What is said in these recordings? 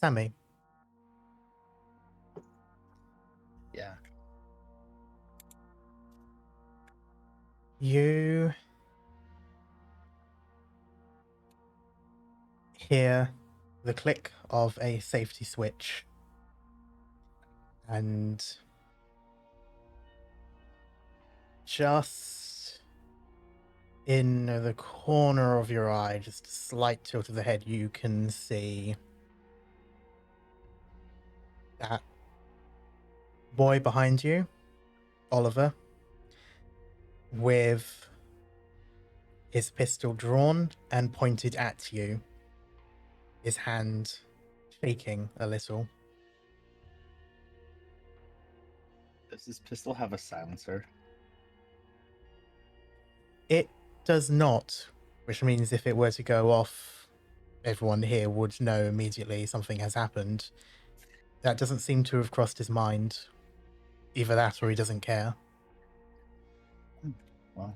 Sammy. Yeah. You hear the click of a safety switch, and just in the corner of your eye, just a slight tilt of the head, you can see that boy behind you, Oliver, with his pistol drawn and pointed at you, his hand shaking a little. Does this pistol have a silencer? It does not, which means if it were to go off, everyone here would know immediately something has happened. That doesn't seem to have crossed his mind. Either that or he doesn't care. Well,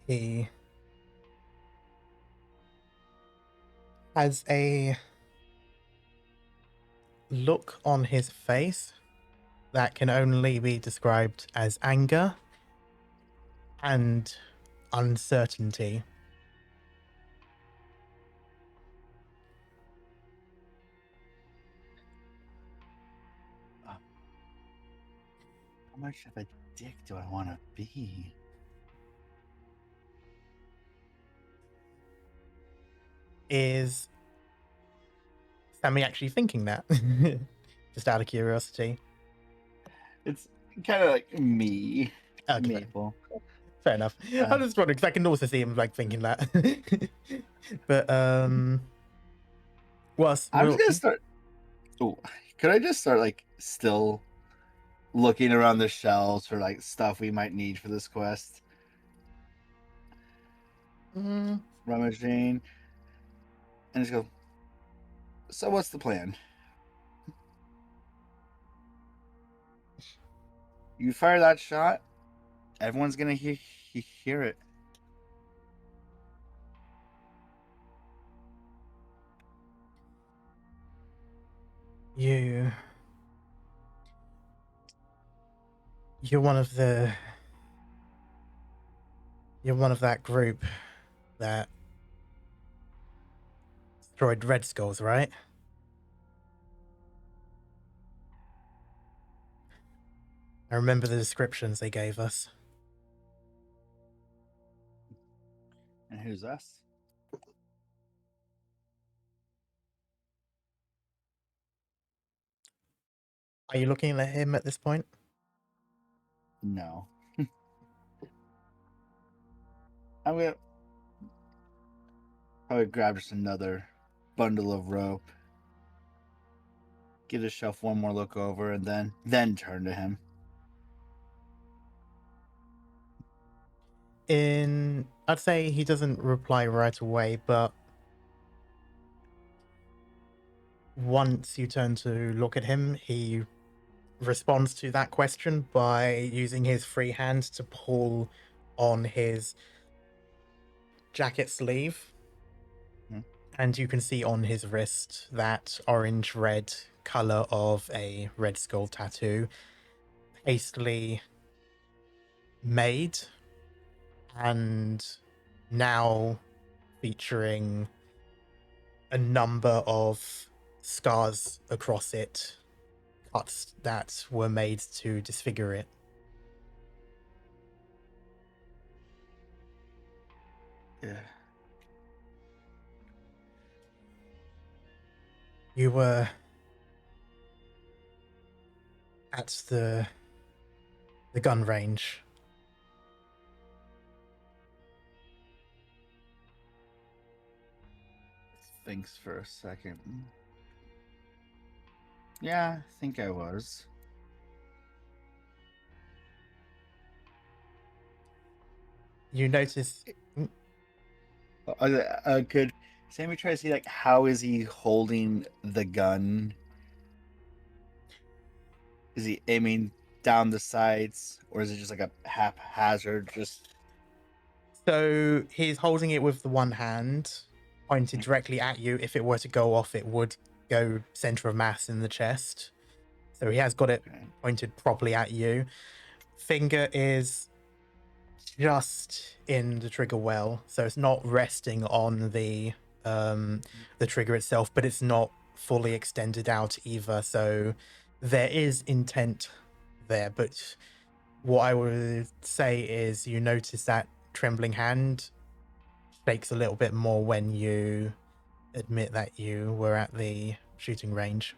He has a look on his face that can only be described as anger and uncertainty. how much of a dick do I want to be? Is Sammy actually thinking that? Just out of curiosity. It's kind of like me, Okay, Maple. fair enough. I just wondering because I can also see him like thinking that. But I'm just gonna start. Oh, could I just start like still looking around the shelves for like stuff we might need for this quest? Rummaging, and just go. So what's the plan? You fire that shot, everyone's gonna hear it. You're one of the you're one of that group that destroyed Red Skulls, right? I remember the descriptions they gave us. And who's us? Are you looking at him at this point? No. I'm gonna probably grab just another bundle of rope, give the shelf one more look over, and then turn to him. I'd say he doesn't reply right away, but once you turn to look at him, he responds to that question by using his free hand to pull on his jacket sleeve. And you can see on his wrist that orange-red color of a Red Skull tattoo, hastily made and now featuring a number of scars across it, cuts that were made to disfigure it. Yeah. You were at the gun range. Thinks for a second. Yeah, I think I was. You notice Could Sammy try to see like how is he holding the gun? Is he aiming down the sides, or is it just like a haphazard? So he's holding it with the one hand, pointed directly at you. If it were to go off, it would go center of mass in the chest. So he has got it pointed properly at you. Finger is just in the trigger well, so it's not resting on the trigger itself, but it's not fully extended out either. So there is intent there, but what I would say is you notice that trembling hand shakes a little bit more when you admit that you were at the shooting range.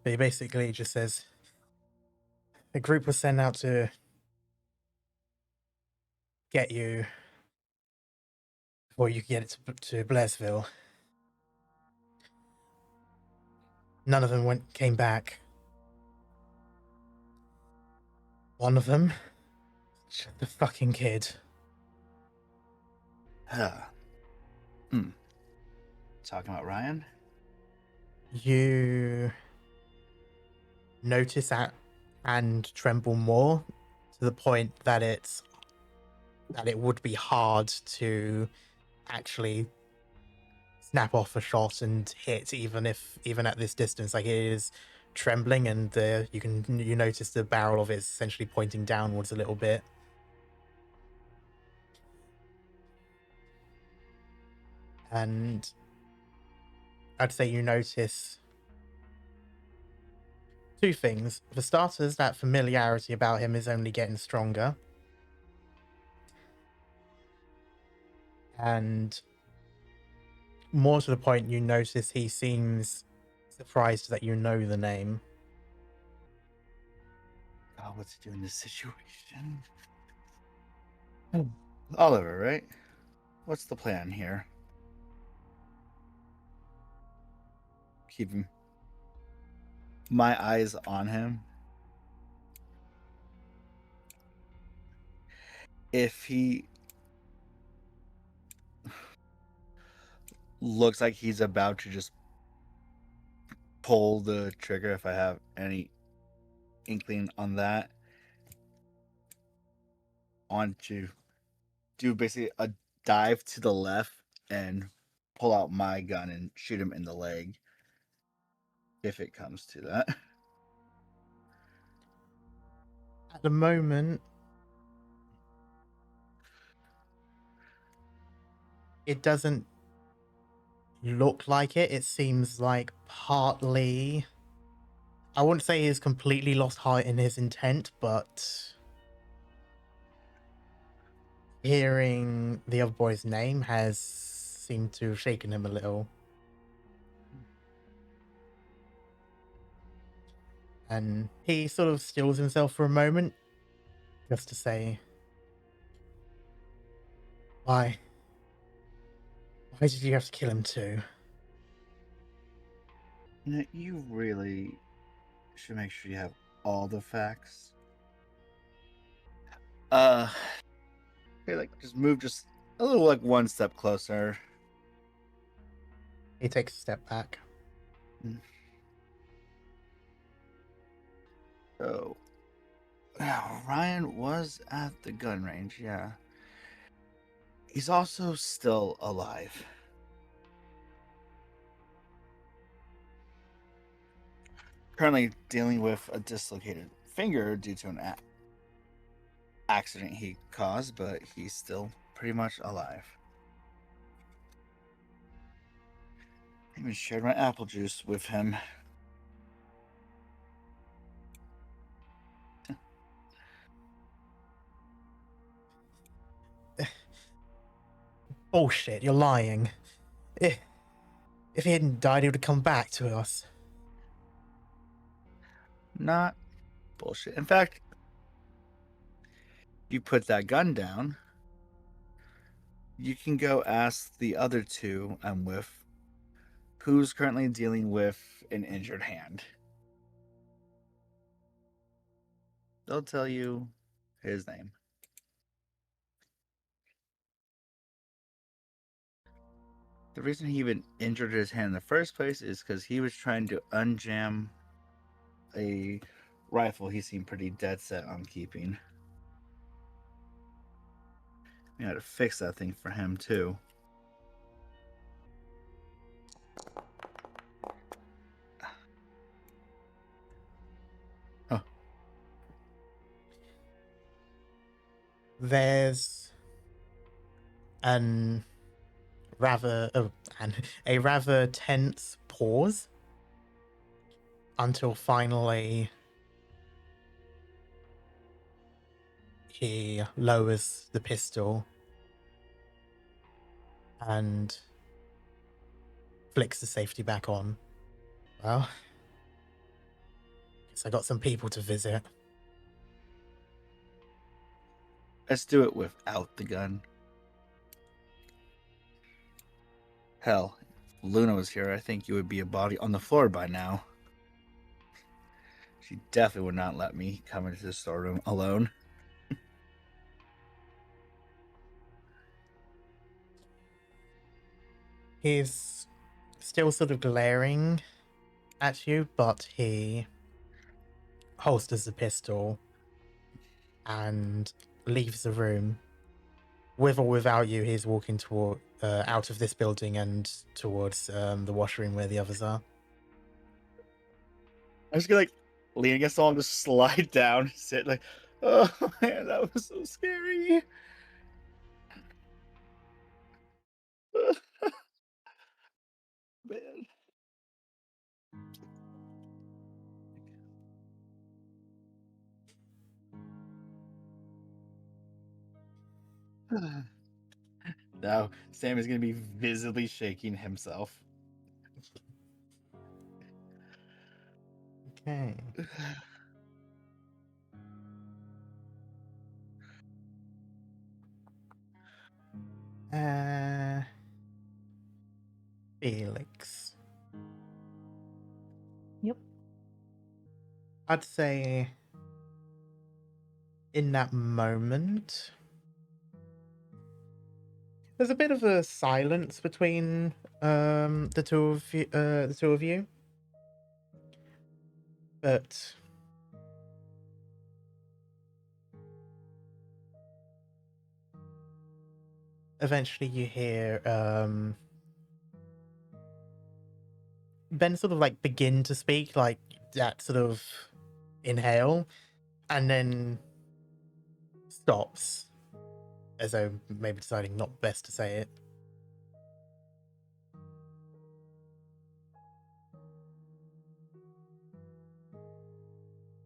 But he basically just says, the group was sent out to get you before you could get it to Blairsville. None of them came back. One of them, the fucking kid. Talking about Ryan? You notice that and tremble more to the point that it would be hard to actually snap off a shot and hit, even at this distance. Like, it is trembling, and you notice the barrel of it is essentially pointing downwards a little bit. And I'd say you notice two things. For starters, that familiarity about him is only getting stronger. And more to the point, you notice he seems surprised that you know the name. Oh, what's he doing in this situation? Oliver, right? What's the plan here? Keep my eyes on him. If he looks like he's about to just pull the trigger, if I have any inkling on that, on to do basically a dive to the left and pull out my gun and shoot him in the leg, if it comes to that. At the moment, it doesn't look like it. It seems like partly, I wouldn't say he's completely lost heart in his intent, but hearing the other boy's name has seemed to have shaken him a little. And he sort of stills himself for a moment, just to say, why did you have to kill him too? You really should make sure you have all the facts. Okay, like, just move just a little, like, one step closer. He takes a step back. So, Ryan was at the gun range, yeah. He's also still alive. Currently dealing with a dislocated finger due to an accident he caused, but he's still pretty much alive. I even shared my apple juice with him. Bullshit, you're lying. If he hadn't died, he would have come back to us. Not bullshit. In fact, you put that gun down, you can go ask the other two I'm with who's currently dealing with an injured hand. They'll tell you his name. The reason he even injured his hand in the first place is because he was trying to unjam a rifle he seemed pretty dead set on keeping. You had to fix that thing for him too. Huh. There's a rather tense pause until finally he lowers the pistol and flicks the safety back on. Well, guess I got some people to visit. Let's do it without the gun. Hell, if Luna was here, I think you would be a body on the floor by now. She definitely would not let me come into the storeroom alone. He's still sort of glaring at you, but he holsters the pistol and leaves the room. With or without you, he's walking toward out of this building and towards the washroom where the others are. I'm just gonna lean against the wall and just slide down, sit oh man, that was so scary. Man. Now Sam is gonna be visibly shaking himself. Okay. Felix. Yep. I'd say in that moment, there's a bit of a silence between the two of you. But eventually you hear Ben sort of begin to speak, like that sort of inhale, and then stops, as though maybe deciding not best to say it.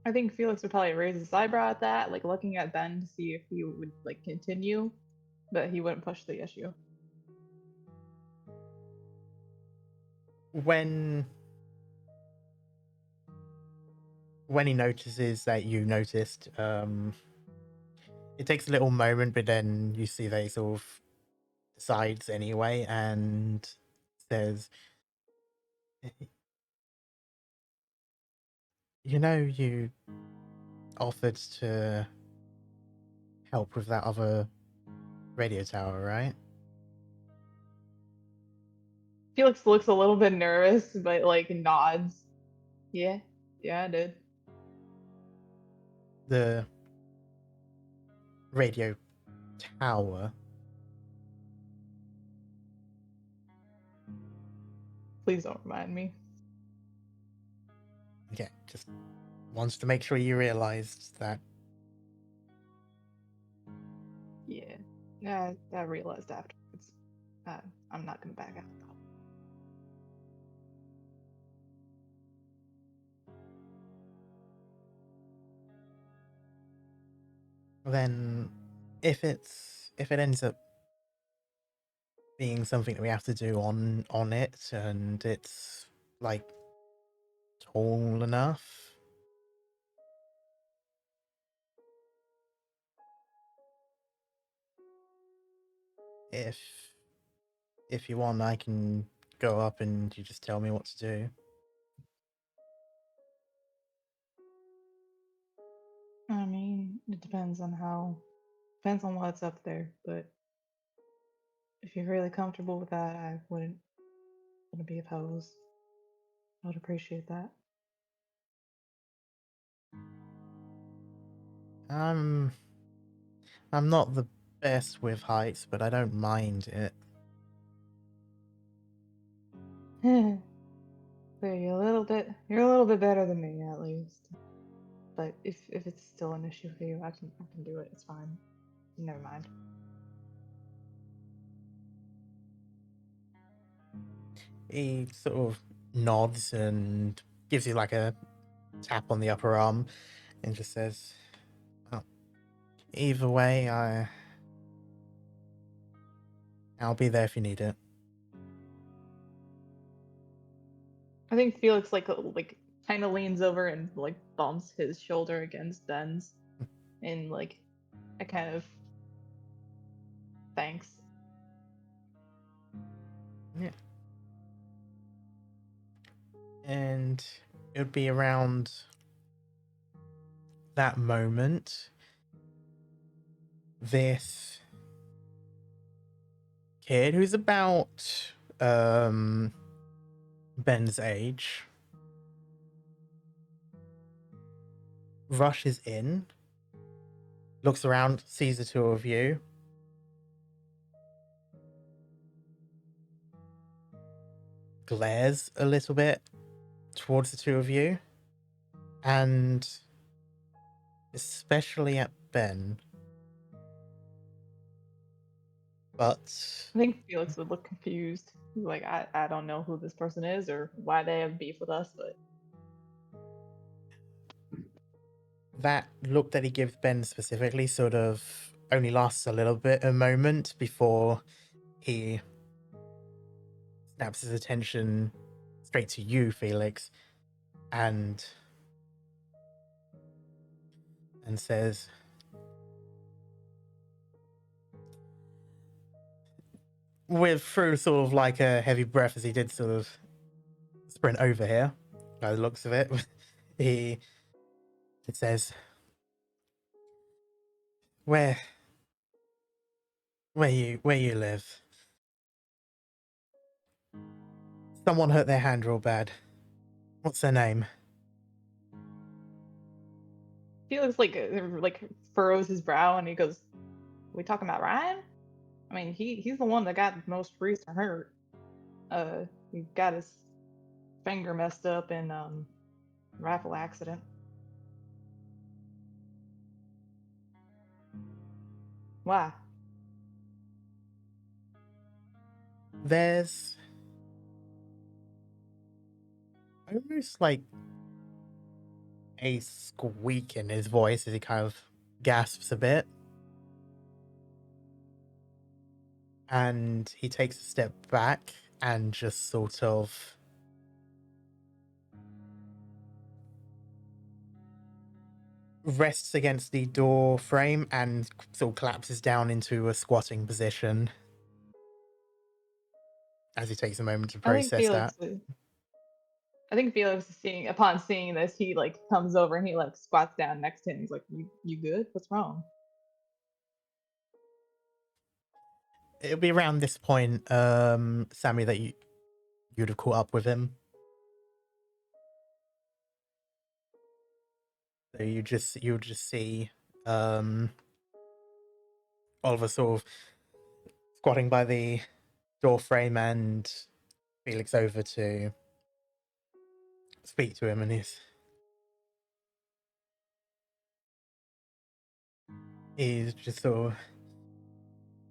I think Felix would probably raise his eyebrow at that, looking at Ben to see if he would continue, but he wouldn't push the issue. When he notices that you noticed, it takes a little moment, but then you see that he sort of decides anyway and says, "You know, you offered to help with that other radio tower, right?" Felix looks a little bit nervous, but nods. Yeah, I did. The radio tower. Please don't remind me. Okay, just wants to make sure you realized that. Yeah, I realized afterwards. I'm not gonna back out though. Then, if it ends up being something that we have to do on it, and it's tall enough, if you want, I can go up and you just tell me what to do. I mean, it depends on what's up there, but if you're really comfortable with that, I wouldn't be opposed. I would appreciate that. I'm not the best with heights, but I don't mind it. So you're a little bit better than me at least. But if it's still an issue for you, I can do it. It's fine. Never mind. He sort of nods and gives you like a tap on the upper arm and just says, oh, either way, I'll be there if you need it. I think Felix like kind of leans over and like bumps his shoulder against Ben's in like a kind of thanks. Yeah. And it would be around that moment this kid who's about Ben's age rushes in, looks around, sees the two of you, glares a little bit towards the two of you, and especially at Ben. But I think Felix would look confused. He's like, I don't know who this person is or why they have beef with us, but that look that he gives Ben specifically sort of only lasts a moment before he snaps his attention straight to you, Felix, and says, with through sort of like a heavy breath as he did sort of sprint over here, by the looks of it, it says, where you live? Someone hurt their hand real bad. What's their name? Felix like furrows his brow and he goes, "We talking about Ryan? I mean, he's the one that got most recent hurt. He got his finger messed up in rifle accident. Why? There's almost like a squeak in his voice as he kind of gasps a bit. And he takes a step back and just sort of rests against the door frame and sort of collapses down into a squatting position as he takes a moment to I think process that. I think Felix is upon seeing this, he like comes over and he like squats down next to him. He's like, you good? What's wrong?" It'll be around this point, Sammy, that you'd have caught up with him. So you would just see Oliver sort of squatting by the door frame and Felix over to speak to him, and he's just sort of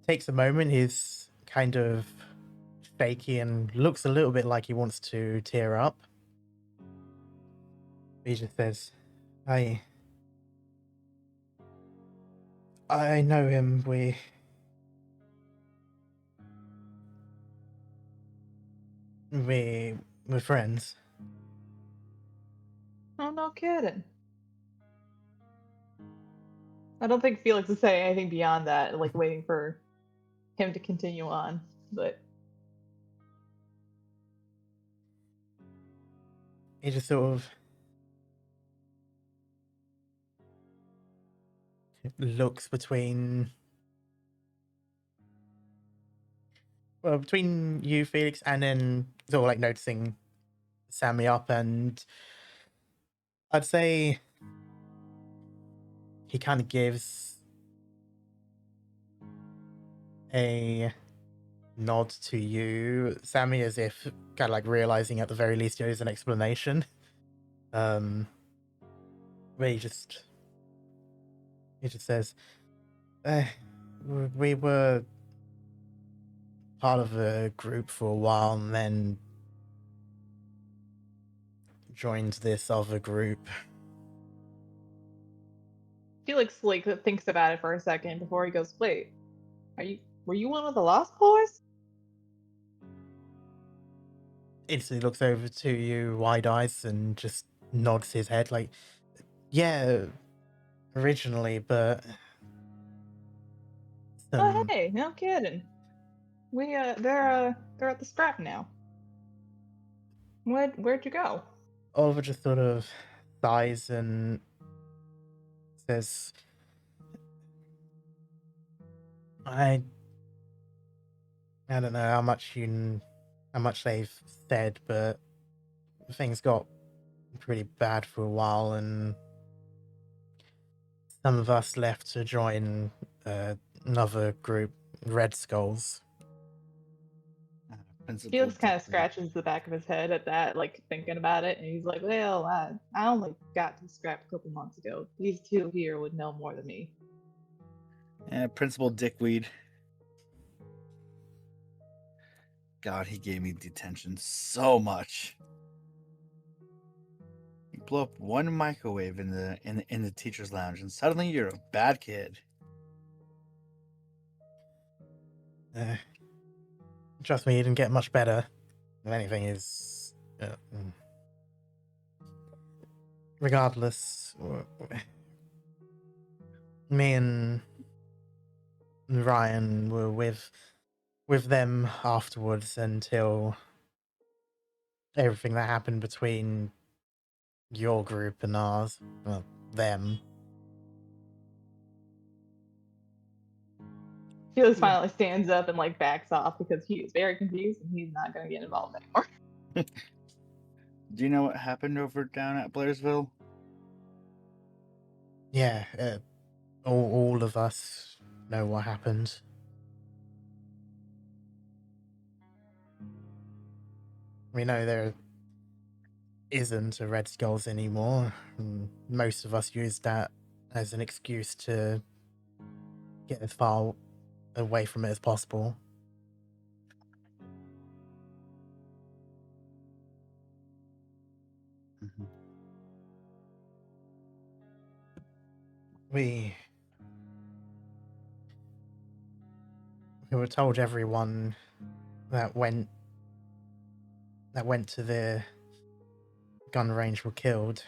takes a moment. He's kind of shaky and looks a little bit like he wants to tear up. He just says, I know him. We're friends. Oh, no kidding. I don't think Felix is saying anything beyond that, like waiting for him to continue on, but He just sort of looks between you, Felix, and then sort of like noticing Sammy up, and I'd say he kind of gives a nod to you, Sammy, as if kind of like realizing at the very least there is an explanation. Where he just says, we were part of a group for a while and then joined this other group. Felix like thinks about it for a second before he goes, "Wait, were you one of the Lost Boys?" Instantly looks over to you, wide eyes, and just nods his head like, yeah, originally, but Oh hey, no kidding. They're at the scrap now. Where'd you go? Oliver just sort of sighs and says, I don't know how much they've said, but things got pretty bad for a while, and some of us left to join another group, Red Skulls. Felix kind of scratches the back of his head at that, like thinking about it, and he's like, "Well, I only got to scrap a couple months ago. These two here would know more than me." Principal Dickweed. God, he gave me detention so much. You blow up one microwave in the teacher's lounge, and suddenly you're a bad kid. Trust me, he didn't get much better. If anything, is regardless. Me and Ryan were with them afterwards until everything that happened between your group and ours, well, them. Felix finally stands up and like backs off because he is very confused and he's not going to get involved anymore. Do you know what happened over down at Blairsville? Yeah, all of us know what happened. We know there isn't a Red Skulls anymore. Most of us use that as an excuse to get as far away from it as possible. Mm-hmm. We were told everyone that went to the gun range were killed.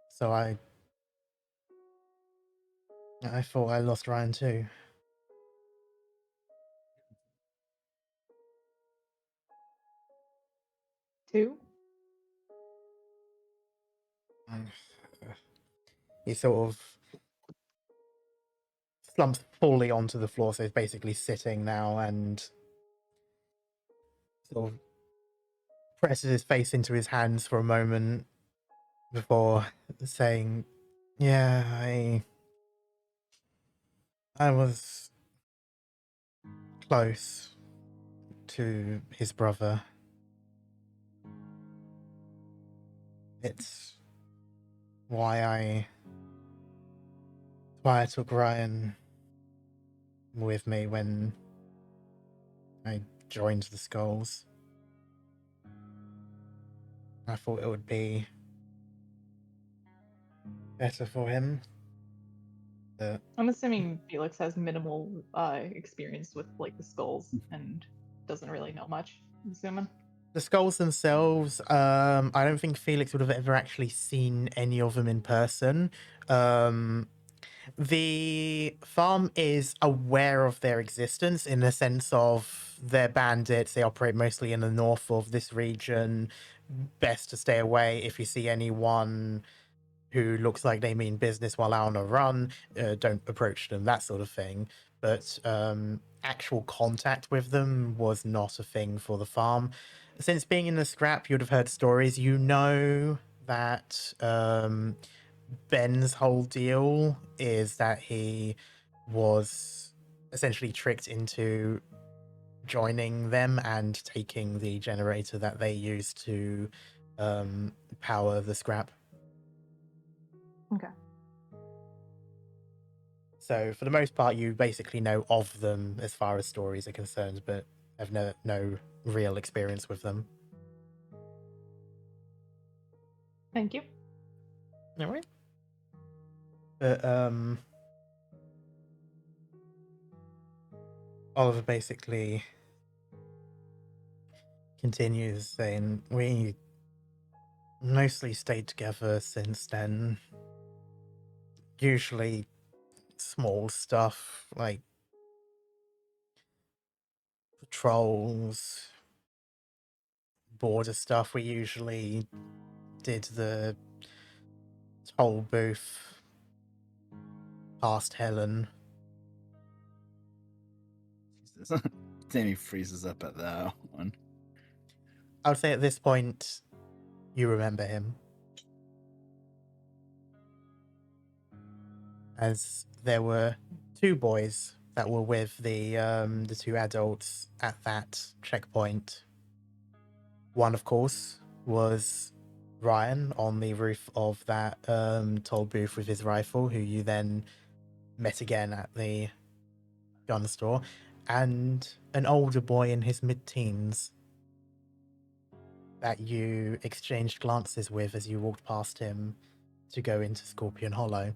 So I thought I lost Ryan too. Two? He sort of slumps fully onto the floor, so he's basically sitting now and sort of presses his face into his hands for a moment before saying, yeah, I was close to his brother. It's why I took Ryan with me when I joined the Skulls. I thought it would be better for him. But I'm assuming Felix has minimal experience with like the skulls and doesn't really know much. I'm assuming. the Skulls themselves, I don't think Felix would have ever actually seen any of them in person. The farm is aware of their existence in the sense of they're bandits. They operate mostly in the north of this region. Best to stay away. If you see anyone who looks like they mean business while out on a run, don't approach them, that sort of thing. But actual contact with them was not a thing for the farm. Since being in the scrap, you'd have heard stories. You know that Ben's whole deal is that he was essentially tricked into joining them and taking the generator that they used to power the scrap. Okay. So for the most part, you basically know of them as far as stories are concerned, but have no real experience with them. Thank you. All right. But Oliver basically continues saying, we mostly stayed together since then. Usually small stuff like patrols, border stuff. We usually did the toll booth past Helen. Jesus. Tammy freezes up at that one. I would say at this point, you remember him. As there were two boys that were with the two adults at that checkpoint. One, of course, was Ryan on the roof of that toll booth with his rifle, who you then met again at the gun store, and an older boy in his mid-teens that you exchanged glances with as you walked past him to go into Scorpion Hollow.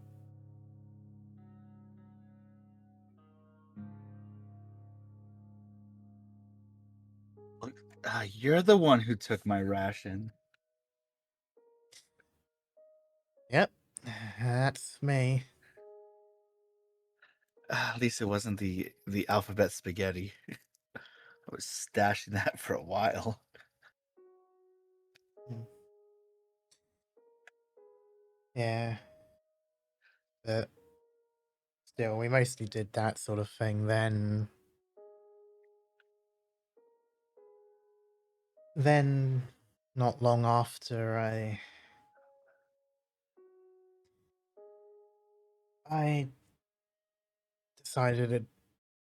You're the one who took my ration. Yep, that's me. At least it wasn't the alphabet spaghetti. I was stashing that for a while. Yeah. But still, we mostly did that sort of thing then. Then, not long after, I decided it'd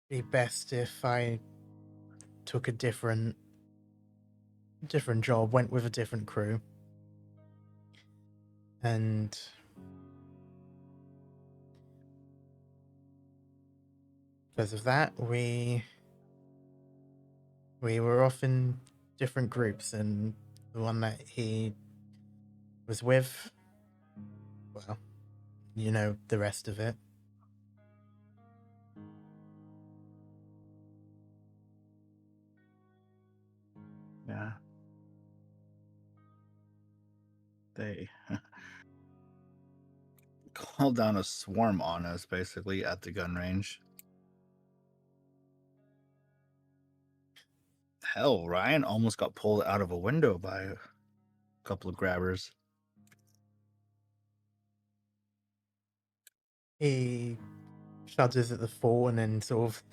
be best if I took a different job, went with a different crew. And because of that, we were off in different groups, and the one that he was with, well, you know the rest of it. Yeah. They called down a swarm on us, basically, at the gun range. Hell, Ryan almost got pulled out of a window by a couple of grabbers. He shudders at the fall and then sort of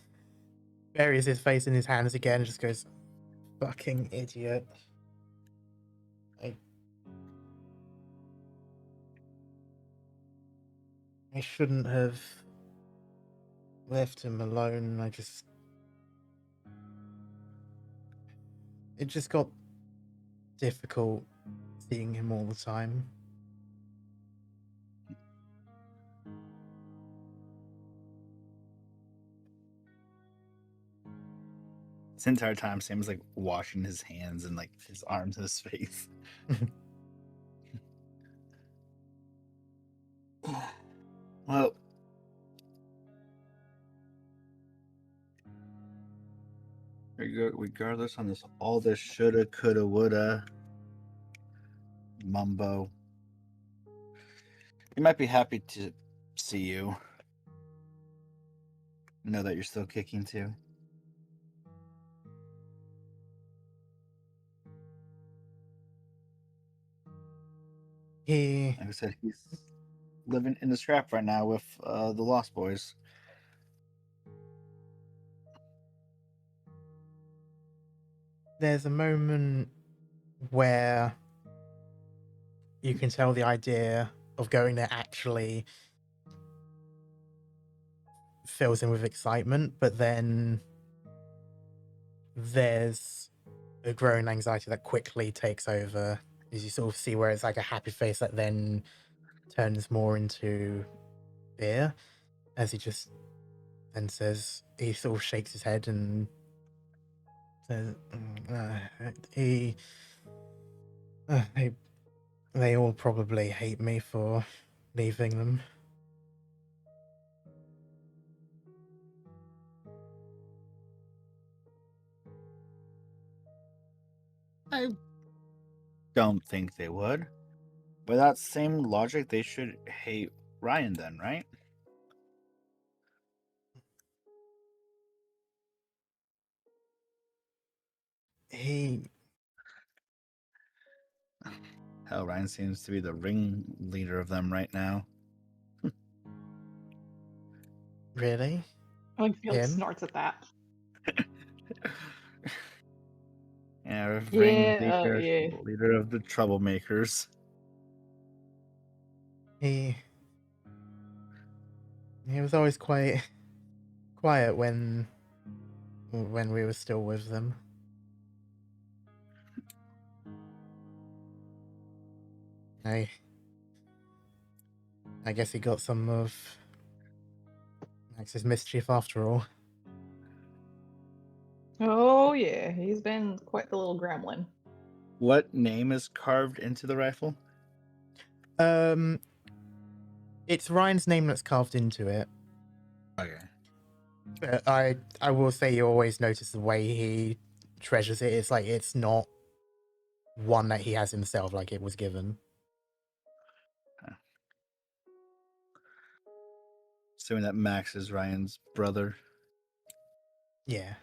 buries his face in his hands again and just goes, fucking idiot. I shouldn't have left him alone. It just got difficult seeing him all the time. This entire time, Sam was like washing his hands and like his arms and his face. Well, regardless on all this shoulda, coulda, woulda mumbo, he might be happy to see you. Know that you're still kicking too. Like I said, he's living in the scrap right now with the Lost Boys. There's a moment where you can tell the idea of going there actually fills him with excitement, but then there's a growing anxiety that quickly takes over, as you sort of see where it's like a happy face that then turns more into fear, as he just then says, he sort of shakes his head and says, they all probably hate me for leaving them. I don't think they would. By that same logic, they should hate Ryan then, right? Hell, Ryan seems to be the ringleader of them right now. Really? I think Felix Him? snorts at that. Yeah, Yeah, ringleader, yeah. leader of the troublemakers. He was always quite quiet when we were still with them. I guess he got some of Max's mischief after all. Oh yeah, he's been quite the little gremlin. What name is carved into the rifle? It's Ryan's name that's carved into it. Okay. I will say you always notice the way he treasures it. It's like it's not one that he has himself, like it was given. Assuming that Max is Ryan's brother. Yeah.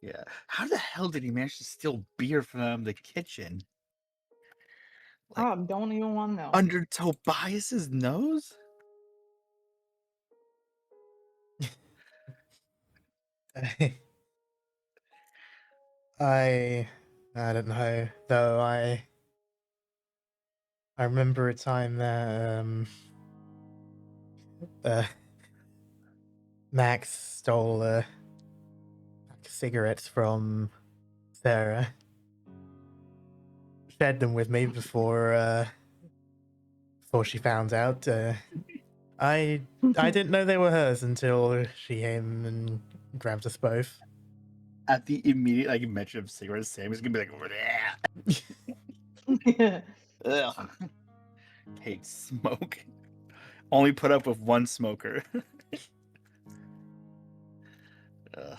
Yeah. How the hell did he manage to steal beer from the kitchen? Like, I don't even want to know. Under Tobias's nose? I don't know. Though I remember a time that Max stole cigarettes from Sarah. Shared them with me before she found out. I didn't know they were hers until she came and grabbed us both. At the immediate mention of cigarettes, Sam is gonna be like, ugh. Hate smoke. Only put up with one smoker. Ugh.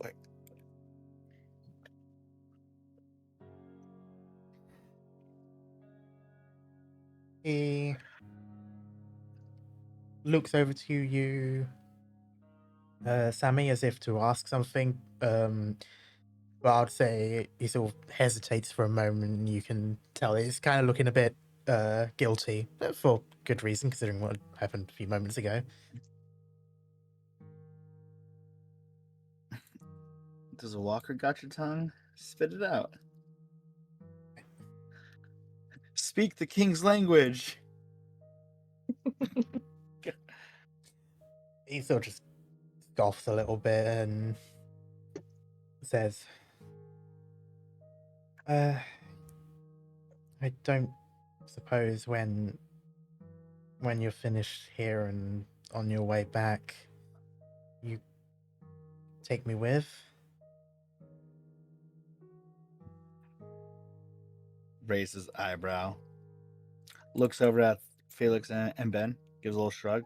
Wait. He looks over to you, Sammy, as if to ask something. But I'd say he sort of hesitates for a moment, and you can tell he's kind of looking a bit guilty, but for good reason, considering what happened a few moments ago. Does a walker got your tongue? Spit it out. Speak the king's language. He sort of just scoffs a little bit and says, I don't suppose when you're finished here and on your way back, you take me with? Raises eyebrow. Looks over at Felix and Ben. Gives a little shrug.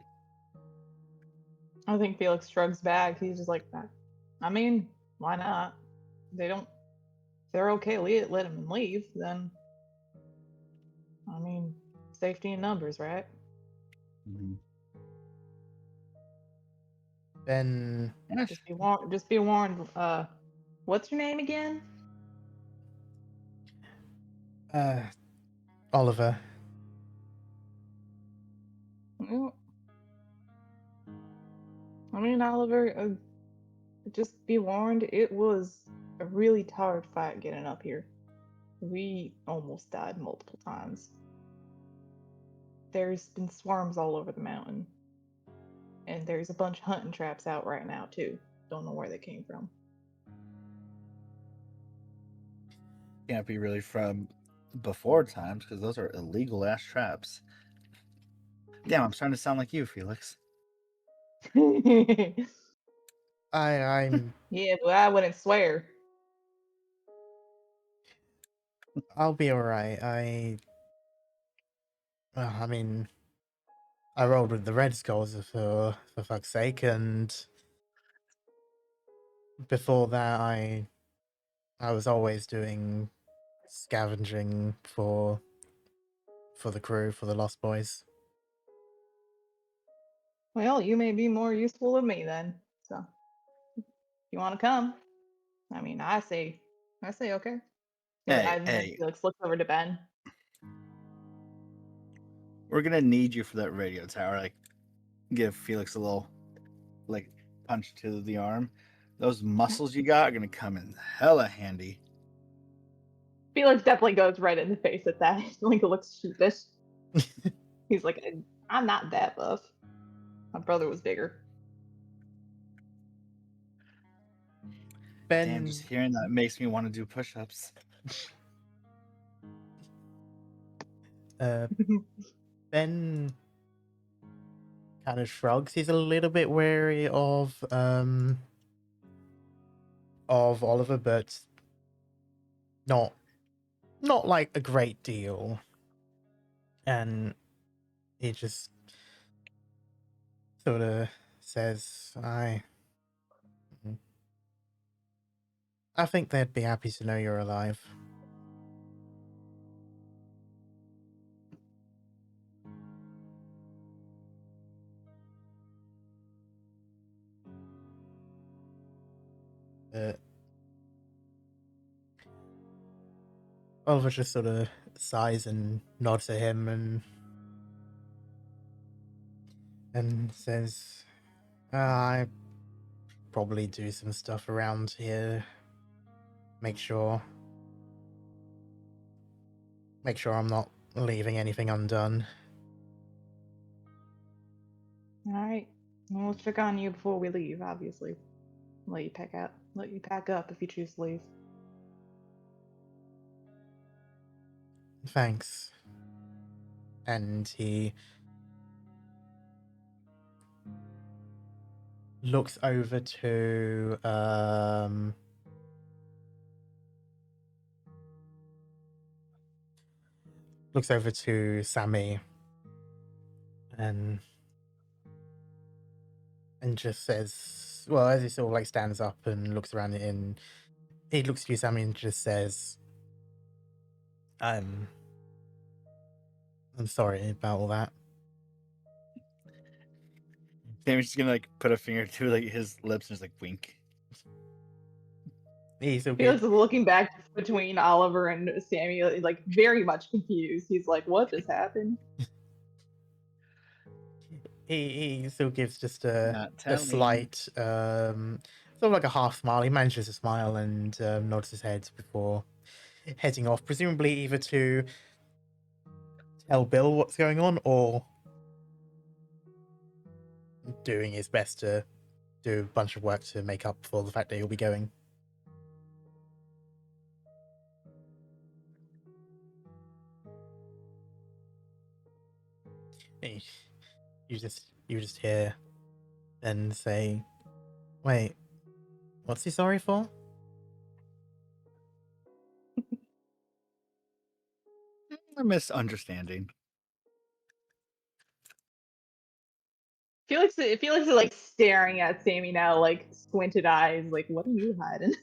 I think Felix shrugs back. He's just like, I mean, why not? They're okay, let them leave, then, I mean, safety in numbers, right? Mm-hmm. Then just be warned. What's your name again? Oliver. I mean, Oliver, just be warned, it was a really hard fight getting up here. We almost died multiple times. There's been swarms all over the mountain. And there's a bunch of hunting traps out right now, too. Don't know where they came from. Can't be really from before times, because those are illegal ass traps. Damn, I'm starting to sound like you, Felix. I'm Yeah, but I wouldn't swear. I'll be alright. I mean, I rolled with the red skulls for fuck's sake, and before that I was always doing scavenging for the crew, for the Lost Boys. Well, you may be more useful than me then. So, if you want to come? I mean, I say okay. Hey, And then hey, Felix looks over to Ben. we're gonna need you for that radio tower. Like, give Felix a little, like, punch to the arm. Those muscles you got are gonna come in hella handy. Felix definitely goes right in the face at that. Link looks sheepish. He's like, I'm not that buff. My brother was bigger. Ben, Damn, just hearing that makes me want to do push-ups. Ben kind of shrugs. He's a little bit wary of Oliver, but not like a great deal. And he just sort of says, I think they'd be happy to know you're alive. Oliver just sort of sighs and nods at him and says, I probably do some stuff around here. Make sure I'm not leaving anything undone. All right. We'll check on you before we leave, obviously. Let you pack up if you choose to leave. Thanks. And he looks over to Sammy and just says, well, as he sort of like stands up and looks around it, and he looks at you, Sammy, and just says, I'm sorry about all that. Sammy's just gonna like put a finger to like his lips and just like wink. He's so Felix good. is looking back between Oliver and Sammy, like very much confused. He's like, "What just happened?" He still gives just a Not telling. slight, sort of like a half smile. He manages to smile and nods his head before heading off, presumably either to tell Bill what's going on or doing his best to do a bunch of work to make up for the fact that he'll be going. You just hear and say, wait, what's he sorry for? A misunderstanding. Felix is like staring at Sammy now, like squinted eyes, like, "What are you hiding?"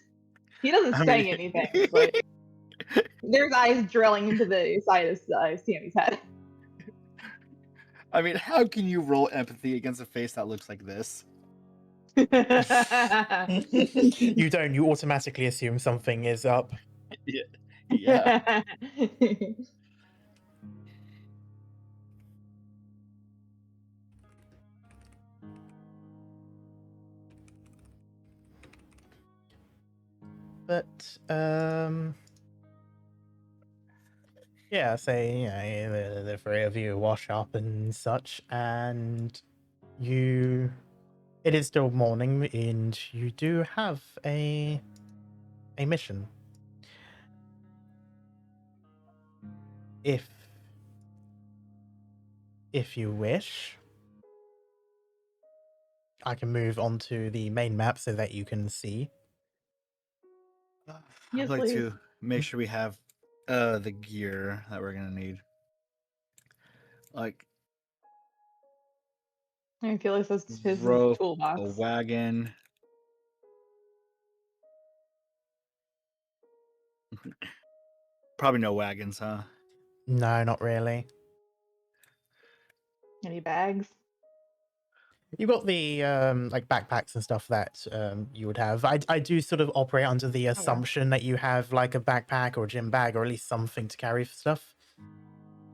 He doesn't say anything, but there's eyes drilling into the side of Sammy's head. I mean, how can you roll empathy against a face that looks like this? You don't. You automatically assume something is up. Yeah. But Yeah, say, the three of you wash up and such, and you. It is still morning, and you do have a mission. If you wish, I can move on to the main map so that you can see. Yes, I'd like please. to make sure we have the gear that we're gonna need. Like I feel like that's his rope, a toolbox. wagon. Probably no wagons, huh? No, not really. Any bags? You've got the like backpacks and stuff that you would have. I do sort of operate under the assumption that you have like a backpack or a gym bag or at least something to carry for stuff.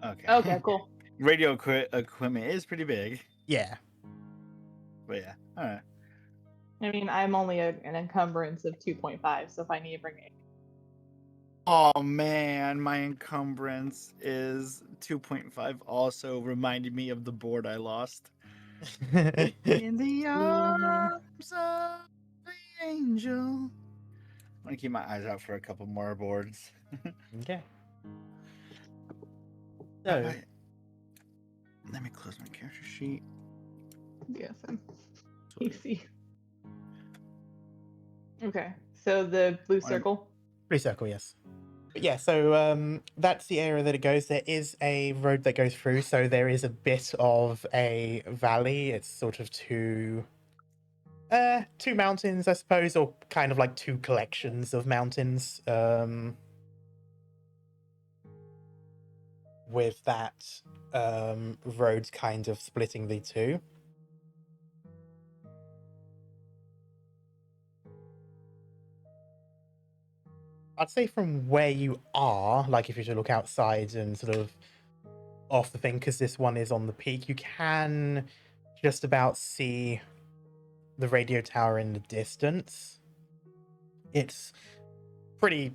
Okay. Okay, cool. Radio equipment is pretty big, Yeah. but yeah. All right. I mean, I'm only an encumbrance of 2.5, so if I need to bring it. Oh man, my encumbrance is 2.5. Also reminded me of the board I lost. In the arms of the angel. I'm gonna keep my eyes out for a couple more boards. Okay. So, Let me close my character sheet. Yes, I'm easy. Okay, so the blue circle. blue circle, yes. But yeah, so that's the area that it goes. There is a road that goes through, so there is a bit of a valley. It's sort of two mountains, I suppose, or kind of like two collections of mountains. With that road kind of splitting the two. I'd say from where you are, like if you should look outside and sort of off the thing, because this one is on the peak, you can just about see the radio tower in the distance. It's pretty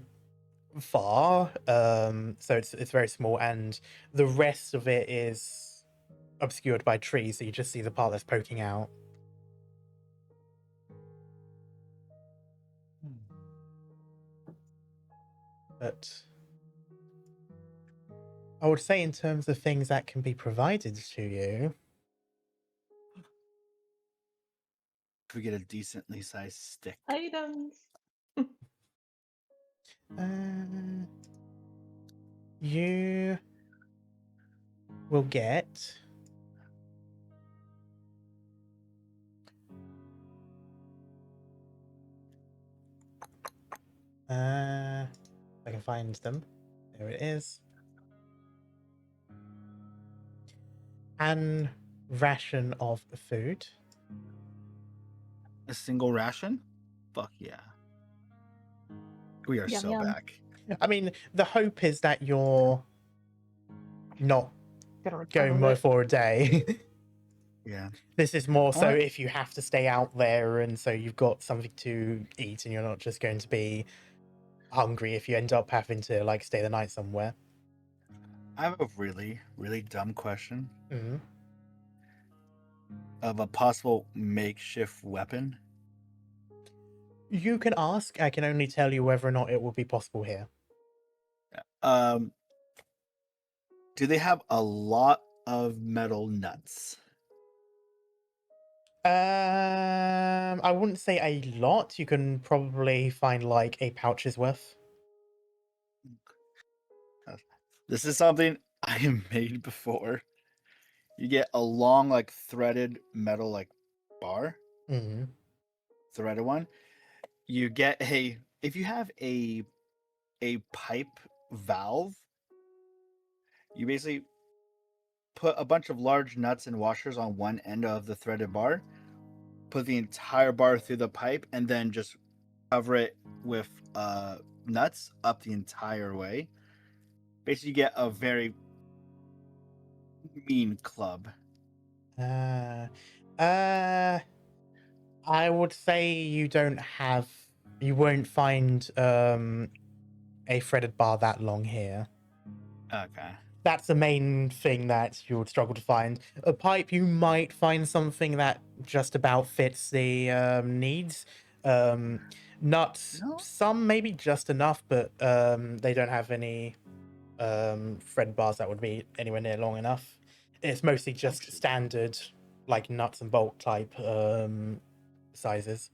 far, so it's very small, and the rest of it is obscured by trees, so you just see the part that's poking out. But I would say in terms of things that can be provided to you, Could we get a decently sized stick? Items. You will get I can find them. There it is. An ration of food. A single ration? Fuck yeah. We are Yum, so yum. back. I mean, the hope is that you're not Gotta return going with more it. for a day. Yeah. This is more so Alright. if you have to stay out there and so you've got something to eat and you're not just going to be hungry if you end up having to like stay the night somewhere. I have a really, really dumb question Mm-hmm. of a possible makeshift weapon. You can ask. I can only tell you whether or not it will be possible here. Do they have a lot of metal nuts? I wouldn't say a lot. You can probably find like a pouch's worth. This is something I made before. You get a long, like threaded metal, like bar, Mm-hmm. threaded one. You get if you have a pipe valve, you basically put a bunch of large nuts and washers on one end of the threaded bar, put the entire bar through the pipe, and then just cover it with nuts up the entire way. Basically, you get a very mean club. I would say you won't find a threaded bar that long here. Okay. That's the main thing that you would struggle to find. A pipe, you might find something that just about fits the needs. Nuts, No. some maybe just enough, but they don't have any thread bars that would be anywhere near long enough. It's mostly just Actually. standard, like nuts and bolt type sizes.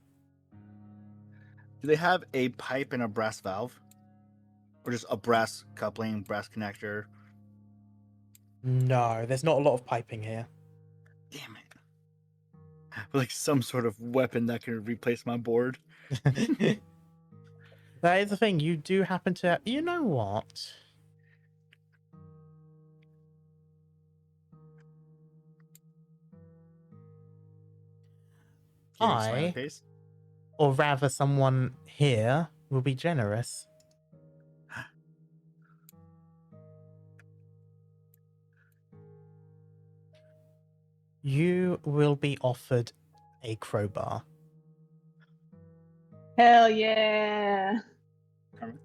Do they have a pipe and a brass valve, or just a brass coupling, brass connector? No, there's not a lot of piping here. Damn it! Like some sort of weapon that can replace my board. That is the thing. You do happen to. You know what? Kitty smiley face. Or rather, someone here will be generous. You will be offered a crowbar. Hell yeah. Carmen?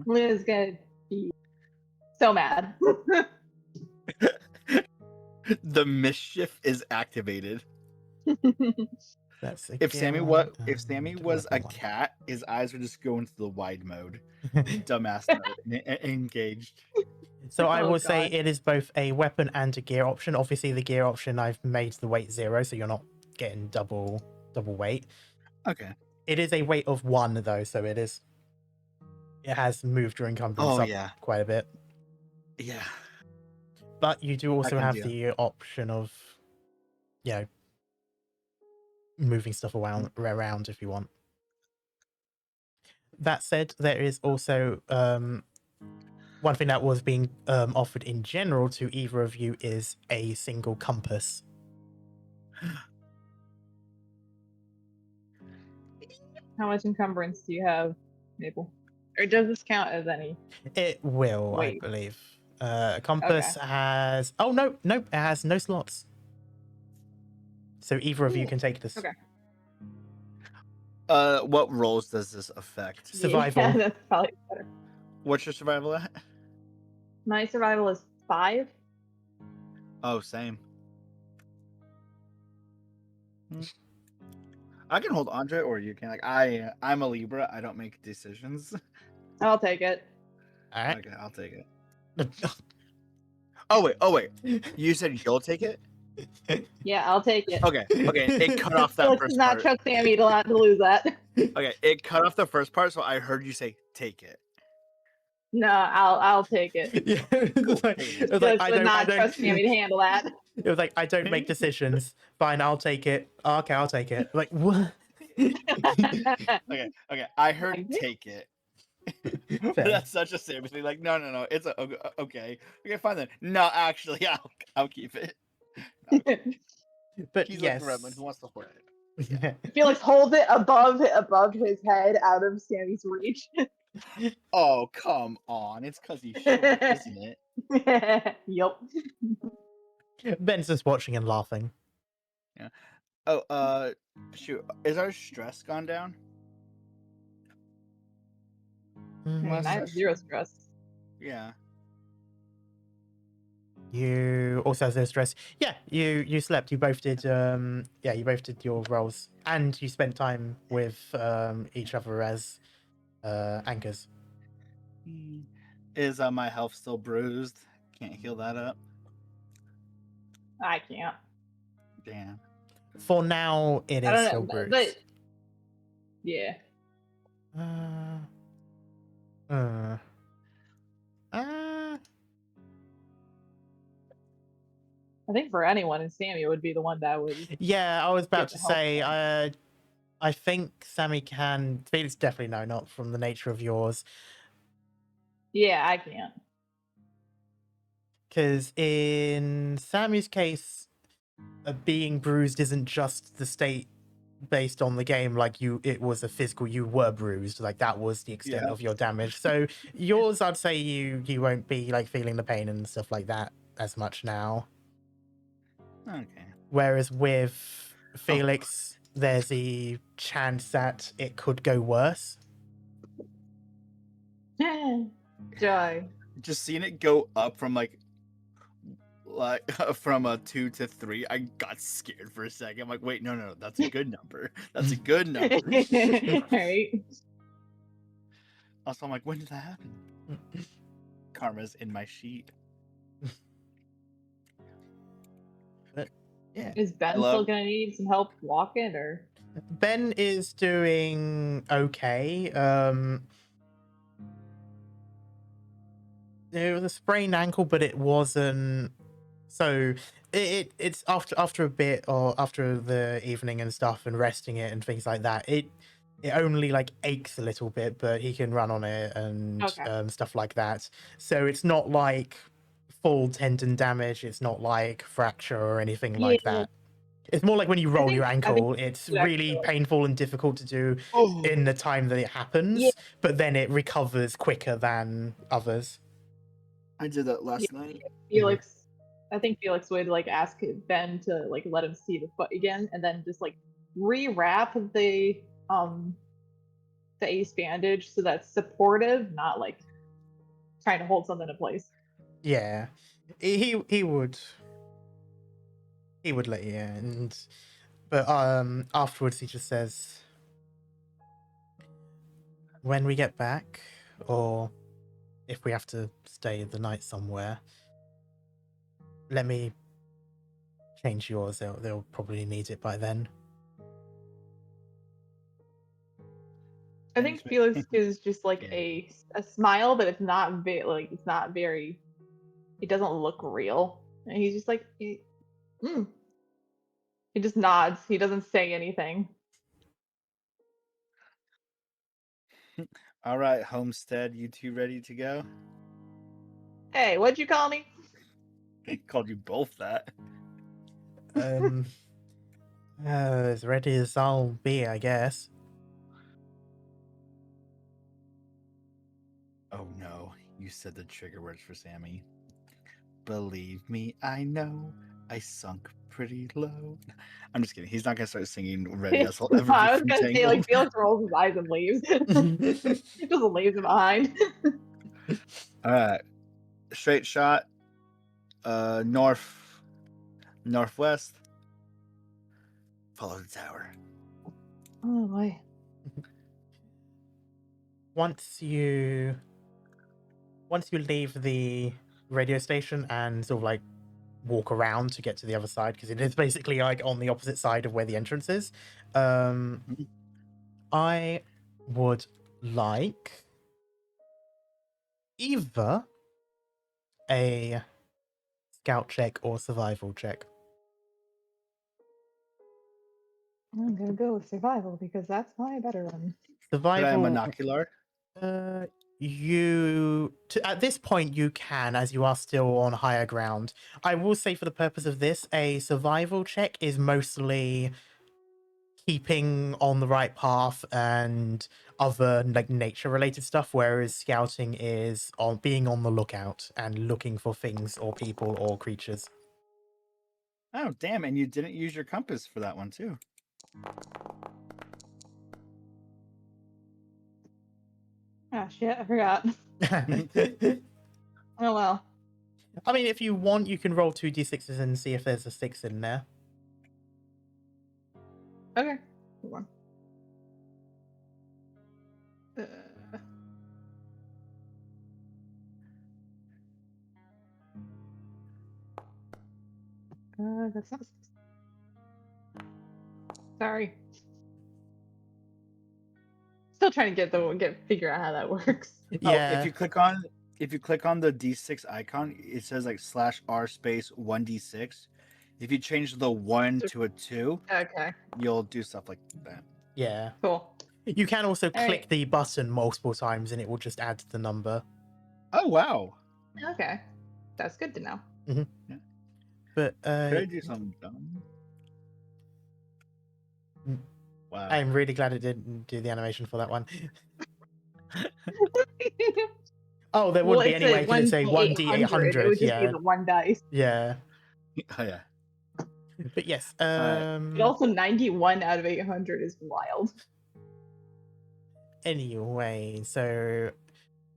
Luna's gonna be so mad. The mischief is activated. That's a If Sammy gear was a weapon one. cat, his eyes would just go into the wide mode. Dumbass mode. Engaged. So I Oh, will say God. it is both a weapon and a gear option. Obviously, the gear option I've made the weight 0, so you're not getting double weight. Okay. It is a weight of 1 though, so it has moved your encumbrance Oh up yeah. quite a bit. Yeah. But you do also can have deal. the option of, moving stuff around if you want. That said, there is also one thing that was being offered in general to either of you is a single compass. How much encumbrance do you have, Maple? Or does this count as any? It will, I Wait. believe. A compass has... Oh, no, nope, it has no slots. So either of you can take this. Okay. What roles does this affect? Survival. Yeah, that's probably better. What's your survival at? My survival is 5. Oh, same. I can hold on to it, or you can. Like I'm a Libra. I don't make decisions. I'll take it. All right. Okay, I'll take it. Oh wait. You said you'll take it? Yeah, I'll take it. Okay. It cut off that Felix first does not part. trust Sammy to lose that. Okay, it cut off the first part, so I heard you say take it. No, I'll take it. Yeah, it was like, Felix would not trust Sammy to handle that. It was like, I don't make decisions. Fine, I'll take it. Oh, okay, I'll take it. Like, what? Okay. I heard take it. Fair. That's such a Sammy thing. Like, no. It's okay. Okay, fine then. No, actually, I'll keep it. But He's yes. like Gremlin who wants to hoard it. Yeah. Felix holds it above his head, out of Sammy's reach. Oh, come on. It's because he's short, isn't it? Yup. Ben's just watching and laughing. Yeah. Oh, shoot. Is our stress gone down? I mean, I have 0 stress. Yeah. You also have no stress. Yeah, you slept. You both did. You both did your roles, and you spent time with each other as anchors. Is my health still bruised? Can't heal that up. I can't. Damn. For now, it I is don't still know, bruised. but yeah. I think for anyone, and Sammy would be the one that would. Yeah, I was about get to the help say. from. I think Sammy can. Felix definitely no, not from the nature of yours. Yeah, I can't. Because in Sammy's case, being bruised isn't just the state based on the game. Like it was a physical. You were bruised. Like that was the extent of your damage. So yours, I'd say you won't be like feeling the pain and stuff like that as much now. Okay. Whereas with Felix, there's a chance that it could go worse. Joy. Just seeing it go up from like from a 2 to 3, I got scared for a second. I'm like, wait, no, that's a good number. That's a good number. Right. Also, I'm like, when did that happen? Karma's in my sheet. But yeah, Is Ben Hello? still gonna need some help walking, or? Ben is doing okay. It was a sprained ankle, but it wasn't. So it's after a bit, or after the evening and stuff and resting it and things like that, it only like aches a little bit, but he can run on it and Okay. stuff like that. So it's not like full tendon damage, it's not like fracture or anything like Yeah. that. It's more like when you roll your I think ankle, it's it really actually, painful and difficult to do Oh, in the time that it happens, yeah, but then it recovers quicker than others. I did that last night. Felix. I think Felix would like ask Ben to like let him see the foot again, and then just like rewrap the ace bandage so that's supportive, not like trying to hold something in place. Yeah, he would let you in, but afterwards he just says, when we get back, or if we have to stay the night somewhere, let me change yours. They'll probably need it by then. I think Thanks, man. Felix is just like Yeah. a smile, but it's not it's not very. It doesn't look real, and he's just like, mm. He just nods. He doesn't say anything. All right, Homestead, you two ready to go? Hey, what'd you call me? Called you both that. As ready as I'll be, I guess. Oh no, you said the trigger words for Sammy. Believe me, I know I sunk pretty low. I'm just kidding. He's not gonna start singing "Ready as I'll Ever Be" I was from gonna say Tangled. like Felix rolls his eyes and leaves. He just leaves it behind. All right, straight shot. Northwest. Follow the tower. Oh boy. Once you leave the radio station and sort of like walk around to get to the other side, because it is basically like on the opposite side of where the entrance is, I would like either a scout check or survival check. I'm gonna go with survival because that's my better one. Could I Survival. monocular? At this point you can, as you are still on higher ground. I will say, for the purpose of this, a survival check is mostly keeping on the right path and other like nature related stuff, whereas scouting is on being on the lookout and looking for things or people or creatures. Oh damn! And you didn't use your compass for that one too. Ah shit, I forgot. Oh well. I mean, if you want, you can roll 2d6s and see if there's a 6 in there. Okay. Hold on. That's not. Sorry. Still trying to figure out how that works. Oh, Yeah. if you click on the D6 icon, it says like /R space 1d6. If you change the 1 to a 2, Okay. you'll do stuff like that. Yeah. Cool. You can also click right. the button multiple times and it will just add the number. Oh wow! Okay. That's good to know. But Could I do something dumb? Wow. I'm really glad it didn't do the animation for that one. Oh, there would Well, be it's anyway, a because it's a 1d800. It would just be Yeah. the one dice. Yeah. Oh yeah. But yes. But also 91 out of 800 is wild. Anyway, so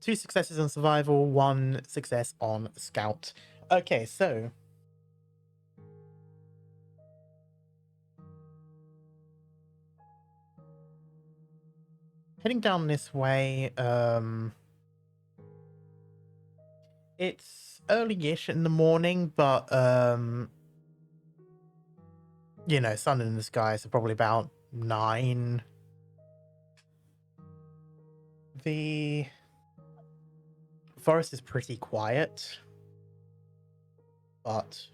2 successes on survival, 1 success on scout. Okay, so heading down this way, it's early-ish in the morning, but you know, sun in the sky, so probably about 9. The forest is pretty quiet, but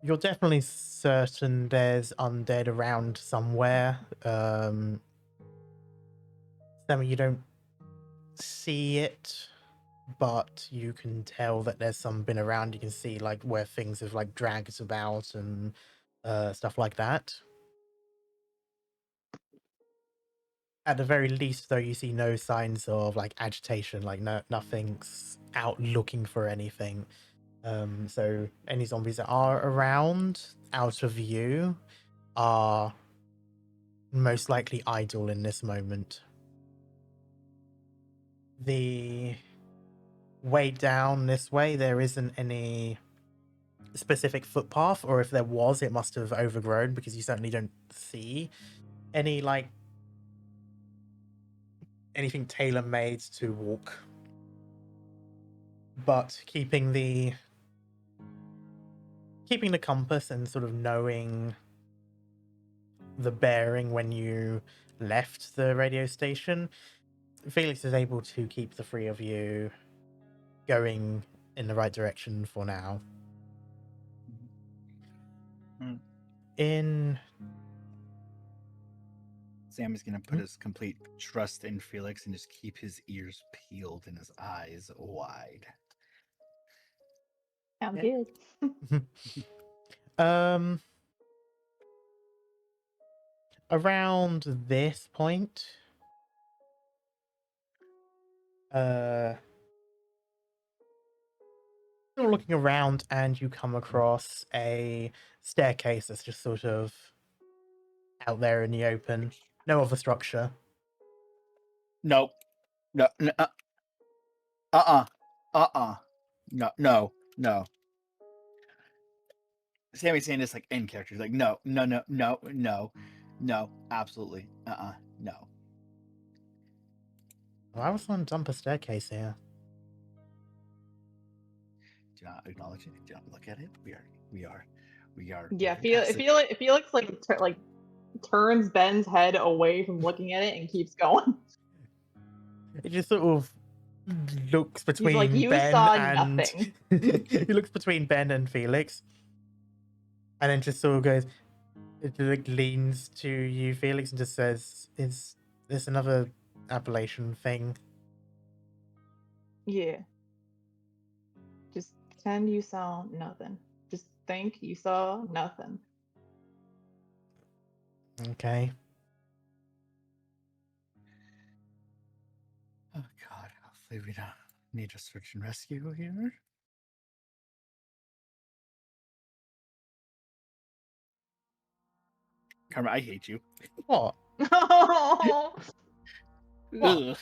you're definitely certain there's undead around somewhere. Sammy, you don't see it, but you can tell that there's some been around. You can see like where things have like dragged about and stuff like that. At the very least, though, you see no signs of like agitation, like nothing's out looking for anything. So any zombies that are around, out of view, are most likely idle in this moment. The way down this way, there isn't any specific footpath, or if there was, it must have overgrown, because you certainly don't see any like anything tailor-made to walk. But keeping the compass and sort of knowing the bearing when you left the radio station, Felix is able to keep the 3 of you going in the right direction for now. Mm. In Sammy's gonna put his complete trust in Felix and just keep his ears peeled and his eyes wide. Sounds Yeah. good. Around this point, you're looking around and you come across a staircase that's just sort of out there in the open. No other structure. Nope. No. No. No. Sammy's saying this like in character. He's like, no, absolutely. No. Why was someone dump a staircase here? Do not acknowledge it. Do not look at it. We are. Yeah, Felix like turns Ben's head away from looking at it and keeps going. It just sort of looks between He's like, you Ben saw and nothing. he looks between Ben and Felix, and then just sort of goes. It like leans to you, Felix, and just says, "Is this another Appalachian thing?" Yeah. Just pretend you saw nothing. Just think you saw nothing. Okay. Oh God. Hopefully we don't need a search and rescue here. Karma, I hate you. What? What? Ugh,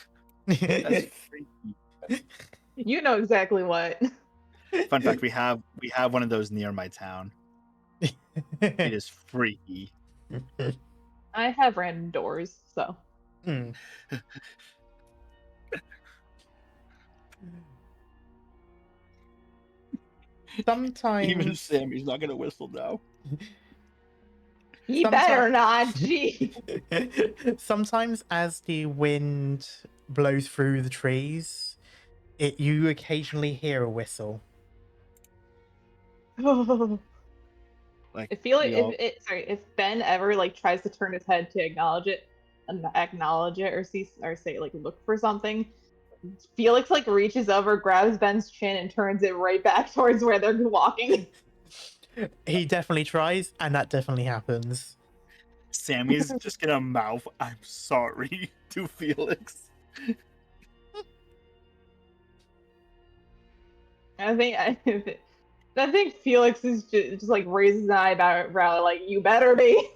that's freaky. You know exactly what. Fun fact: we have one of those near my town. It is freaky. I have random doors, so. Hmm. Sometimes Even Sammy's not gonna whistle now. You better not, gee. Sometimes as the wind blows through the trees, you occasionally hear a whistle. Like if Ben ever like tries to turn his head to acknowledge it, or say like look for something, Felix like reaches over, grabs Ben's chin, and turns it right back towards where they're walking. He definitely tries, and that definitely happens. Sammy's just gonna mouth, "I'm sorry," to Felix. I think Felix is just like raises an eyebrow, like, you better be.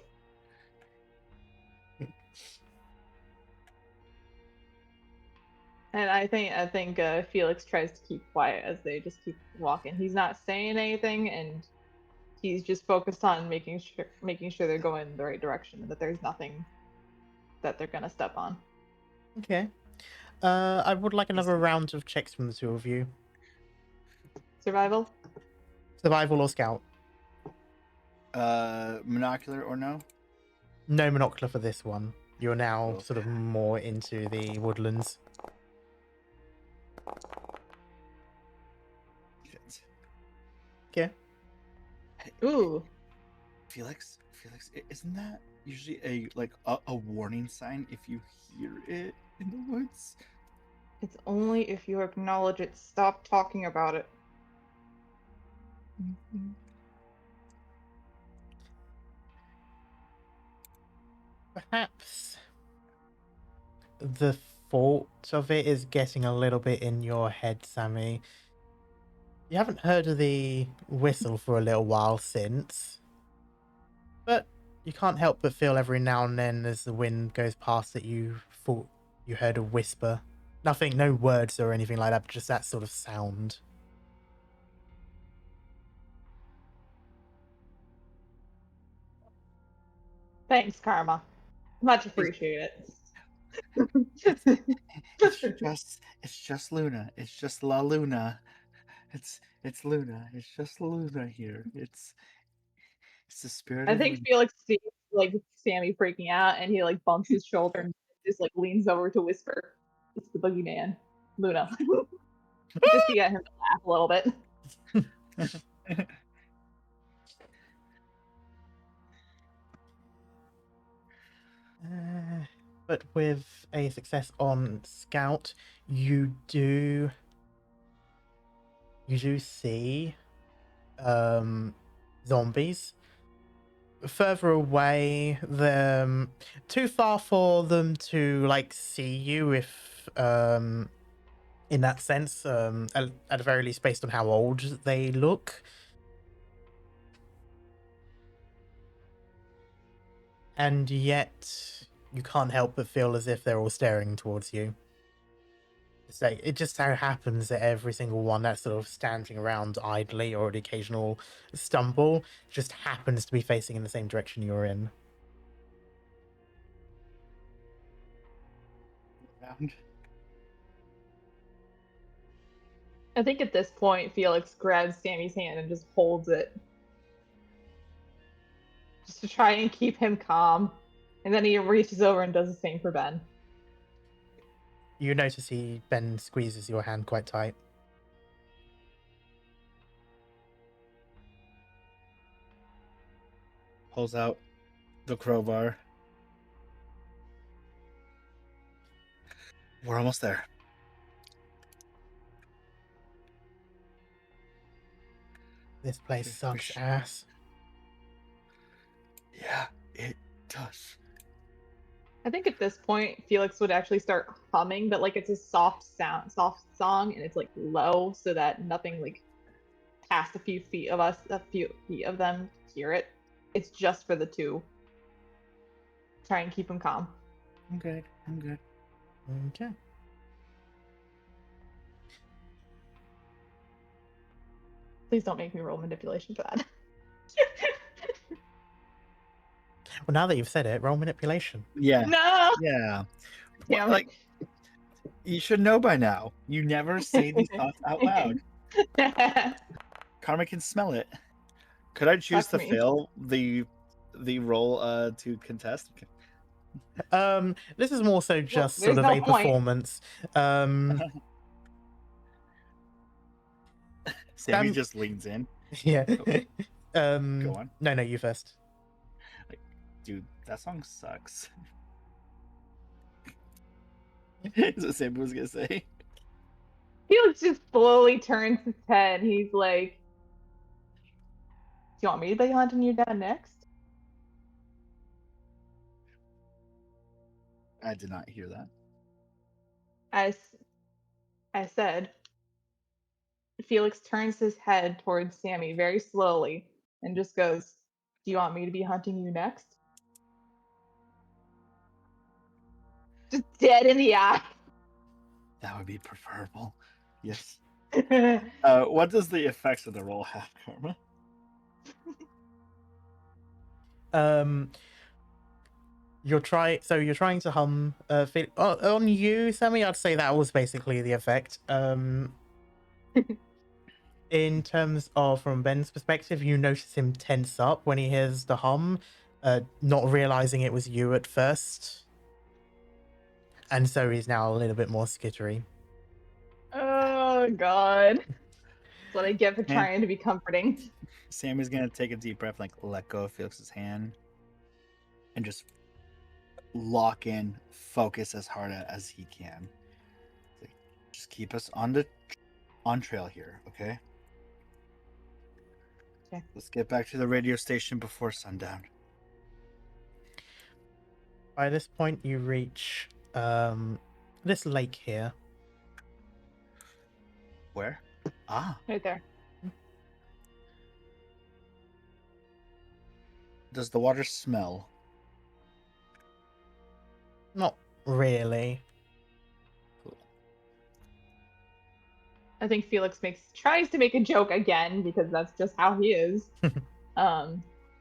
And I think Felix tries to keep quiet as they just keep walking. He's not saying anything, and he's just focused on making sure they're going in the right direction and that there's nothing that they're gonna step on. Okay. I would like another round of checks from the two of you. Survival? Survival or scout? Monocular or no? No monocular for this one. You're now Cool. sort of more into the woodlands. Shit. Okay. Ooh. Felix, isn't that usually a warning sign if you hear it in the woods? It's only if you acknowledge it. Stop talking about it. Perhaps the thought of it is getting a little bit in your head, Sammy. You haven't heard of the whistle for a little while since, but you can't help but feel every now and then as the wind goes past that you thought you heard a whisper. Nothing, no words or anything like that, but just that sort of sound. Thanks, Karma. Much appreciated. It's just Luna. It's just La Luna. It's Luna. It's just Luna here. It's the spirit I of think Luna. Felix sees like Sammy freaking out, and he like bumps his shoulder and just like leans over to whisper, "It's the boogeyman, Luna." Just to get him to laugh a little bit. But with a success on Scout, you do see zombies further away, them too far for them to like see you, if in that sense, at the very least based on how old they look. And yet you can't help but feel as if they're all staring towards you. It's like, it just so happens that every single one that's sort of standing around idly or the occasional stumble just happens to be facing in the same direction you're in. Around. I think at this point, Felix grabs Sammy's hand and just holds it, just to try and keep him calm. And then he reaches over and does the same for Ben. You notice Ben squeezes your hand quite tight. Pulls out the crowbar. We're almost there. This place sucks ass. Yeah, it does. I think at this point, Felix would actually start humming, but like it's a soft song, and it's like low so that nothing like past a few feet of them hear it. It's just for the two. Try and keep them calm. I'm good. Okay. Please don't make me roll manipulation for that. Well, now that you've said it, roll manipulation. Yeah. No. Yeah. Damn Like, you should know by now. You never say these thoughts out loud. Karma can smell it. Could I choose Fuck to me. fail the roll to contest? This is more so just there's sort of no a point. performance. Sammy just leans in. Yeah. Go on. No, you first. Dude, that song sucks. Is what Sammy was gonna say. Felix just slowly turns his head. He's like, "Do you want me to be hunting you down next?" I did not hear that. I said, Felix turns his head towards Sammy very slowly and just goes, "Do you want me to be hunting you next?" Just dead in the eye. That would be preferable. Yes. Okay. What does the effects of the roll have, Karma? You're trying to hum on you, Sammy. I'd say that was basically the effect. In terms of from Ben's perspective, you notice him tense up when he hears the hum, not realizing it was you at first, and so he's now a little bit more skittery. Oh God. That's what I get for Man. trying to be comforting. Sammy's gonna take a deep breath, like let go of Felix's hand, and just lock in, focus as hard as he can. Like, just keep us on trail here, okay? Okay. Let's get back to the radio station before sundown. By this point, you reach this lake here. Where? Ah, Right there. does the water smell? Not really. Cool. I think Felix tries to make a joke again because that's just how he is. Do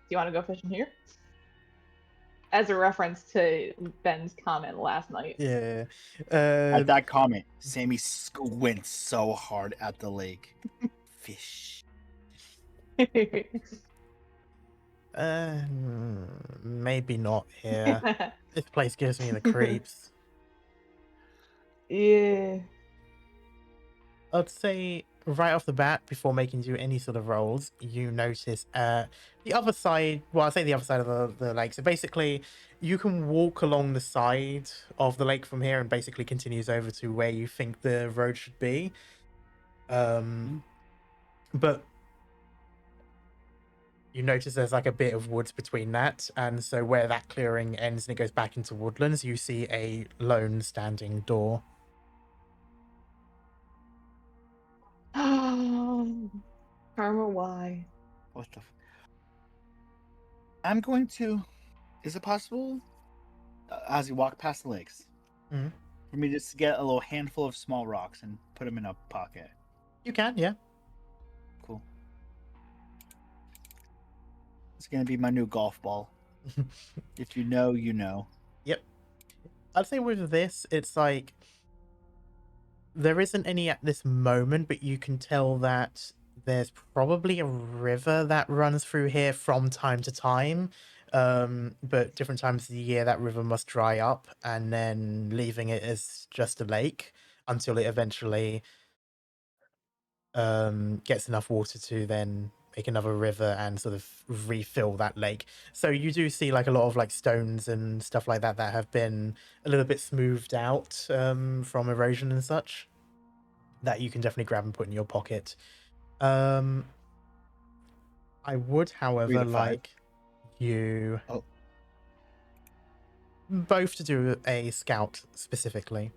you want to go fishing here? As a reference to Ben's comment last night. Yeah. At that comment, Sammy squints so hard at the lake. Fish. Maybe not here. This place gives me the creeps. Yeah. I'd say right off the bat, before making you any sort of rolls, you notice the other side. Well, I say the other side of the lake. So basically, you can walk along the side of the lake from here, and basically continues over to where you think the road should be. But you notice there's like a bit of woods between that, and so where that clearing ends and it goes back into woodlands, you see a lone standing door. Karma, why? What the? I'm going to. Is it possible, as you walk past the lakes, Mhm. for me just to get a little handful of small rocks and put them in a pocket? You can, yeah. Cool. It's gonna be my new golf ball. If you know, you know. Yep. I'd say with this, it's like there isn't any at this moment, but you can tell that there's probably a river that runs through here from time to time. But different times of the year, that river must dry up, and then leaving it as just a lake until it eventually gets enough water to then make another river and sort of refill that lake. So you do see like a lot of like stones and stuff like that that have been a little bit smoothed out from erosion and such that you can definitely grab and put in your pocket. I would, 3 however, to 5. like you Oh, both to do a scout specifically.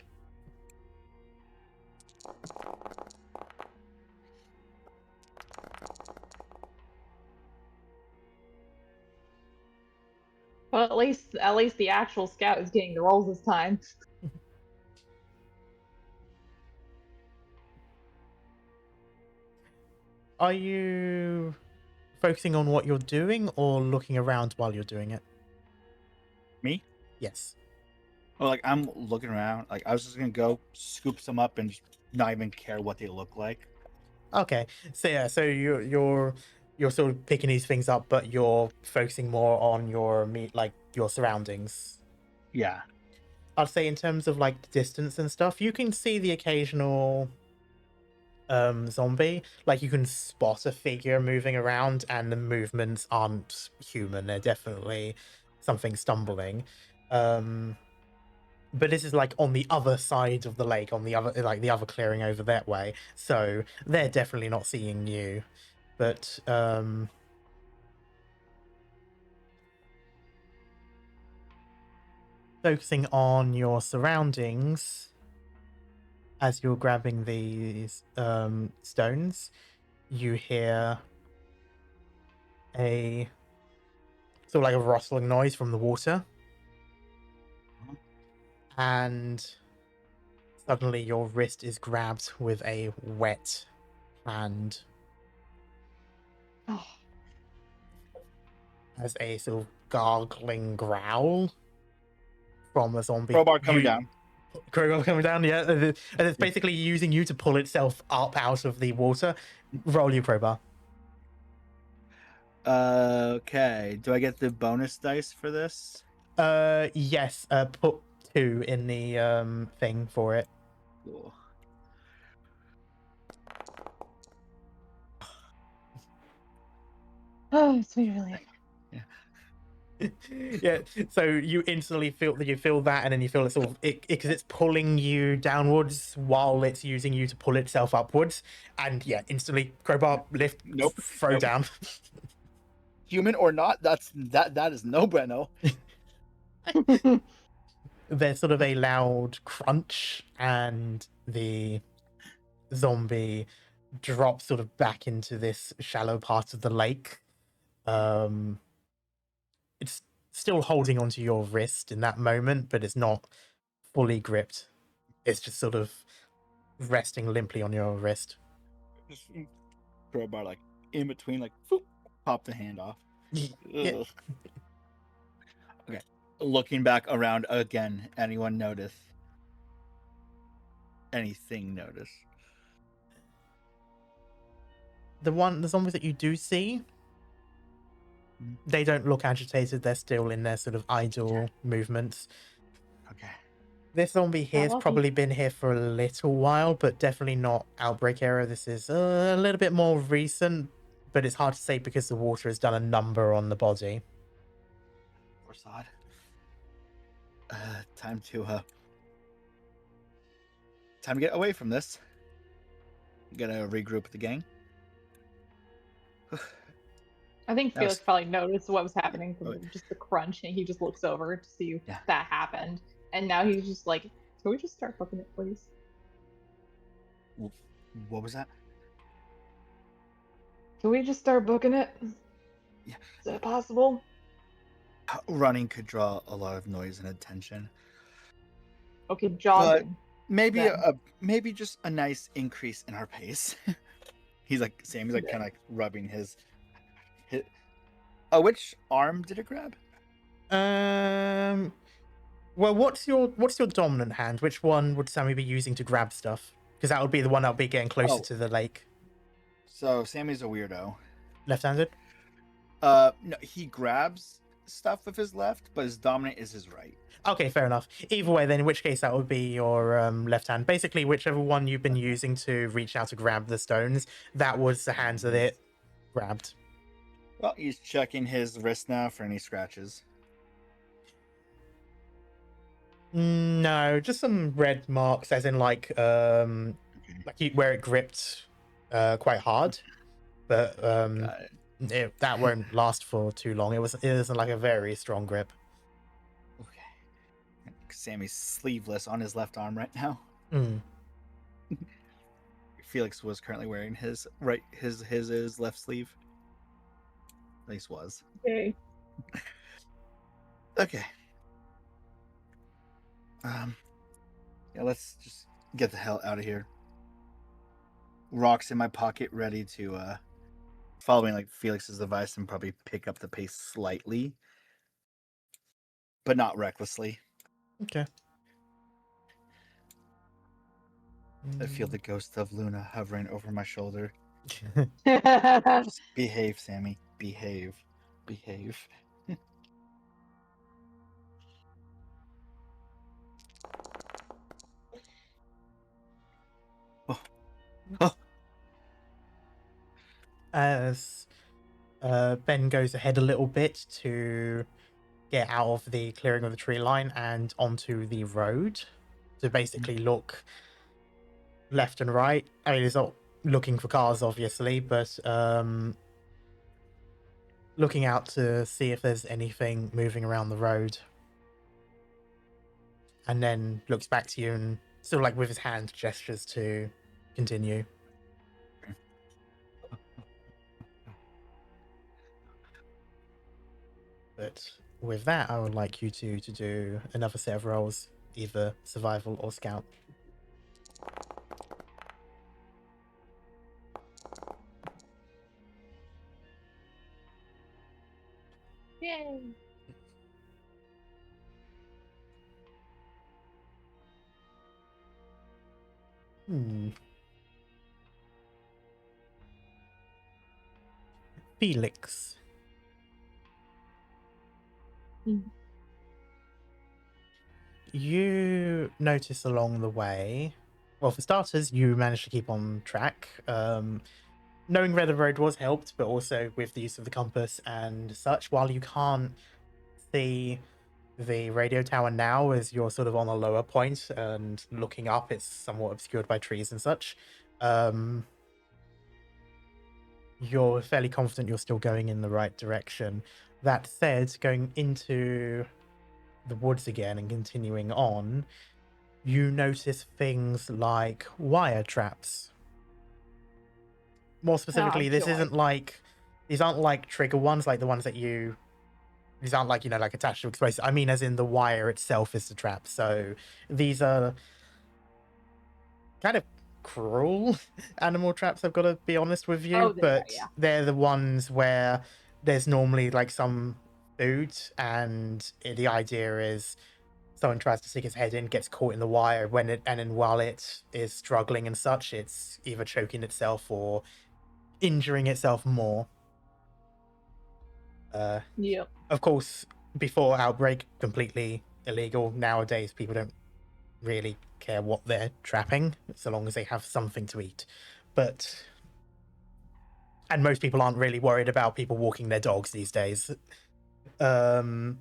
Well, at least the actual scout is getting the rolls this time. Are you focusing on what you're doing or looking around while you're doing it? me? Yes. Well, like I'm looking around. Like I was just gonna go scoop some up and just not even care what they look like. Okay. So yeah, so you're sort of picking these things up, but you're focusing more on your like your surroundings. Yeah. I'd say in terms of like distance and stuff, you can see the occasional zombie. Like you can spot a figure moving around and the movements aren't human. They're definitely something stumbling. But this is like on the other side of the lake, on the other like the other clearing over that way. So they're definitely not seeing you. But focusing on your surroundings as you're grabbing these stones, you hear a sort of like a rustling noise from the water. Mhm. And Suddenly, your wrist is grabbed with a wet hand Oh, as a sort of gargling growl from a zombie. Crowbar coming down. Crowbar coming down, yeah. And it's basically using you to pull itself up out of the water. Roll your crowbar. Okay. Do I get the bonus dice for this? Yes. Put 2 in the thing for it. Cool. oh, sweet relief. Yeah, so you instantly feel that, and then you feel it sort of because it's pulling you downwards while it's using you to pull itself upwards, and yeah, instantly crowbar lift, Nope. throw Nope. down. Human or not, that is no bueno. There's sort of a loud crunch, and the zombie drops sort of back into this shallow part of the lake. It's still holding onto your wrist in that moment, but it's not fully gripped. It's just sort of resting limply on your wrist. Just crowbar like in between, like whoop, pop the hand off. Yeah. Ugh. Okay. Looking back around again, anyone notice? Anything notice? The zombies that you do see, they don't look agitated. They're still in their sort of idle movements. Okay. This zombie here's lucky. probably been here for a little while, but definitely not outbreak era. This is a little bit more recent, but it's hard to say because the water has done a number on the body. Forsad. Time to get away from this. Gotta regroup the gang. I think That Felix was- probably noticed what was happening from Oh. just the crunch, and he just looks over to see Yeah. that happened. And now he's just like, "Can we just start booking it, please?" What was that? Can we just start booking it? Yeah. Is that possible? Running could draw a lot of noise and attention. Okay, jogging. Maybe Then. maybe just a nice increase in our pace. He's like Sammy's like Yeah. kind of like rubbing his. Which arm did it grab? Well, what's your dominant hand? Which one would Sammy be using to grab stuff? Because that would be the one that would be getting closer Oh. to the lake. So Sammy's a weirdo. Left-handed? No, he grabs stuff with his left, but his dominant is his right. Okay, fair enough. Either way, then in which case that would be your left hand. Basically, whichever one you've been using to reach out to grab the stones, that was the hand that it grabbed. Well, he's checking his wrist now for any scratches. No, just some red marks, as in like where it gripped quite hard, but Got it. that won't last for too long. It isn't like a very strong grip. Okay. Sammy's sleeveless on his left arm right now. Felix was currently wearing his left sleeve. At least was. Okay. Okay. Yeah, let's just get the hell out of here. Rocks in my pocket, ready to following like Felix's advice and probably pick up the pace slightly, but not recklessly. Okay. I feel the ghost of Luna hovering over my shoulder. Oh, Just behave, Sammy. Behave. Behave. As Ben goes ahead a little bit to get out of the clearing of the tree line and onto the road to basically look left and right. I mean, he's not looking for cars, obviously, but looking out to see if there's anything moving around the road. And then looks back to you and still like with his hand gestures to continue. But with that, I would like you two to do another set of rolls, either survival or scout. Yay. Felix. Mm. You notice along the way, well, for starters, you managed to keep on track. Knowing where the road was helped, but also with the use of the compass and such, while you can't see the radio tower now as you're sort of on a lower point and looking up, it's somewhat obscured by trees and such. You're fairly confident you're still going in the right direction. That said, going into the woods again and continuing on, you notice things like wire traps. More specifically, this joy. isn't like, these aren't like trigger ones, like the ones that these aren't like, like attached to explosives. I mean, as in the wire itself is the trap. So these are kind of cruel animal traps, I've got to be honest with you. Oh, but yeah. they're the ones where there's normally like some food, and the idea is someone tries to stick his head in, gets caught in the wire, and then while it is struggling and such, it's either choking itself or injuring itself more. Yep. Of course, before Outbreak, completely illegal. Nowadays, people don't really care what they're trapping, so long as they have something to eat. And most people aren't really worried about people walking their dogs these days. Walking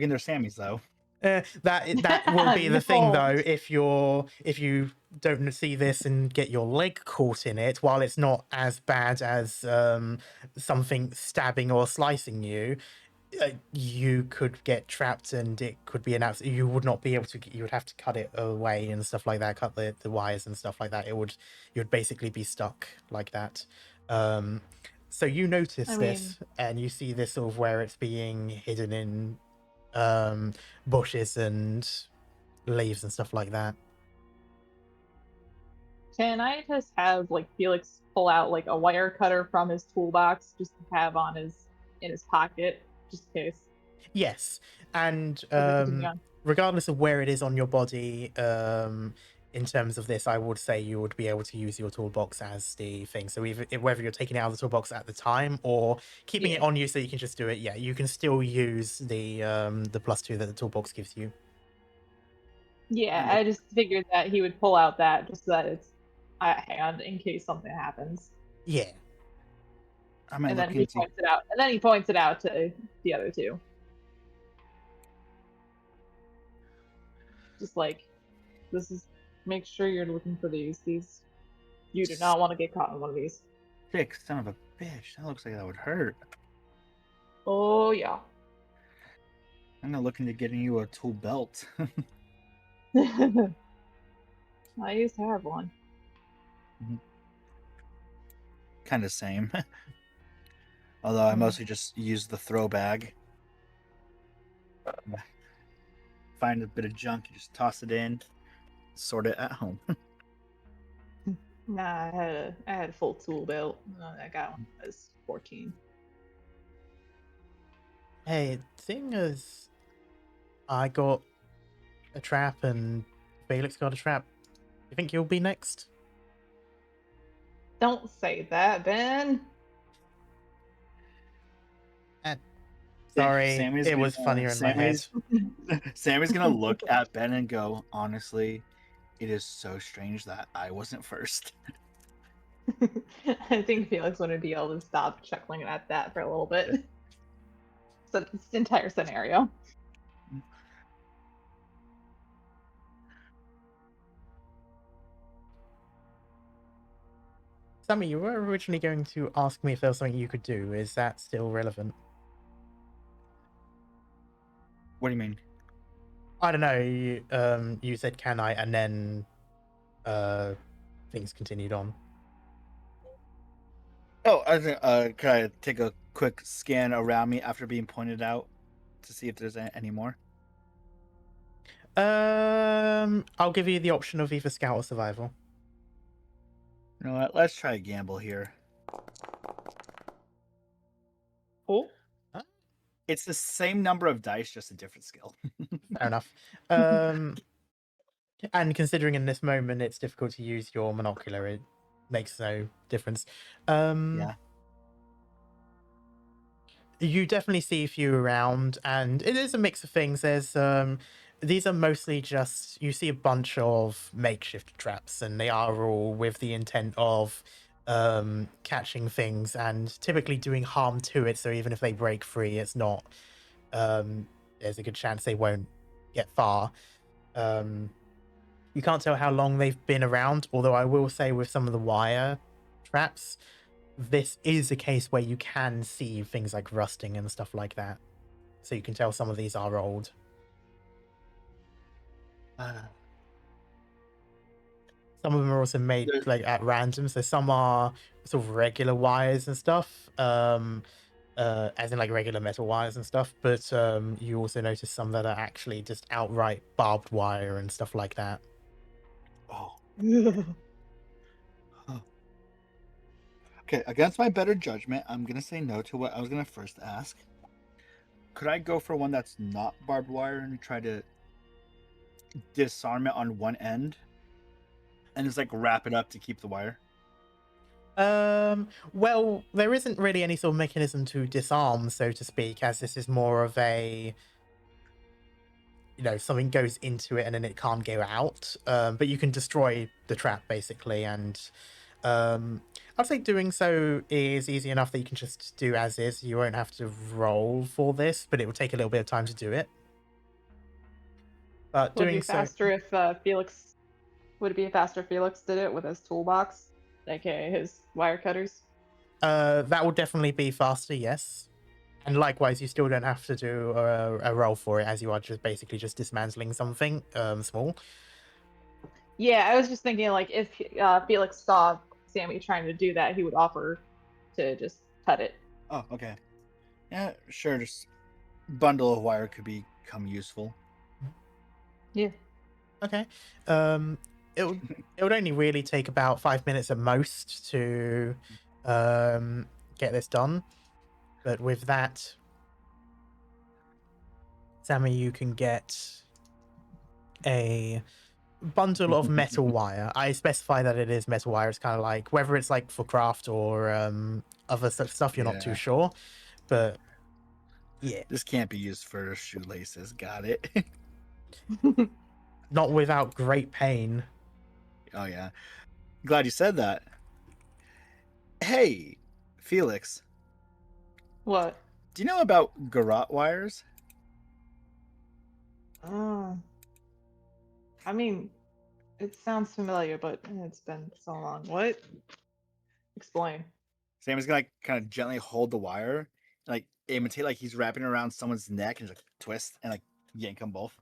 their Sammys, though. That will be the thing, No. though. If you don't see this and get your leg caught in it, while it's not as bad as something stabbing or slicing you, you could get trapped, and it could be you would not be able to. You would have to cut it away and stuff like that. Cut the wires and stuff like that. You would basically be stuck like that. So you notice this, and you see this sort of where it's being hidden in bushes and leaves and stuff like that. Can I just have like Felix pull out like a wire cutter from his toolbox just to have in his pocket just in case? Yes, and Yeah. regardless of where it is on your body, in terms of this, I would say you would be able to use your toolbox as the thing. So whether you're taking it out of the toolbox at the time or keeping it on you so you can just do it, you can still use the +2 that the toolbox gives you. Yeah, I just figured that he would pull out that just so that it's at hand in case something happens. Yeah. And then he points it out to the other two. Just like, make sure you're looking for these. You do not want to get caught in one of these. Sick son of a bitch. That looks like that would hurt. Oh, yeah. I'm not looking to getting you a tool belt. I used to have one. Kind of same. Although I mostly just use the throw bag. Find a bit of junk, you just toss it in, sort it at home. Nah, I had a full tool belt. I got one when I was 14. Hey, seeing as I got a trap and Felix got a trap, you think you'll be next? Don't say that, Ben. Sorry, it was funnier in my head. Sammy's gonna look at Ben and go, honestly, it is so strange that I wasn't first. I think Felix wouldn't be able to stop chuckling at that for a little bit. So this entire scenario. Sammy, you were originally going to ask me if there was something you could do. Is that still relevant? What do you mean? I don't know. You said can I, and then things continued on. Oh, I think could I take a quick scan around me after being pointed out to see if there's any more? I'll give you the option of either scout or survival. You know what? Let's try a gamble here. Oh, It's the same number of dice, just a different skill. Fair enough. And considering in this moment it's difficult to use your monocular, it makes no difference. Yeah. You definitely see a few around, and it is a mix of things. There's these are mostly just, you see a bunch of makeshift traps, and they are all with the intent of catching things and typically doing harm to it. So even if they break free, it's not there's a good chance they won't get far. You can't tell how long they've been around, although I will say with some of the wire traps, this is a case where you can see things like rusting and stuff like that. So you can tell some of these are old. Some of them are also made like at random. So some are sort of regular wires and stuff, as in like regular metal wires and stuff. But you also notice some that are actually just outright barbed wire and stuff like that. Oh. Okay, against my better judgment, I'm gonna say no to what I was gonna first ask. Could I go for one that's not barbed wire and try to disarm it on one end and just like wrap it up to keep the wire? Well, there isn't really any sort of mechanism to disarm, so to speak, as this is more of a, something goes into it and then it can't go out. But you can destroy the trap basically, and I'd say doing so is easy enough that you can just do as is. You won't have to roll for this, but it will take a little bit of time to do it. But would it doing be faster if Felix? Would it be faster if Felix did it with his toolbox, aka his wire cutters? that will definitely be faster, yes. And likewise, you still don't have to do a roll for it, as you are just basically just dismantling something small. Yeah, I was just thinking like if Felix saw Sammy trying to do that, he would offer to just cut it. Oh, okay. Yeah, sure. Just bundle of wire could become useful. Yeah. Okay. It would only really take about 5 minutes at most to get this done. But with that, Sammy, you can get a bundle of metal wire. I specify that it is metal wire. It's kind of like, whether it's like for craft or other stuff, you're not too sure. But yeah. This can't be used for shoelaces. Got it. Not without great pain. Oh, yeah. Glad you said that. Hey, Felix. What? Do you know about garrote wires? I mean, it sounds familiar, but it's been so long. What? Explain. Sam is gonna like, kind of gently hold the wire, like imitate like he's wrapping it around someone's neck, and just like twist and like yank them both.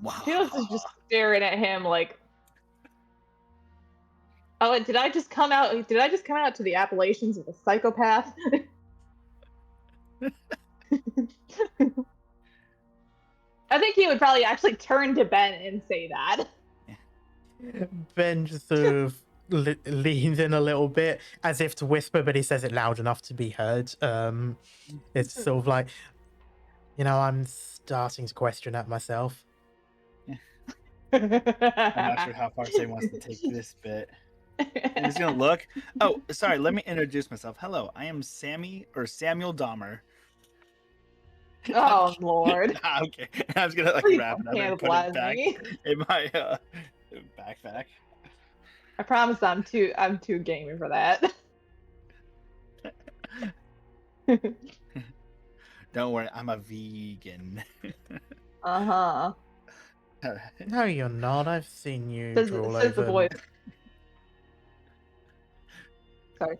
Wow. Felix is just staring at him like, oh, did I just come out? Did I just come out to the Appalachians as a psychopath? I think he would probably actually turn to Ben and say that. Ben just sort of leans in a little bit as if to whisper, but he says it loud enough to be heard. It's sort of like, I'm starting to question that myself. I'm not sure how far Sam wants to take this bit. He's gonna look. Oh, sorry. Let me introduce myself. Hello, I am Samuel Dahmer. Oh Lord. Okay, I was gonna like Please wrap it don't up and put it cannibalize back me. in my backpack. I promise I'm too gaming for that. Don't worry, I'm a vegan. Uh-huh. No, you're not. I've seen you drool Says the over. boy. Sorry.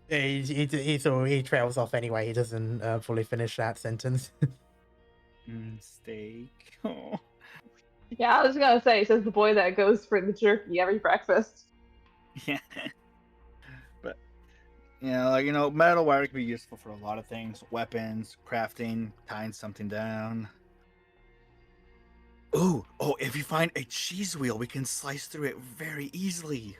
He trails off anyway. He doesn't fully finish that sentence. Steak. Oh. Yeah, I was gonna say, says the boy that goes for the jerky every breakfast. Yeah. But Metal wire can be useful for a lot of things: weapons, crafting, tying something down. Oh, if you find a cheese wheel, we can slice through it very easily.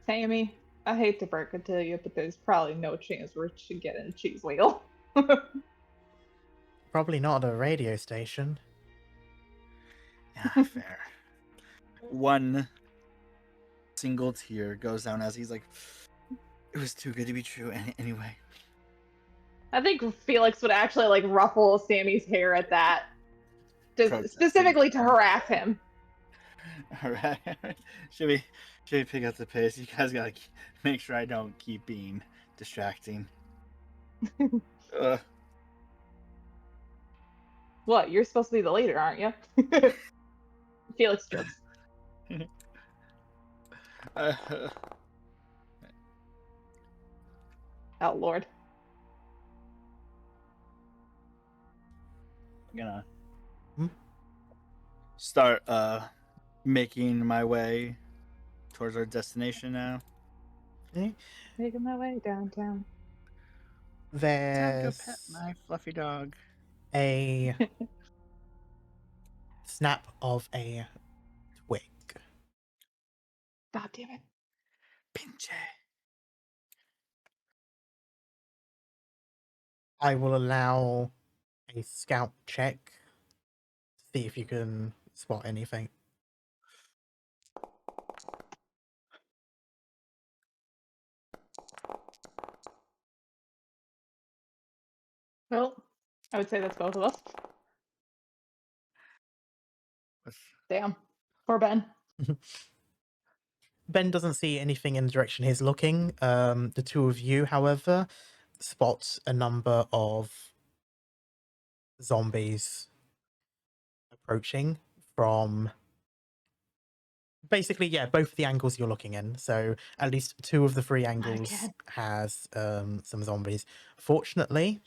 Sammy, I hate to break it to you, but there's probably no chance we're to get in a cheese wheel. Probably not at a radio station. Yeah, fair. One single tear goes down as he's like, it was too good to be true anyway. I think Felix would actually like ruffle Sammy's hair at that, just Protesting. specifically to harass him. All right. Should we pick up the pace? You guys gotta make sure I don't keep being distracting. What? You're supposed to be the leader, aren't you? Felix jokes. Oh Lord. I'm gonna Hmm? start making my way towards our destination now. Okay. Making my way downtown. Time to go pet There's my fluffy dog. a snap of a twig. God damn it. Pinche. I will allow a scout check to see if you can spot anything. Well, I would say that's both of us. Damn. Poor Ben. Ben doesn't see anything in the direction he's looking. The two of you, however, spot a number of zombies approaching from basically, yeah, both of the angles you're looking in. So at least two of the three angles Again. has some zombies. Fortunately,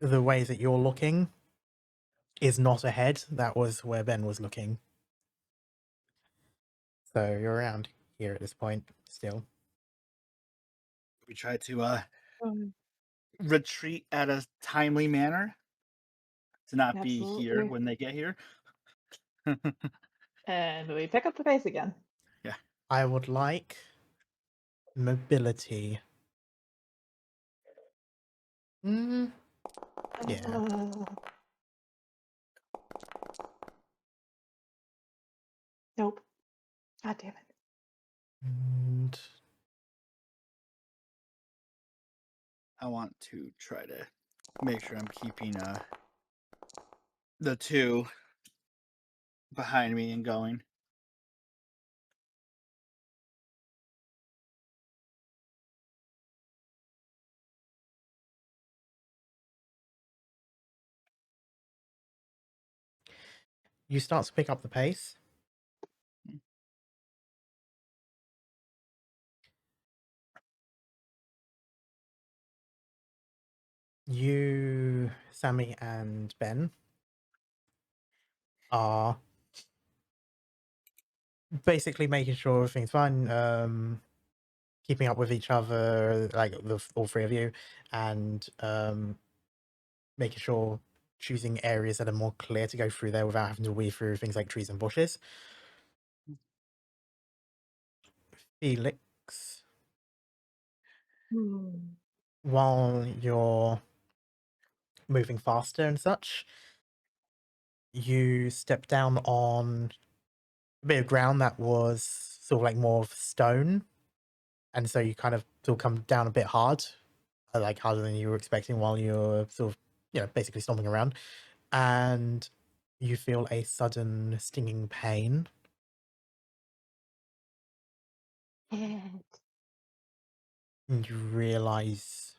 the way that you're looking is not ahead. That was where Ben was looking. So you're around here at this point still. We try to Um, retreat at a timely manner to not be here Absolutely. when they get here. And we pick up the pace again. Yeah. I would like mobility. Yeah. Nope. God damn it. And I want to try to make sure I'm keeping the two behind me and going. you start to pick up the pace. You, Sammy, and Ben are basically making sure everything's fine, keeping up with each other, like all three of you, and making sure choosing areas that are more clear to go through there without having to weave through things like trees and bushes. Felix, while you're moving faster and such, you step down on a bit of ground that was sort of like more of stone, and so you kind of still come down a bit hard, like harder than you were expecting while you're sort of, basically stomping around, and you feel a sudden stinging pain. And you realize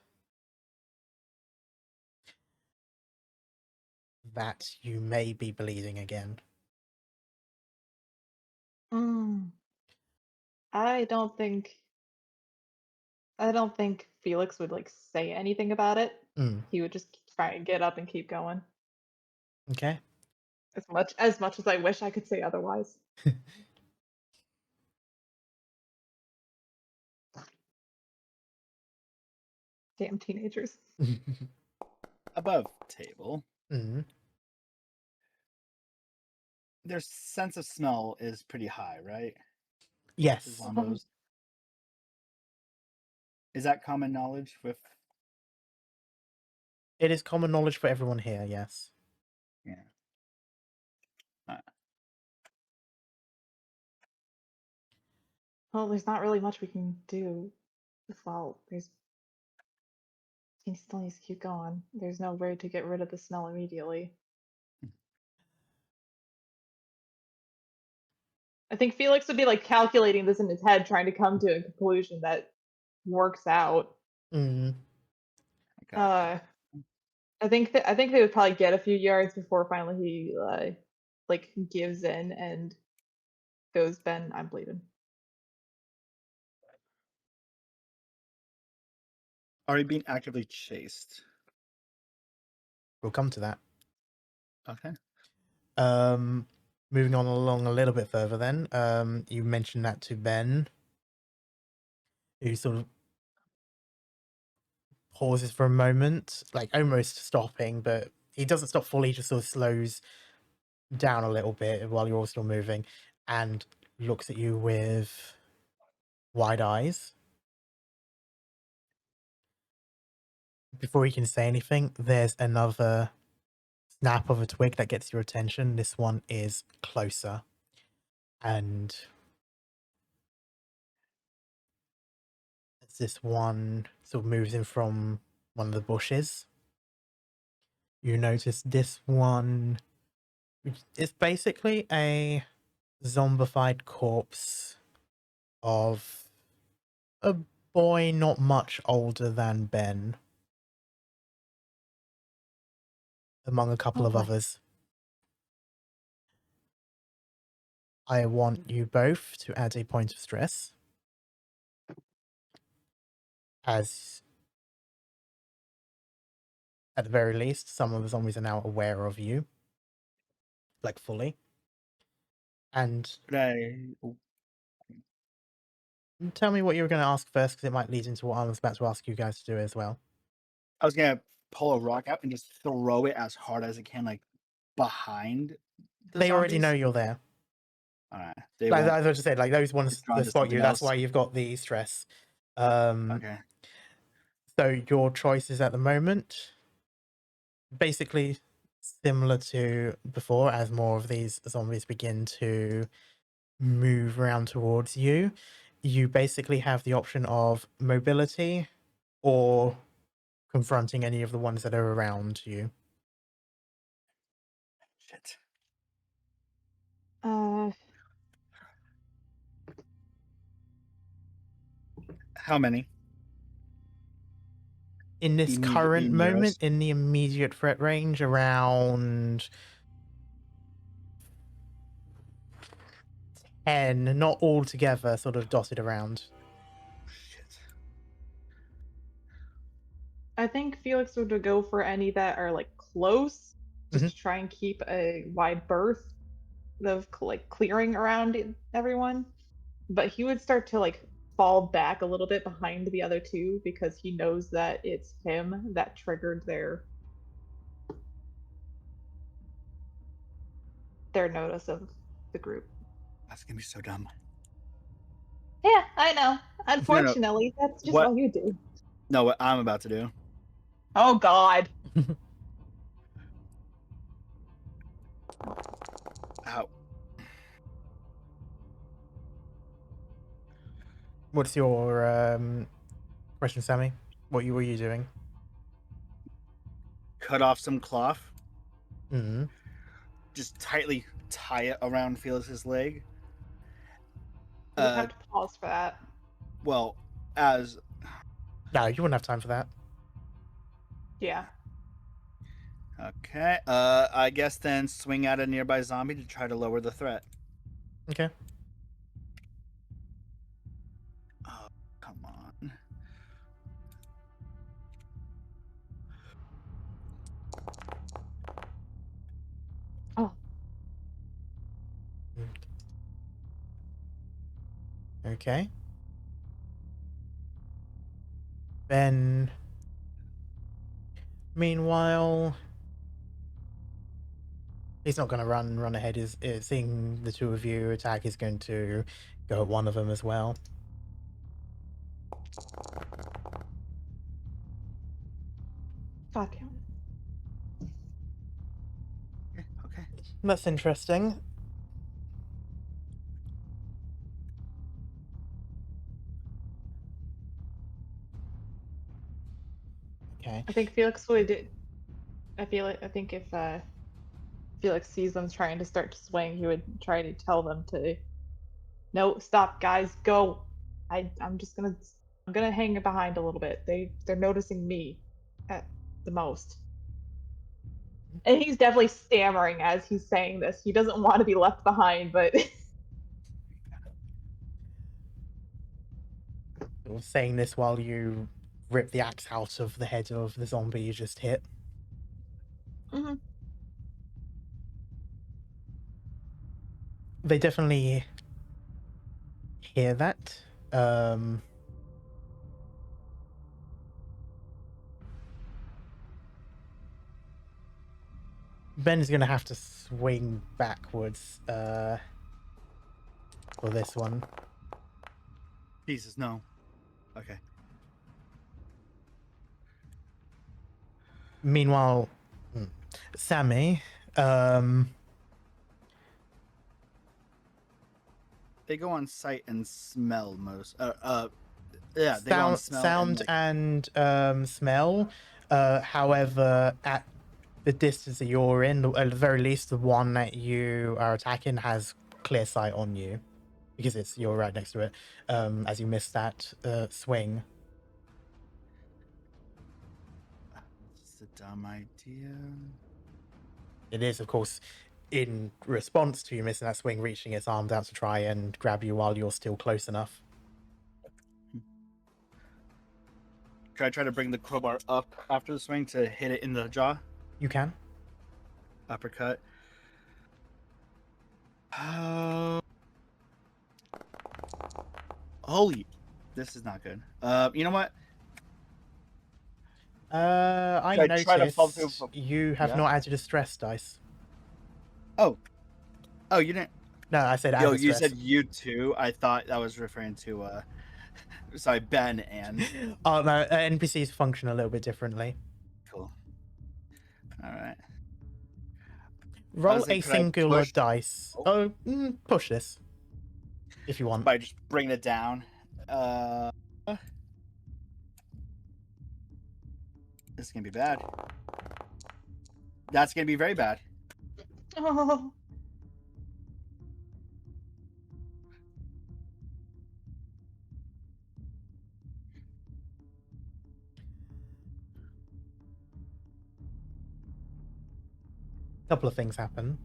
that you may be bleeding again. I don't think Felix would like say anything about it. He would just try and get up and keep going. Okay. As much as I wish I could say otherwise. Damn teenagers. Above table, Mm. their sense of smell is pretty high, right? Yes. Zombos. Is that common knowledge with? It is common knowledge for everyone here, yes. Yeah. Well, there's not really much we can do. Well, he still needs to keep going. There's no way to get rid of the smell immediately. I think Felix would be like calculating this in his head, trying to come to a conclusion that works out. Mm. I think they would probably get a few yards before finally he like gives in and goes, Ben, I'm bleeding. Are you being actively chased? We'll come to that. Okay. Moving on along a little bit further then, you mentioned that to Ben, who sort of pauses for a moment, like almost stopping, but he doesn't stop fully, he just sort of slows down a little bit while you're all still moving and looks at you with wide eyes. Before he can say anything, there's another snap of a twig that gets your attention. This one is closer. And as this one sort of moves in from one of the bushes, you notice this one is basically a zombified corpse of a boy not much older than Ben, among a couple Oh of boy. others. I want you both to add a point of stress, as at the very least, some of the zombies are now aware of you, like fully. And Could I? Oh, tell me what you were going to ask first, because it might lead into what I was about to ask you guys to do as well. I was gonna pull a rock out and just throw it as hard as I can, like behind the They already zombies. know you're there. All right. They Like, won't as I just said, like those ones get drawn that to spot something you, that's else. why you've got the stress. Okay. So your choices at the moment, basically similar to before, as more of these zombies begin to move around towards you, you basically have the option of mobility or confronting any of the ones that are around you. Shit. How many? In this Immediately current moment, nearest. in the immediate threat range, around 10, not all together, sort of dotted around. Shit. I think Felix would go for any that are like close, just to try and keep a wide berth of like clearing around everyone. But he would start to like fall back a little bit behind the other two because he knows that it's him that triggered their notice of the group. That's gonna be so dumb. Yeah, I know. No, Unfortunately, that's just what? what you do. No, what I'm about to do. Oh God. Ow. What's your question, Sammy? What were you doing? Cut off some cloth. Mm-hmm. Just tightly tie it around Felix's leg. You would have to pause for that. Well, as No, you wouldn't have time for that. Yeah. okay. I guess then swing at a nearby zombie to try to lower the threat. Okay. Oh, come on. Oh. Okay. Ben Meanwhile, he's not going to run ahead. Is seeing the two of you attack is going to go at one of them as well. Fuck him. Okay. That's interesting. Okay. I think Felix would. I think if Felix sees them trying to start to swing, he would try to tell them to, no, stop, guys, go. I'm gonna hang behind a little bit. They're noticing me at the most. And he's definitely stammering as he's saying this. He doesn't want to be left behind, but Saying this while you rip the axe out of the head of the zombie you just hit. Mhm. They definitely hear that. Ben's gonna have to swing backwards for this one. Jesus, no. Okay. Meanwhile, Sammy, They go on sight and smell most. Yeah, they go on smell sound and smell. However, at the distance that you're in, at the very least, the one that you are attacking has clear sight on you because you're right next to it. As you miss that swing. It's a dumb idea. It is, of course, in response to you missing that swing, reaching its arms out to try and grab you while you're still close enough. Can I try to bring the crowbar up after the swing to hit it in the jaw? You can. Uppercut. Holy, this is not good. You know what? I Should I try to fall noticed through- you have Yeah? not added a stress dice. Oh, you didn't. No, I said add Yo, a you stress. said you too. I thought that was referring to sorry, Ben and Oh no, NPCs function a little bit differently. cool. All right. Roll Honestly, a could I singular push- dice. Push this if you want. by just bringing it down. This is gonna be bad. That's gonna be very bad. Oh. A couple of things happen.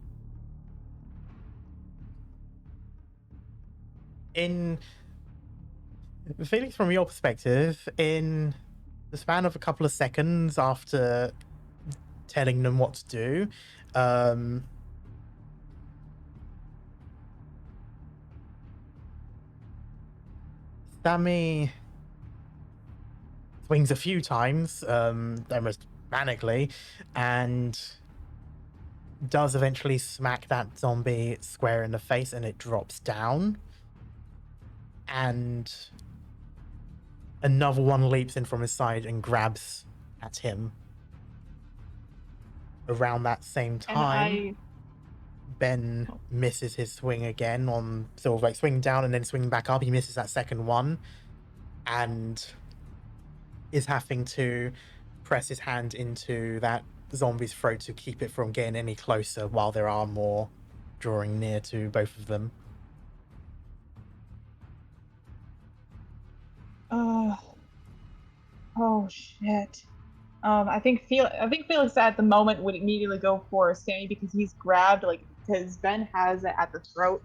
In Felix, from your perspective, in the span of a couple of seconds after telling them what to do, Sammy swings a few times, almost manically, and does eventually smack that zombie square in the face, and it drops down. And another one leaps in from his side and grabs at him. Around that same time, Ben misses his swing again on sort of like swing down and then swing back up. He misses that second one and is having to press his hand into that zombie's throat to keep it from getting any closer while there are more drawing near to both of them. Oh shit. I think Felix at the moment would immediately go for Sammy because he's grabbed, like, because Ben has it at the throat.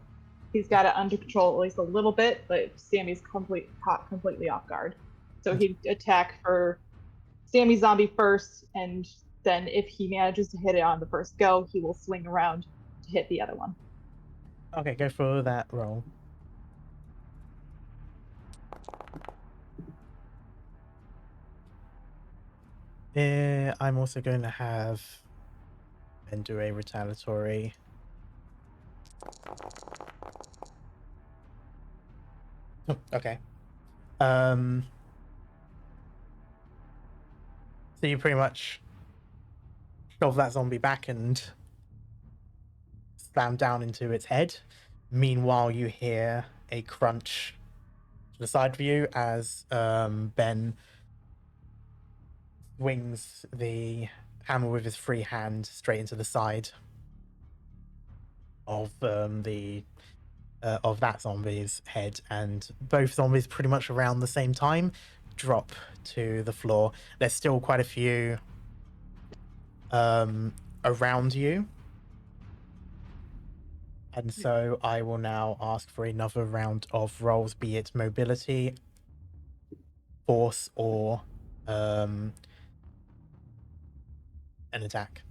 He's got it under control at least a little bit, but Sammy's caught completely off guard. So he'd attack for Sammy zombie first, and then if he manages to hit it on the first go, he will swing around to hit the other one. Okay, go for that roll. I'm also going to have Ben do a retaliatory. Oh, okay. So you pretty much shove that zombie back and slam down into its head. Meanwhile, you hear a crunch to the side of you as Ben swings the hammer with his free hand straight into the side of of that zombie's head, and both zombies pretty much around the same time drop to the floor. There's still quite a few around you, and so I will now ask for another round of rolls, be it mobility, force, or an attack.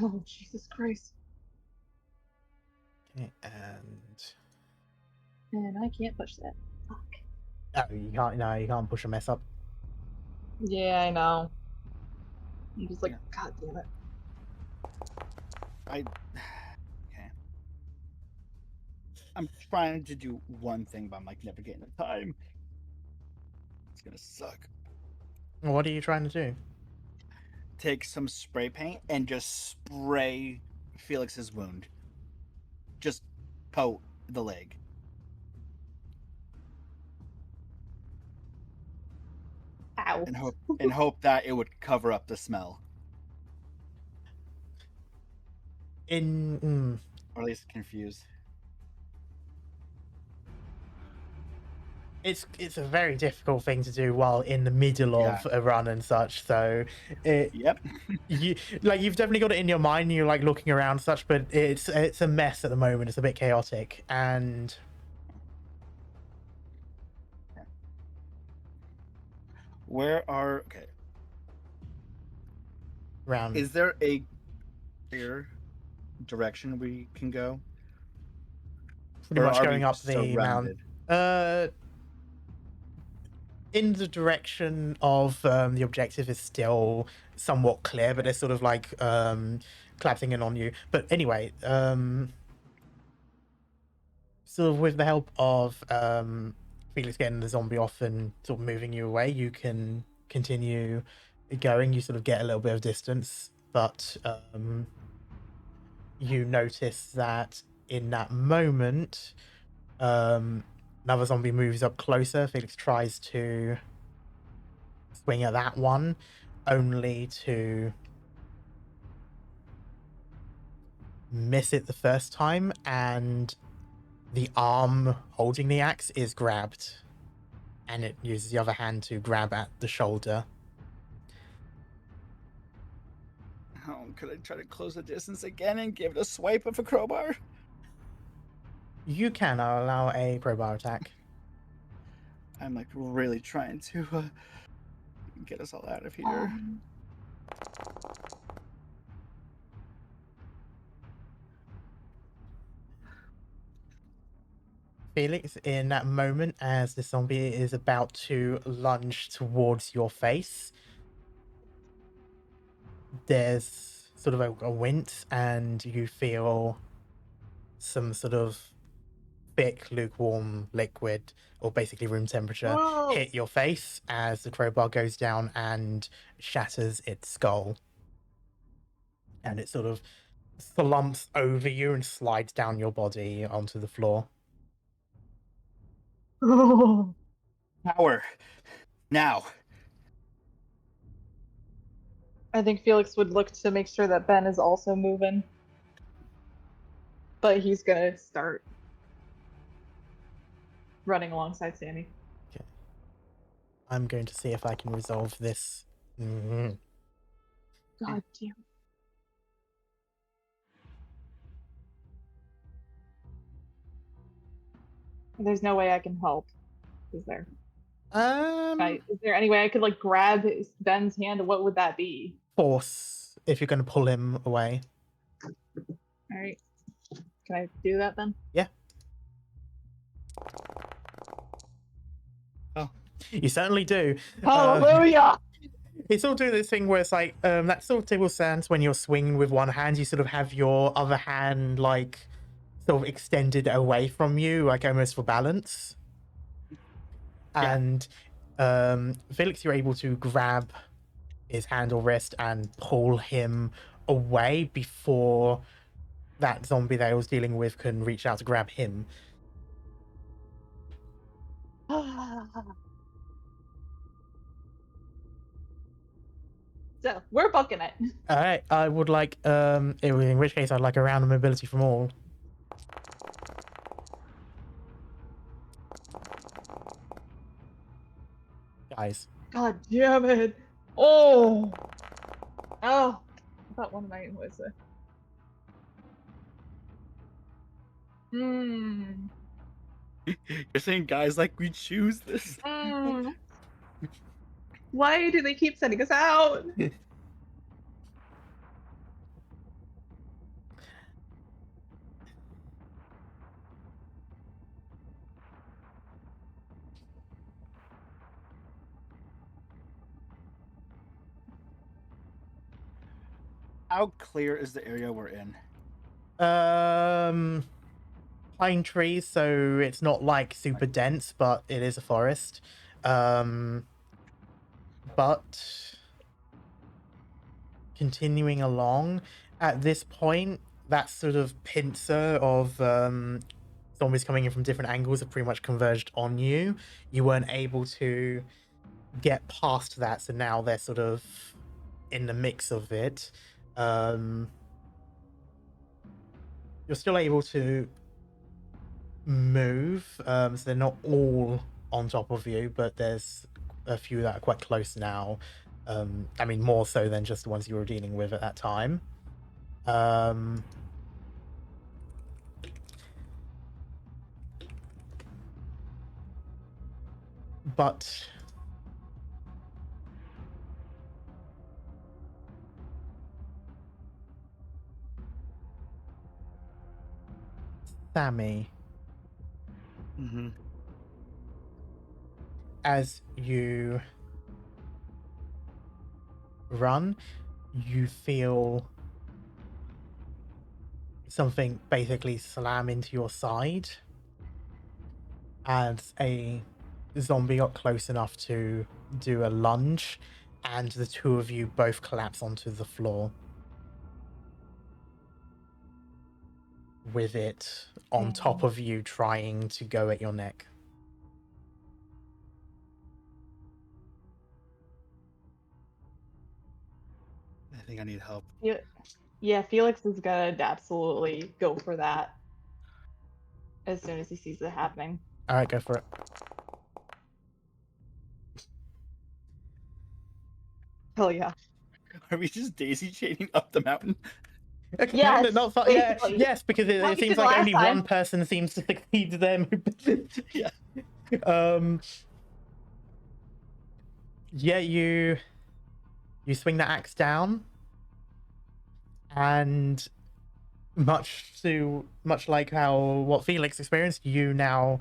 Oh, Jesus Christ. Okay, and Man, I can't push that. Fuck. oh, you can't. No, you can't push a mess up. Yeah, I know. I'm just like, Yeah. God damn it. Okay. I'm trying to do one thing, but I'm like never getting the time. It's gonna suck. What are you trying to do? Take some spray paint and just spray Felix's wound. Just coat the leg. Ow. And hope that it would cover up the smell. Or at least confuse. It's a very difficult thing to do while in the middle of a run and such. So, Yep. you've definitely got it in your mind. You're like looking around and such, but it's a mess at the moment. It's a bit chaotic and. Okay. Round. Is there a clear direction we can go? Pretty Or much are going we up the surrounded? mountain. In the direction of the objective is still somewhat clear, but they're sort of like collapsing in on you. But anyway, sort of with the help of Felix getting the zombie off and sort of moving you away, you can continue going. You sort of get a little bit of distance, but you notice that in that moment, another zombie moves up closer. Felix tries to swing at that one, only to miss it the first time, and the arm holding the axe is grabbed, and it uses the other hand to grab at the shoulder. Oh, could I try to close the distance again and give it a swipe of a crowbar? You can allow a crowbar attack. I'm like really trying to get us all out of here. Felix, in that moment, as the zombie is about to lunge towards your face, there's sort of a wince, and you feel some sort of thick, lukewarm liquid, or basically room temperature, hit your face as the crowbar goes down and shatters its skull. And it sort of slumps over you and slides down your body onto the floor. Power. Now. I think Felix would look to make sure that Ben is also moving. But he's gonna start running alongside Sammy. Okay. I'm going to see if I can resolve this. God damn. There's no way I can help, is there? Is there any way I could like grab Ben's hand? What would that be? Force, if you're going to pull him away. All right. Can I do that then? Yeah. Oh, You certainly do. Hallelujah! It's all doing this thing where it's like that sort of table stance when you're swinging with one hand, you sort of have your other hand like sort of extended away from you, like almost for balance. Yeah. And Felix, you're able to grab his hand or wrist and pull him away before that zombie that I was dealing with can reach out to grab him. So we're booking it. All right, I would like in which case I'd like a round of mobility from all. Guys. God damn it! Oh, oh! I thought one of mine was a. Hmm. you're saying guys like we choose this? Mm. Why do they keep sending us out? How clear is the area we're in? Pine trees, so it's not like super dense, but it is a forest. But continuing along, at this point, that sort of pincer of zombies coming in from different angles have pretty much converged on you. You weren't able to get past that, so now they're sort of in the mix of it. You're still able to move, so they're not all on top of you, but there's a few that are quite close now. I mean, more so than just the ones you were dealing with at that time. But Sammy, Mm-hmm. as you run, you feel something basically slam into your side as a zombie got close enough to do a lunge, and the two of you both collapse onto the floor with it on top of you trying to go at your neck. I think I need help. Yeah, Felix is gonna absolutely go for that as soon as he sees it happening. All right, go for it. Hell yeah. Are we just daisy chaining up the mountain? Okay, Yes, not far. Yeah, basically. yes, because Like it we seems did like last only time. one person seems to succeed them. Yeah. Yeah, you swing the axe down, and much like how what Felix experienced, you now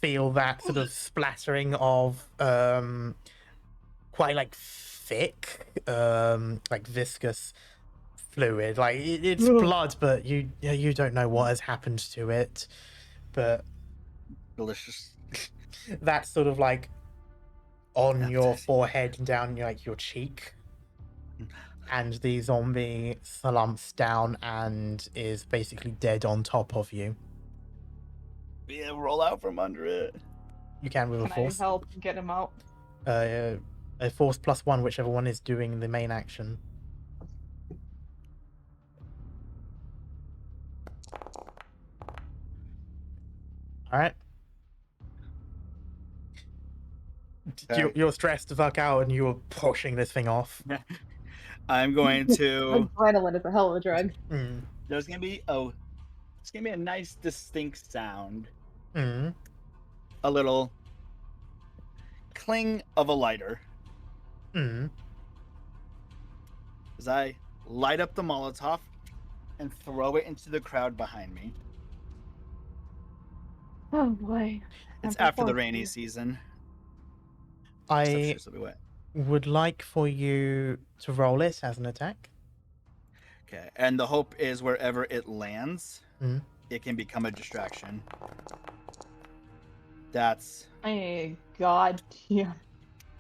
feel that sort of splattering of quite like thick, like viscous fluid. Like it's Ugh. blood, but you don't know what has happened to it. But Delicious. that's sort of like on your Appetizing. forehead and down like your cheek. And the zombie slumps down and is basically dead on top of you. Yeah, roll out from under it. You can with a Can I force. help get him out? A force +1, whichever one is doing the main action. All right. Okay. You're stressed the fuck out, and you're pushing this thing off. I'm going to. Adrenaline is a hell of a drug. There's gonna be it's gonna be a nice distinct sound. Mm. A little cling of a lighter Mm. as I light up the Molotov and throw it into the crowd behind me. Oh boy. It's Number after the rainy 40. season. Stuff I should still be wet. would like for you to roll it as an attack. Okay, and the hope is wherever it lands, Mm. it can become a distraction. That's. Hey, God damn.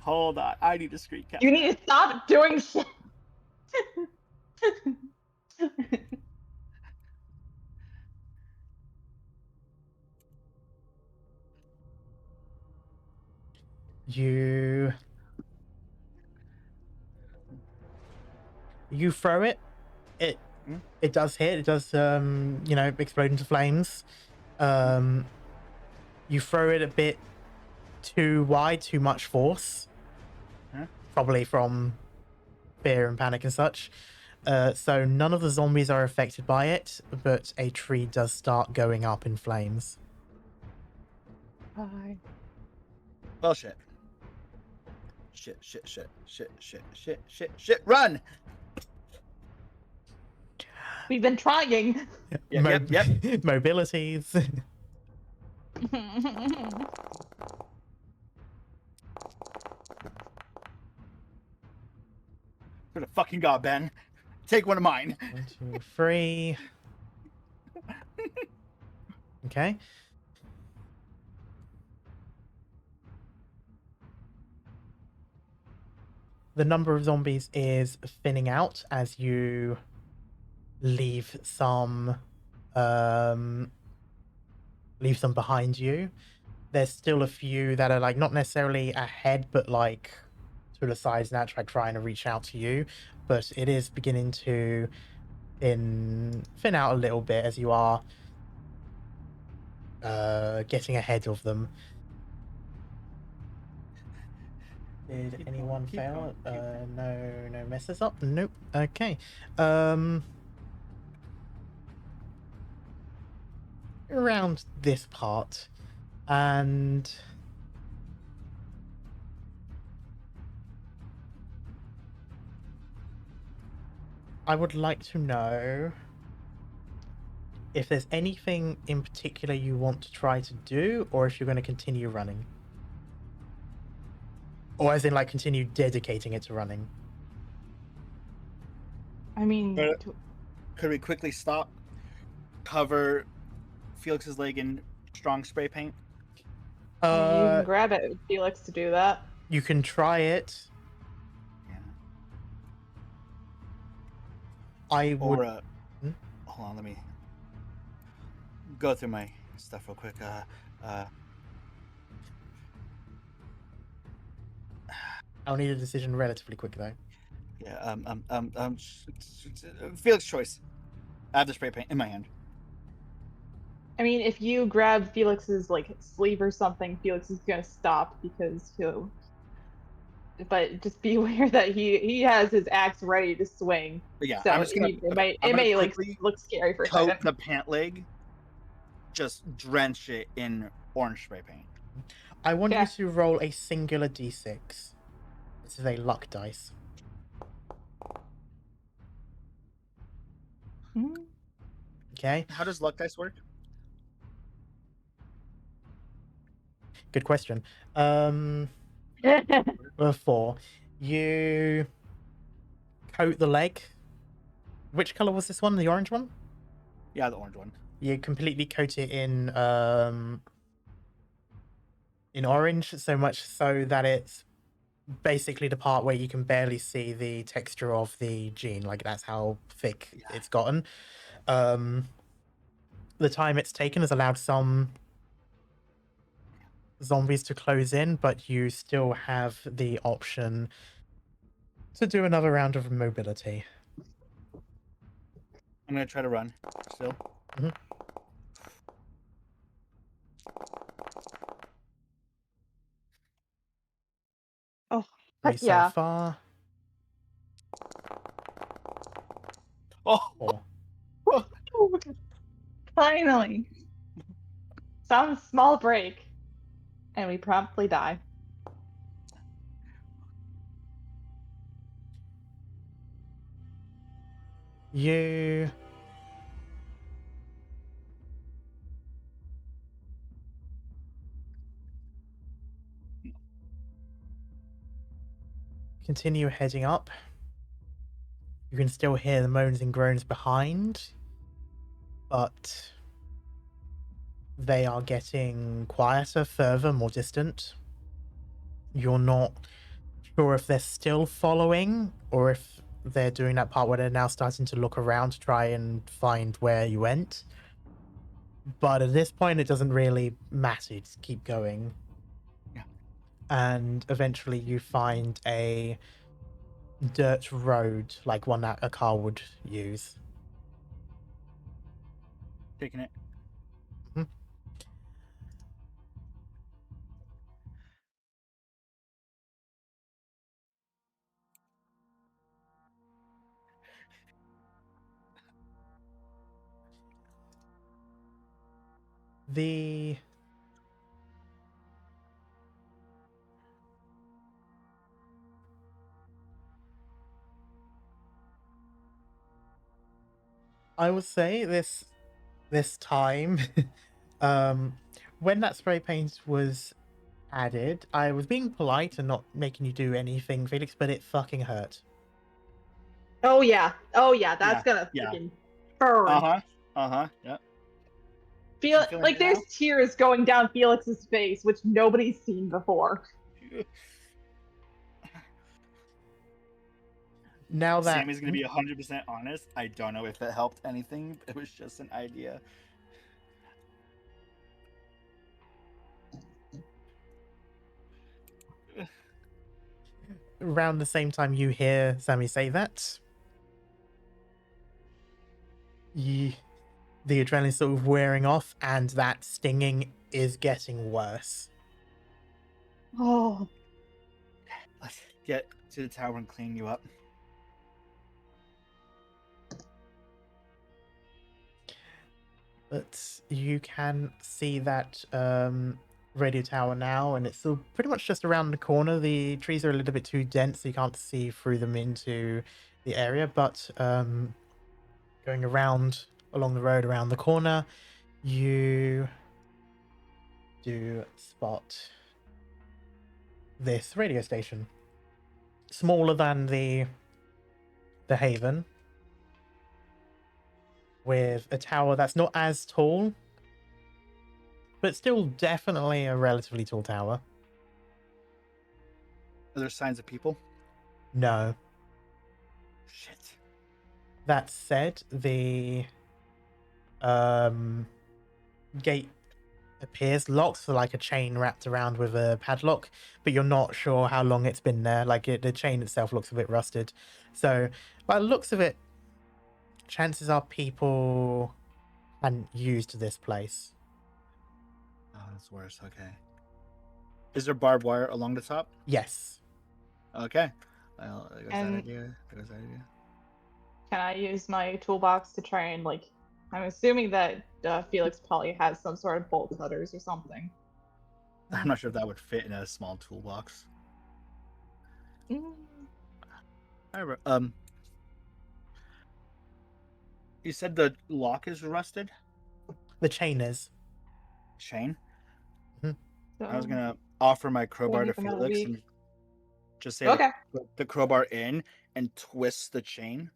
Hold on, I need a screen cap. You need to stop doing shit. You throw it. Hmm? It does hit. It does explode into flames. You throw it a bit too wide, too much force. Huh? Probably from fear and panic and such. So none of the zombies are affected by it, but a tree does start going up in flames. Bye. Well, shit. Shit. Run! We've been trying. Yep. Mobilities. For the fucking god, Ben. Take one of mine. 1, 2, 3. Okay. The number of zombies is thinning out as you leave some behind you. There's still a few that are like not necessarily ahead, but like to the sides now, like trying to reach out to you. But it is beginning to thin out a little bit as you are getting ahead of them. Did Keep anyone going, fail? keep going. No messes up. Nope. Okay. Around this part, and I would like to know if there's anything in particular you want to try to do, or if you're going to continue running. Or as in, like, continue dedicating it to running. I mean, Could we quickly stop, cover Felix's leg in strong spray paint? you can grab it with Felix to do that. You can try it. Yeah. I would. Or, hold on, let me go through my stuff real quick. I'll need a decision relatively quick, though. Yeah, Felix choice. I have the spray paint in my hand. I mean, if you grab Felix's like sleeve or something, Felix is gonna stop because he'll. But just be aware that he has his axe ready to swing. But yeah, So I'm just gonna. it may like look scary for a coat second. the pant leg. Just drench it in orange spray paint. I want you to roll a singular d6. This is a luck dice. Mm-hmm. Okay. How does luck dice work? Good question. 4. You coat the leg. Which color was this one? The orange one? Yeah, the orange one. You completely coat it in orange, so much so that it's basically the part where you can barely see the texture of the gene. Like, that's how thick it's gotten. The time it's taken has allowed some zombies to close in, but you still have the option to do another round of mobility. I'm gonna try to run still. Mm-hmm. Oh, 3 yeah. so far. Oh, 4. Finally, some small break, and we promptly die. You continue heading up. You can still hear the moans and groans behind, but they are getting quieter, further, more distant. You're not sure if they're still following or if they're doing that part where they're now starting to look around to try and find where you went. But at this point, it doesn't really matter. You just keep going. Yeah. And eventually you find a dirt road, like one that a car would use. Taking it. Mhm. The I would say this time, when that spray paint was added, I was being polite and not making you do anything, Felix, but it fucking hurt. Oh yeah, that's Yeah, gonna yeah. freaking burn. Yeah. Feel I'm feeling like it there's now. tears going down Felix's face, which nobody's seen before. Now that Sammy's gonna be 100% honest. I don't know if it helped anything. It was just an idea. around the same time you hear Sammy say that, the adrenaline sort of wearing off, and that stinging is getting worse. Oh, Let's get to the tower and clean you up. But you can see that radio tower now, and it's still pretty much just around the corner. The trees are a little bit too dense, so you can't see through them into the area. But going around along the road around the corner, you do spot this radio station. Smaller than the Haven, with a tower that's not as tall, but still definitely a relatively tall tower. Are there signs of people? No. Shit. That said, the gate appears locked, so like a chain wrapped around with a padlock, but you're not sure how long it's been there. Like the chain itself looks a bit rusted. So by the looks of it, chances are people hadn't used this place. Oh, that's worse. Okay. Is there barbed wire along the top? Yes. Okay. Well, there goes that And- idea. There goes that idea. can I use my toolbox to try and like? I'm assuming that Felix probably has some sort of bolt cutters or something. I'm not sure if that would fit in a small toolbox. Mm. You said the lock is rusted? The chain is. Shane? So, I was gonna offer my crowbar to need another Felix week. and just say Okay. put the crowbar in and twist the chain.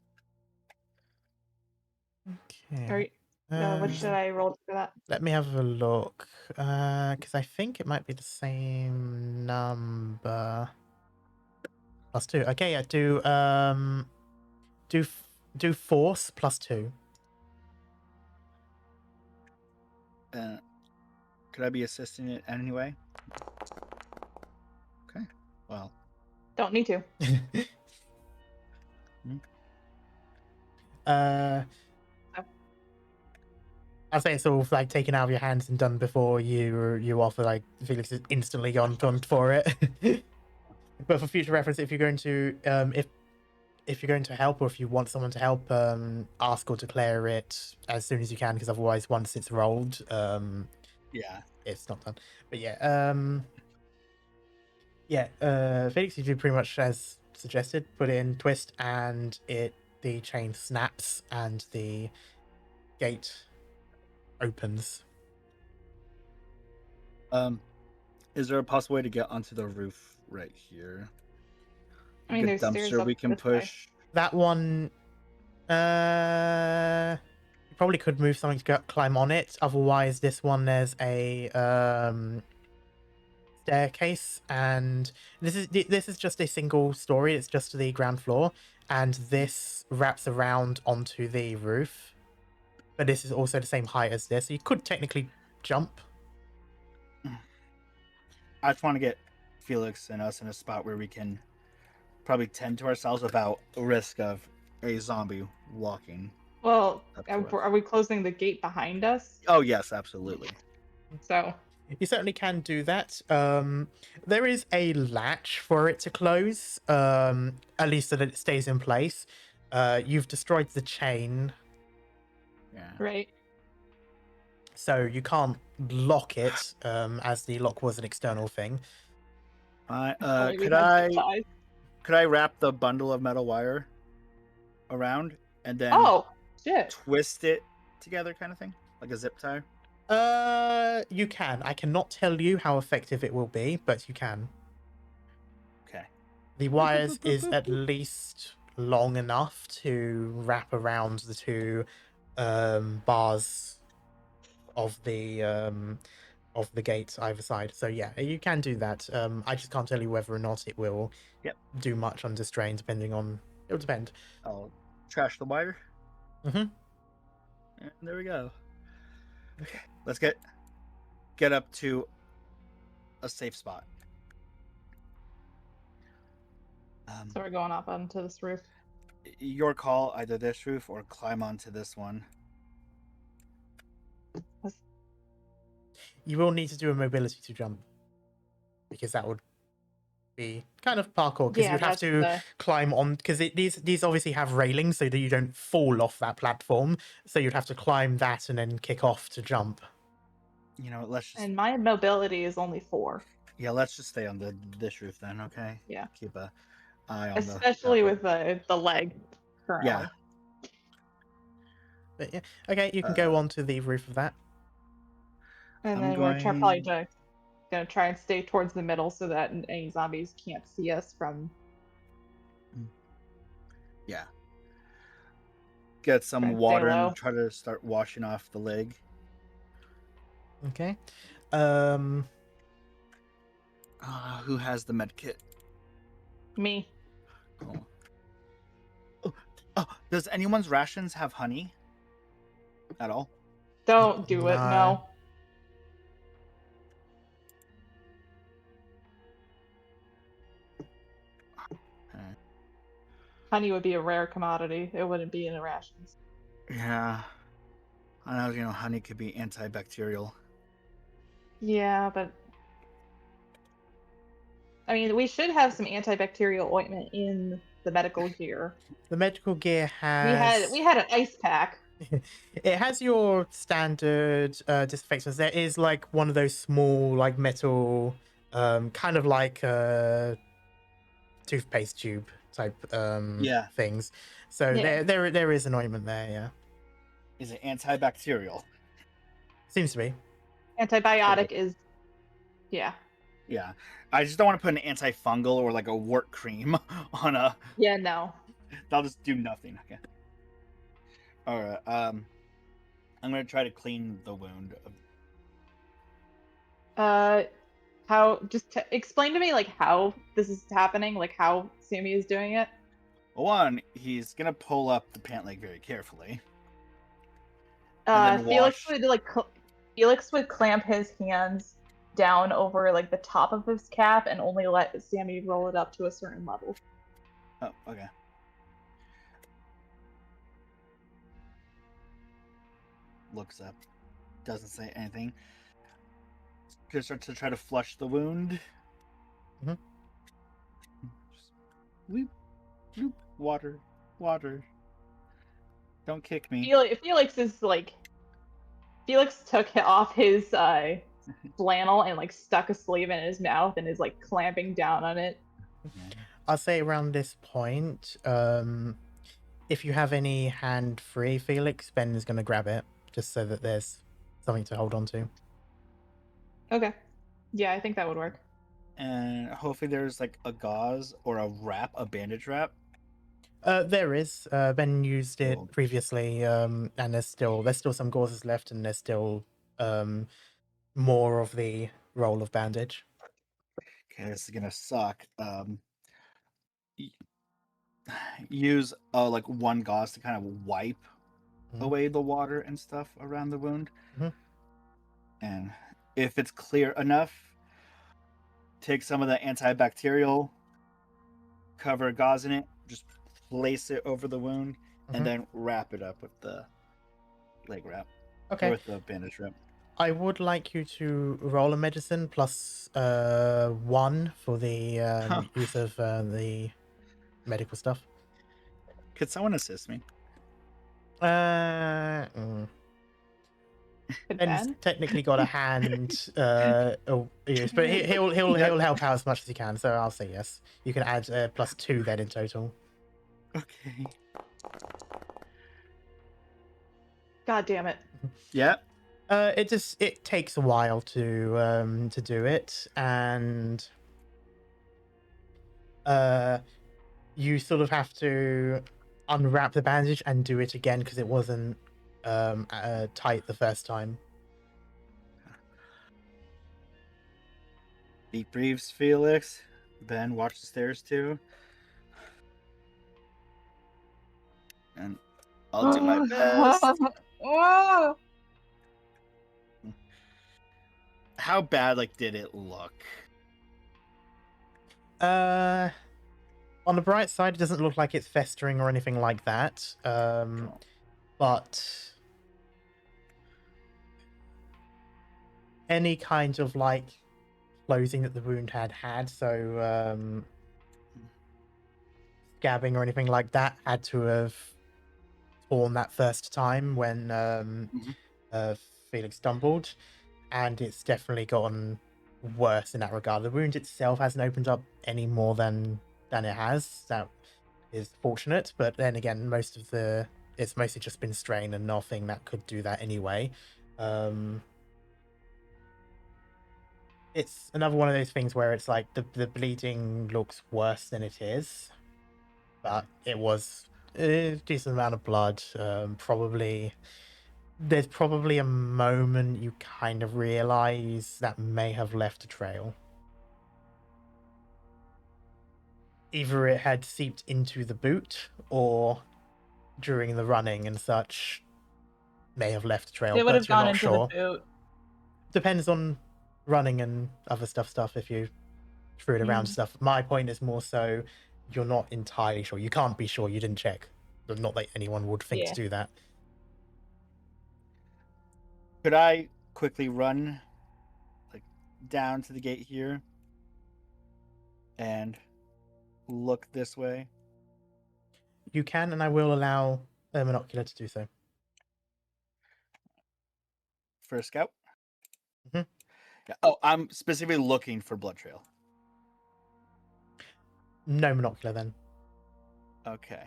Okay. What should I roll for that? Let me have a look. Because I think it might be the same number. +2. Okay, yeah, do force +2. Could I be assisting it anyway? Okay. Well. Don't need to. I'd say it's all like taken out of your hands and done before you offer. Like Felix is instantly gone for it. But for future reference, if you're going to if you're going to help, or if you want someone to help, ask or declare it as soon as you can, because otherwise, once it's rolled, Yeah. it's not done. But Felix, you do pretty much as suggested. Put it in, twist, and the chain snaps and the gate opens. Is there a possible way to get onto the roof right here? I mean, Good there's stairs dumpster up we can this way. push. That one, you probably could move something to climb on it. Otherwise, this one there's a staircase, and this is just a single story. It's just the ground floor, and this wraps around onto the roof. But this is also the same height as this, so you could technically jump. I just want to get Felix and us in a spot where we can probably tend to ourselves without risk of a zombie walking. Well, Up to us. are we closing the gate behind us? Oh yes, absolutely. So You certainly can do that. There is a latch for it to close, at least so that it stays in place. You've destroyed the chain, Yeah. right. so you can't lock it, as the lock was an external thing. Only we Could had supplies. I wrap the bundle of metal wire around and then Oh shit! twist it together, kind of thing, like a zip tie? You can. I cannot tell you how effective it will be, but you can. Okay. The wires is at least long enough to wrap around the two bars of the gate either side. So yeah, you can do that. I just can't tell you whether or not it will Yep. do much under strain, depending on. It'll depend. I'll trash the wire. Mhm. And there we go. Okay, let's get up to a safe spot. So we're going up onto this roof. Your call, either this roof or climb onto this one. You will need to do a mobility to jump, because that would be kind of parkour, because Yeah, you'd have that's to the- climb on, because these obviously have railings so that you don't fall off that platform, so you'd have to climb that and then kick off to jump. You know, let's just And my mobility is only 4. let's just stay on this roof then, okay? Yeah. Keep a eye on Especially the with the leg currently. Yeah. But yeah, okay, you can go on to the roof of that. And I'm then we're probably gonna try and stay towards the middle so that any zombies can't see us from. Yeah. Get some Try and stay water low. and try to start washing off the leg. Okay. Who has the med kit? Me. Cool. Oh, does anyone's rations have honey at all? Don't do it. No. No. Honey would be a rare commodity. It wouldn't be in the rations. Yeah. I know, honey could be antibacterial. Yeah, but I mean, we should have some antibacterial ointment in the medical gear. The medical gear has... We had an ice pack. It has your standard disinfectants. There is like one of those small, like metal, kind of like toothpaste tube type things. So Yeah. there is an ointment there. Yeah, Is it antibacterial? seems to be. Antibiotic is, yeah. Yeah. I just don't want to put an antifungal or like a wart cream on a. Yeah, no. That'll just do nothing. Okay. All right. I'm gonna try to clean the wound. How? Explain to me like how this is happening, like how Sammy is doing it. Well, one, he's gonna pull up the pant leg very carefully. And then Felix wash. would Felix would clamp his hands down over like the top of his cap and only let Sammy roll it up to a certain level. Oh, okay. Looks up, doesn't say anything. Gonna start to try to flush the wound. Mhm. Just whoop, whoop, water. Don't kick me. Felix is like Felix took off his flannel and like stuck a sleeve in his mouth and is like clamping down on it. I'll say around this point, if you have any hand free, Felix, Ben is going to grab it just so that there's something to hold on to. Okay. Yeah, I think that would work. And hopefully there's like a gauze or a wrap, a bandage wrap. There is. Ben used it Cool. previously, and there's still some gauzes left, and there's still more of the roll of bandage. Okay, this is gonna suck. Use like one gauze to kind of wipe away the water and stuff around the wound. Mhm. And if it's clear enough, take some of the antibacterial, cover a gauze in it, just place it over the wound, Mhm. and then wrap it up with the leg wrap. Okay. Or with the bandage wrap. I would like you to roll a medicine plus 1 for the use of the medical stuff. Could someone assist me? Could Ben's Ben? technically got a hand, yes, but he'll help out as much as he can. So I'll say yes. You can add +2 then in total. Okay. God damn it. Yeah. It takes a while to do it, and you sort of have to unwrap the bandage and do it again because it wasn't tight the first time. Deep breathes, Felix. Ben, watch the stairs too. And I'll do my best. How bad did it look? On the bright side, it doesn't look like it's festering or anything like that. But any kind of closing that the wound had, so scabbing or anything like that, had to have torn that first time when Felix stumbled, and it's definitely gotten worse in that regard. The wound itself hasn't opened up any more than it has. That is fortunate, but then again, it's mostly just been strain and nothing that could do that anyway. It's another one of those things where it's like the bleeding looks worse than it is, but it was a decent amount of blood. There's probably a moment you kind of realize that may have left a trail. Either it had seeped into the boot, or during the running and such, may have left a trail, They would but have you're gone not into sure. the boot. Depends on running and other stuff if you threw it around stuff. My point is more so you're not entirely sure. You can't be sure, you didn't check. Not that anyone would think to do that. Could I quickly run down to the gate here and look this way? You can, and I will allow a monocular to do so. For a scout? Yeah. Oh, I'm specifically looking for blood trail. No monocular then. Okay.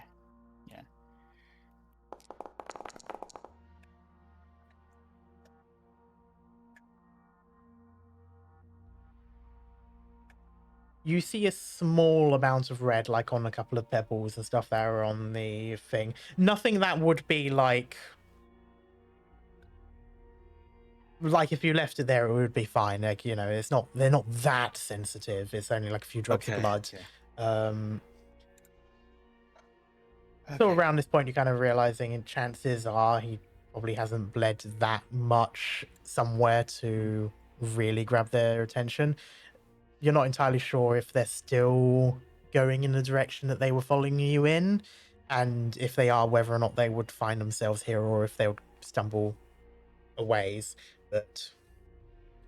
Yeah. You see a small amount of red, on a couple of pebbles and stuff that are on the thing. Nothing that would be like if you left it there, it would be fine. They're not that sensitive. It's only a few drops of blood. Okay. So around this point, you're kind of realizing, and chances are he probably hasn't bled that much somewhere to really grab their attention. You're not entirely sure if they're still going in the direction that they were following you in, and if they are, whether or not they would find themselves here or if they would stumble a ways. But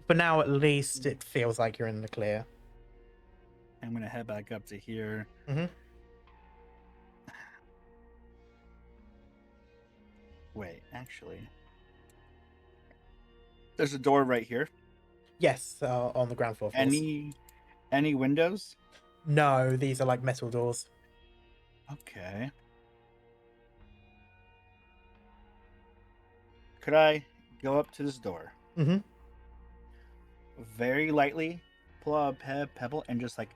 for now, at least, it feels like you're in the clear. I'm going to head back up to here. Mm-hmm. Wait, actually. There's a door right here. Yes, on the ground floor. Any windows? No, these are metal doors. Okay. Could I go up to this door? Mm-hmm. Very lightly pull out a pebble and just like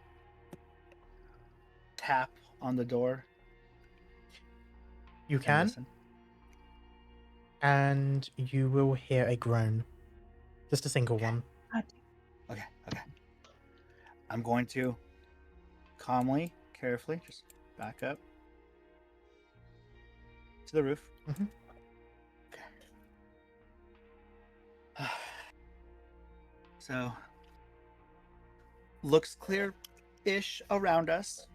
tap on the door You and can, listen? and you will hear a groan. Just a single one. Okay. I'm going to calmly, carefully, just back up to the roof. Mhm. Okay. So, looks clear-ish around us.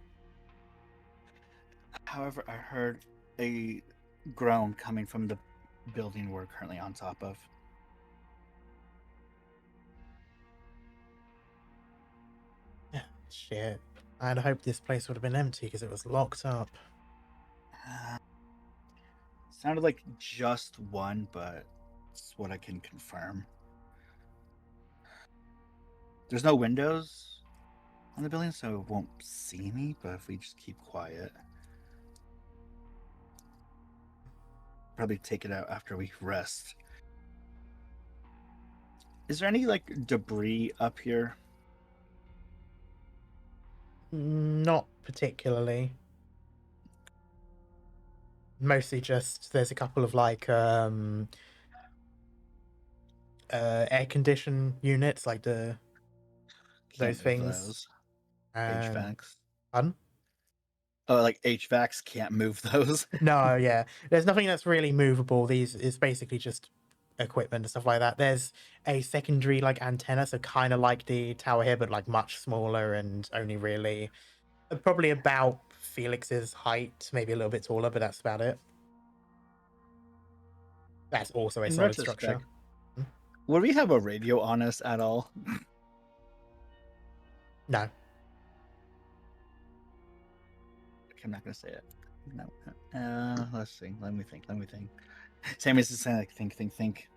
However, I heard a groan coming from the building we're currently on top of. Shit. I'd hoped this place would have been empty because it was locked up. Sounded like just one, but it's what I can confirm. There's no windows on the building, so it won't see me, but if we just keep quiet. Probably take it out after we rest. Is there any like debris up here? Not particularly. Mostly just there's a couple of like air condition units, like those Can't move things. those. And HVACs. pardon? Oh, like HVACs can't move those. No, yeah. There's nothing that's really movable. These is basically just equipment and stuff like that. There's a secondary like antenna, so kind of like the tower here, but like much smaller and only really probably about Felix's height, maybe a little bit taller, but that's about it. That's also a In solid structure. retrospect, would we have a radio on us at all? No. Okay, I'm not gonna say it. No. Let's see. Let me think. Sammy's just saying like think.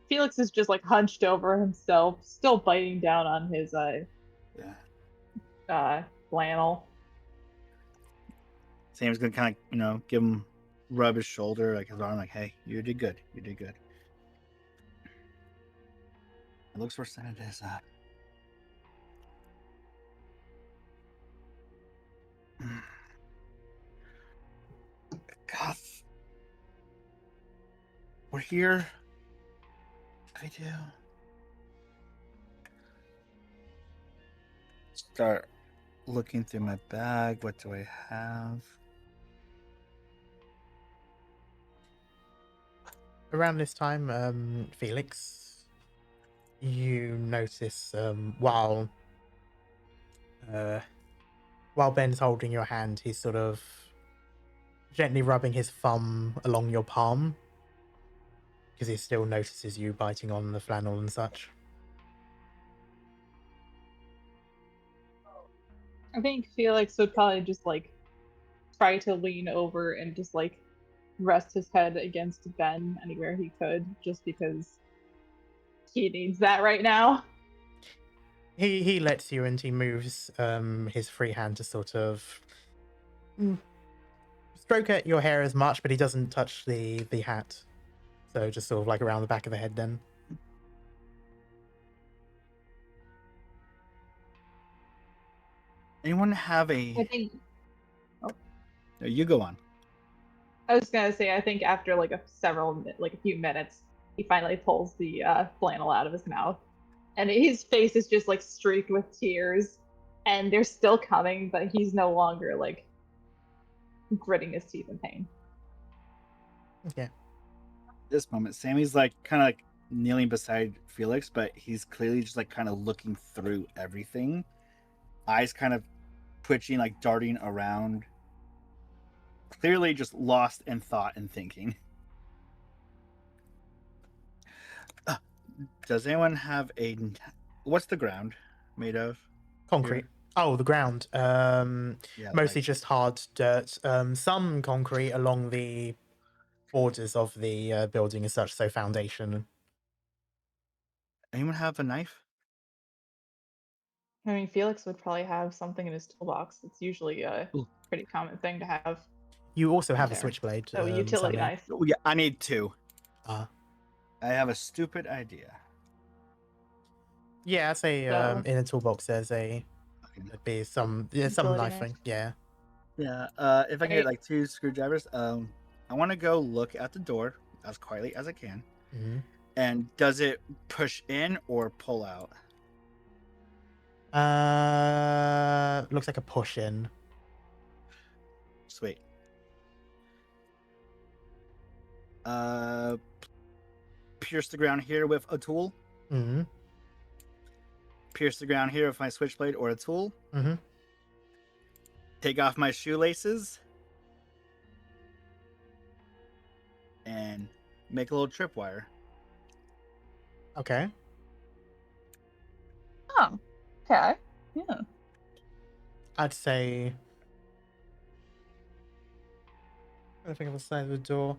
Felix is just like hunched over himself, still biting down on his flannel. Sam's gonna kind of, give him rub his shoulder, like his arm, like, hey, you did good. It looks where Senate is at. God. We're here. What do we do? Start looking through my bag. What do I have? Around this time, Felix, you notice while Ben's holding your hand, he's sort of gently rubbing his thumb along your palm because he still notices you biting on the flannel and such. I think Felix would probably just like try to lean over and just like rest his head against Ben anywhere he could, just because he needs that right now. He lets you, and he moves his free hand to sort of stroke at your hair as much, but he doesn't touch the hat. So just sort of like around the back of the head then. Anyone have a... I think No, you go on. I was gonna say, I think after like a few minutes, he finally pulls the flannel out of his mouth, and his face is just like streaked with tears, and they're still coming, but he's no longer like gritting his teeth in pain. Okay. This moment, Sammy's like kind of like kneeling beside Felix, but he's clearly just like kind of looking through everything. Eyes kind of twitching, like darting around. Clearly just lost in thought and thinking. Does anyone have what's the ground made of? Concrete. Here? Oh, the ground. Yeah, Mostly like... just hard dirt. Some concrete along the borders of the building as such, so foundation. Anyone have a knife? I mean, Felix would probably have something in his toolbox. It's usually a pretty common thing to have. You also have a there. switchblade. So a utility Sammy. knife. Oh, yeah, I need two. I have a stupid idea. Yeah, I'd say So- in a toolbox there'd be some Utility knife thing. Yeah. Yeah. If I can get Right. like 2 screwdrivers, I want to go look at the door as quietly as I can. Hmm. And does it push in or pull out? Looks like a push in. Sweet. Uh, pierce the ground here with a tool. Hmm. Pierce the ground here with my switchblade or a tool. Hmm. Take off my shoelaces. And make a little tripwire. Okay. Oh, okay. Yeah. I'd say. I think of the side of the door.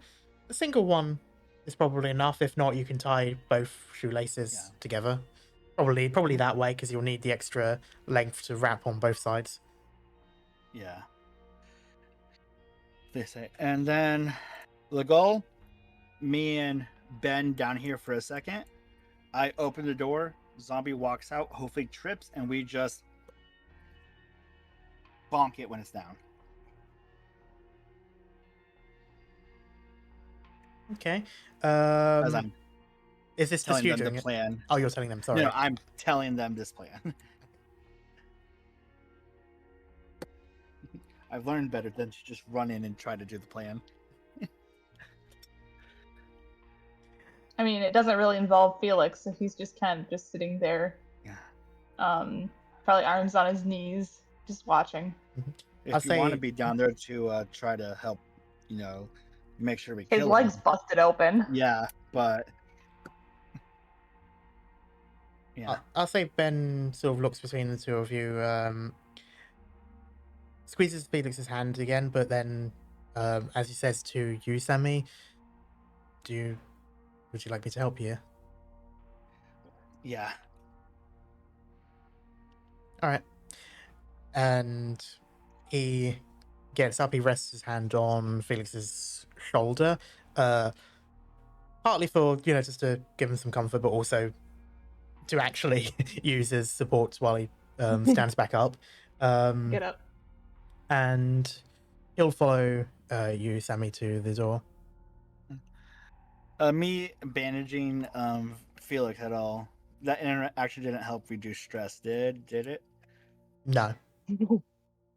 A single one is probably enough. If not, you can tie both shoelaces together. Probably that way, because you'll need the extra length to wrap on both sides. Yeah. They say. And then the goal, me and Ben down here for a second. I open the door, zombie walks out, hopefully trips, and we just bonk it when it's down. Okay. As I'm Is this just telling you them doing the it? plan. Oh, you're telling them. Sorry. No, I'm telling them this plan. I've learned better than to just run in and try to do the plan. I mean, it doesn't really involve Felix, so he's just kind of just sitting there. Yeah. Probably arms on his knees, just watching. If you want to be down there to try to help, make sure we His kill legs him. busted open. Yeah, but yeah. I'll say Ben sort of looks between the two of you, squeezes Felix's hand again, but then, as he says to you, Sammy, would you like me to help you? Yeah. All right. And he gets up, he rests his hand on Felix's shoulder, partly for, just to give him some comfort, but also to actually use as support while he stands back up. Get up. And he'll follow you, Sammy, to the door. Me bandaging Felix at all. That actually didn't help reduce stress. Did it? No.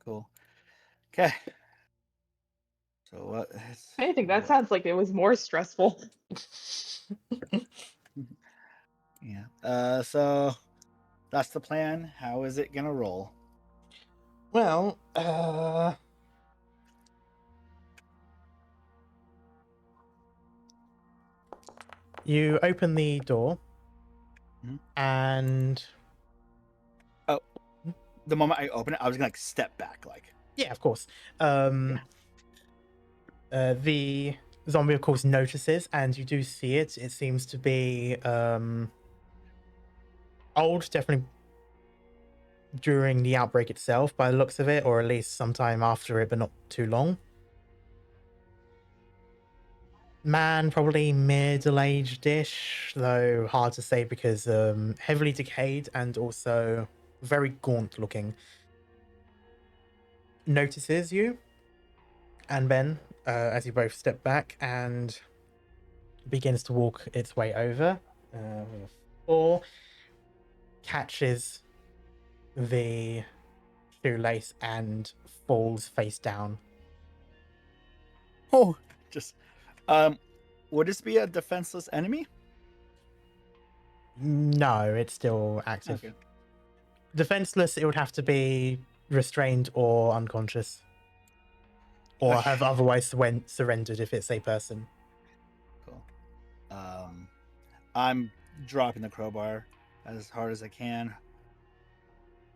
Cool. Okay. So what? I think that sounds like it was more stressful. Yeah. So that's the plan. How is it gonna roll? Well, you open the door, and the moment I open it, I was gonna step back, yeah, of course. The zombie, of course, notices, and you do see it. It seems to be old, definitely during the outbreak itself, by the looks of it, or at least sometime after it, but not too long. Man, probably middle-aged-ish, though hard to say because heavily decayed and also very gaunt looking. Notices you and Ben as you both step back and begins to walk its way over. Or catches the shoelace and falls face down. Oh, just would this be a defenseless enemy? No, it's still active. Okay. Defenseless, it would have to be restrained or unconscious, or Okay. have otherwise surrendered if it's a person. Cool. I'm dropping the crowbar as hard as I can,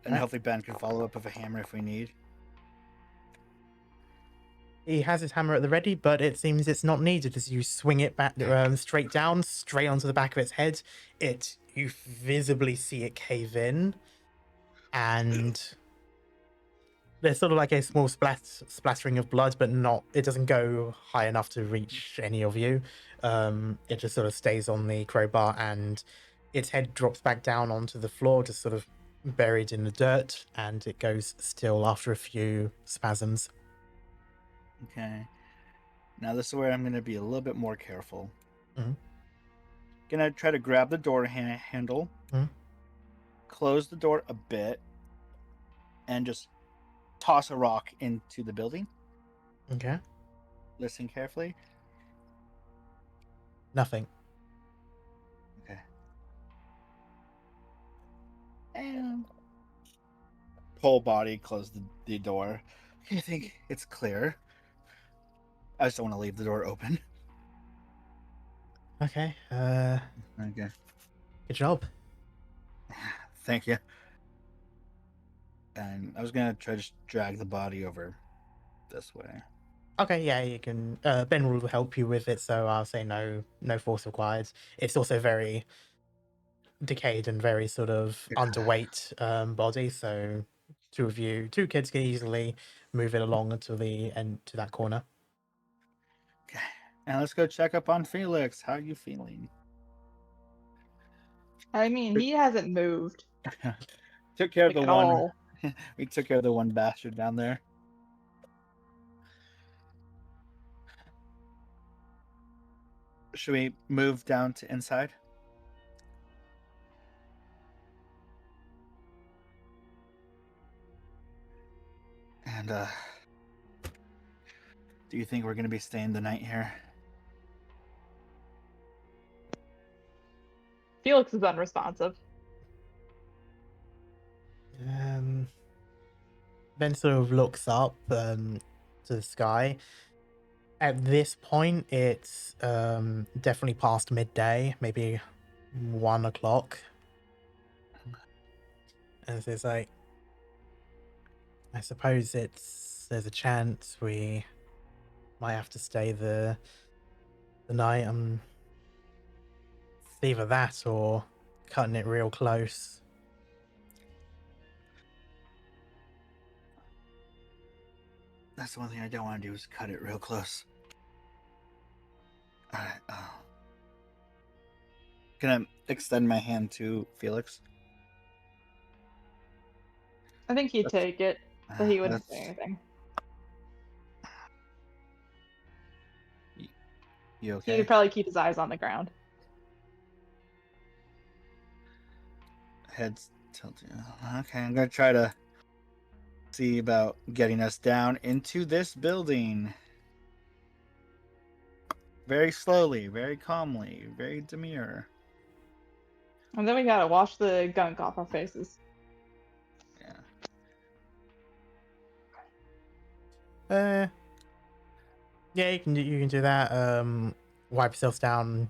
and Okay. hopefully Ben can follow up with a hammer if we need. He has his hammer at the ready, but it seems it's not needed as you swing it back straight down, straight onto the back of its head. You visibly see it cave in, and there's sort of like a small splattering of blood, but not. It doesn't go high enough to reach any of you. It just sort of stays on the crowbar, and its head drops back down onto the floor, just sort of buried in the dirt, and it goes still after a few spasms. Okay. Now this is where I'm going to be a little bit more careful. Mhm. Gonna try to grab the door handle, Mhm. close the door a bit, and just toss a rock into the building. Okay. Listen carefully. Nothing. Okay. And whole body, close the door. Okay, I think it's clear. I just don't want to leave the door open. Okay. Okay. Good job. Thank you. And I was gonna try to just drag the body over this way. Okay, yeah, you can. Ben will help you with it, so I'll say no force required. It's also very decayed and very sort of underweight body, so two kids can easily move it along to the end to that corner. Okay. And let's go check up on Felix. How are you feeling? I mean, he hasn't moved Took care of like, the at one. all. We took care of the one bastard down there. Should we move down to inside? And do you think we're gonna be staying the night here? Felix is unresponsive. Ben sort of looks up to the sky. At this point, it's definitely past midday, maybe 1 o'clock. And so it's like, I suppose there's a chance we might have to stay the night. It's either that or cutting it real close. That's the one thing I don't want to do is cut it real close. Alright. Can I extend my hand to Felix? I think he'd take it, but he wouldn't say That's- anything. You He okay? would probably keep his eyes on the ground. Head's tilted. Okay, I'm gonna try to see about getting us down into this building. Very slowly, very calmly, very demure. And then we gotta wash the gunk off our faces. Yeah. Yeah, you can do that. Wipe yourself down.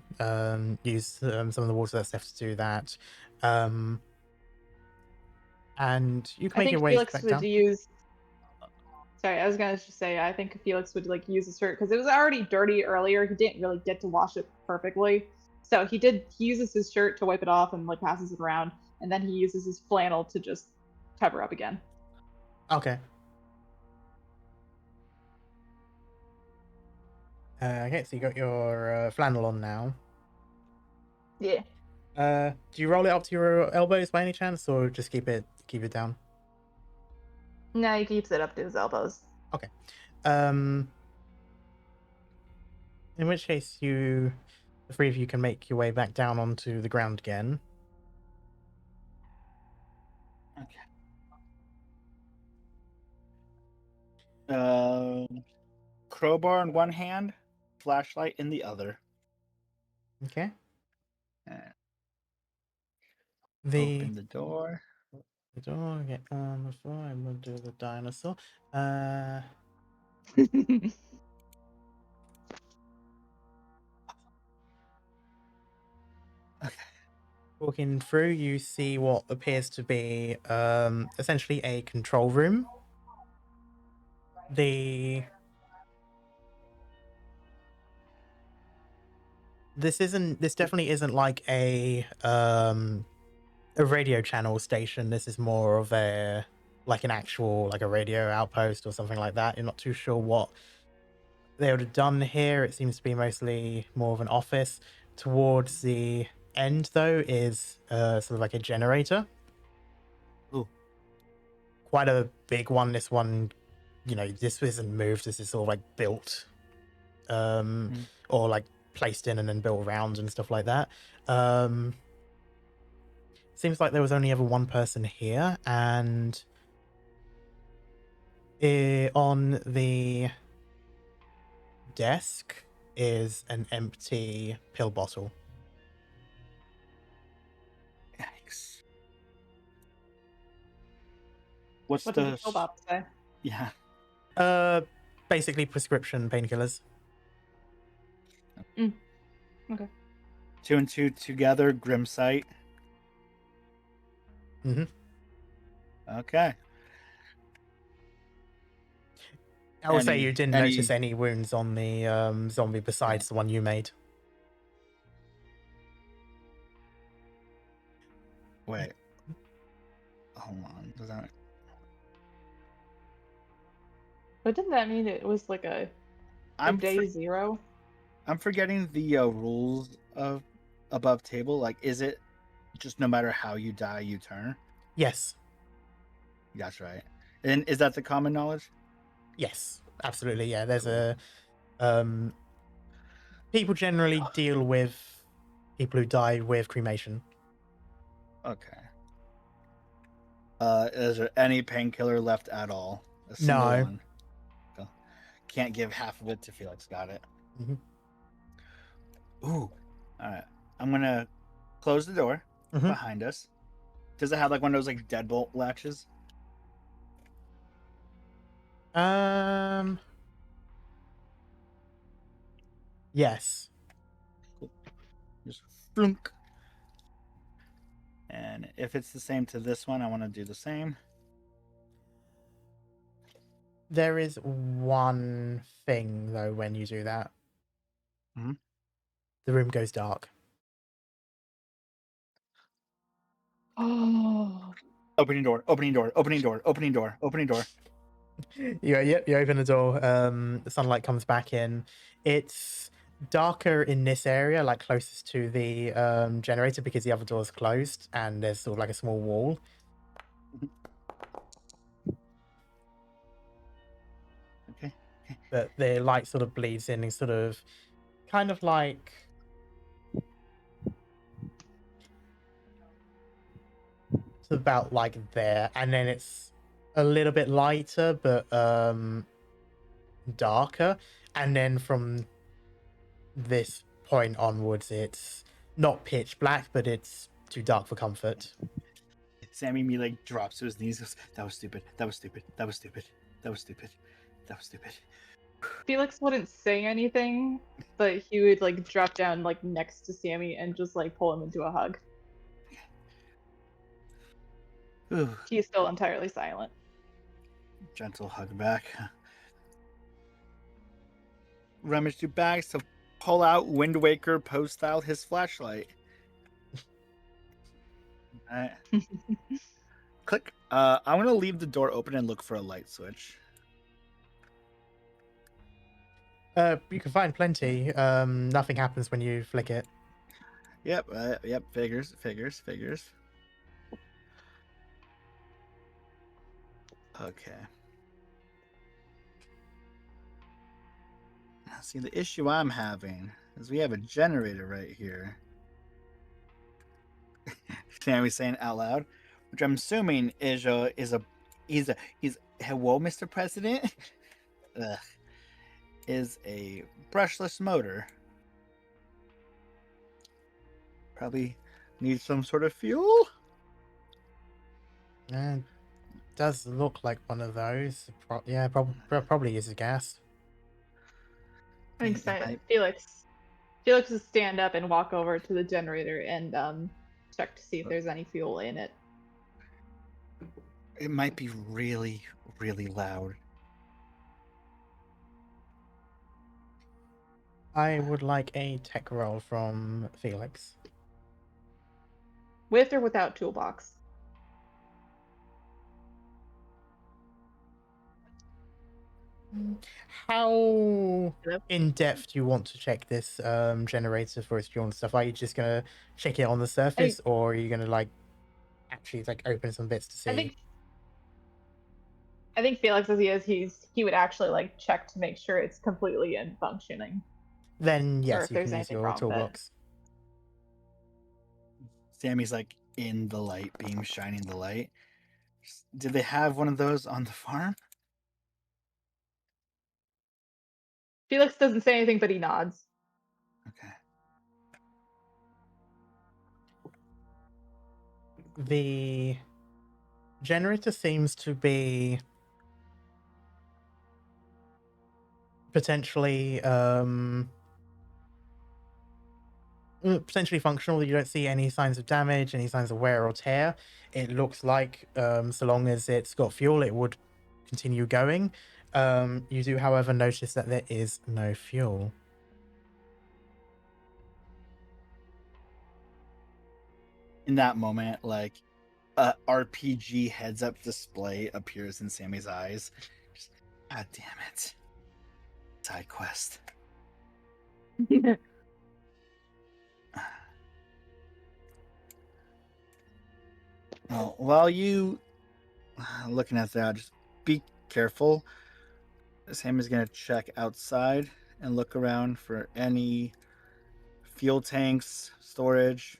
Use some of the water that's left to do that. And you can I make your think way Felix back would down. use. Sorry, I was gonna just say I think Felix would like use his shirt because it was already dirty earlier. He didn't really get to wash it perfectly, so he did. He uses his shirt to wipe it off and like passes it around, and then he uses his flannel to just cover up again. Okay. Okay, so you got your flannel on now. Yeah. Do you roll it up to your elbows by any chance, or just keep it down? No, he keeps it up to his elbows. Okay. In which case, the three of you can make your way back down onto the ground again. Okay. Crowbar in one hand, flashlight in the other. Okay. Open the door. The door. Get on the floor. I'm gonna do the dinosaur. Okay. Walking through, you see what appears to be essentially a control room. This definitely isn't like a radio channel station. This is more of a like an actual, like a radio outpost or something like that. You're not too sure what they would have done here. It seems to be mostly more of an office. Towards the end, though, is sort of like a generator. Ooh. Quite a big one. This one, this isn't moved. This is sort of like built, or like placed in and then built around and stuff like that. Seems like there was only ever one person here, and on the desk is an empty pill bottle. Yikes. What's What the did the pill bop say? Yeah. Basically prescription painkillers. Okay. 2 and 2 together, grim sight. Mm-hmm. Okay. I would say you didn't any- notice any wounds on the zombie besides the one you made. Wait. Hold on. Does that... But didn't that mean it was like a day 0? I'm forgetting the rules of above table. Like, is it just no matter how you die, you turn? Yes. That's right. And is that the common knowledge? Yes, absolutely. Yeah, there's people generally deal with people who die with cremation. Okay. Is there any painkiller left at all? A single No. one. Okay. Can't give half of it to Felix. Got it. Mm-hmm. Ooh. All right. I'm gonna close the door behind us. Does it have like one of those like deadbolt latches? Yes. Cool. Just flunk. And if it's the same to this one, I want to do the same. There is one thing though when you do that. Mm-hmm. The room goes dark. Oh. Opening door, opening door, opening door, opening door, opening door. You open the door, the sunlight comes back in. It's darker in this area, like closest to the generator, because the other door's closed and there's sort of like a small wall. Okay. But the light sort of bleeds in and sort of kind of like it's about like there, and then it's a little bit lighter but darker, and then from this point onwards it's not pitch black, but it's too dark for comfort. Sammy me like drops to his knees. Goes, that was stupid. That was stupid. That was stupid. That was stupid. That was stupid. Felix wouldn't say anything, but he would like drop down like next to Sammy and just like pull him into a hug. Ooh. He is still entirely silent. Gentle hug back. Rummage through bags to pull out Wind Waker post out his flashlight. Alright. Click. I'm gonna leave the door open and look for a light switch. You can find plenty. Nothing happens when you flick it. Yep. Yep. Figures. Okay. Now, see, the issue I'm having is we have a generator right here. Sammy's saying out loud, which I'm assuming is hello, Mr. President. Ugh. Is a brushless motor. Probably needs some sort of fuel. Does look like one of those. Probably uses gas. I think so. Felix will stand up and walk over to the generator and check to see if there's any fuel in it. It might be really, really loud. I would like a tech roll from Felix. With or without toolbox? How Hello? in depth do you want to check this generator for its fuel and stuff? Are you just gonna check it on the surface, or are you gonna like actually like open some bits to I see? think I think Felix, as he is, he would actually like check to make sure it's completely in functioning, Then or yes, if you can there's use anything your wrong with it. toolbox. Sammy's like in the light beam, shining the light. Did they have one of those on the farm? Felix doesn't say anything, but he nods. Okay. The generator seems to be potentially potentially functional. You don't see any signs of damage, any signs of wear or tear. It looks like so long as it's got fuel, it would continue going. You do, however, notice that there is no fuel. In that moment, like a RPG heads up display appears in Sammy's eyes. Just, God damn it. Side quest. Well, while you looking at that, just be careful. Sammy's gonna check outside and look around for any fuel tanks, storage.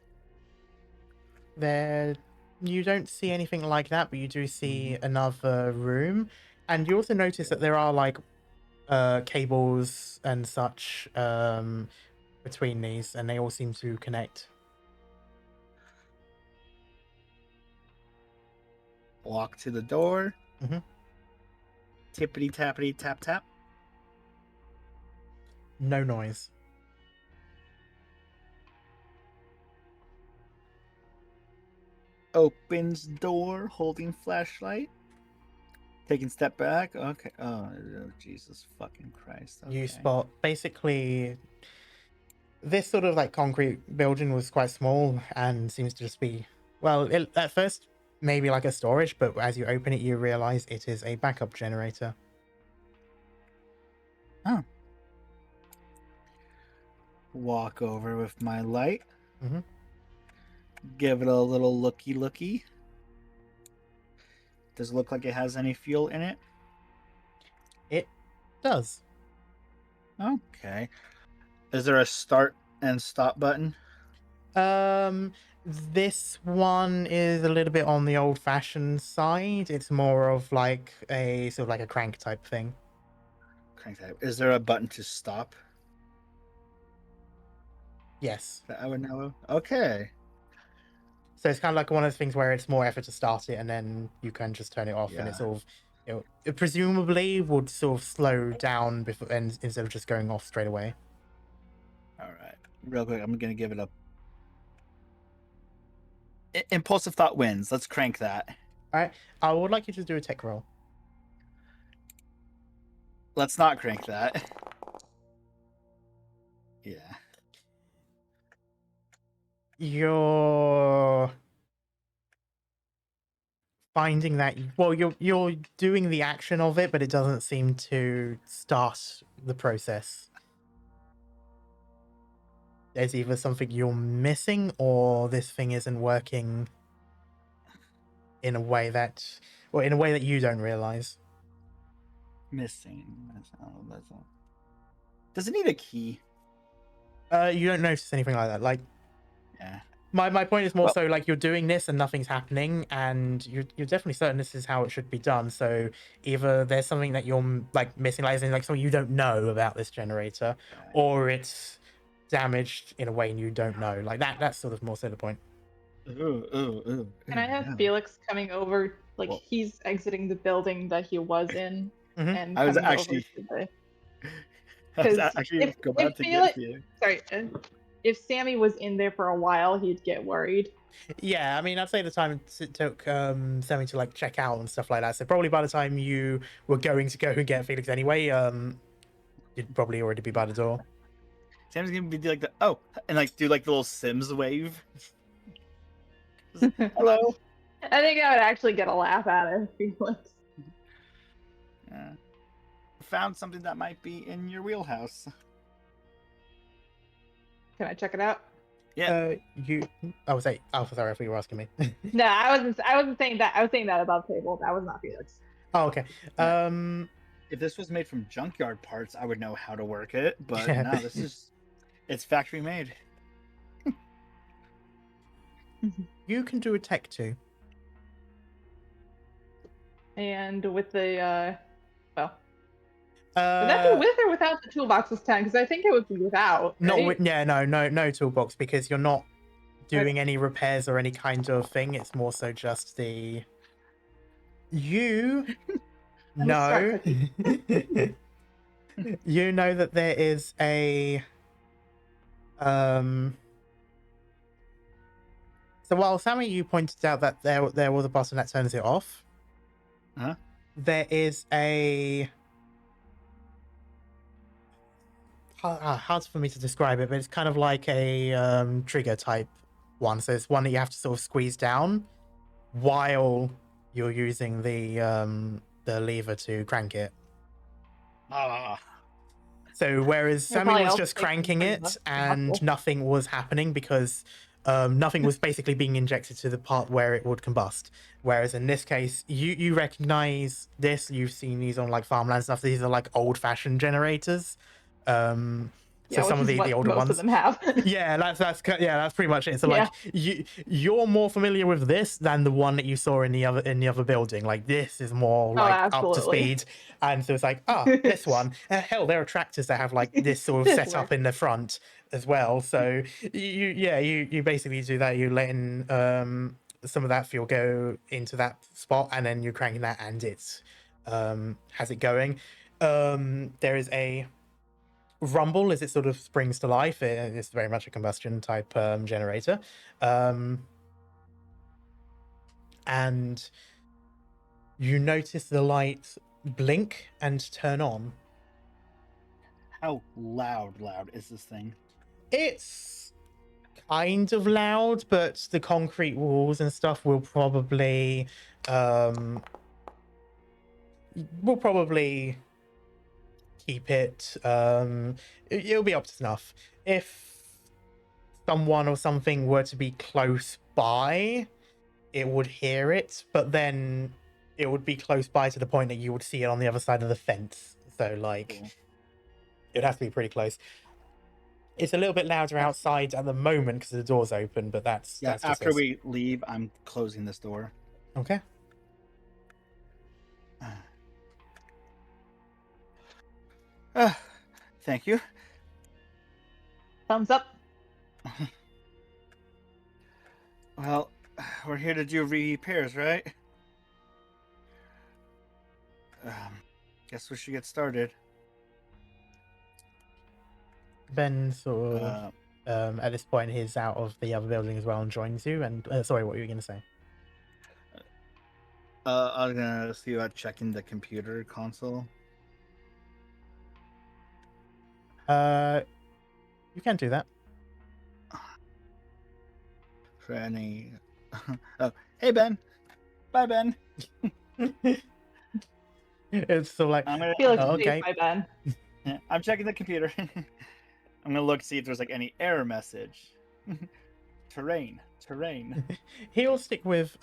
There, you don't see anything like that, but you do see another room, and you also notice that there are like cables and such between these, and they all seem to connect. Walk to the door. Mhm. Tippity tappity tap tap. No noise. Opens door, holding flashlight. Taking step back. Okay. Oh, Jesus fucking Christ. Okay. You spot basically this sort of like concrete building was quite small and seems to just be, well, at first maybe like a storage, but as you open it, you realize it is a backup generator. Oh. Walk over with my light. Mhm. Give it a little looky. Does it look like it has any fuel in it? It does. Okay. Is there a start and stop button? This one is a little bit on the old-fashioned side. It's more of like a sort of like a crank type thing. Crank type. Is there a button to stop Yes. that I would know of? Okay. So it's kind of like one of those things where it's more effort to start it, and then you can just turn it off, and Yeah. it sort of, it presumably would sort of slow down before, and instead of just going off straight away. All right. Real quick, I'm gonna give it a impulsive thought wins. Let's crank that. All right. I would like you to do a tech roll. Let's not crank that. Yeah. You're finding that, well, you're doing the action of it, but it doesn't seem to start the process. There's either something you're missing, or this thing isn't working in a way that, or in a way that you don't realize. Missing. Does it need a key? You don't notice anything like that. Like, Yeah. my point is more Well- so like you're doing this and nothing's happening, and you're definitely certain this is how it should be done. So either there's something that you're like missing, like something you don't know about this generator, or it's damaged in a way you don't know. Like that's sort of more so the point. Ooh. Can I have no. Felix coming over? Like Well- he's exiting the building that he was in, Mhm. and I was coming actually- over to the. I was 'Cause actually if- about if to Felix- get you. Sorry, if Sammy was in there for a while, he'd get worried. Yeah, I mean, I'd say the time it took Sammy to like check out and stuff like that. So probably by the time you were going to go and get Felix anyway, you'd probably already be by the door. Sam's gonna be like the and like do like the little Sims wave. Hello. I think I would actually get a laugh out of Felix. Yeah. found something that might be in your wheelhouse. Can I check it out? Yeah. I was like, oh, sorry, I thought you were asking me. No, I wasn't saying that. I was saying that above table. That was not Felix. Oh, okay. If this was made from junkyard parts, I would know how to work it. But Yeah. no, it's factory made. You can do a tech too. And with the well, would that be with or without the toolboxes 10? Because I think it would be without. Not Right? with, yeah, no toolbox, because you're not doing any repairs or any kind of thing. It's more so just the you I'm a smart know cookie. you know that there is a so while Sammy, you pointed out that there was a button that turns it off. Huh? There is a hard for me to describe it, but it's kind of like a trigger type one. So it's one that you have to sort of squeeze down while you're using the lever to crank it. Ah. So whereas They're Sammy probably was all just fake cranking pretty it much and impossible. nothing was happening because nothing was basically being injected to the part where it would combust. Whereas in this case, you recognize this. You've seen these on like farmland stuff. These are like old-fashioned generators. So Yeah, some which of is the what older most ones. of them have. Yeah, that's pretty much it. So Yeah. like you're more familiar with this than the one that you saw in the other building. Like this is more like up to absolutely. speed, and so it's like this one. Hell, there are tractors that have like this sort of This setup works. in the front as well. So you basically do that. You're letting some of that fuel go into that spot, and then you're cranking that, and it's has it going. There is a rumble as it sort of springs to life. It's very much a combustion type generator. And you notice the lights blink and turn on. How loud is this thing? It's kind of loud, but the concrete walls and stuff will probably keep it. It'll be up to snuff. If someone or something were to be close by, it would hear it, but then it would be close by to the point that you would see it on the other side of the fence. So like Cool. it'd have to be pretty close. It's a little bit louder outside at the moment because the door's open, but that's just after us. we leave, I'm closing this door. Okay. Thank you. Thumbs up. Well, we're here to do repairs, right? Guess we should get started. Ben sort of at this point he's out of the other building as well and joins you. And sorry, what were you going to say? I was gonna see about checking the computer console. You can do that. For any. Oh, hey Ben. Bye Ben. It's still like Felix okay. by Ben. Yeah, I'm checking the computer. I'm gonna look see if there's like any error message. Terrain. He'll stick with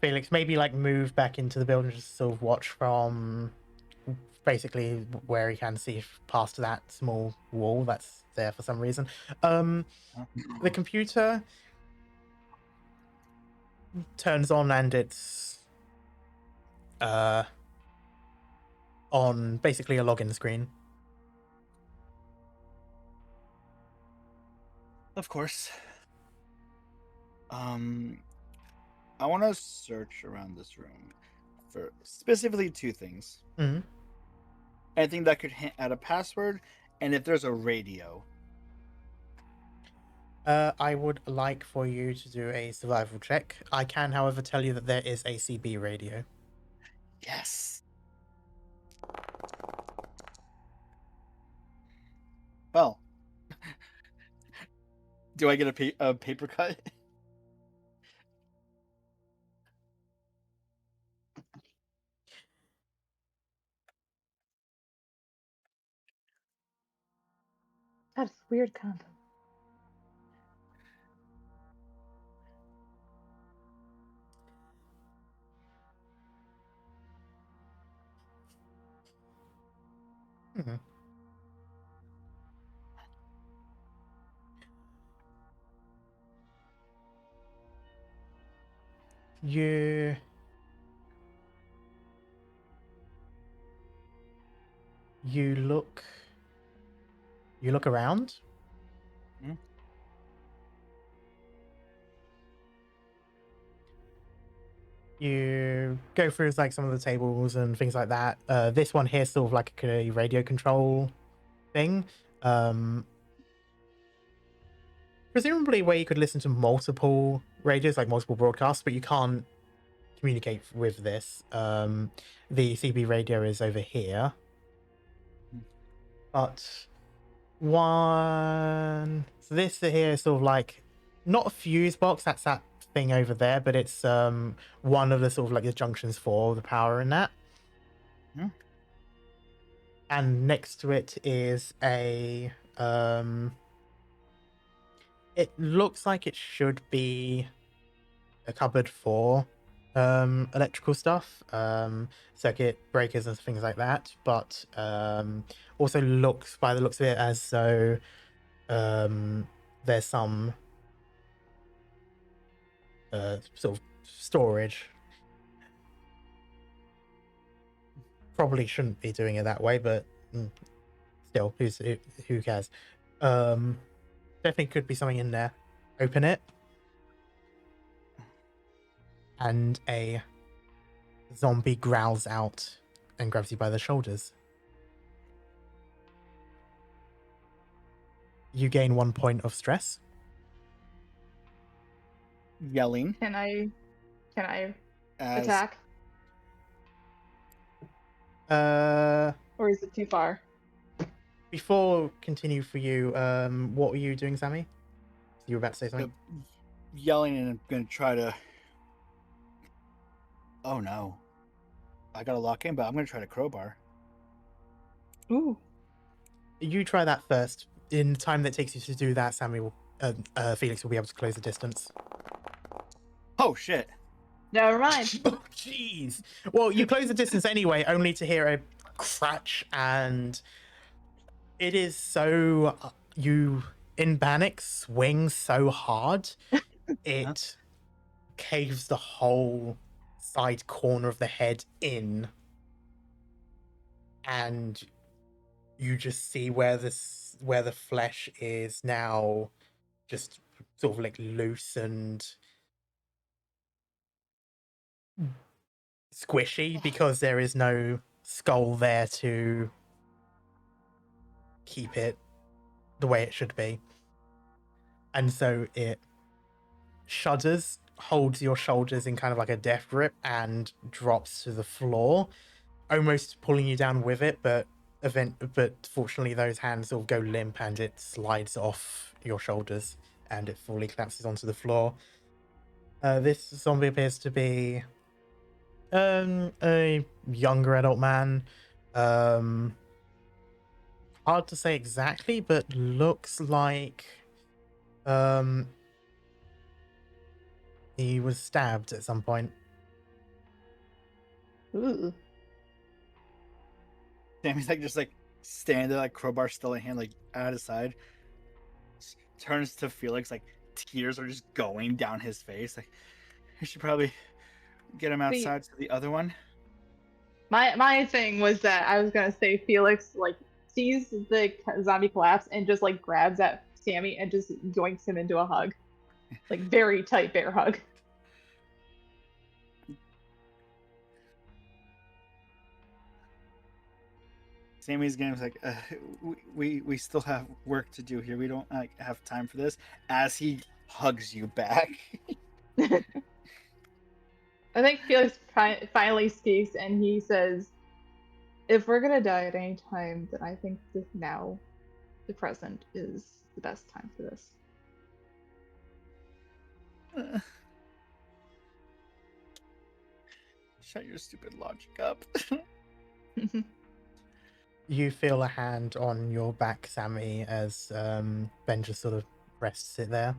Felix. Maybe like move back into the building, just sort of watch from basically where he can see past that small wall that's there for some reason. The computer turns on and it's on basically a login screen. Of course. I want to search around this room for specifically two things. Mm-hmm. Anything that could hint at a password, and if there's a radio. I would like for you to do a survival check. I can, however, tell you that there is a CB radio. Yes. Well, do I get a paper cut? That's weird combo. Mhm. You you look around. Mhm. You go through like some of the tables and things like that. This one here is sort of like a radio control thing. Presumably where you could listen to multiple radios, like multiple broadcasts, but you can't communicate with this. The CB radio is over here. But one, so this here is sort of like not a fuse box, that's that thing over there, but it's one of the sort of like the junctions for the power in that. Hmm. And next to it is a it looks like it should be a cupboard for electrical stuff, circuit breakers and things like that, but also looks, by the looks of it, as though there's some sort of storage. Probably shouldn't be doing it that way, but still, who cares? Definitely could be something in there. Open it, and a zombie growls out and grabs you by the shoulders. You gain 1 point of stress. Yelling Can I as attack? Or is it too far? Before continue for you, what were you doing, Sammy? You were about to say something? yelling, and I'm gonna try to. Oh no, I gotta lock in, but I'm gonna try to crowbar. Ooh. You try that first. In the time that takes you to do that, Sammy will, Felix will be able to close the distance. Oh shit! Never mind. Oh, jeez. Well, you close the distance anyway, only to hear a crash, and it is so you in panic swing so hard it caves the whole side corner of the head in, and you just see where the flesh is now just sort of like loose and squishy because there is no skull there to keep it the way it should be. And so it shudders, holds your shoulders in kind of like a death grip, and drops to the floor, almost pulling you down with it, but fortunately those hands sort of go limp and it slides off your shoulders and it fully collapses onto the floor. This zombie appears to be a younger adult man. Hard to say exactly, but looks like he was stabbed at some point. Ooh. Sammy's like just like standing there, like crowbar still in hand, like at his side. Turns to Felix, like tears are just going down his face. Like, I should probably get him outside to the other one. My thing was that I was gonna say Felix like sees the zombie collapse and just like grabs at Sammy and just yoinks him into a hug, like very tight bear hug. Sammy's game is like, we still have work to do here. We don't like have time for this. As he hugs you back. I think Felix finally speaks and he says, "If we're gonna die at any time, then I think that now, the present, is the best time for this." Shut your stupid logic up. You feel a hand on your back, Sammy, as Ben just sort of rests it there.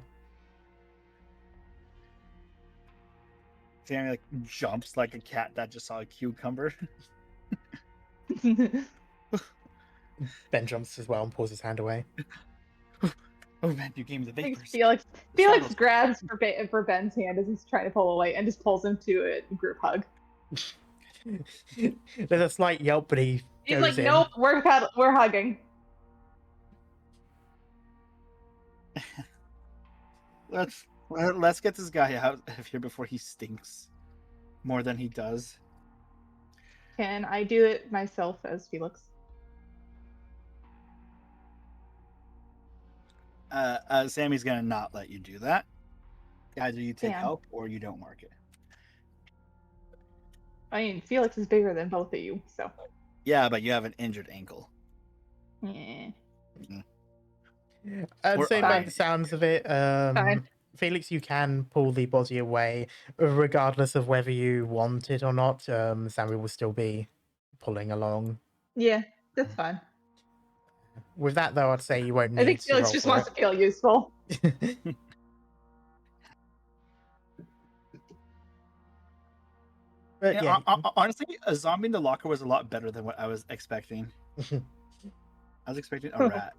Sammy like jumps like a cat that just saw a cucumber. Ben jumps as well and pulls his hand away. Oh man, you gave me the Thanks, vapors. Felix. The Felix startles. grabs for Ben's hand as he's trying to pull away and just pulls him to a group hug. There's a slight yelp, but he He's goes like, in. "Nope, we're hugging." Let's get this guy out of here before he stinks more than he does. Can I do it myself as Felix? Sammy's gonna not let you do that. Either you take Damn. help or you don't mark it. I mean, Felix is bigger than both of you, so. Yeah, but you have an injured ankle. Yeah. I'd Or say by I. the sounds of it, Fine. Felix, you can pull the body away, regardless of whether you want it or not. Sammy will still be pulling along. Yeah, that's fine. With that, though, I'd say you won't I need think to Felix roll just for wants to feel useful. it. But yeah, Honestly, a zombie in the locker was a lot better than what I was expecting. I was expecting a rat.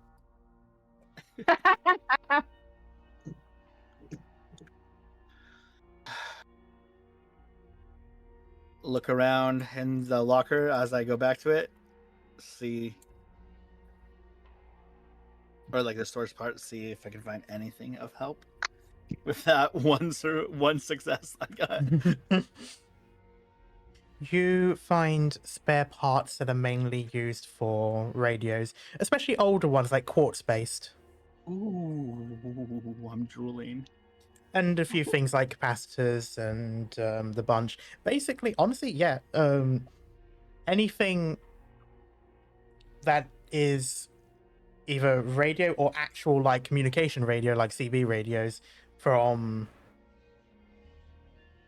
Look around in the locker as I go back to it. See, or like the storage part. See if I can find anything of help with that one success I got. You find spare parts that are mainly used for radios, especially older ones like quartz-based, Ooh, I'm drooling. and a few things like capacitors and the bunch. Basically, honestly, yeah, anything that is either radio or actual like communication radio, like CB radios from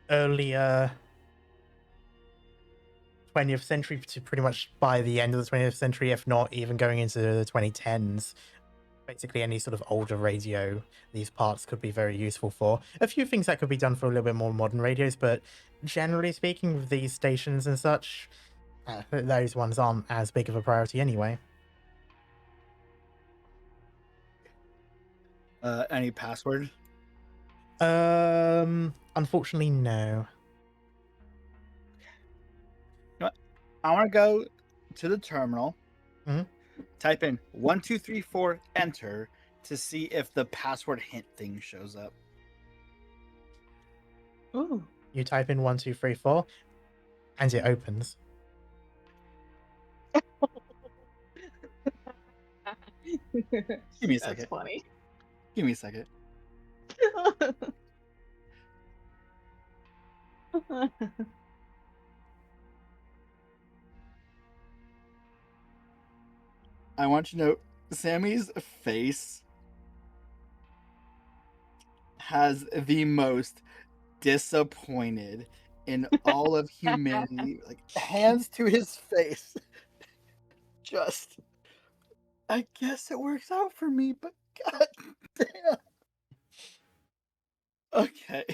earlier 20th century to pretty much by the end of the 20th century, if not even going into the 2010s. Basically, any sort of older radio, these parts could be very useful for. A few things that could be done for a little bit more modern radios, but generally speaking, with these stations and such, those ones aren't as big of a priority anyway. Any password? Unfortunately, no. I want to go to the terminal, Mhm. type in 1234 enter to see if the password hint thing shows up. Ooh. You type in 1234, and it opens. Give me a second. That's funny. Give me a second. I want you to know Sammy's face has the most disappointed in all of humanity. Like, hands to his face. Just, I guess it works out for me, but god damn. Okay.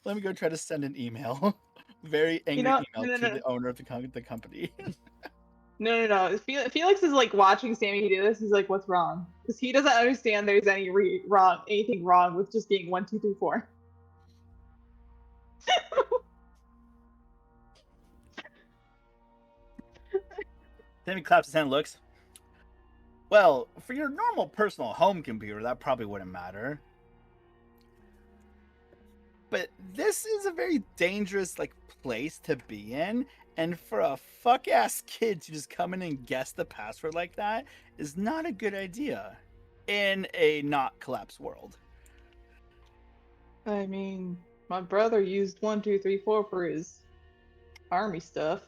Let me go try to send an email. Very angry email to the owner of the company. No. Felix is like watching Sammy do this. He's like, "What's wrong?" Because he doesn't understand there's anything wrong with just being 1, 2, 3, 4. Sammy claps his hand and looks. Well, for your normal personal home computer, that probably wouldn't matter. But this is a very dangerous place to be in, and for a fuck ass kid to just come in and guess the password like that is not a good idea in a not collapsed world. I mean, my brother used 1, 2, 3, 4 for his army stuff.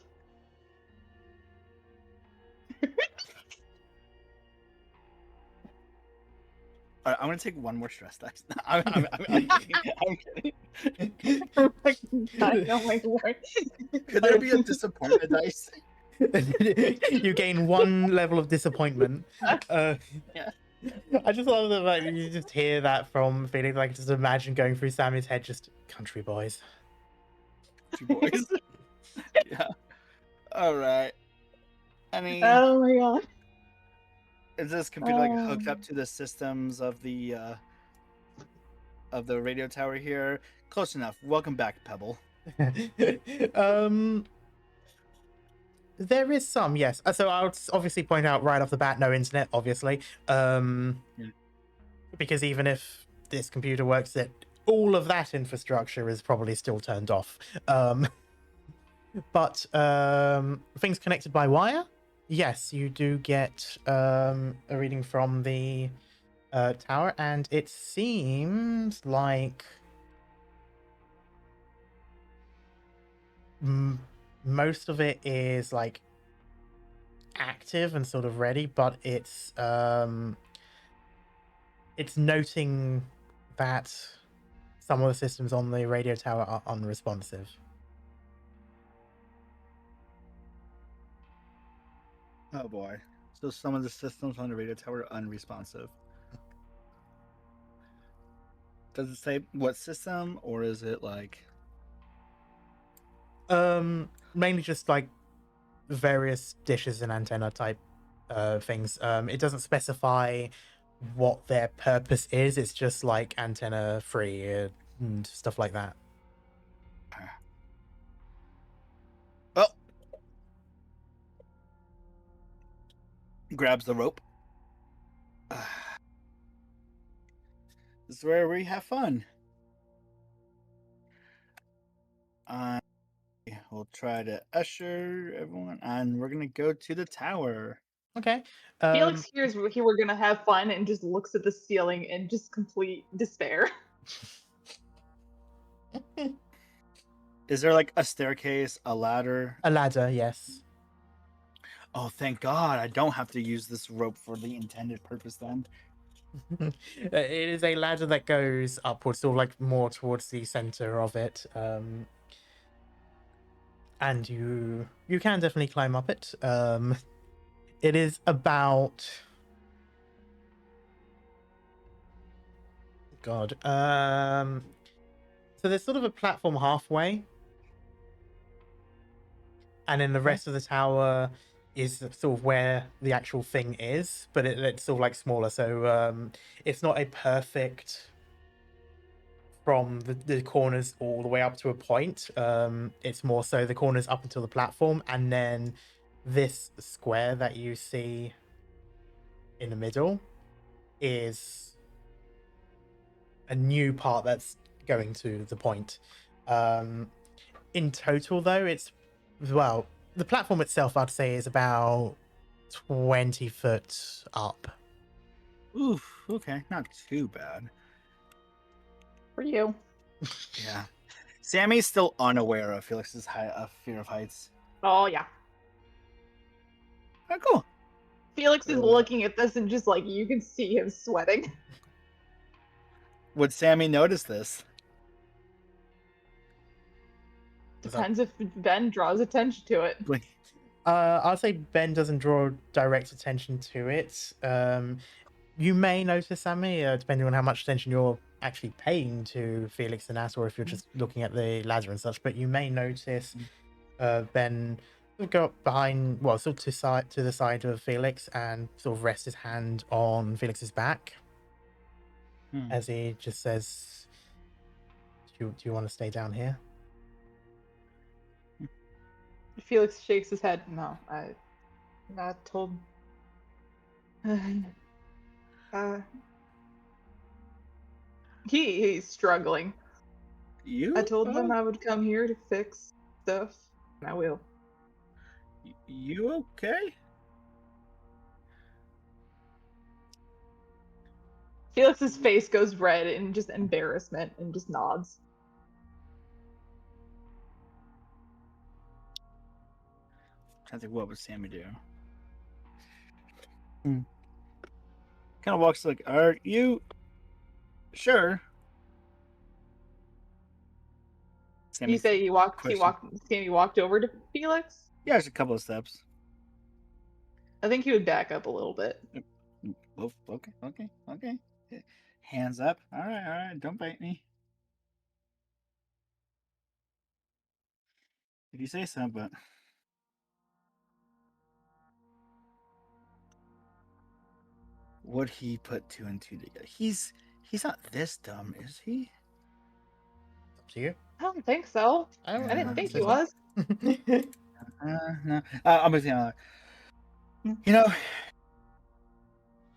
All right, I'm gonna take one more stress dice. I'm kidding. Oh my God, oh my Lord. Could there be a disappointment dice? You gain 1 level of disappointment. Yeah. I just love the fact that you just hear that from Felix. Like, just imagine going through Sammy's head, just country boys. Two boys. Yeah. All right. I mean, Oh my god. is this computer like hooked up to the systems of the radio tower here? Close enough. Welcome back, Pebble. There is some, yes. So I'll obviously point out right off the bat, no internet, obviously. Because even if this computer works, that all of that infrastructure is probably still turned off. But things connected by wire, yes, you do get a reading from the tower, and it seems like most of it is like active and sort of ready, but it's noting that some of the systems on the radio tower are unresponsive. Oh boy. So some of the systems on the radio tower are unresponsive. Does it say what system, or is it like Mainly just like various dishes and antenna type things. It doesn't specify what their purpose is. It's just like antenna free and stuff like that. oh, grabs the rope? This is where we have fun. I will try to usher everyone, and we're gonna go to the tower. Okay. Felix hears we're gonna have fun and just looks at the ceiling in just complete despair. Is there like a staircase, a ladder? A ladder, yes. Oh, thank God! I don't have to use this rope for the intended purpose then. It is a ladder that goes upwards, sort of like more towards the center of it. And you can definitely climb up it. It is about God. So there's sort of a platform halfway, and then the rest of the tower is sort of where the actual thing is, but it's sort of like smaller. So it's not a perfect from the corners all the way up to a point. It's more so the corners up until the platform, and then this square that you see in the middle is a new part that's going to the point. In total, though, it's, well, the platform itself, I'd say, is about 20 foot up. Oof, okay, not too bad. For you. Yeah. Sammy's still unaware of Felix's fear of heights. Oh yeah. Oh, cool. Felix is looking at this and just like you can see him sweating. Would Sammy notice this? Depends if Ben draws attention to it. I'll say Ben doesn't draw direct attention to it. You may notice, Sammy, depending on how much attention you're actually paying to Felix and Nat, or if you're just looking at the ladder and such, but you may notice Ben go up behind, well, sort of to the side of Felix and sort of rest his hand on Felix's back as he just says, do you want to stay down here? Felix shakes his head. No, I told. He's struggling. You? I told them I would come here to fix stuff, and I will. You okay? Felix's face goes red in just embarrassment and just nods. I think, what would Sammy do? Kind of walks like, are you sure? You say Sammy walked over to Felix? Yeah, there's a couple of steps. I think he would back up a little bit. Oh, okay. Hands up. All right. Don't bite me. If you say so, but would he put 2 and 2 together? He's not this dumb, is he? Up to you. I don't think so. I I didn't think say he so. was. No. I'm just you know,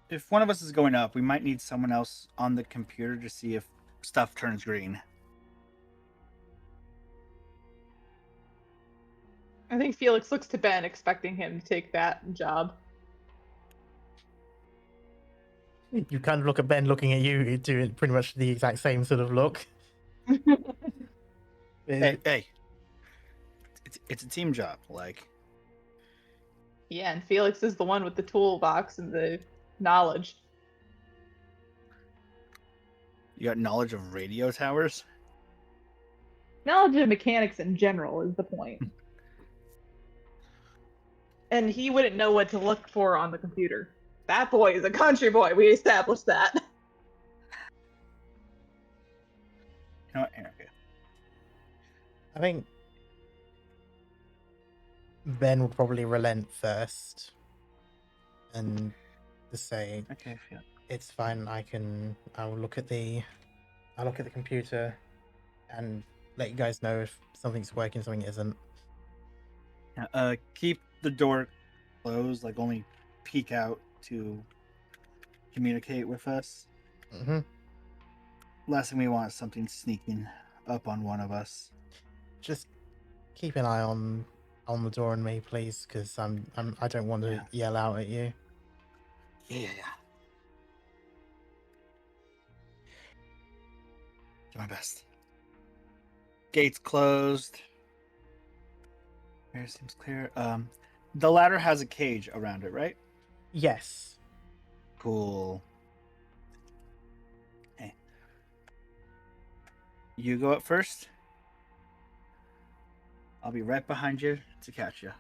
if one of us is going up, we might need someone else on the computer to see if stuff turns green. I think Felix looks to Ben, expecting him to take that job. You kind of look at Ben looking at you, doing pretty much the exact same sort of look. Hey, it's a team job. Like, Yeah, and Felix is the one with the toolbox and the knowledge. you got knowledge of radio towers. Knowledge of mechanics in general is the point. And he wouldn't know what to look for on the computer. That boy is a country boy. We established that. You know what? Here, okay. I think Ben will probably relent first and just say, Okay, I feel. it's fine, I'll look at the computer and let you guys know if something's working, something isn't. Keep the door closed, like only peek out to communicate with us. Mm-hmm. Last thing we want is something sneaking up on one of us. Just keep an eye on the door and me, please, because I don't want to yell out at you. Yeah. Do my best. Gates closed. Air seems clear. The ladder has a cage around it, right? Yes. Cool. Hey. You go up first. I'll be right behind you to catch you.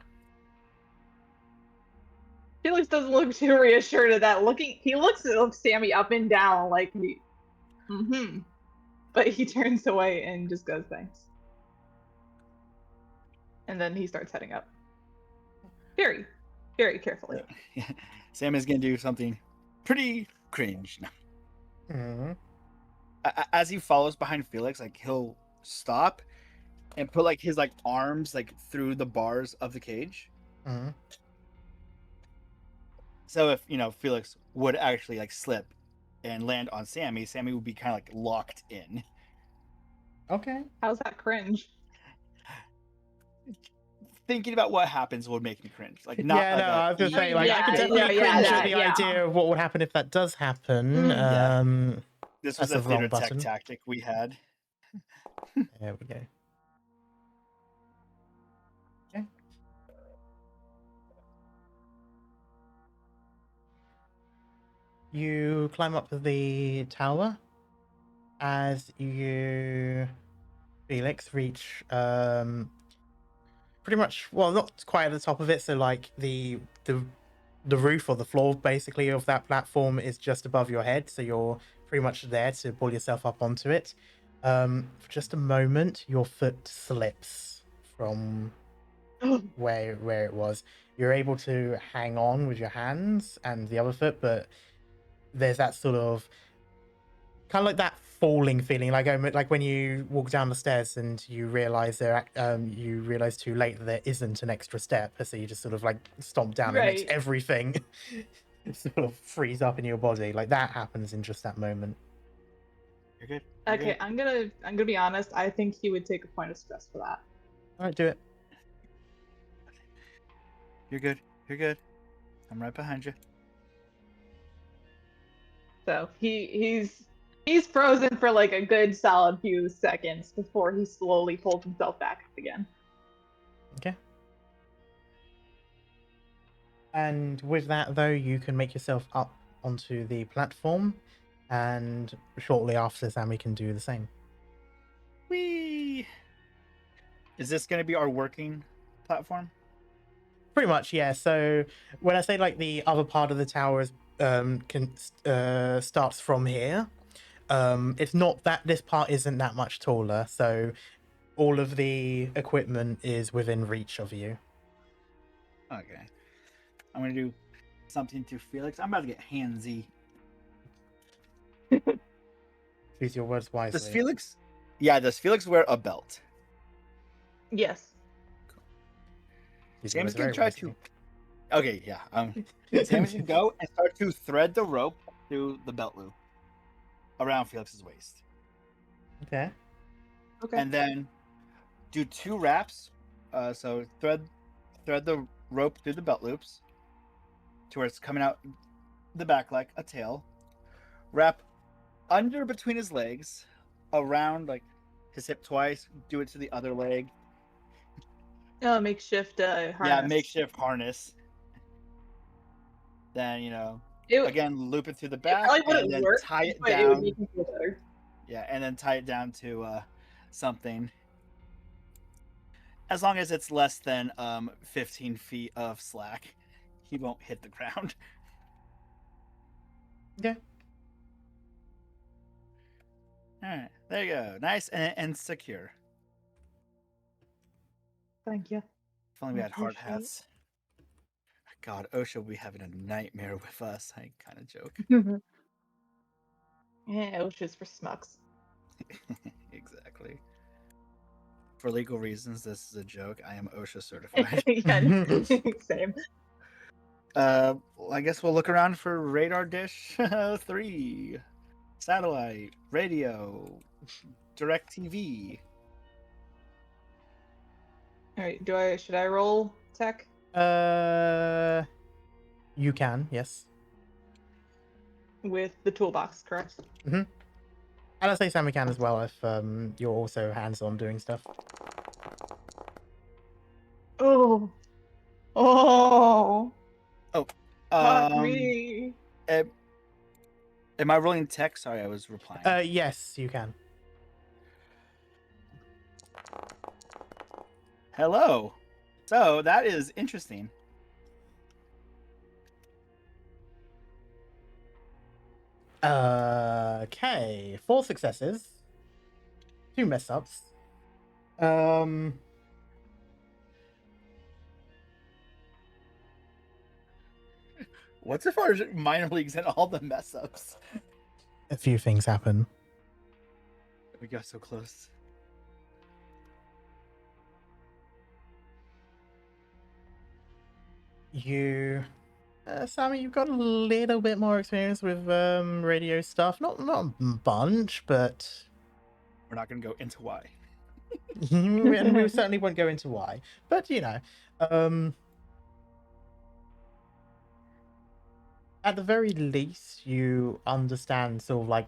Felix doesn't look too reassured at that. He looks at Sammy up and down like but he turns away and just goes thanks. And then he starts heading up. Very, very carefully. Sam is gonna do something pretty cringe. Mm-hmm. As he follows behind Felix, like he'll stop and put like his arms through the bars of the cage. Mm-hmm. So if Felix would actually slip and land on Sammy would be kind of locked in. Okay. How's that cringe? Thinking about what happens would make me cringe. I was gonna say, I can definitely cringe at the idea of what would happen if that does happen. This was a theater tech tactic we had. There we go. Okay. You climb up the tower as you, Felix, reach pretty much, well, not quite at the top of it, so the roof or the floor basically of that platform is just above your head, so you're pretty much there to pull yourself up onto it. For just a moment, your foot slips from where it was. You're able to hang on with your hands and the other foot, but there's that sort of kind of like that falling feeling, like when you walk down the stairs and you realize too late that there isn't an extra step, so you just sort of stomp down and it makes everything sort of freeze up in your body. Like that happens in just that moment. You're good. Okay, I'm gonna be honest. I think he would take a point of stress for that. All right, do it. You're good. I'm right behind you. So he's frozen for a good solid few seconds before he slowly pulls himself back up again. Okay. And with that, though, you can make yourself up onto the platform, and shortly after, Sammy can do the same. Whee! Is this going to be our working platform? Pretty much, yeah. So when I say like the other part of the tower is starts from here, it's not that this part isn't that much taller. So all of the equipment is within reach of you. Okay. I'm gonna do something to Felix. I'm about to get handsy. Choose your words wisely. Does Felix? Yeah. Does Felix wear a belt? Yes. Choose your Sammy's words gonna very try wisely. to. Okay. Yeah. Sammy's gonna go and start to thread the rope through the belt loop around Felix's waist, Okay. Okay. and then do 2 wraps. So thread the rope through the belt loops to where it's coming out the back like a tail. Wrap under between his legs, around like his hip twice. Do it to the other leg. Oh, makeshift harness. Yeah, makeshift harness. Then again loop it through the It back probably and wouldn't then work, tie it but it would down. make me feel better. Yeah, and then tie it down to something. As long as it's less than 15 feet of slack, he won't hit the ground. Okay. All right, there you go. Nice and secure. Thank you. If only we had hard Appreciate it. hats. God, OSHA will be having a nightmare with us. I kind of joke. Yeah, OSHA's for smucks. Exactly. For legal reasons, this is a joke. I am OSHA certified. Yeah, same. I guess we'll look around for radar dish 3, satellite, radio, direct TV. All right, should I roll tech? You can, yes. With the toolbox, correct? And I say Sammy can as well if you're also hands-on doing stuff. Oh. Oh. Fuck Um, me. am I rolling tech? Sorry, I was replying. Yes, you can. Hello. So that is interesting. Okay, 4 successes, 2 mess ups. What's as far as minor leagues and all the mess ups? A few things happen. We got so close. Sammy, you've got a little bit more experience with radio stuff. Not a bunch, but We're not going to go into why. and we certainly won't go into why. But at the very least, you understand sort of like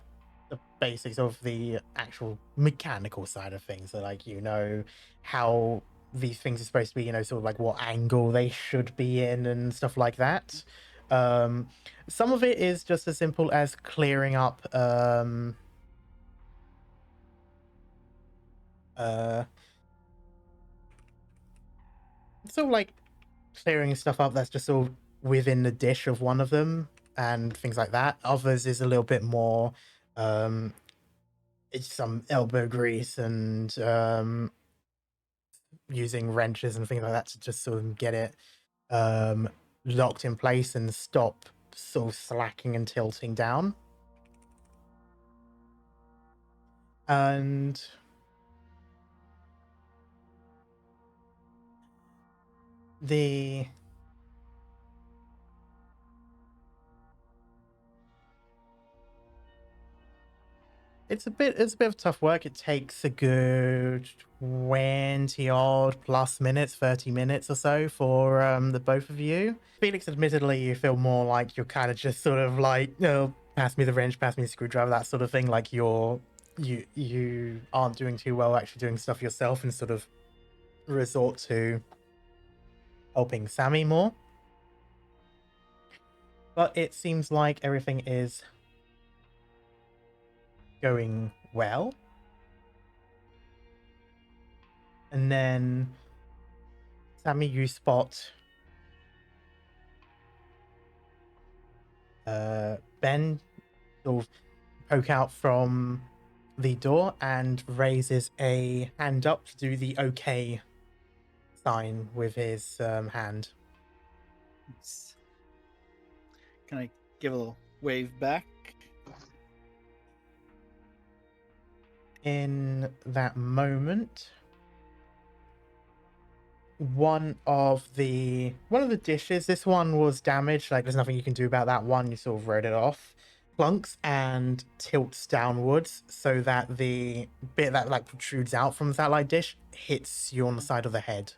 the basics of the actual mechanical side of things. So like how these things are supposed to be, sort of like what angle they should be in and stuff like that. Some of it is just as simple as clearing up sort of like clearing stuff up that's just sort of within the dish of one of them and things like that. Others is a little bit more it's some elbow grease and using wrenches and things like that to just sort of get it locked in place and stop sort of slacking and tilting down. And it's a bit of tough work. It takes a good 20 odd plus minutes, 30 minutes or so for the both of you. Felix, admittedly, you feel more like you're kind of just sort of like, pass me the wrench, pass me the screwdriver, that sort of thing. Like you aren't doing too well actually doing stuff yourself and sort of resort to helping Sammy more. But it seems like everything is going well. And then, Sammy, you spot Ben sort of poke out from the door and raises a hand up to do the OK sign with his hand. Can I give a little wave back? In that moment, one of the dishes, this one was damaged, like there's nothing you can do about that one, you sort of wrote it off, plunks and tilts downwards so that the bit that like protrudes out from the satellite dish hits you on the side of the head.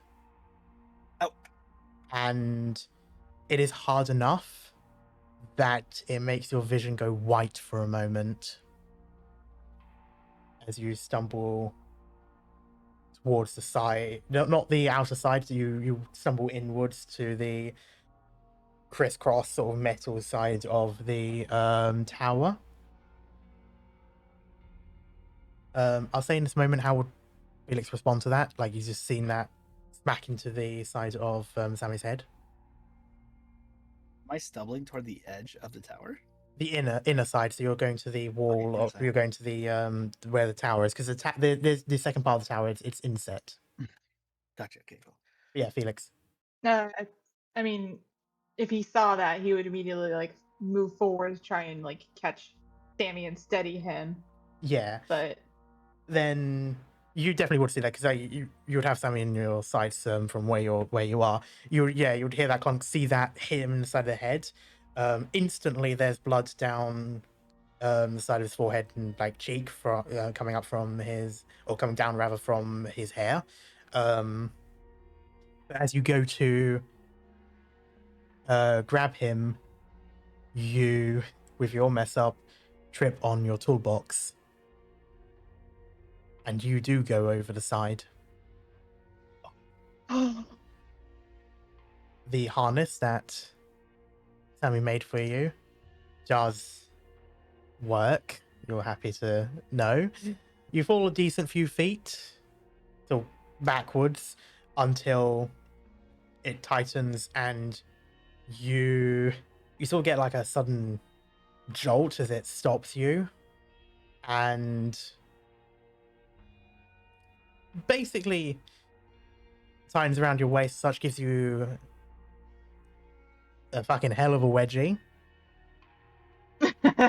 Oh. And it is hard enough that it makes your vision go white for a moment as you stumble towards the side, not the outer side. You stumble inwards to the crisscross sort of metal side of the tower. I'll say in this moment, how would Felix respond to that? Like he's just seen that smack into the side of Sammy's head. Am I stumbling toward the edge of the tower? The inner side, so you're going to the wall, inner or side. you're going to the where the tower is, because the second part of the tower, it's inset. Gotcha. Okay, cool. Yeah, Felix. No, I mean, if he saw that, he would immediately like move forward to try and like catch Sammy and steady him. Yeah. But then you definitely would see that, because you would have Sammy in your sights from where you are. You would hear that clunk, see that hit him in the side of the head. Instantly, there's blood down the side of his forehead and like cheek from coming up from his, or coming down rather from his hair. But as you go to grab him, you, with your mess up, trip on your toolbox, and you do go over the side. The harness that Sammy made for you does work. You're happy to know. You fall a decent few feet, so backwards, until it tightens, and you sort of get like a sudden jolt as it stops you, and basically tightens around your waist, such gives you a fucking hell of a wedgie.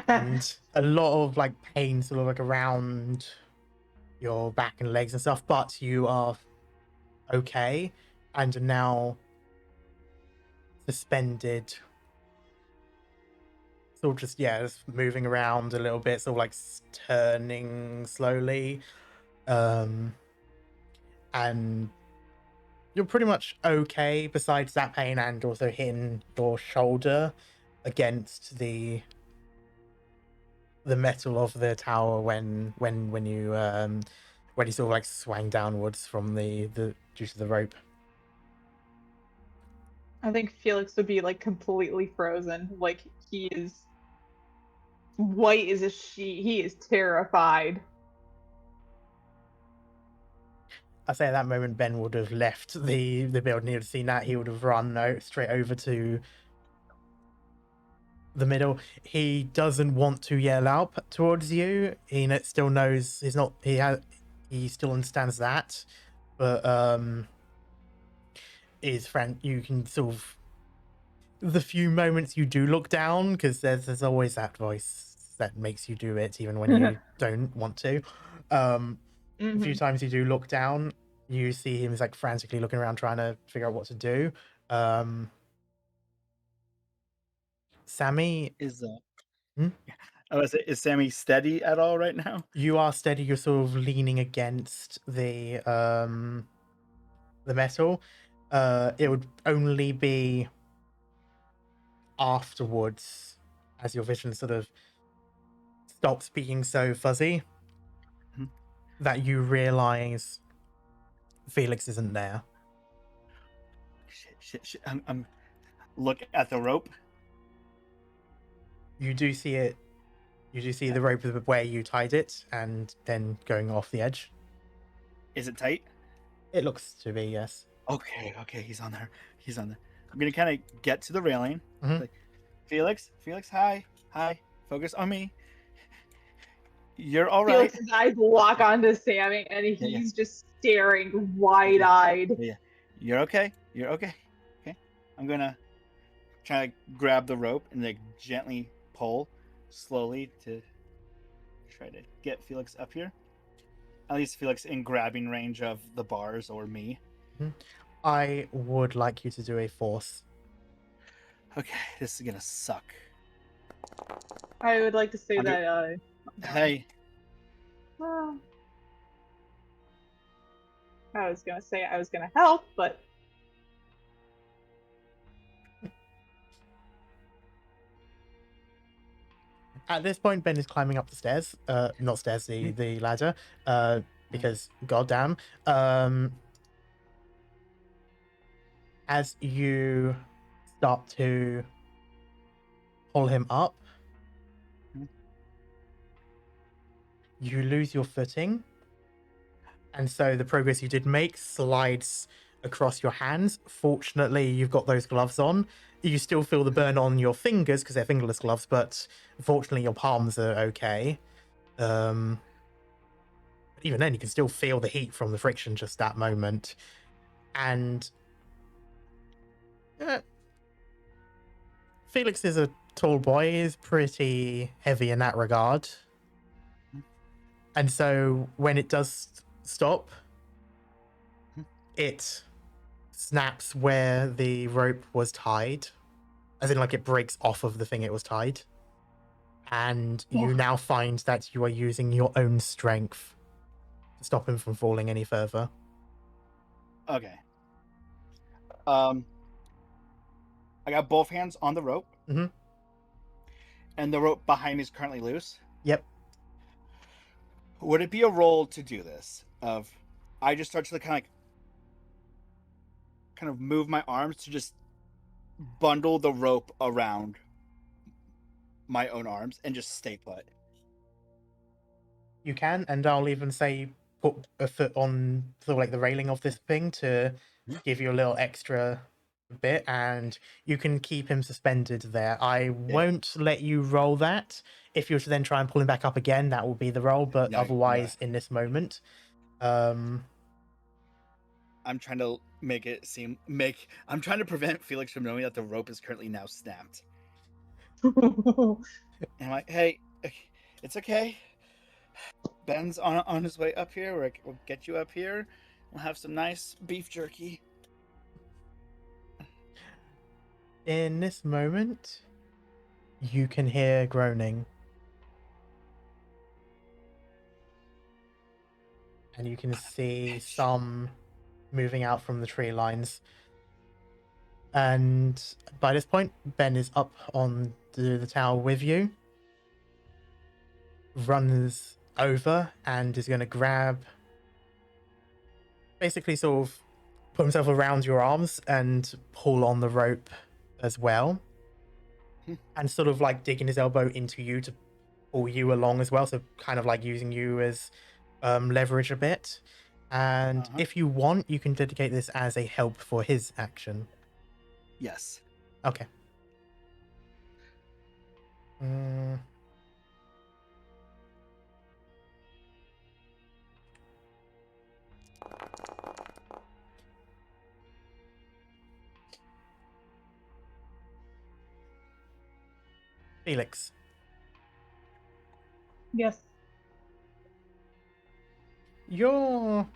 And a lot of like pain sort of like around your back and legs and stuff, but you are okay and are now suspended, sort of just moving around a little bit, sort of like turning slowly, and you're pretty much okay besides that pain, and also hitting your shoulder against the metal of the tower when you sort of like swang downwards from the due to the rope. I think Felix would be like completely frozen. Like he is white as a sheet. He is terrified. I say at that moment, Ben would have left the building. He would have seen that. He would have run straight over to the middle. He doesn't want to yell out towards you. He still knows he's not. He still understands that, but his friend. You can sort of, the few moments you do look down, because there's always that voice that makes you do it even when you don't want to. A few times you do look down, you see him like frantically looking around trying to figure out what to do. Sammy Is Hmm? I was say, is Sammy steady at all right now? You are steady. You're sort of leaning against the metal. It would only be afterwards, as your vision sort of stops being so fuzzy, that you realize Felix isn't there. Shit. I'm look at the rope. You do see it. You do see the rope where you tied it, and then going off the edge. Is it tight? It looks to be, yes. Okay, he's on there. I'm gonna kind of get to the railing. Mhm. Like, Felix, hi. Focus on me. You're all right. Felix's eyes lock onto Sammy, and he's just staring wide-eyed. Yeah. You're okay. Okay. I'm gonna try to grab the rope and like gently pull slowly to try to get Felix up here. At least Felix in grabbing range of the bars or me. I would like you to do a force. Okay, this is gonna suck. I would like to say that. Hey. Well, I was gonna say I was gonna help, but At this point, Ben is climbing up the stairs. Not stairs, the ladder. Because goddamn. As you start to pull him up, you lose your footing. And so the progress you did make slides across your hands. Fortunately, you've got those gloves on. You still feel the burn on your fingers because they're fingerless gloves, but fortunately your palms are okay. Even then, you can still feel the heat from the friction just that moment. And Felix is a tall boy. He's pretty heavy in that regard. And so when it does stop, it snaps where the rope was tied, as in like it breaks off of the thing it was tied, and you now find that you are using your own strength to stop him from falling any further. Okay. I got both hands on the rope, and the rope behind me is currently loose. Yep. Would it be a roll to do this? I just start to kind of move my arms to just bundle the rope around my own arms and just stay put. You can, and I'll even say put a foot on sort of like the railing of this thing to give you a little extra bit, and you can keep him suspended there. I won't let you roll that. If you were to then try and pull him back up again, that will be the roll, but otherwise in this moment, I'm trying to I'm trying to prevent Felix from knowing that the rope is currently now snapped. And I'm like, hey, it's okay. Ben's on his way up here. We'll get you up here. We'll have some nice beef jerky. In this moment, you can hear groaning. And you can see some moving out from the tree lines. And by this point, Ben is up on the tower with you. Runs over and is going to grab, basically sort of put himself around your arms and pull on the rope as well. And sort of like digging his elbow into you to pull you along as well. So kind of like using you as leverage a bit. And if you want, you can dedicate this as a help for his action. Yes. Okay. Felix. Yes. You're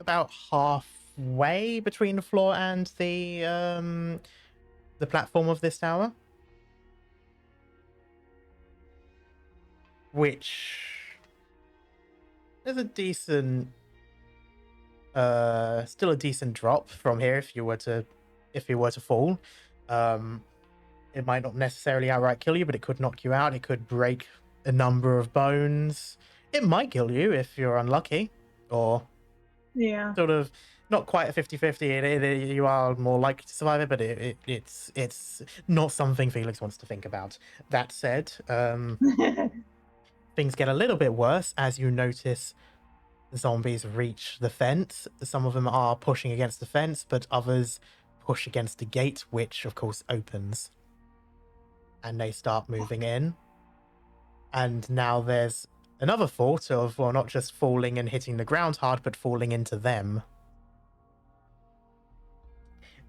about halfway between the floor and the platform of this tower, which is a decent, still a decent drop from here if you were to fall. It might not necessarily outright kill you, but it could knock you out. It could break a number of bones. It might kill you if you're unlucky, or sort of not quite a 50-50. You are more likely to survive it, but it's not something Felix wants to think about. That said, things get a little bit worse as you notice zombies reach the fence. Some of them are pushing against the fence, but others push against the gate, which of course opens. and they start moving in. And now there's another thought of, well, not just falling and hitting the ground hard, but falling into them.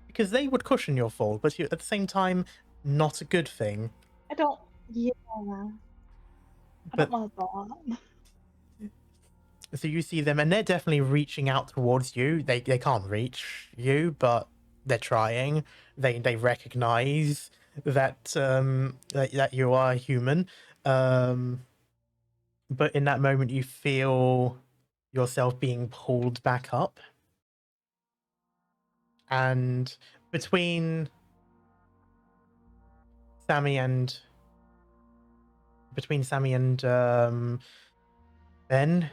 Because they would cushion your fall, but at the same time, not a good thing. I don't. Yeah. I But don't want that. so you see them, and they're definitely reaching out towards you. They can't reach you, but they're trying. They recognize that that you are human. But in that moment, you feel yourself being pulled back up, and between Sammy and Ben,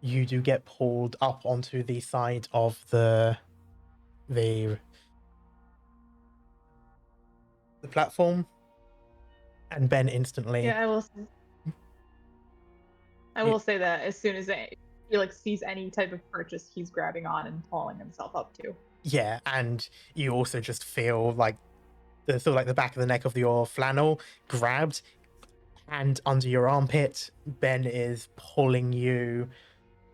you do get pulled up onto the side of the platform, and Ben instantly. Yeah, I will say. I will say that as soon as Felix sees any type of purchase, he's grabbing on and hauling himself up to. Yeah, and you also just feel like the back of the neck of your flannel grabbed, and under your armpit, Ben is pulling you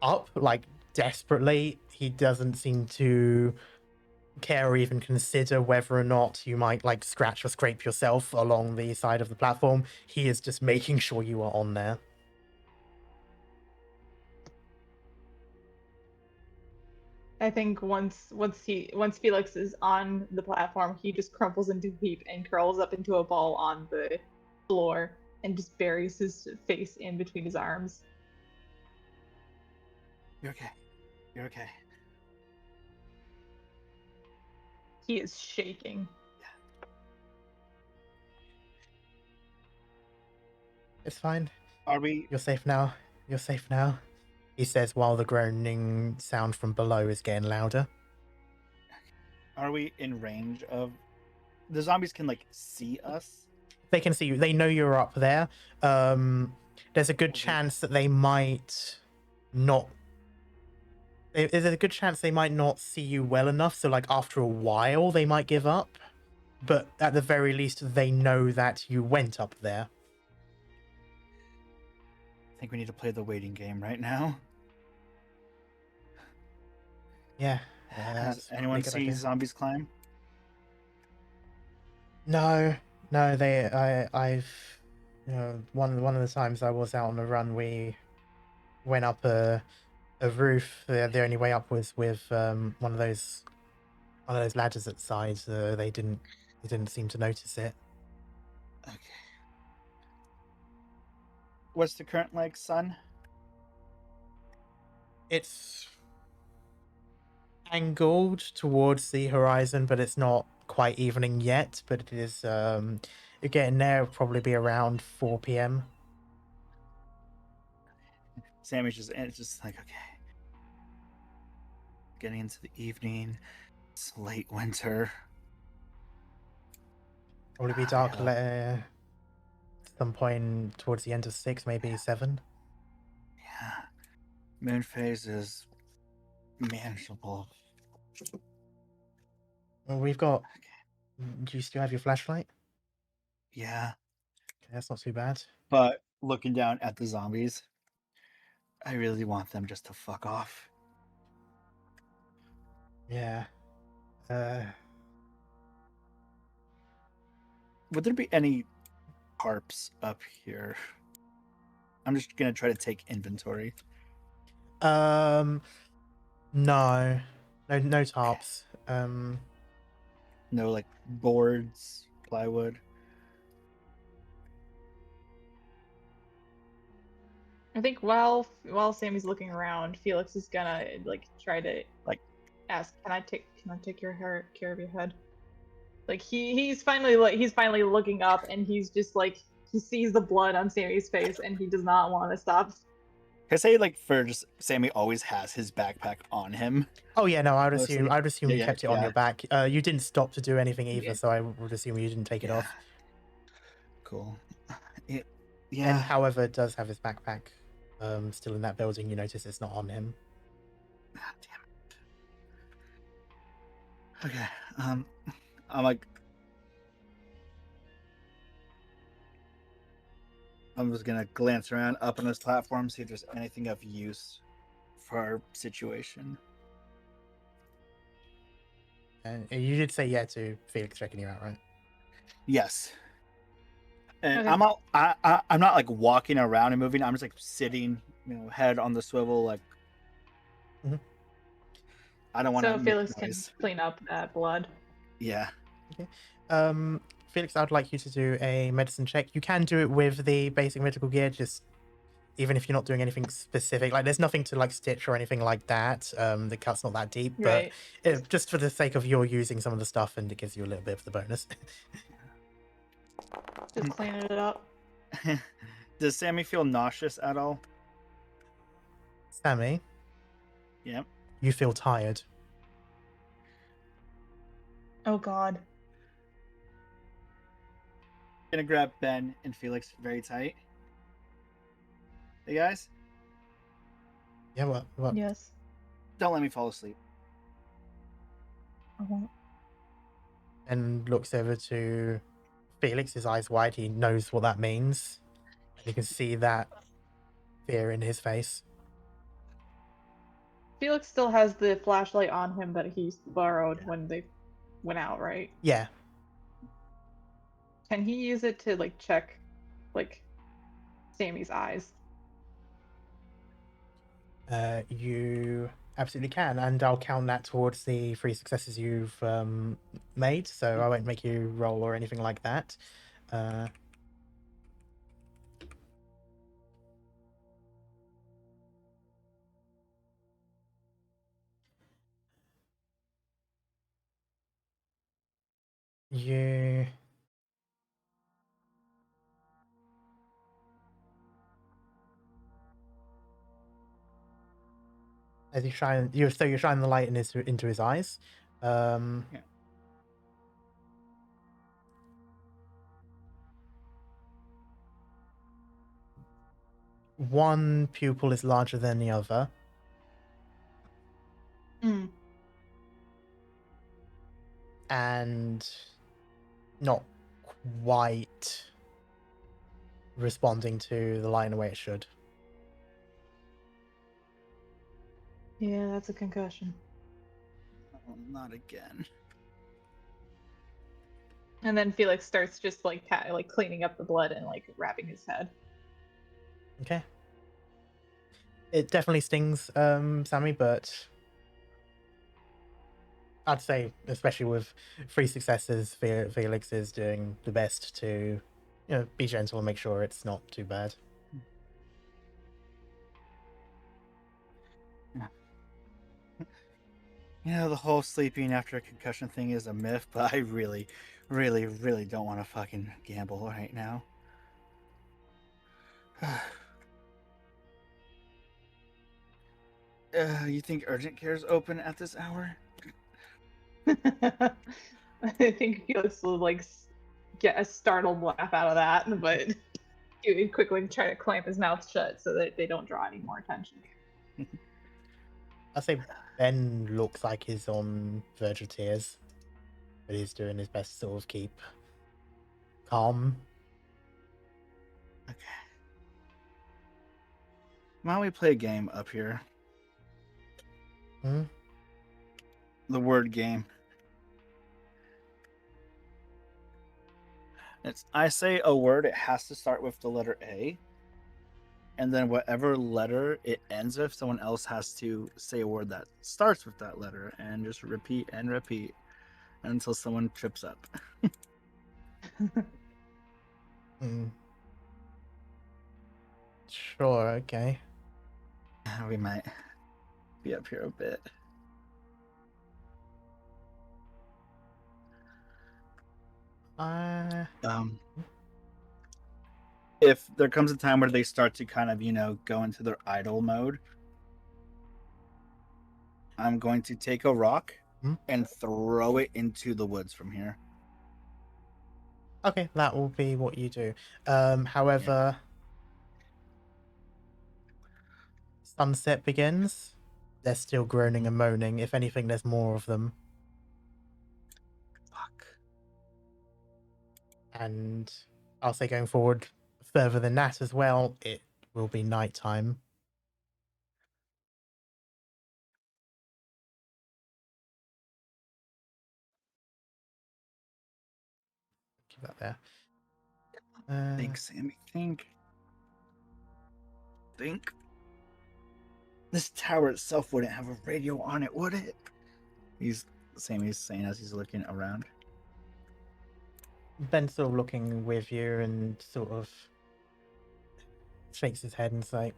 up like desperately. He doesn't seem to care or even consider whether or not you might like scratch or scrape yourself along the side of the platform. He is just making sure you are on there. I think once Felix is on the platform, he just crumples into a heap and curls up into a ball on the floor and just buries his face in between his arms. You're okay. You're okay. He is shaking. It's fine. Are we? You're safe now. You're safe now, he says while the groaning sound from below is getting louder. Are we in range of? The zombies can like see us. They can see you. They know you're up there. There's a good chance that they might not. There's a good chance they might not see you well enough. So, like after a while, they might give up. But at the very least, they know that you went up there. I think we need to play the waiting game right now. Yeah. Has anyone seen zombies climb? No. I've, one of the times I was out on a run, we went up a roof. The only way up was with one of those ladders at the side. They didn't seem to notice it. Okay. What's the current like sun? It's angled towards the horizon, but it's not quite evening yet. But it is you're getting there. It'll probably be around 4 p.m. Sammy's just like, okay. Getting into the evening. It's late winter. Probably be dark some point towards the end of 6, maybe 7. Yeah. Moon phase is manageable. Well, we've got. Okay. Do you still have your flashlight? Yeah. Okay, that's not too bad. But looking down at the zombies, I really want them just to fuck off. Yeah. Would there be any tarps up here? I'm just gonna try to take inventory. No. No tarps. No, like boards, plywood. I think while Sammy's looking around, Felix is gonna like try to like ask, can I take care of your head? Like he's finally looking up, and he's just like, he sees the blood on Sammy's face and he does not want to stop. Can I say, like, for just Sammy always has his backpack on him? Oh yeah, no, I would Mostly. assume you kept it on your back. You didn't stop to do anything either, Yeah. so I would assume you didn't take it off. Cool. And Yeah. however, does have his backpack still in that building. You notice it's not on him. Ah, damn it. Okay. I'm like, I'm just gonna glance around up on this platform, see if there's anything of use for our situation. And you did say yeah to Felix checking you out, right? Yes. And Okay. I'm not like walking around and moving. I'm just like sitting, head on the swivel, like Mhm. I don't want to So make Felix can noise. clean up that blood. Yeah. Okay. Felix, I'd like you to do a medicine check. You can do it with the basic medical gear, just even if you're not doing anything specific. Like, there's nothing to like stitch or anything like that. The cut's not that deep, but Right. just for the sake of your using some of the stuff, and it gives you a little bit of the bonus. Just cleaning it up. Does Sammy feel nauseous at all? Sammy, Yeah. you feel tired. Oh God. Gonna grab Ben and Felix very tight. Hey guys, Yeah, what? Yes. don't let me fall asleep. I won't. And looks over to Felix, his eyes wide. He knows what that means. And you can see that fear in his face. Felix still has the flashlight on him that he's borrowed when they went out, right? Yeah. Can he use it to like check like Sammy's eyes? You absolutely can, and I'll count that towards the 3 successes you've made, so I won't make you roll or anything like that. You as you shine you shine the light into his eyes. Yeah. One pupil is larger than the other, Mm. and not quite responding to the light in the way it should. Yeah, that's a concussion. Oh, not again. And then Felix starts just like like cleaning up the blood and like wrapping his head. Okay. It definitely stings, Sammy, but I'd say, especially with 3 successes, Felix is doing the best to, be gentle and make sure it's not too bad. The whole sleeping after a concussion thing is a myth, but I really, really, really don't want to fucking gamble right now. You think urgent care is open at this hour? I think Felix will like get a startled laugh out of that, but he would quickly try to clamp his mouth shut so that they don't draw any more attention. I'd say Ben looks like he's on verge of tears, but he's doing his best to sort of keep calm. Okay. Why don't we play a game up here? Hmm? The word game. I say a word, it has to start with the letter A. And then whatever letter it ends with, someone else has to say a word that starts with that letter and just repeat and repeat until someone trips up. Mm. Sure, okay. We might be up here a bit. If there comes a time where they start to kind of, go into their idle mode, I'm going to take a rock and throw it into the woods from here. Okay, that will be what you do. However, sunset begins. They're still groaning and moaning. If anything, there's more of them. Fuck. And I'll say going forward further than that as well, it will be nighttime. Keep that there. Think, Sammy. Think. This tower itself wouldn't have a radio on it, would it? Sammy's saying as he's looking around. Ben's sort of looking with you and sort of shakes his head and's like,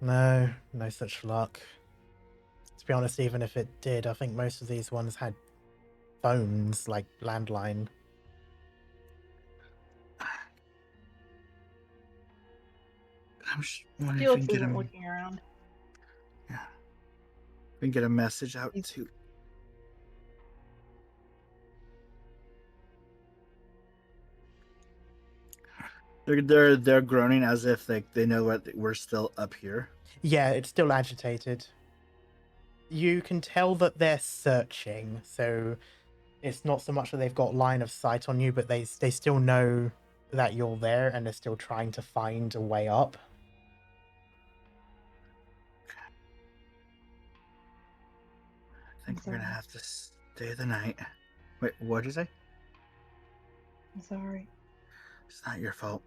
no such luck. To be honest, even if it did, I think most of these ones had phones, like landline. I'm just wondering if we Felix can get isn't him. looking around. Yeah. We can get a message out He's- to. They're groaning as if they know what we're still up here. Yeah, it's still agitated. You can tell that they're searching, so it's not so much that they've got line of sight on you, but they still know that you're there and they're still trying to find a way up. I think we're gonna have to stay the night. Wait, what'd you say? I'm sorry. It's not your fault.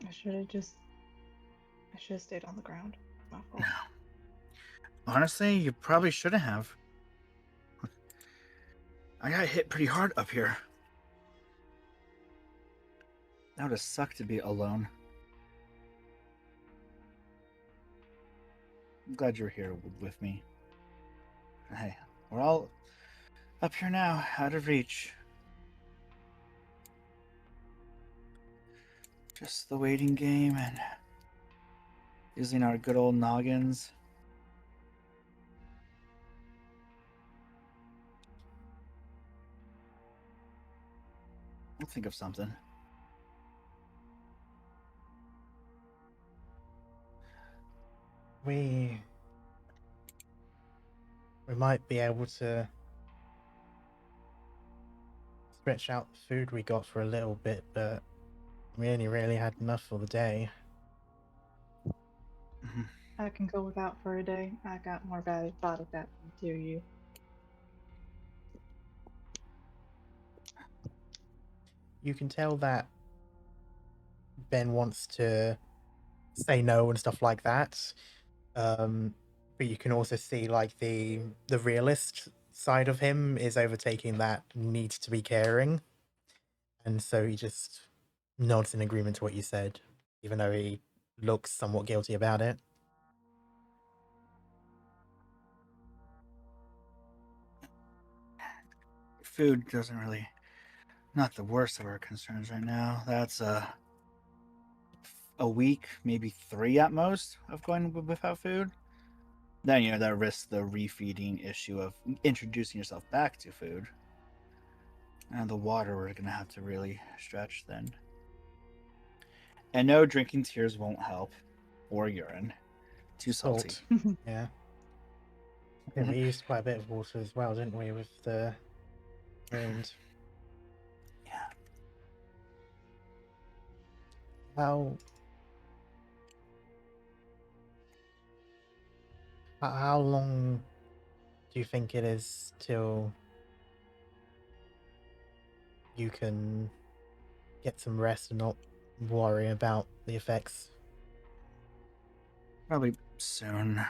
I should have stayed on the ground. My fault. No. Honestly, you probably shouldn't have. I got hit pretty hard up here. That would have sucked to be alone. I'm glad you're here with me. Hey, we're all up here now, out of reach. Just the waiting game and using our good old noggins. I'll think of something. We might be able to stretch out the food we got for a little bit, but we only really had enough for the day. I can go without for a day. I got more value thought of that than do you. You can tell that Ben wants to say no and stuff like that. But you can also see like the realist side of him is overtaking that need to be caring. And so he just nods in agreement to what you said, even though he looks somewhat guilty about it. Food doesn't really, not the worst of our concerns right now. That's a week, maybe 3 at most, of going without food. Then that risks the refeeding issue of introducing yourself back to food. And the water we're gonna have to really stretch then. And no, drinking tears won't help, or urine. Too salty. Salt. Yeah. I think we used quite a bit of water as well, didn't we, with the wound? Yeah. How long do you think it is till you can get some rest and not worry about the effects? Probably soon.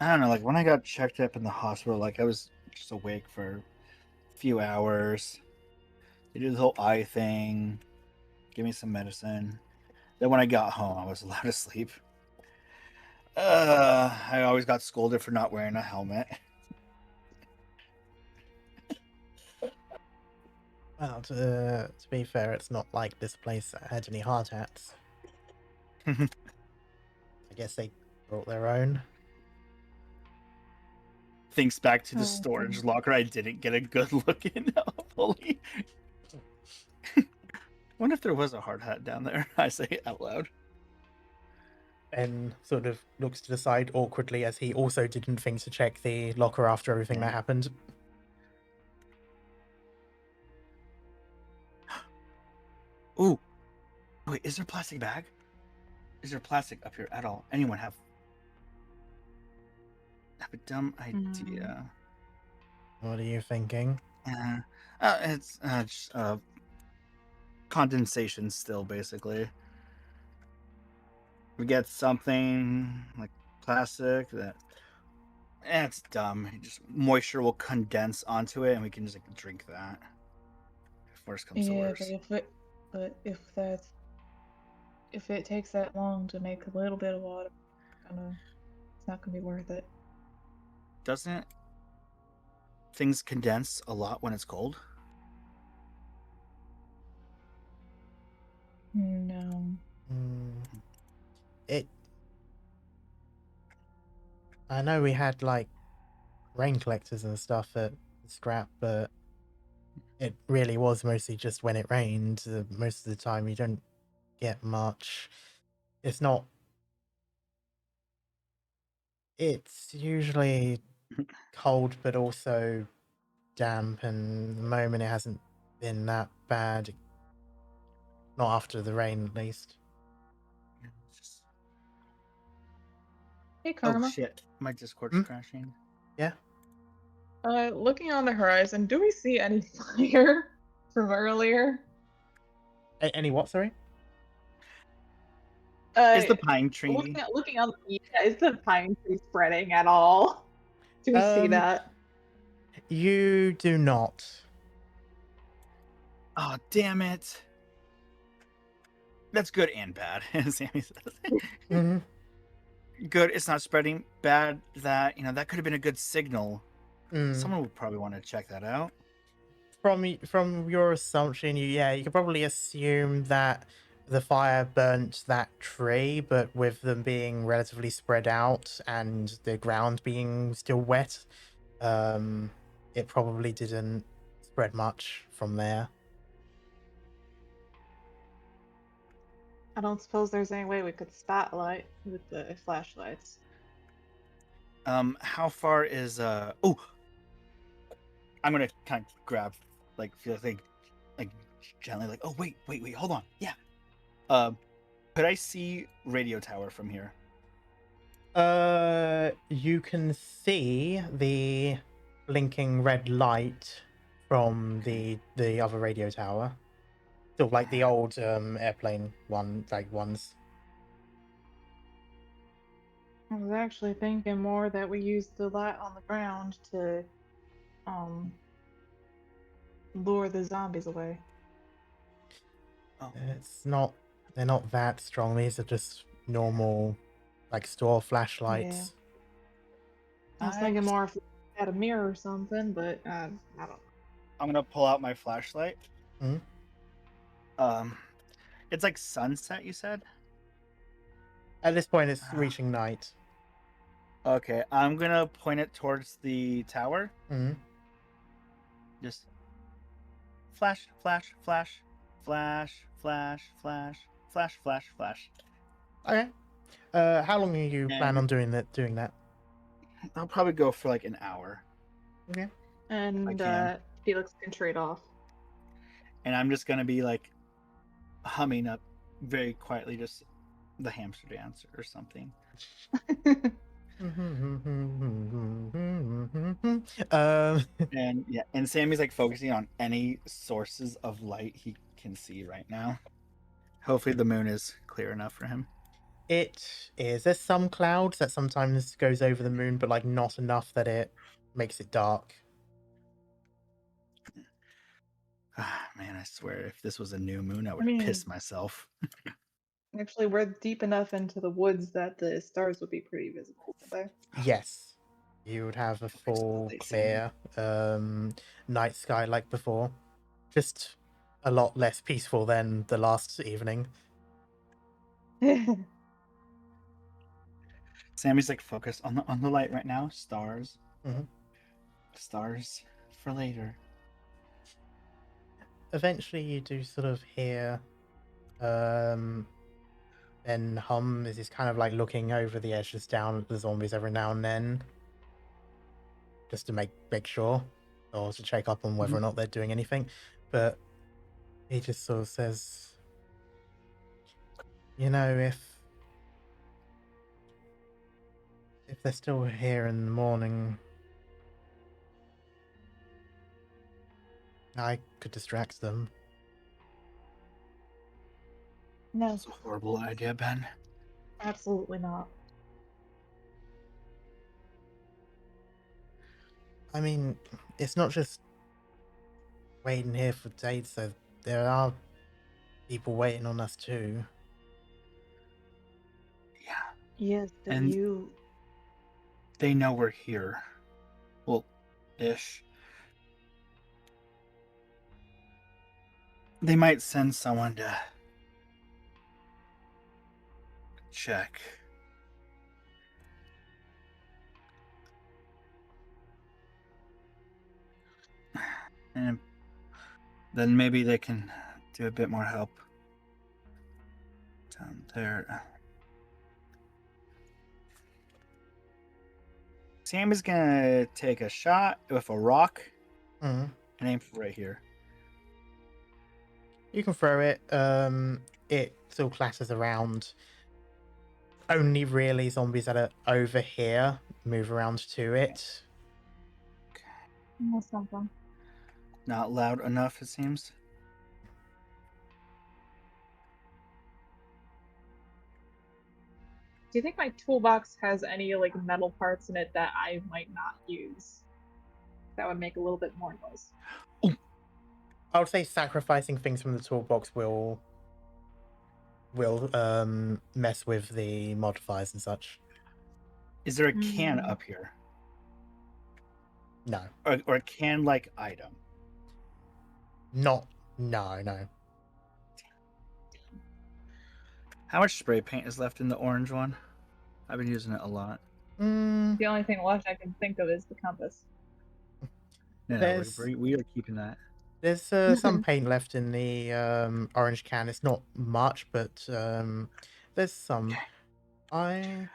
I don't know, like when I got checked up in the hospital, like I was just awake for a few hours. They did the whole eye thing, give me some medicine. Then when I got home, I was allowed to sleep. I always got scolded for not wearing a helmet. Well, to be fair, it's not like this place had any hard hats. I guess they brought their own. Thinks back to the Oh, storage goodness. locker I didn't get a good look in fully. Wonder if there was a hard hat down there. I say it out loud. Ben sort of looks to the side awkwardly as he also didn't think to check the locker after everything that happened. Ooh, wait, is there a plastic bag? Is there plastic up here at all? Anyone have a dumb idea? What are you thinking? It's just, condensation still, basically. We get something like plastic that it's dumb. Just moisture will condense onto it, and we can just like drink that. If worse comes to Yeah, worse. but if it takes that long to make a little bit of water, it's not gonna be worth it. Doesn't things condense a lot when it's cold? No. It. I know we had like rain collectors and stuff at Scrap, but it really was mostly just when it rained. Most of the time, you don't get much. It's not. It's usually cold, but also damp, and at the moment it hasn't been that bad. Not after the rain, at least. It's just... Hey, Oh Karma. shit! My Discord's crashing. Yeah. Looking on the horizon, do we see any fire from earlier? Any what? Sorry. Is the pine tree? Looking on, yeah, is the pine tree spreading at all? Do we see that? You do not. Oh damn it! That's good and bad, as Sammy says. Mm-hmm. Good, it's not spreading. Bad, that that could have been a good signal. Mm. Someone would probably want to check that out. From your assumption, you could probably assume that the fire burnt that tree, but with them being relatively spread out and the ground being still wet, it probably didn't spread much from there. I don't suppose there's any way we could spotlight with the flashlights. How far is oh, I'm gonna kind of grab feel like gently like, oh wait, hold on. Yeah. Could I see radio tower from here? You can see the blinking red light from the other radio tower. Still like the old airplane ones. I was actually thinking more that we use the light on the ground to lure the zombies away. Oh. They're not that strong. These are just normal like store flashlights. I was thinking more if we had a mirror or something, but I don't know. I'm gonna pull out my flashlight. Mm-hmm. It's like sunset, you said? At this point, it's reaching night. Okay, I'm gonna point it towards the tower. Mm-hmm. Just flash, flash, flash, flash, flash, flash, flash, flash, flash. Okay. How long are you plan on doing that? I'll probably go for like an hour. Okay. And Felix can trade off. And I'm just gonna be like humming up very quietly, just the hamster dance or something. And Sammy's like focusing on any sources of light he can see right now. Hopefully the moon is clear enough for him. It is. There's some clouds that sometimes goes over the moon, but like not enough that it makes it dark. Man, I swear, if this was a new moon, I would piss myself. Actually, we're deep enough into the woods that the stars would be pretty visible today. Yes. You would have a full clear night sky like before. Just a lot less peaceful than the last evening. Sammy's like focused on the light right now. Stars. Mm-hmm. Stars for later. Eventually you do sort of hear Ben hum as he's kind of like looking over the edges down at the zombies every now and then. Just to make sure. Or to check up on whether or not they're doing anything. But he just sort of says, You know, if they're still here in the morning, I could distract them. No, That's a horrible idea, Ben. absolutely not. I mean, it's not just waiting here for dates, so there are people waiting on us too. Yeah. Yes, but And you. they know we're here. Well, ish. They might send someone to check. And then maybe they can do a bit more help down there. Sam is gonna take a shot with a rock Mm. and aim for right here. You can throw it. It still clatters around. Only really zombies that are over here move around to it. That's something. Not loud enough, it seems. Do you think my toolbox has any like metal parts in it that I might not use? That would make a little bit more noise. I would say sacrificing things from the toolbox will mess with the modifiers and such. Is there a can up here? No. Or a can-like item? No. No. How much spray paint is left in the orange one? I've been using it a lot. The only thing left I can think of is the compass. No, we are keeping that. There's some paint left in the orange can. It's not much, but there's some. Okay.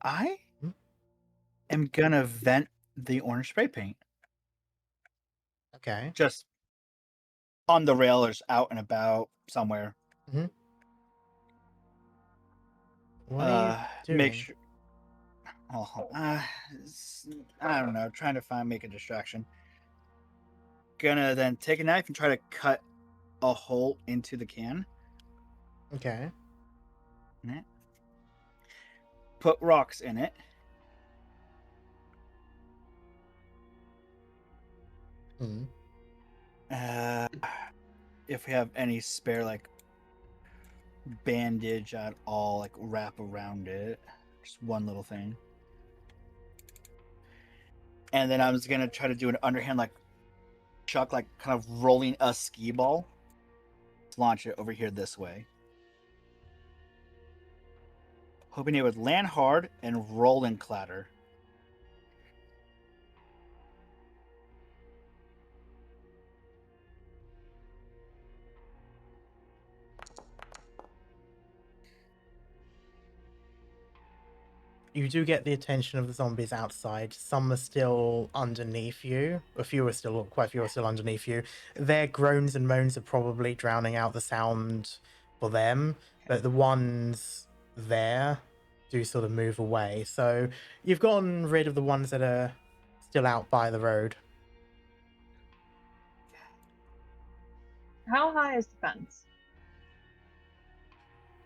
I Hmm? am gonna vent the orange spray paint. Okay. Just on the railers, out and about somewhere. Mm-hmm. What are you doing? Make sure. Oh, I don't know. Trying to make a distraction. Gonna then take a knife and try to cut a hole into the can. Okay. Put rocks in it. Mm. If we have any spare like bandage at all, like wrap around it. Just one little thing. And then I was gonna try to do an underhand like chuck, like kind of rolling a skee ball. To launch it over here this way. Hoping it would land hard and roll and clatter. You do get the attention of the zombies outside. Some are still underneath you. Quite a few are still underneath you. Their groans and moans are probably drowning out the sound for them, but the ones there do sort of move away. So you've gotten rid of the ones that are still out by the road. How high is the fence?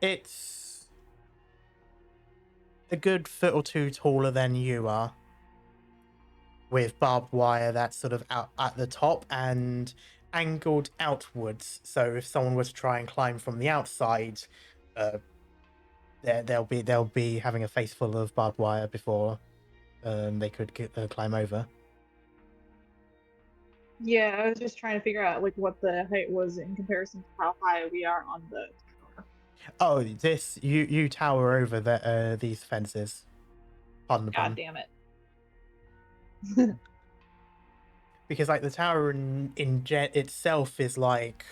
It's a good foot or two taller than you are, with barbed wire that's sort of out at the top and angled outwards. So if someone were to try and climb from the outside, they'll be having a face full of barbed wire before they could climb over. Yeah, I was just trying to figure out like what the height was in comparison to how high we are on the tower. Oh, you tower over these fences. Pardon the pun. God damn it. Because like the tower itself is like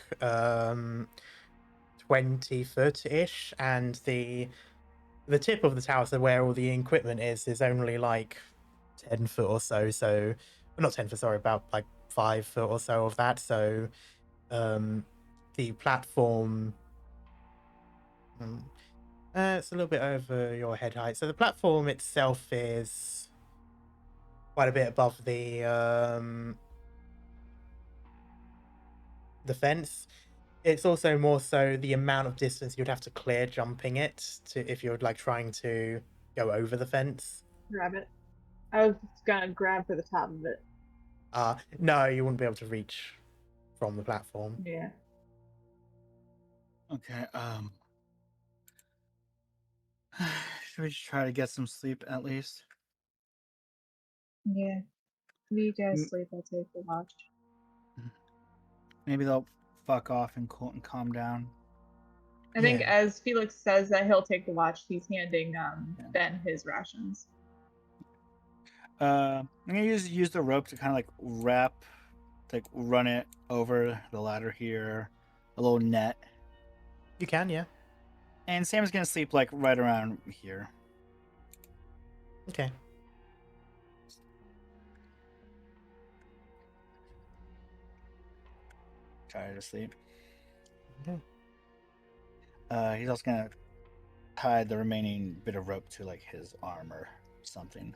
20 foot ish, and the tip of the tower, so where all the equipment is only like 10 foot or so. So not 10 foot, sorry, about like 5 foot or so of that. So the platform It's a little bit over your head height. So the platform itself is quite a bit above the fence. It's also more so the amount of distance you'd have to clear jumping it to if you're like trying to go over the fence. Grab it. I was gonna grab for the top of it. No, you wouldn't be able to reach from the platform. Yeah. Okay. Should we just try to get some sleep at least? Yeah. When you guys Mm. sleep, I'll take the watch. Maybe they'll fuck off and calm down. I think Yeah. as Felix says that he'll take the watch, he's handing Ben his rations. I'm gonna use the rope to kind of like run it over the ladder here, a little net. You can, yeah. And Sam's gonna sleep like right around here. Okay. Try to sleep. Okay. He's also gonna tie the remaining bit of rope to like his arm or something.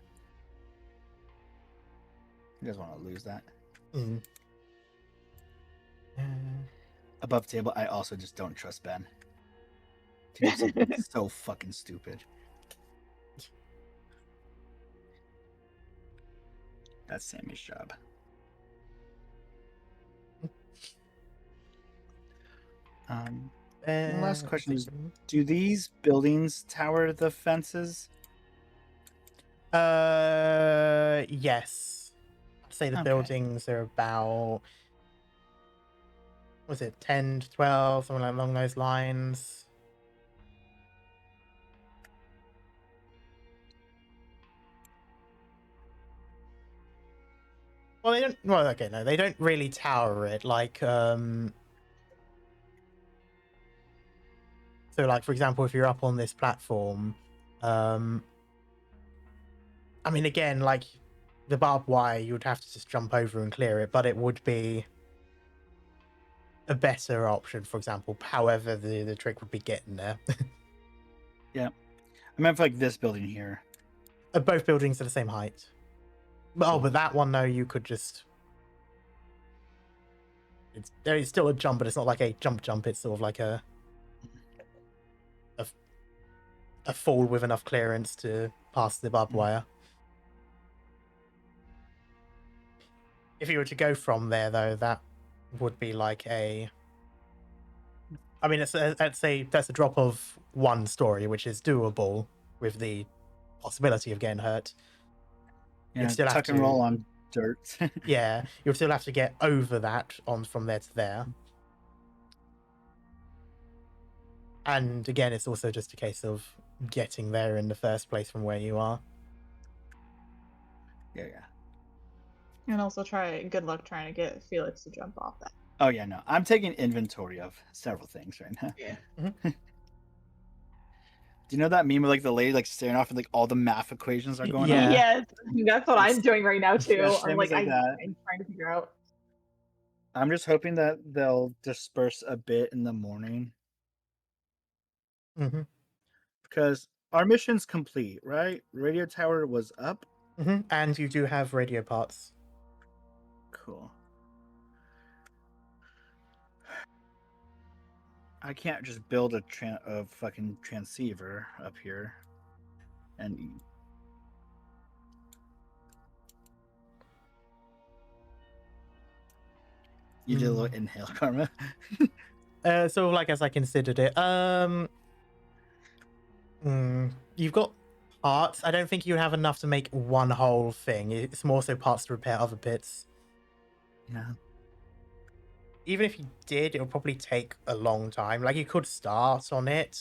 He doesn't want to lose that. Mm. Above table, I also just don't trust Ben to do something so fucking stupid. That's Sammy's job. The last question is: do these buildings tower the fences? Yes. I'd say the Okay. buildings are about, was it 10 to 12, something along those lines. Well, they don't. Well, okay, no, they don't really tower it. Like, so, like for example, if you're up on this platform, I mean, again, like the barbed wire, you would have to just jump over and clear it, but it would be a better option. For example, however, the trick would be getting there. Yeah, I meant for like this building here. Both buildings are the same height. But, Cool. but that one, no, you could just. There is still a jump, but it's not like a jump. It's sort of like a fall with enough clearance to pass the barbed wire. If you were to go from there, though, that would be like a. I mean, let's say that's a drop of 1 story, which is doable with the possibility of getting hurt. Yeah, You'd still have tuck and roll on dirt. Yeah, you'll still have to get over that from there to there. And again, it's also just a case of getting there in the first place from where you are. Yeah. And also good luck trying to get Felix to jump off that. Oh yeah, no. I'm taking inventory of several things right now. Yeah. Mm-hmm. Do you know that meme of like the lady like staring off and like all the math equations are going Yeah. on? Yes, that's what I'm doing right now too. Yeah, I'm like, like I'm that. trying to figure out. I'm just hoping that they'll disperse a bit in the morning. Mm-hmm. Because our mission's complete, right? Radio tower was up. Mm-hmm. And you do have radio parts. Cool. I can't just build a fucking transceiver up here. And you did a little inhale, Karma. Sort of like as I considered it. You've got parts. I don't think you have enough to make one whole thing. It's more so parts to repair other bits. Yeah. Even if you did, it would probably take a long time. Like, you could start on it,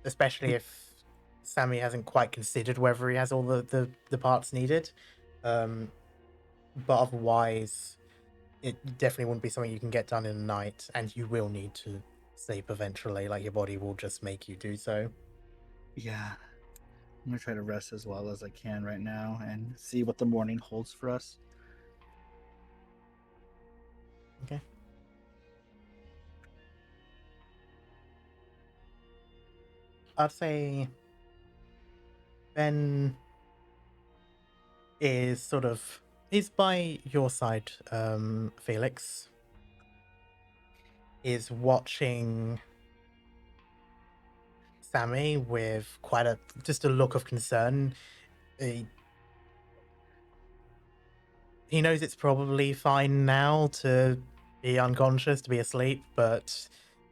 especially if Sammy hasn't quite considered whether he has all the parts needed. But otherwise, it definitely wouldn't be something you can get done in a night, and you will need to sleep eventually. Like, your body will just make you do so. Yeah. I'm gonna try to rest as well as I can right now and see what the morning holds for us. Okay. I'd say Ben is sort of is by your side, Felix. Is watching Sammy with quite just a look of concern. He knows it's probably fine now to be unconscious, to be asleep, but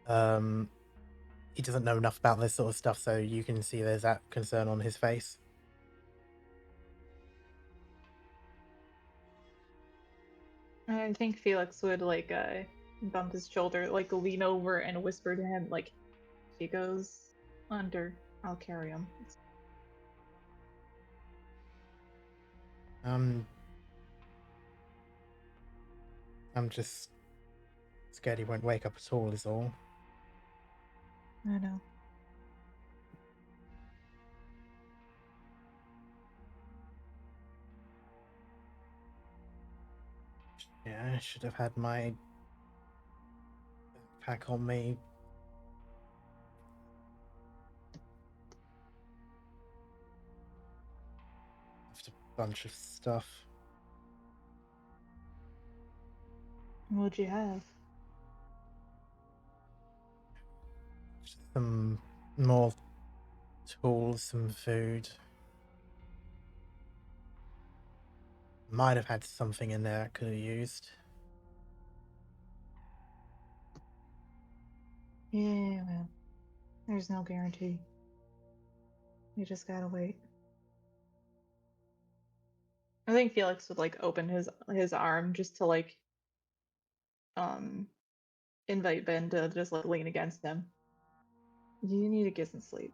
he doesn't know enough about this sort of stuff, so you can see there's that concern on his face. I think Felix would like bump his shoulder, like lean over and whisper to him, like, "He goes under. I'll carry him." I'm just scared he won't wake up at all, is all. I know. Yeah, I should have had my pack on me. Just a bunch of stuff. What'd you have? Some more tools, some food. Might have had something in there I could have used. Yeah, well, there's no guarantee. You just gotta wait. I think Felix would like open his arm just to like um invite Ben to just like lean against him. You need to get some sleep.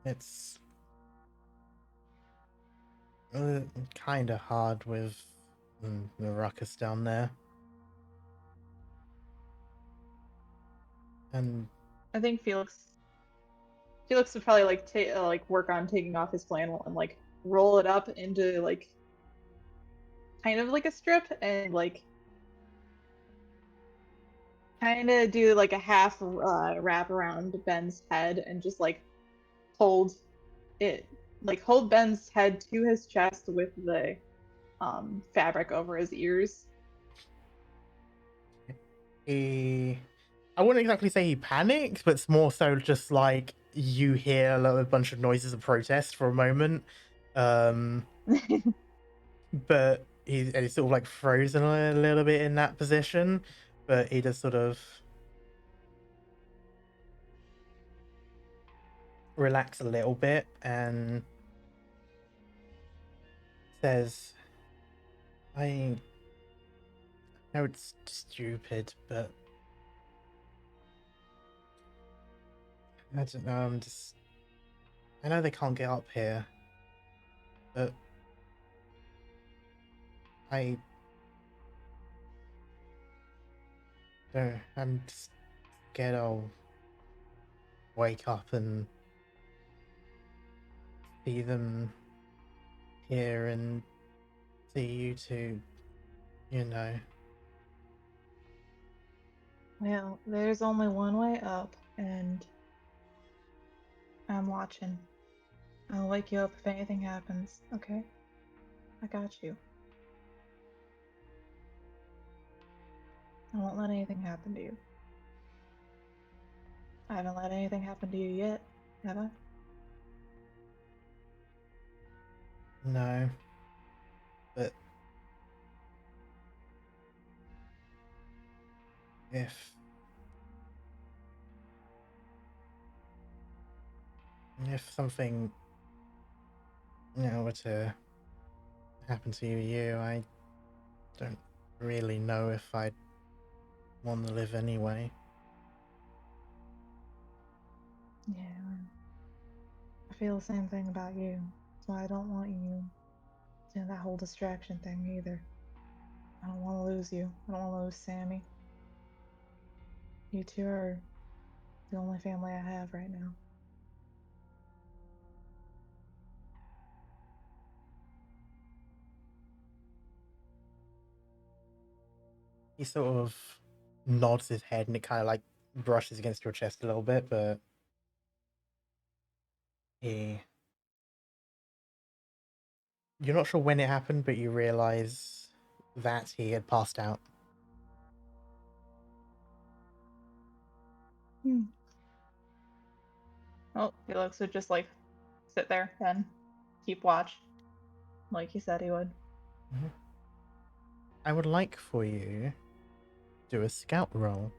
It's kind of hard with the ruckus down there. And I think Felix would probably like like work on taking off his flannel and like roll it up into like kind of like a strip and like kind of do like a half wrap around Ben's head and just like hold it like hold Ben's head to his chest with the fabric over his ears. I wouldn't exactly say he panicked, but it's more so just like you hear a bunch of noises of protest for a moment. But he's sort of like frozen a little bit in that position, but he just sort of relax a little bit and says, I know it's stupid, but I don't know, I know they can't get up here, but I don't, I'm just scared I'll wake up and see them here and see you two, you know. Well, there's only one way up, and I'm watching. I'll wake you up if anything happens, okay? I got you. I won't let anything happen to you. I haven't let anything happen to you yet, have I? No, but if something, were to happen to you, I don't really know if I'd want to live anyway. Yeah, I feel the same thing about you. That's why I don't want you doing that whole distraction thing either. I don't want to lose you. I don't want to lose Sammy. You two are the only family I have right now. He sort of nods his head and it kind of like brushes against your chest a little bit, but you're not sure when it happened, but you realize that he had passed out. Well, Felix would just like sit there and keep watch, like he said he would. I would like for you to do a scout roll.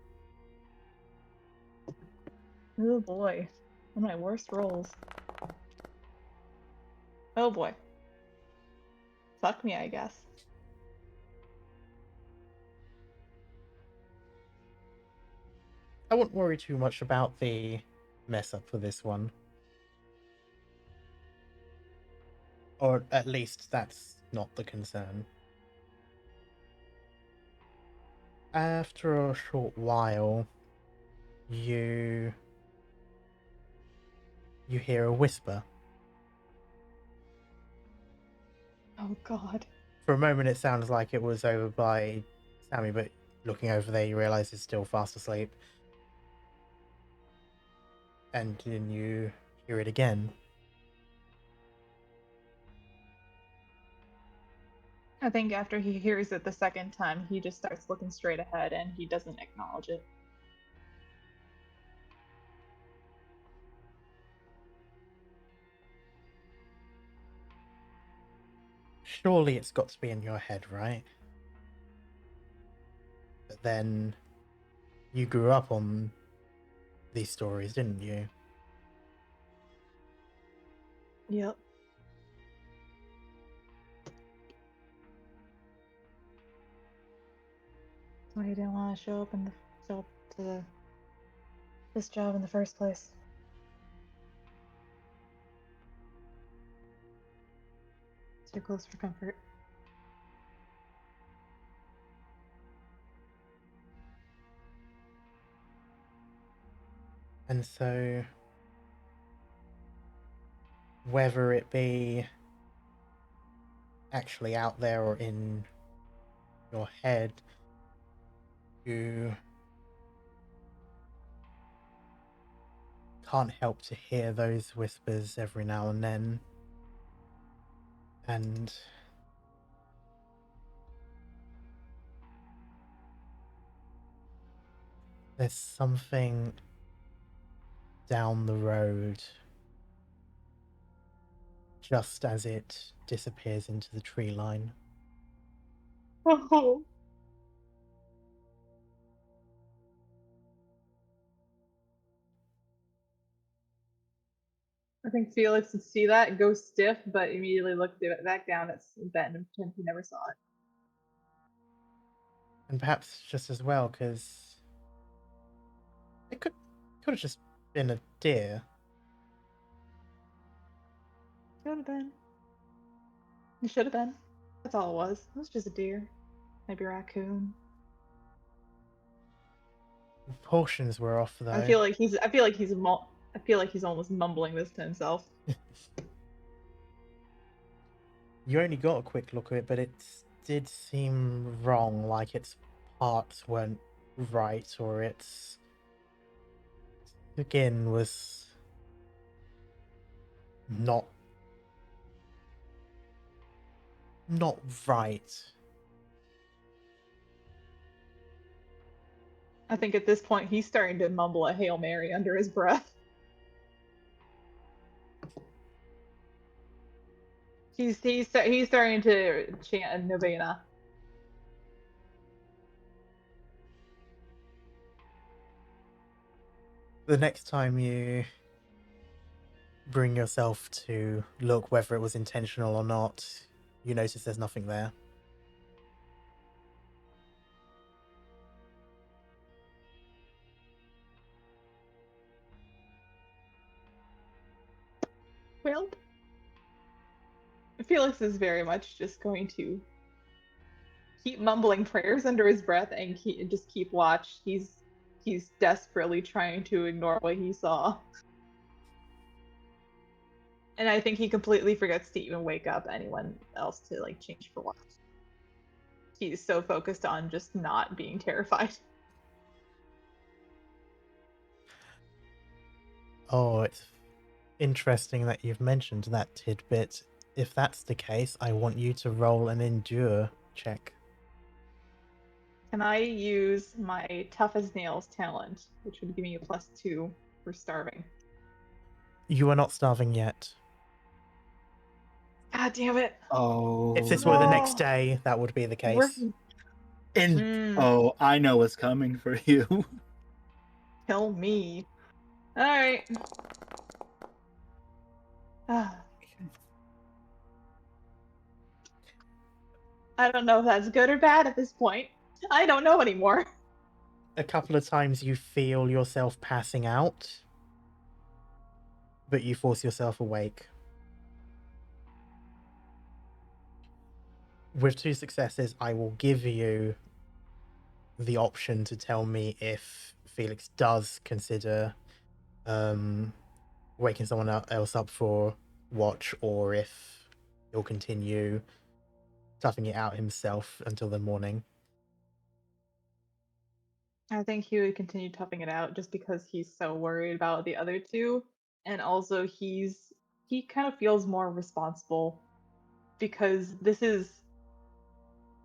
Oh boy, one of my worst rolls. Oh boy. Fuck me, I guess. I wouldn't worry too much about the mess up for this one. Or at least that's not the concern. After a short while, you hear a whisper. Oh god. For a moment, it sounds like it was over by Sammy, but looking over there, you realize he's still fast asleep. And then you hear it again. I think after he hears it the second time, he just starts looking straight ahead and he doesn't acknowledge it. Surely it's got to be in your head, right? But then you grew up on these stories, didn't you? Yep. That's why he didn't want to show up to this job in the first place. Too close for comfort. And so, whether it be actually out there or in your head, you can't help to hear those whispers every now and then. And there's something down the road just as it disappears into the tree line. Oh. I think Felix would see that, go stiff, but immediately look back down at Ben and pretend he never saw it. And perhaps just as well, because it could have just been a deer. Should have been. It should have been. That's all it was. It was just a deer. Maybe a raccoon. Portions were off though. I feel like he's almost mumbling this to himself. You only got a quick look at it, but it did seem wrong, like its parts weren't right, or its skin was not right. I think at this point he's starting to mumble a Hail Mary under his breath. He's starting to chant a novena. The next time you bring yourself to look, whether it was intentional or not, you notice there's nothing there. Well, Felix is very much just going to keep mumbling prayers under his breath and just keep watch. He's desperately trying to ignore what he saw. And I think he completely forgets to even wake up anyone else to like change for watch. He's so focused on just not being terrified. Oh, it's interesting that you've mentioned that tidbit. If that's the case, I want you to roll an endure check. Can I use my tough as nails talent, which would give me a +2 for starving? You are not starving yet. God damn it! Oh. If this were the next No. day, that would be the We're case. Oh, I know what's coming for you. kill me. All right. I don't know if that's good or bad at this point. I don't know anymore. A couple of times you feel yourself passing out, but you force yourself awake. With 2 successes, I will give you the option to tell me if Felix does consider waking someone else up for watch, or if he'll continue toughing it out himself until the morning. I think he would continue toughing it out just because he's so worried about the other two, and also he kind of feels more responsible because this is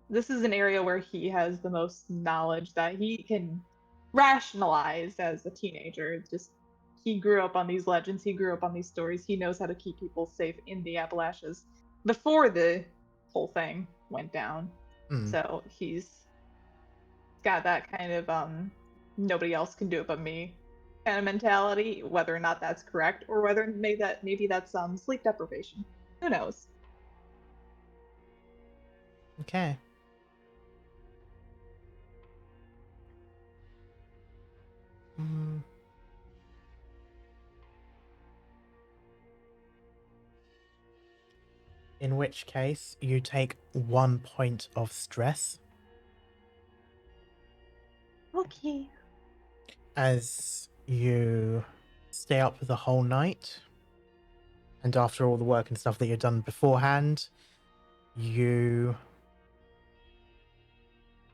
an area where he has the most knowledge that he can rationalize as a teenager. It's just he grew up on these legends, he grew up on these stories, he knows how to keep people safe in the Appalachians before the whole thing went down. So he's got that kind of nobody else can do it but me kind of mentality, whether or not that's correct or whether maybe that's sleep deprivation. Who knows? Okay. In which case, you take 1 point of stress. Okay. As you stay up the whole night, and after all the work and stuff that you've done beforehand, you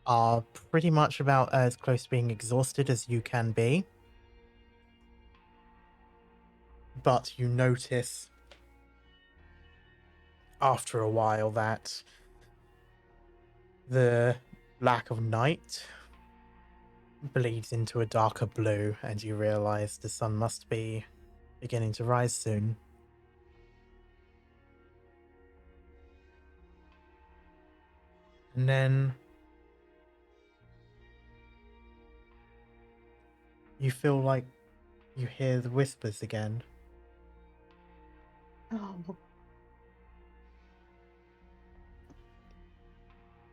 are pretty much about as close to being exhausted as you can be. But you notice after a while that the lack of night bleeds into a darker blue, and you realize the sun must be beginning to rise soon. And then you feel like you hear the whispers again. Oh,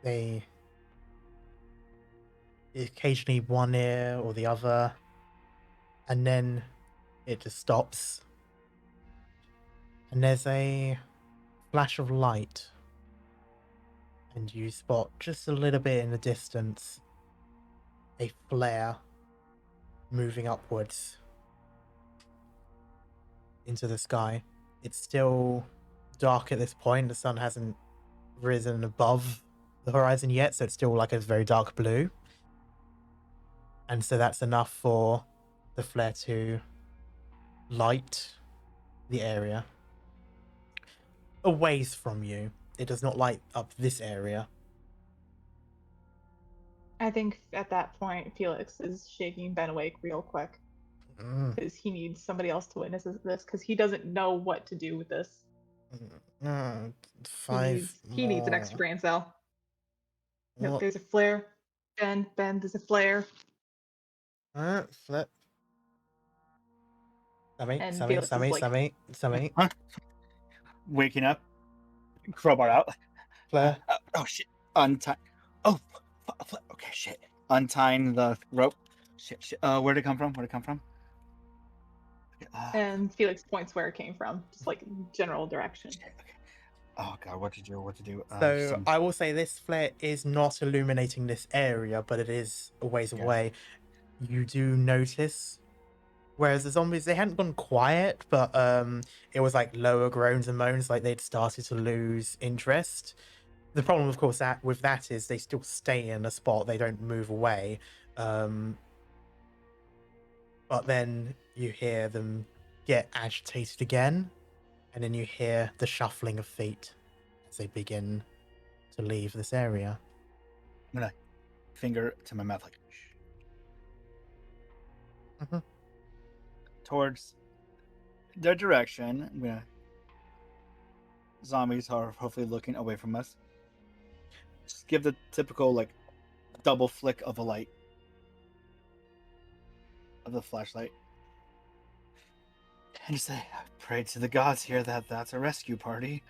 They occasionally one ear or the other, and then it just stops. And there's a flash of light, and you spot just a little bit in the distance a flare moving upwards into the sky. It's still dark at this point. The sun hasn't risen above the horizon yet, so it's still like a very dark blue. And so that's enough for the flare to light the area. A ways from you. It does not light up this area. I think at that point Felix is shaking Ben awake real quick because he needs somebody else to witness this because he doesn't know what to do with this. 5 He needs an more. extra brain cell. Nope, What? there's a flare. Ben, there's a flare. Flip. And Felix is like, Sammy. Huh? Waking up, crowbar out. Flare. Oh shit! Untie. Oh, okay, shit. Untying the rope. Shit. Where'd it come from? and Felix points where it came from, just like general direction. Shit, okay. Oh god, what to do? So I will say this flare is not illuminating this area, but it is a ways away. You do notice, whereas the zombies, they hadn't gone quiet, but it was like lower groans and moans, like they'd started to lose interest. The problem, of course, with that is they still stay in a spot, they don't move away. But then you hear them get agitated again, and then you hear the shuffling of feet as they begin to leave this area. I'm gonna finger to my mouth like shh, Mhm. towards their direction. I'm gonna. Zombies are hopefully looking away from us. Just give the typical like double flick of a light of the flashlight, and just say, "Pray to the gods here that that's a rescue party."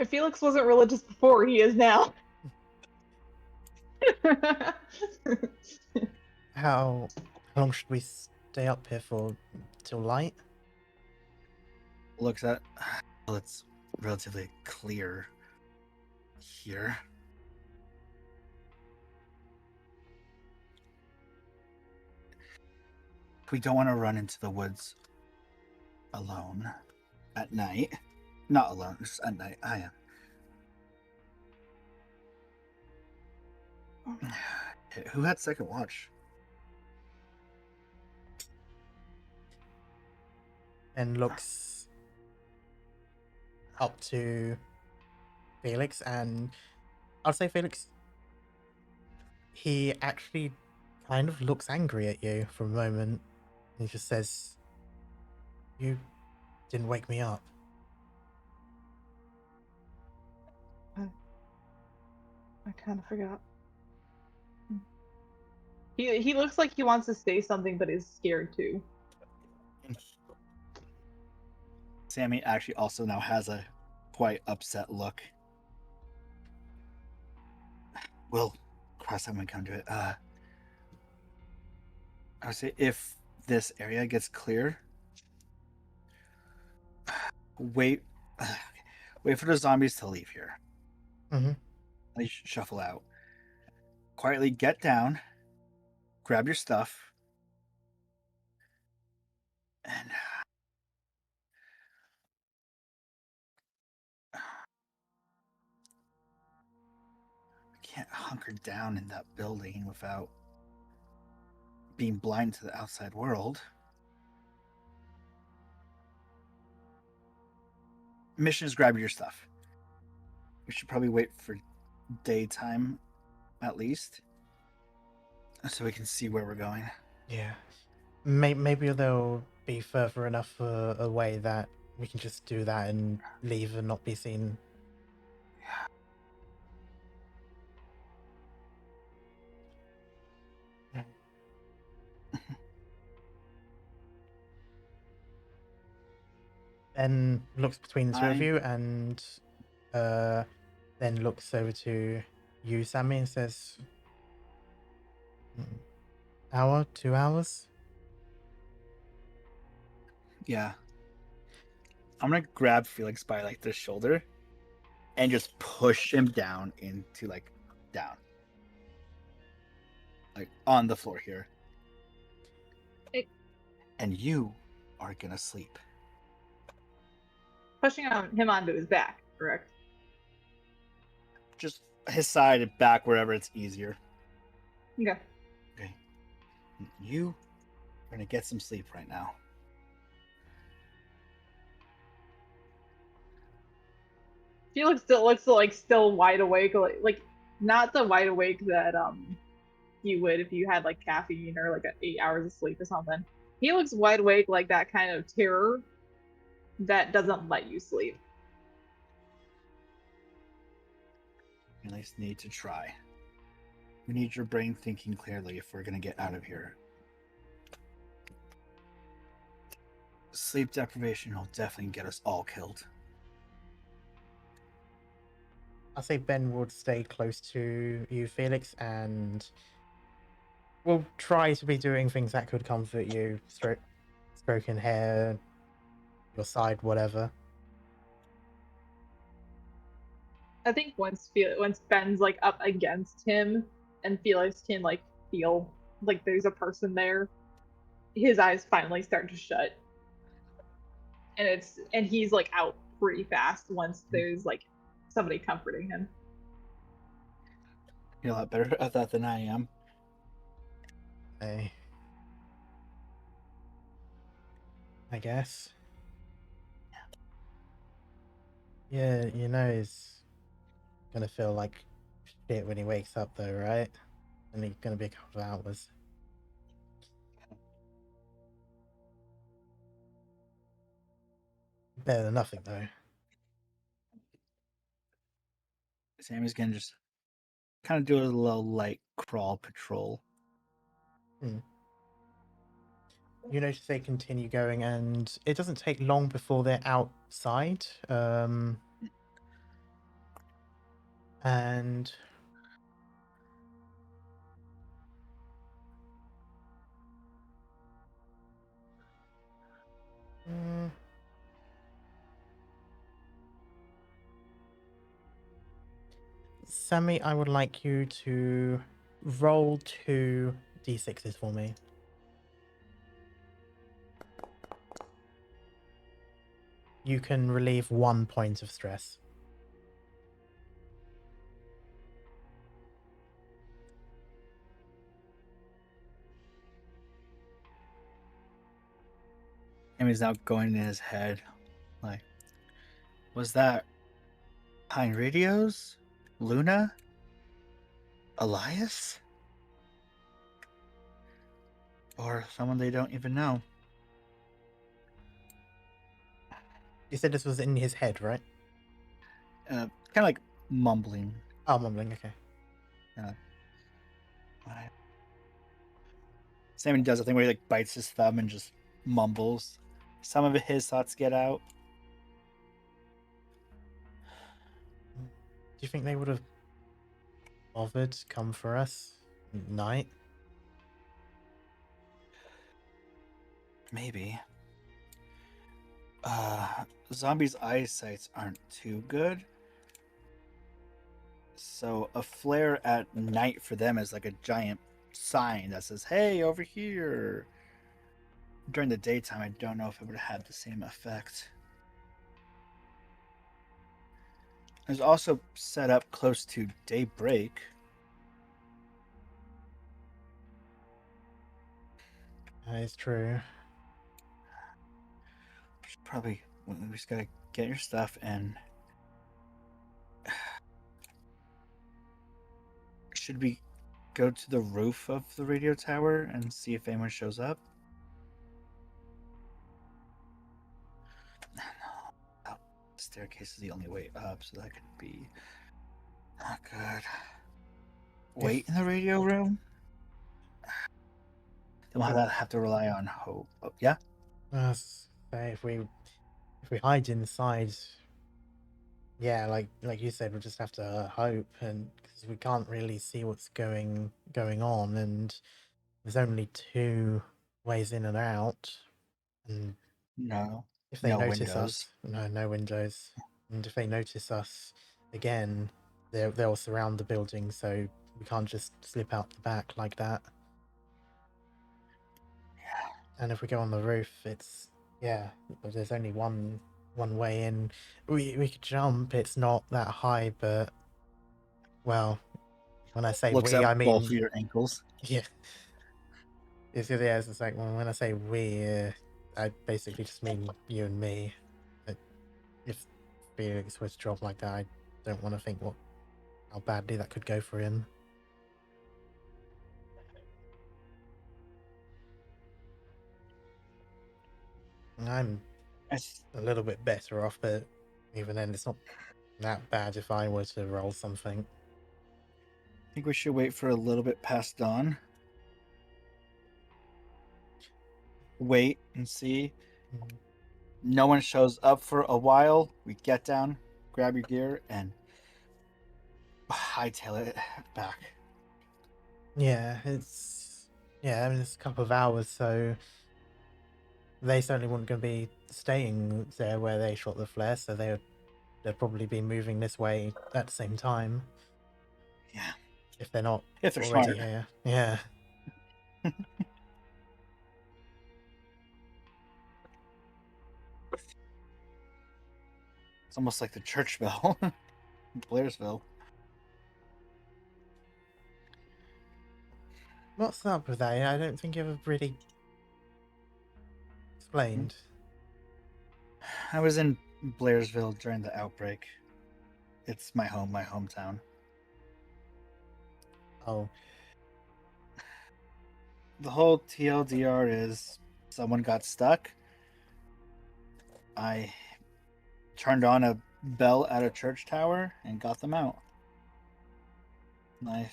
If Felix wasn't religious before, he is now. How long should we stay up here for? Till light? Looks at. Well, it's relatively clear here. We don't want to run into the woods alone at night. Not alone, just at night. I am. Who had second watch? And looks up to Felix, and I'll say Felix, he actually kind of looks angry at you for a moment. He just says, "You didn't wake me up." I kind of forgot. He looks like he wants to say something, but is scared too. Sammy actually also now has a quite upset look. We'll cross that when we come to it. I would say if this area gets clear, wait for the zombies to leave here. Mm-hmm. They shuffle out. Quietly get down, grab your stuff, and I can't hunker down in that building without being blind to the outside world. Mission is grab your stuff. We should probably wait for daytime at least, so we can see where we're going. Yeah. Maybe they'll be further enough away that we can just do that and leave and not be seen. Then looks between the two of you and then looks over to you, Sammy, and says, "Hour, 2 hours?" Yeah. I'm gonna grab Felix by like the shoulder and just push him down into like down. Like on the floor here. And you are gonna sleep. Pushing him onto his back, correct? Just his side and back, wherever it's easier. Okay. Okay. You are gonna get some sleep right now. Felix still looks like still wide awake, like not the wide awake that you would if you had like caffeine or like 8 hours of sleep or something. He looks wide awake, like that kind of terror that doesn't let you sleep. You at least need to try. We need your brain thinking clearly if we're gonna get out of here. Sleep deprivation will definitely get us all killed. I say Ben would stay close to you, Felix, and we'll try to be doing things that could comfort you, stroking hair, your side, whatever. I think once Ben's like up against him and Felix can like feel like there's a person there, his eyes finally start to shut. And he's like out pretty fast once there's like somebody comforting him. You're a lot better at that than I am. Hey. I guess. Yeah, you know he's gonna feel like shit when he wakes up though, right? And it's gonna be a couple of hours. Better than nothing though. Sammy's gonna just kind of do a little light crawl patrol. You notice they continue going, and it doesn't take long before they're outside. And mm, Sammy, I would like you to roll 2d6s for me. You can relieve 1 point of stress. Sammy's now going in his head, like, was that Pine Radios? Luna? Elias? Or someone they don't even know? You said this was in his head, right? Kind of like mumbling. Oh, mumbling, okay. Right. Sammy does a thing where he like bites his thumb and just mumbles. Some of his thoughts get out. Do you think they would have bothered to come for us at night? Maybe. Zombies' eyesights aren't too good. So a flare at night for them is like a giant sign that says, hey, over here. During the daytime, I don't know if it would have had the same effect. It's also set up close to daybreak. That is true. Probably, we just gotta get your stuff and... Should we go to the roof of the radio tower and see if anyone shows up? No. The staircase is the only way up, so that could be not good. Wait in the radio room? Then we'll have to rely on hope. Oh, yeah? Say if we hide inside, yeah, like you said, we'll just have to hope, and because we can't really see what's going on, and there's only 2 ways in and out, and No. if they No notice windows. us, no windows, and if they notice us again, they'll surround the building, so we can't just slip out the back like that. Yeah. And if we go on the roof, it's there's only one way in. We could jump. It's not that high, but well, when I say Looks we, at I both mean of your ankles. yeah. It's like when I say we, I basically just mean you and me. If Felix was to drop like that, I don't want to think how badly that could go for him. I'm a little bit better off, but even then, it's not that bad if I were to roll something. I think we should wait for a little bit past dawn. Wait and see. No one shows up for a while. We get down, grab your gear, and hightail it back. Yeah, I mean, it's a couple of hours, so they certainly weren't going to be staying there where they shot the flare, so they'd probably be moving this way at the same time. Yeah. If they're not If they're already smart. here. Yeah. It's almost like the church bell in Blairsville. What's up with that? I don't think you've really explained. I was in Blairsville during the outbreak. It's my hometown. Oh, The whole TLDR is someone got stuck. I turned on a bell at a church tower and got them out. I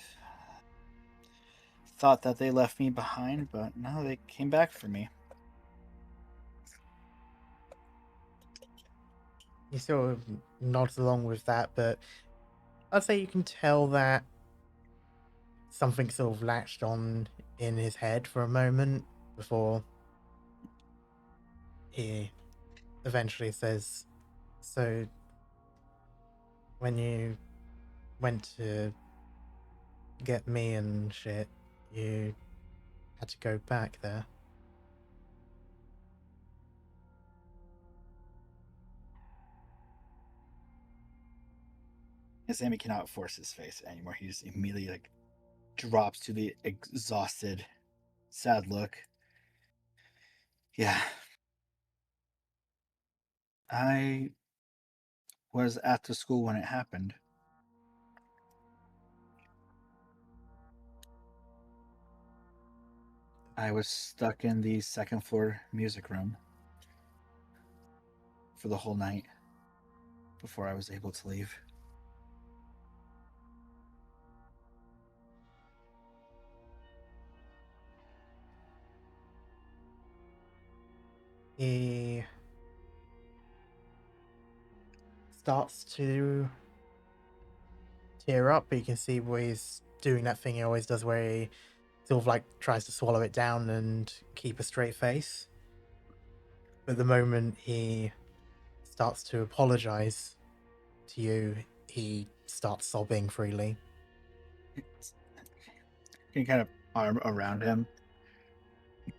thought that they left me behind, but no, they came back for me. he sort of nods along with that, but I'd say you can tell that something sort of latched on in his head for a moment before he eventually says, "So, when you went to get me and shit, you had to go back there." Sammy cannot force his face anymore. He just immediately drops to the exhausted, sad look. Yeah. I was at the school when it happened. I was stuck in the second floor music room for the whole night before I was able to leave. He starts to tear up, but you can see where he's doing that thing he always does where he sort of like tries to swallow it down and keep a straight face. But the moment he starts to apologize to you, he starts sobbing freely. You kind of arm around him.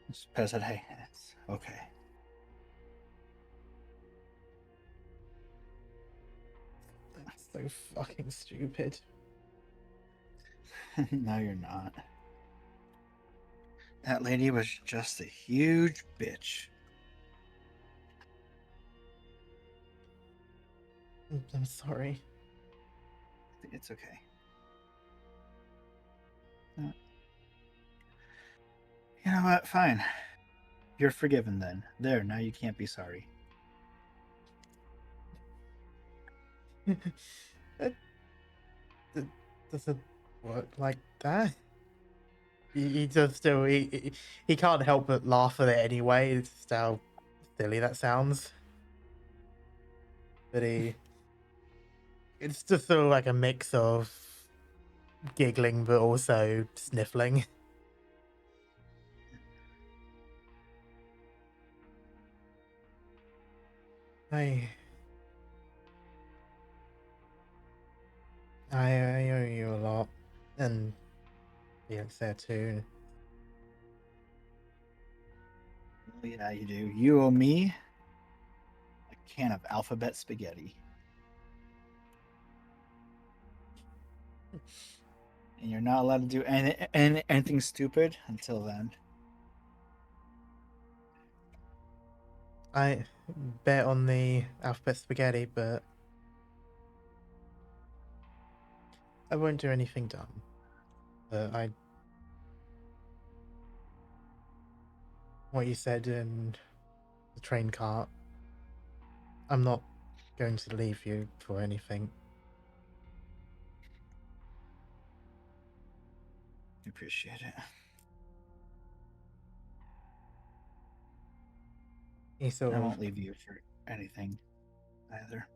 Just pat his head, hey, it's okay. That's so fucking stupid. No, you're not. That lady was just a huge bitch. I'm sorry. It's okay. You know what? Fine. You're forgiven then. There, now you can't be sorry. Does it work like that? He just still he can't help but laugh at it anyway. It's just how silly that sounds. But it's just sort of like a mix of giggling but also sniffling. I I owe you a lot, and Felix there too. Yeah, you do. You owe me a can of alphabet spaghetti. And you're not allowed to do anything stupid until then. I bet on the alphabet spaghetti, but I won't do anything dumb. But what you said in the train cart, I'm not going to leave you for anything. I appreciate it. He sort I of won't leave you for anything either.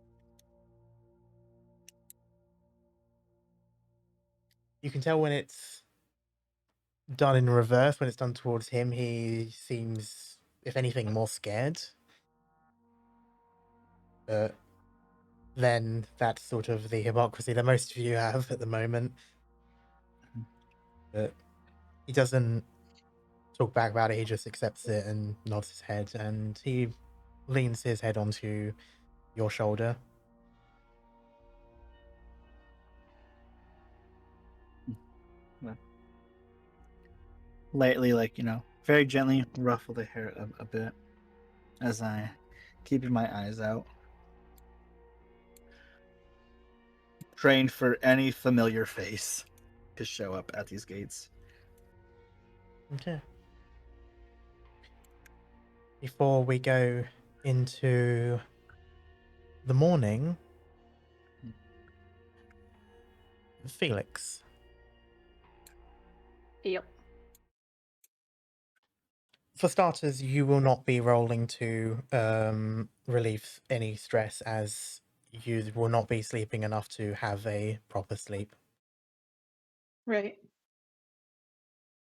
you can tell when it's done in reverse, when it's done towards him, he seems, if anything, more scared. But then that's sort of the hypocrisy that most of you have at the moment. But he doesn't talk back about it, he just accepts it and nods his head, and he leans his head onto your shoulder. Lightly, very gently ruffle the hair a bit as I Keeping my eyes out. Trained for any familiar face to show up at these gates. Okay. Before we go into the morning, Felix, Yep. for starters, you will not be rolling to relieve any stress, as you will not be sleeping enough to have a proper sleep. Right.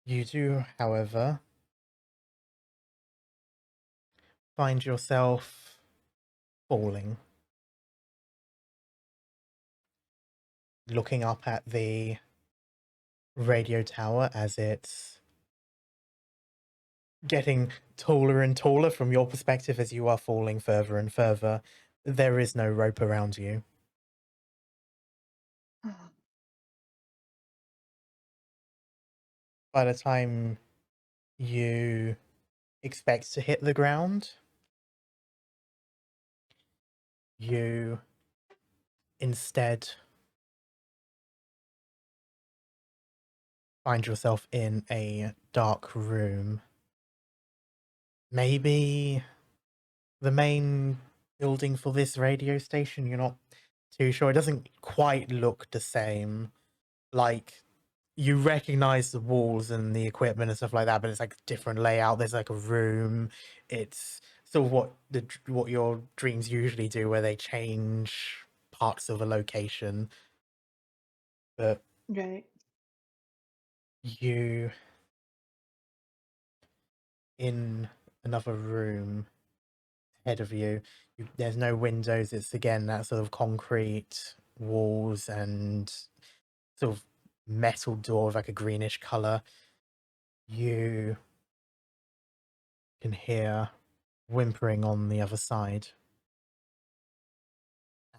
You do, however, find yourself falling, looking up at the radio tower as it's getting taller and taller from your perspective as you are falling further and further. There is no rope around you. By the time you expect to hit the ground, you instead find yourself in a dark room. Maybe the main building for this radio station, you're not too sure. It doesn't quite look the same. Like, you recognize the walls and the equipment and stuff like that, but it's like a different layout. There's like a room. It's sort of what your dreams usually do, where they change parts of a location. But Right. you in another room ahead of you. There's no windows. It's again that sort of concrete walls and sort of metal door of like a greenish color. You can hear whimpering on the other side,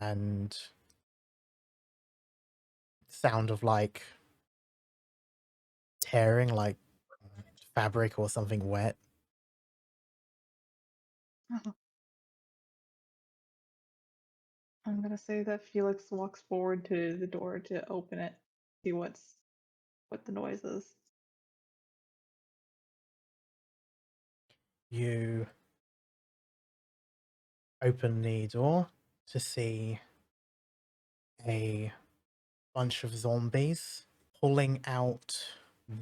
and sound of like tearing, like fabric or something wet. I'm gonna say that Felix walks forward to the door to open it, see what the noise is. You open the door to see a bunch of zombies pulling out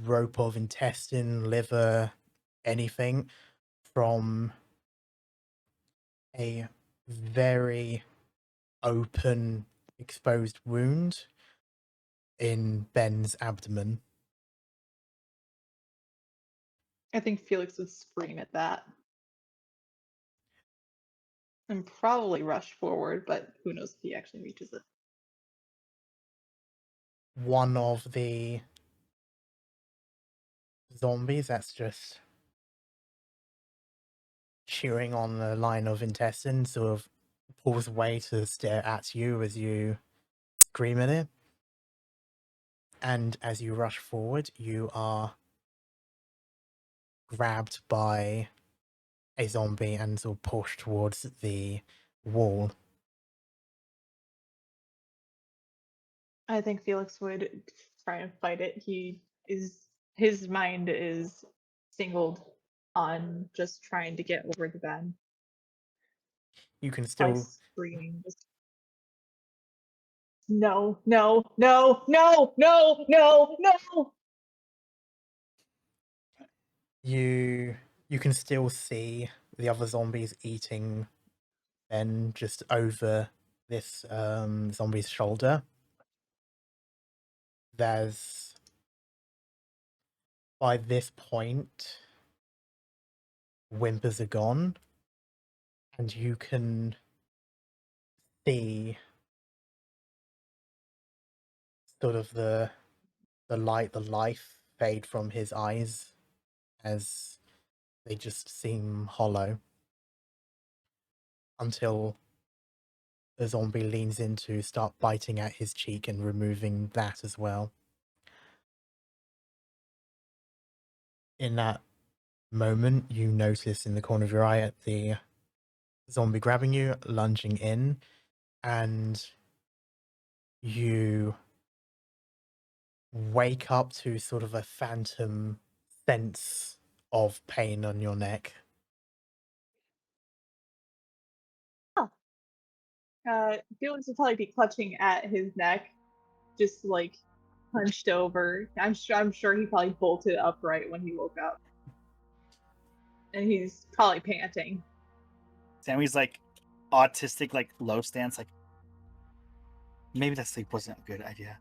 rope of intestine, liver, anything from a very open, exposed wound in Ben's abdomen. I think Felix would scream at that. And probably rush forward, but who knows if he actually reaches it. One of the zombies that's just chewing on the line of intestine sort of pulls away to stare at you as you scream at it. And as you rush forward, you are grabbed by a zombie and sort of pushed towards the wall. I think Felix would try and fight it. His mind is singled on just trying to get over the Ben You can by still screaming. Just no, no, no, no, no, no, no. you can still see the other zombies eating Ben just over this zombie's shoulder. There's, by this point, whimpers are gone, and you can see sort of the light, the life fade from his eyes as they just seem hollow, until the zombie leans in to start biting at his cheek and removing that as well. In that moment, you notice in the corner of your eye at the zombie grabbing you, lunging in, and you wake up to sort of a phantom sense of pain on your neck. Felix would probably be clutching at his neck, just like hunched over. I'm sure he probably bolted upright when he woke up, and he's probably panting. Sammy's like autistic, like low stance, like maybe that sleep wasn't a good idea.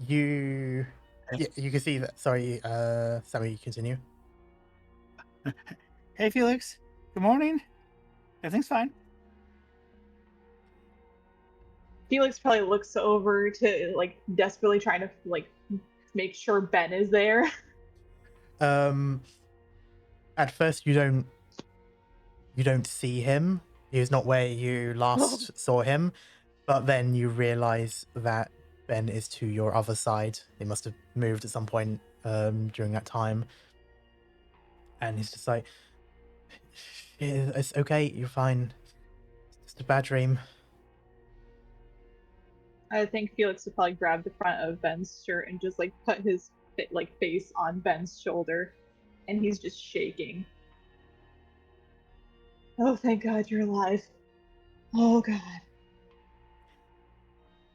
You can see that. Sorry, Sammy, you continue. Hey, Felix. Good morning. Everything's fine. Felix probably looks over to like desperately trying to like make sure Ben is there. At first you don't see him. He's not where you last saw him, but then you realize that Ben is to your other side. He must have moved at some point during that time, and he's just like, "Yeah, it's okay, you're fine. It's just a bad dream." I think Felix would probably grab the front of Ben's shirt and just like put his face on Ben's shoulder, and he's just shaking. Oh, thank God you're alive. Oh God.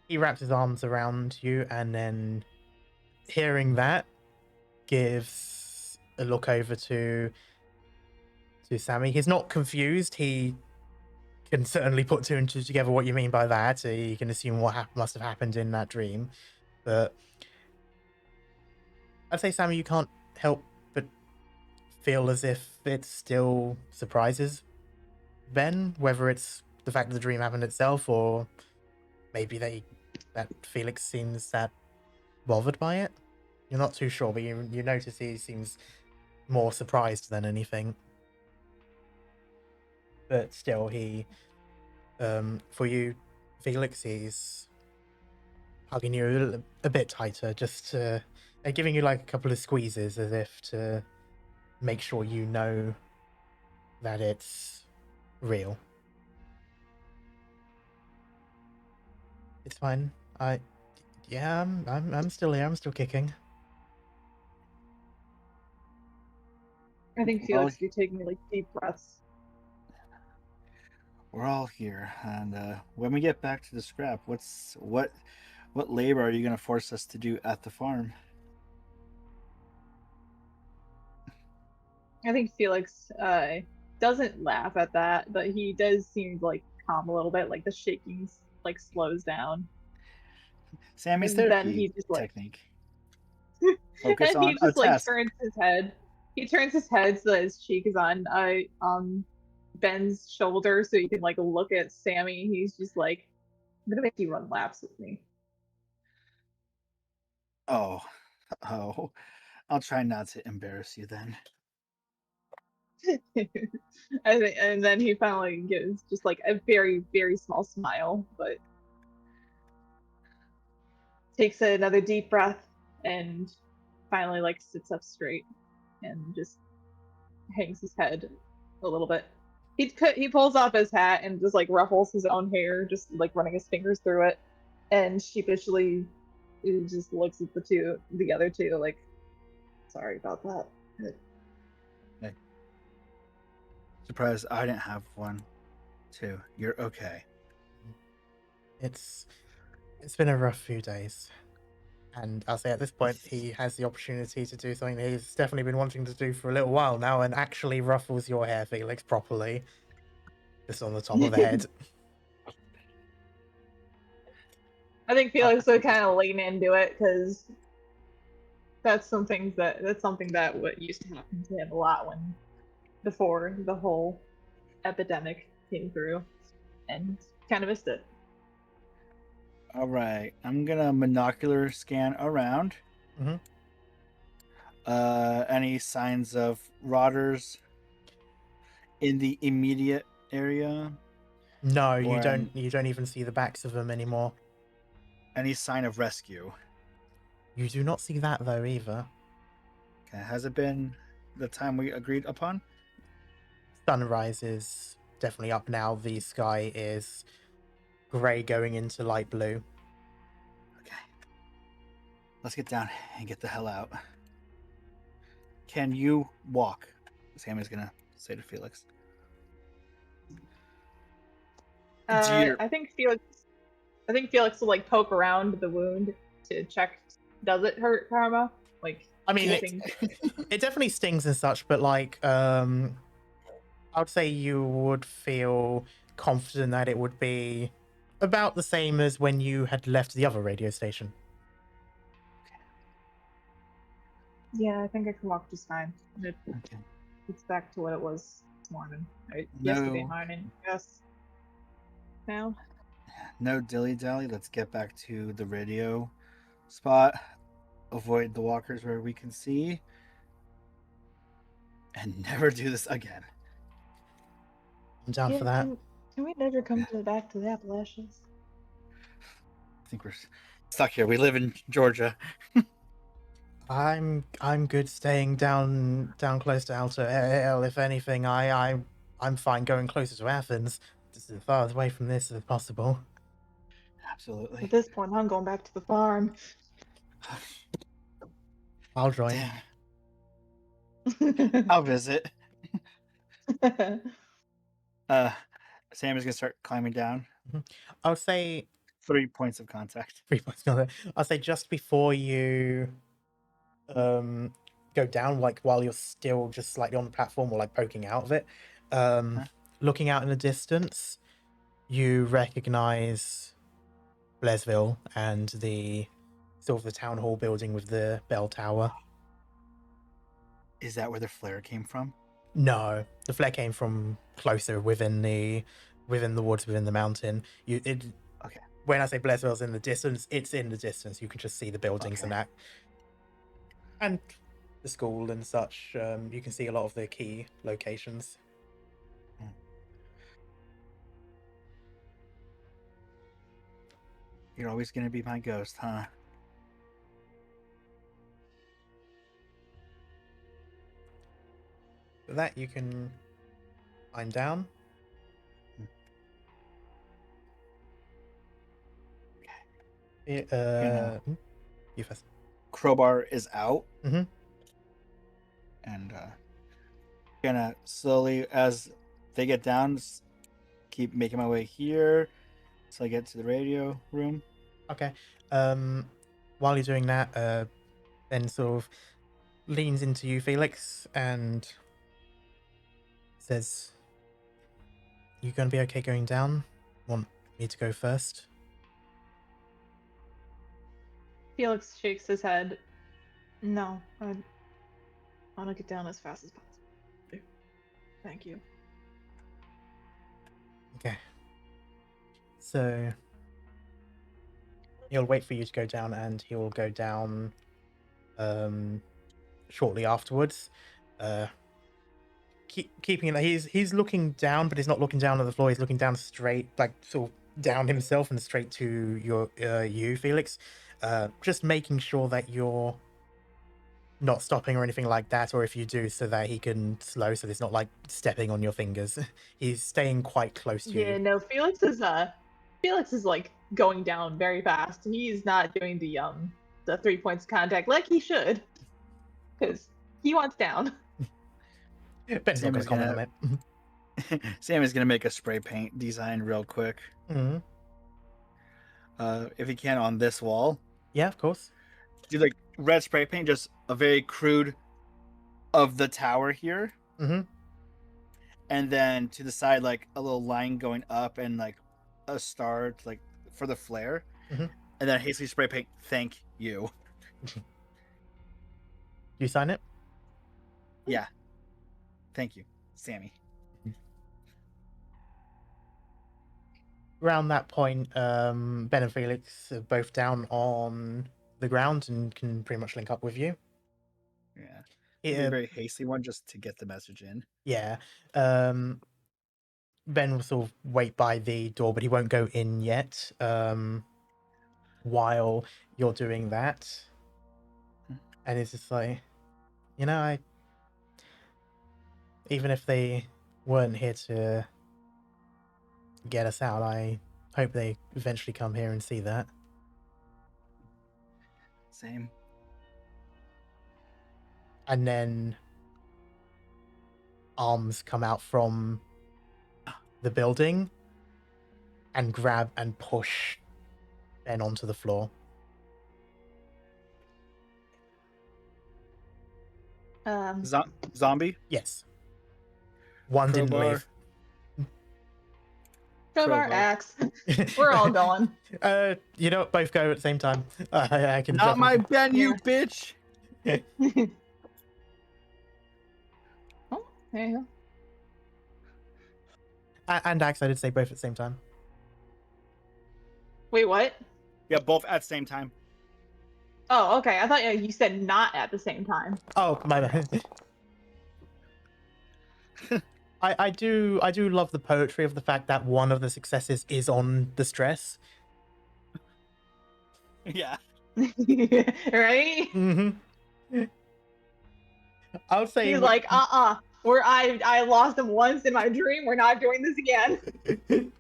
He wraps his arms around you, and then hearing that, gives a look over to Sammy. He's not confused. He can certainly put two and two together what you mean by that. He can assume what must have happened in that dream. But I'd say, Sammy, you can't help but feel as if it still surprises Ben, whether it's the fact that the dream happened itself, or maybe that Felix seems that bothered by it. You're not too sure, but you notice he seems more surprised than anything. But still, for you, Felix, he's hugging you a bit tighter, just to, giving you like a couple of squeezes as if to make sure you know that it's real. It's fine. I'm still here. I'm still kicking. I think Felix, you're taking like deep breaths. We're all here, and when we get back to the scrap, what labor are you going to force us to do at the farm? I think Felix doesn't laugh at that, but he does seem like calm a little bit, like the shaking like slows down. Sammy's And then therapy he just like technique. Focus and he on a just like task. turns his head. He turns his head so that his cheek is on Ben's shoulder so you can like look at Sammy. He's just like, I'm gonna make you run laps with me. Oh, I'll try not to embarrass you then. And then he finally gives just like a very, very small smile, but takes another deep breath and finally like sits up straight and just hangs his head a little bit. He pulls off his hat and just like ruffles his own hair, just like running his fingers through it, and sheepishly he just looks at the other two, like, sorry about that. Hey. Surprised I didn't have one too. You're okay. It's been a rough few days, and I'll say at this point he has the opportunity to do something that he's definitely been wanting to do for a little while now, and actually ruffles your hair, Felix, properly, just on the top of the head. I think Felix would kind of lean into it because that's something that what used to happen to him a lot before the whole epidemic came through, and kind of missed it. All right, I'm gonna monocular scan around. Mm-hmm. Any signs of rotters in the immediate area? No, you don't. You don't even see the backs of them anymore. Any sign of rescue? You do not see that though either. Okay, has it been the time we agreed upon? sunrise is definitely up now. The sky is grey going into light blue. Okay. Let's get down and get the hell out. Can you walk? Sammy's gonna say to Felix. Dear. I think Felix will like poke around the wound to check. Does it hurt, Karma? Like, I mean, anything? it definitely stings and such, but like, I would say you would feel confident that it would be about the same as when you had left the other radio station. Yeah, I think I can walk just fine. Okay. It's back to what it was this morning. Right? No. Yesterday morning, yes. Now? No dilly-dally. Let's get back to the radio spot. Avoid the walkers where we can see. And never do this again. I'm down for that. Can we never come back to the Appalachians? I think we're stuck here. We live in Georgia. I'm good staying down close to Outer Hell. If anything, I'm fine going closer to Athens. Just as far away from this as possible. Absolutely. At this point, I'm going back to the farm. I'll join. Damn. I'll visit. Sam is gonna start climbing down. I'll say 3 points of contact. 3 points. I'll say just before you go down, like while you're still just slightly on the platform or like poking out of it, looking out in the distance, you recognize Blesville and the sort of the town hall building with the bell tower. Is that where the flare came from? No, the flare came from closer within the woods, within the mountain. Okay. When I say Blesville's in the distance, it's in the distance. You can just see the buildings and that, and the school and such. You can see a lot of the key locations. You're always gonna be my ghost, huh? For that, you can climb down. You first. Crowbar is out. Mm-hmm. And gonna slowly, as they get down, keep making my way here till I get to the radio room. Okay. While you're doing that, Ben sort of leans into you, Felix, and says, "You gonna be okay going down? Want me to go first?" Felix shakes his head. No, I want to get down as fast as possible. Thank you. Okay. So he'll wait for you to go down, and he'll go down shortly afterwards. Keeping it, he's looking down, but he's not looking down at the floor. He's looking down straight, like sort of down himself and straight to you, Felix. Just making sure that you're not stopping or anything like that, or if you do, so that he can slow, so it's not like stepping on your fingers. He's staying quite close to you. Yeah, no, Felix is like going down very fast. He's not doing the 3 points of contact like he should, because he wants down. Ben's not going to comment on it. Sam is gonna make a spray paint design real quick. Mm-hmm. If he can, on this wall. Yeah, of course. Do like red spray paint, just a very crude of the tower here. Mm-hmm. And then to the side, like a little line going up and like a star to, like for the flare. Mm-hmm. And then hastily spray paint, thank you. You sign it? Yeah. Thank you, Sammy. Around that point, Ben and Felix are both down on the ground and can pretty much link up with you. Yeah. It's a very hasty one just to get the message in. Yeah. Ben will sort of wait by the door, but he won't go in yet while you're doing that. And it's just like, even if they weren't here to get us out. I hope they eventually come here and see that. Same. And then arms come out from the building and grab and push Ben onto the floor. Zombie. Yes. One didn't Crowbar. leave. Crowbar, Crowbar. axe. We're all going. You know what? Both go at the same time. I can Not my definitely... Ben, you Yeah. bitch. Oh, there you go. And Axe, I did say both at the same time. Wait, what? Yeah, both at the same time. Oh, okay. I thought you said not at the same time. Oh, my bad. I do love the poetry of the fact that one of the successes is on the stress. Yeah. Right? Mm-hmm. I would say He's like, Where I lost him once in my dream. We're not doing this again.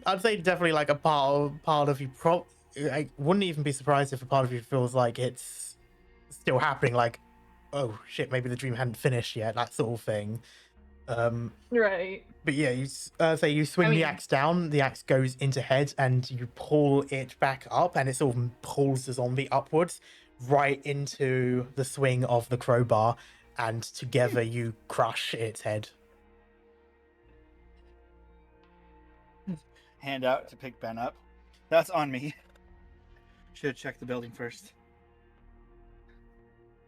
I'd say definitely like a part of you. I wouldn't even be surprised if a part of you feels like it's still happening. Like, oh shit, maybe the dream hadn't finished yet. That sort of thing. Right. But yeah, you say you swing the mean- axe down. The axe goes into head, and you pull it back up, and it sort of pulls the zombie upwards, right into the swing of the crowbar, and together you crush its head. Hand out to pick Ben up. That's on me. Should have checked the building first.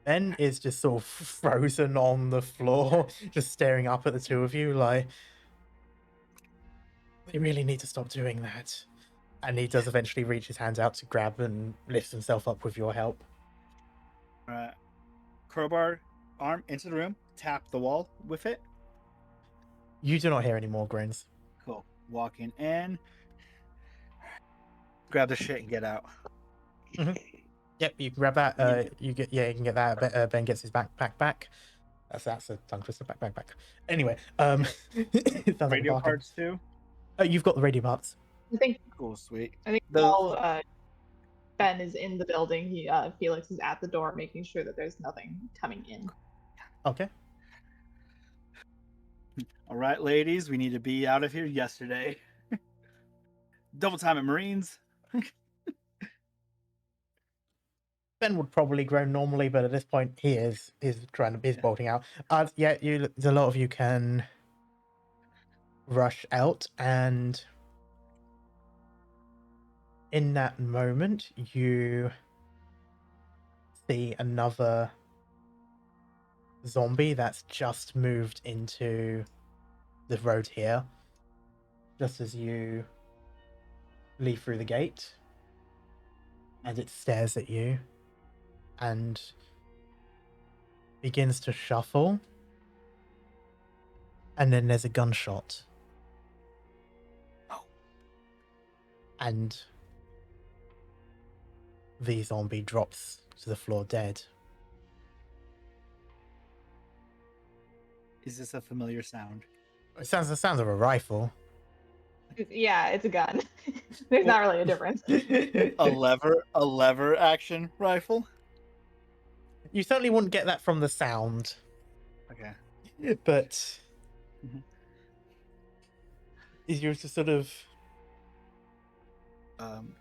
Ben is just sort of frozen on the floor, just staring up at the two of you like, we really need to stop doing that. And he does eventually reach his hands out to grab and lift himself up with your help. Alright. Crowbar arm into the room. Tap the wall with it. You do not hear any more grins. Cool. Walking in. Grab the shit and get out. Yep, you can grab that. You can get that. Ben gets his backpack back. That's a tongue twister. Back. Anyway, it sounds like Radio barking. parts too. You've got the radio parts. I think Cool, sweet. while Ben is in the building, Felix is at the door making sure that there's nothing coming in. Okay. All right, ladies, we need to be out of here yesterday. Double time at Marines. Ben would probably grow normally, but at this point he is bolting out. Yeah, a lot of you can rush out, and in that moment you see another zombie that's just moved into the road here, just as you leave through the gate, and it stares at you and begins to shuffle, and then there's a gunshot. Oh. And the zombie drops to the floor dead. Is this a familiar sound? It sounds the sounds of a rifle. Yeah, it's a gun. There's not really a difference. A lever action rifle? You certainly wouldn't get that from the sound, Okay. but Mhm. is you're just sort of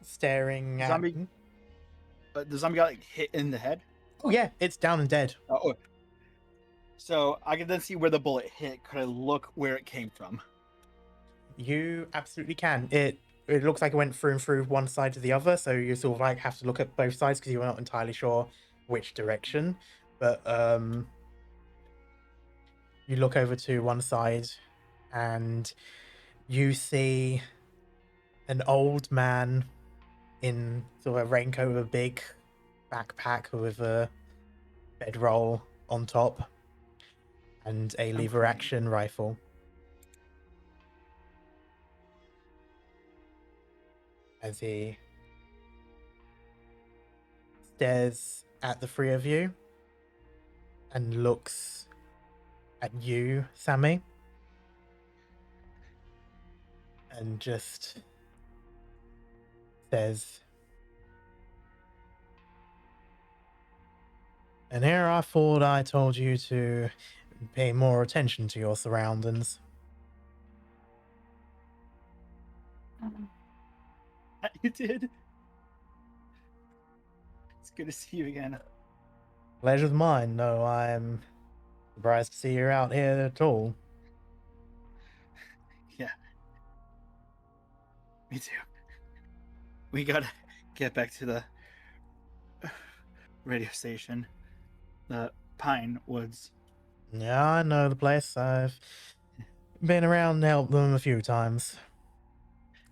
staring at. Zombie- The zombie got like hit in the head. Oh yeah, it's down and dead. Oh. So I can then see where the bullet hit. Could I look where it came from? You absolutely can. It looks like it went through and through one side to the other, so you sort of like have to look at both sides because you're not entirely sure which direction. But you look over to one side and you see an old man in sort of a raincoat with a big backpack with a bedroll on top and a lever action rifle. As he stares at the three of you and looks at you, Sammy, and just says, "And here I thought I told you to pay more attention to your surroundings." You did. It's good to see you again. Pleasure's mine. No, I'm surprised to see you out here at all. Yeah. Me too. We gotta get back to the radio station. The Pine Woods. Yeah, I know the place. I've been around and helped them a few times.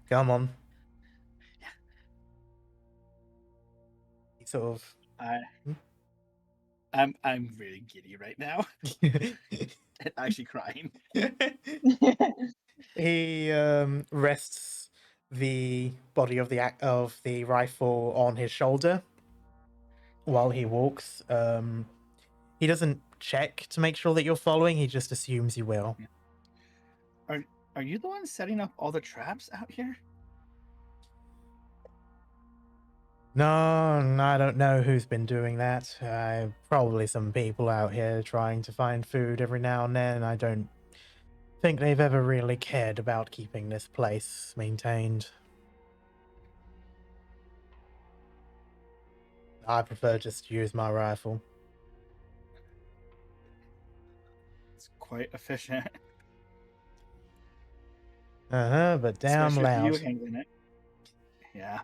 Come on. He sort of. I'm really giddy right now. And actually crying. He rests the body of the rifle on his shoulder while he walks. He doesn't check to make sure that you're following. He just assumes you will. Are you the one setting up all the traps out here? No, I don't know who's been doing that. Probably some people out here trying to find food every now and then. I don't think they've ever really cared about keeping this place maintained. I prefer just to use my rifle. It's quite efficient. But damn Especially loud. with you handling it. Yeah.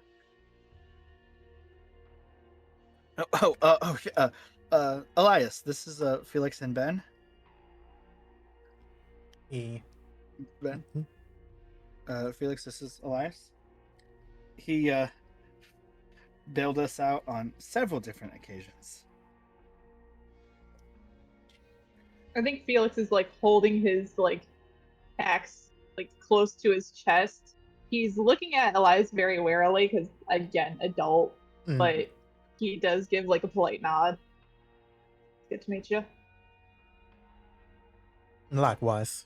Elias, this is Felix and Ben. Ben. Felix, this is Elias. He bailed us out on several different occasions. I think Felix is like holding his like axe like close to his chest. He's looking at Elias very warily because again, adult, but he does give like a polite nod. Good to meet you. Likewise.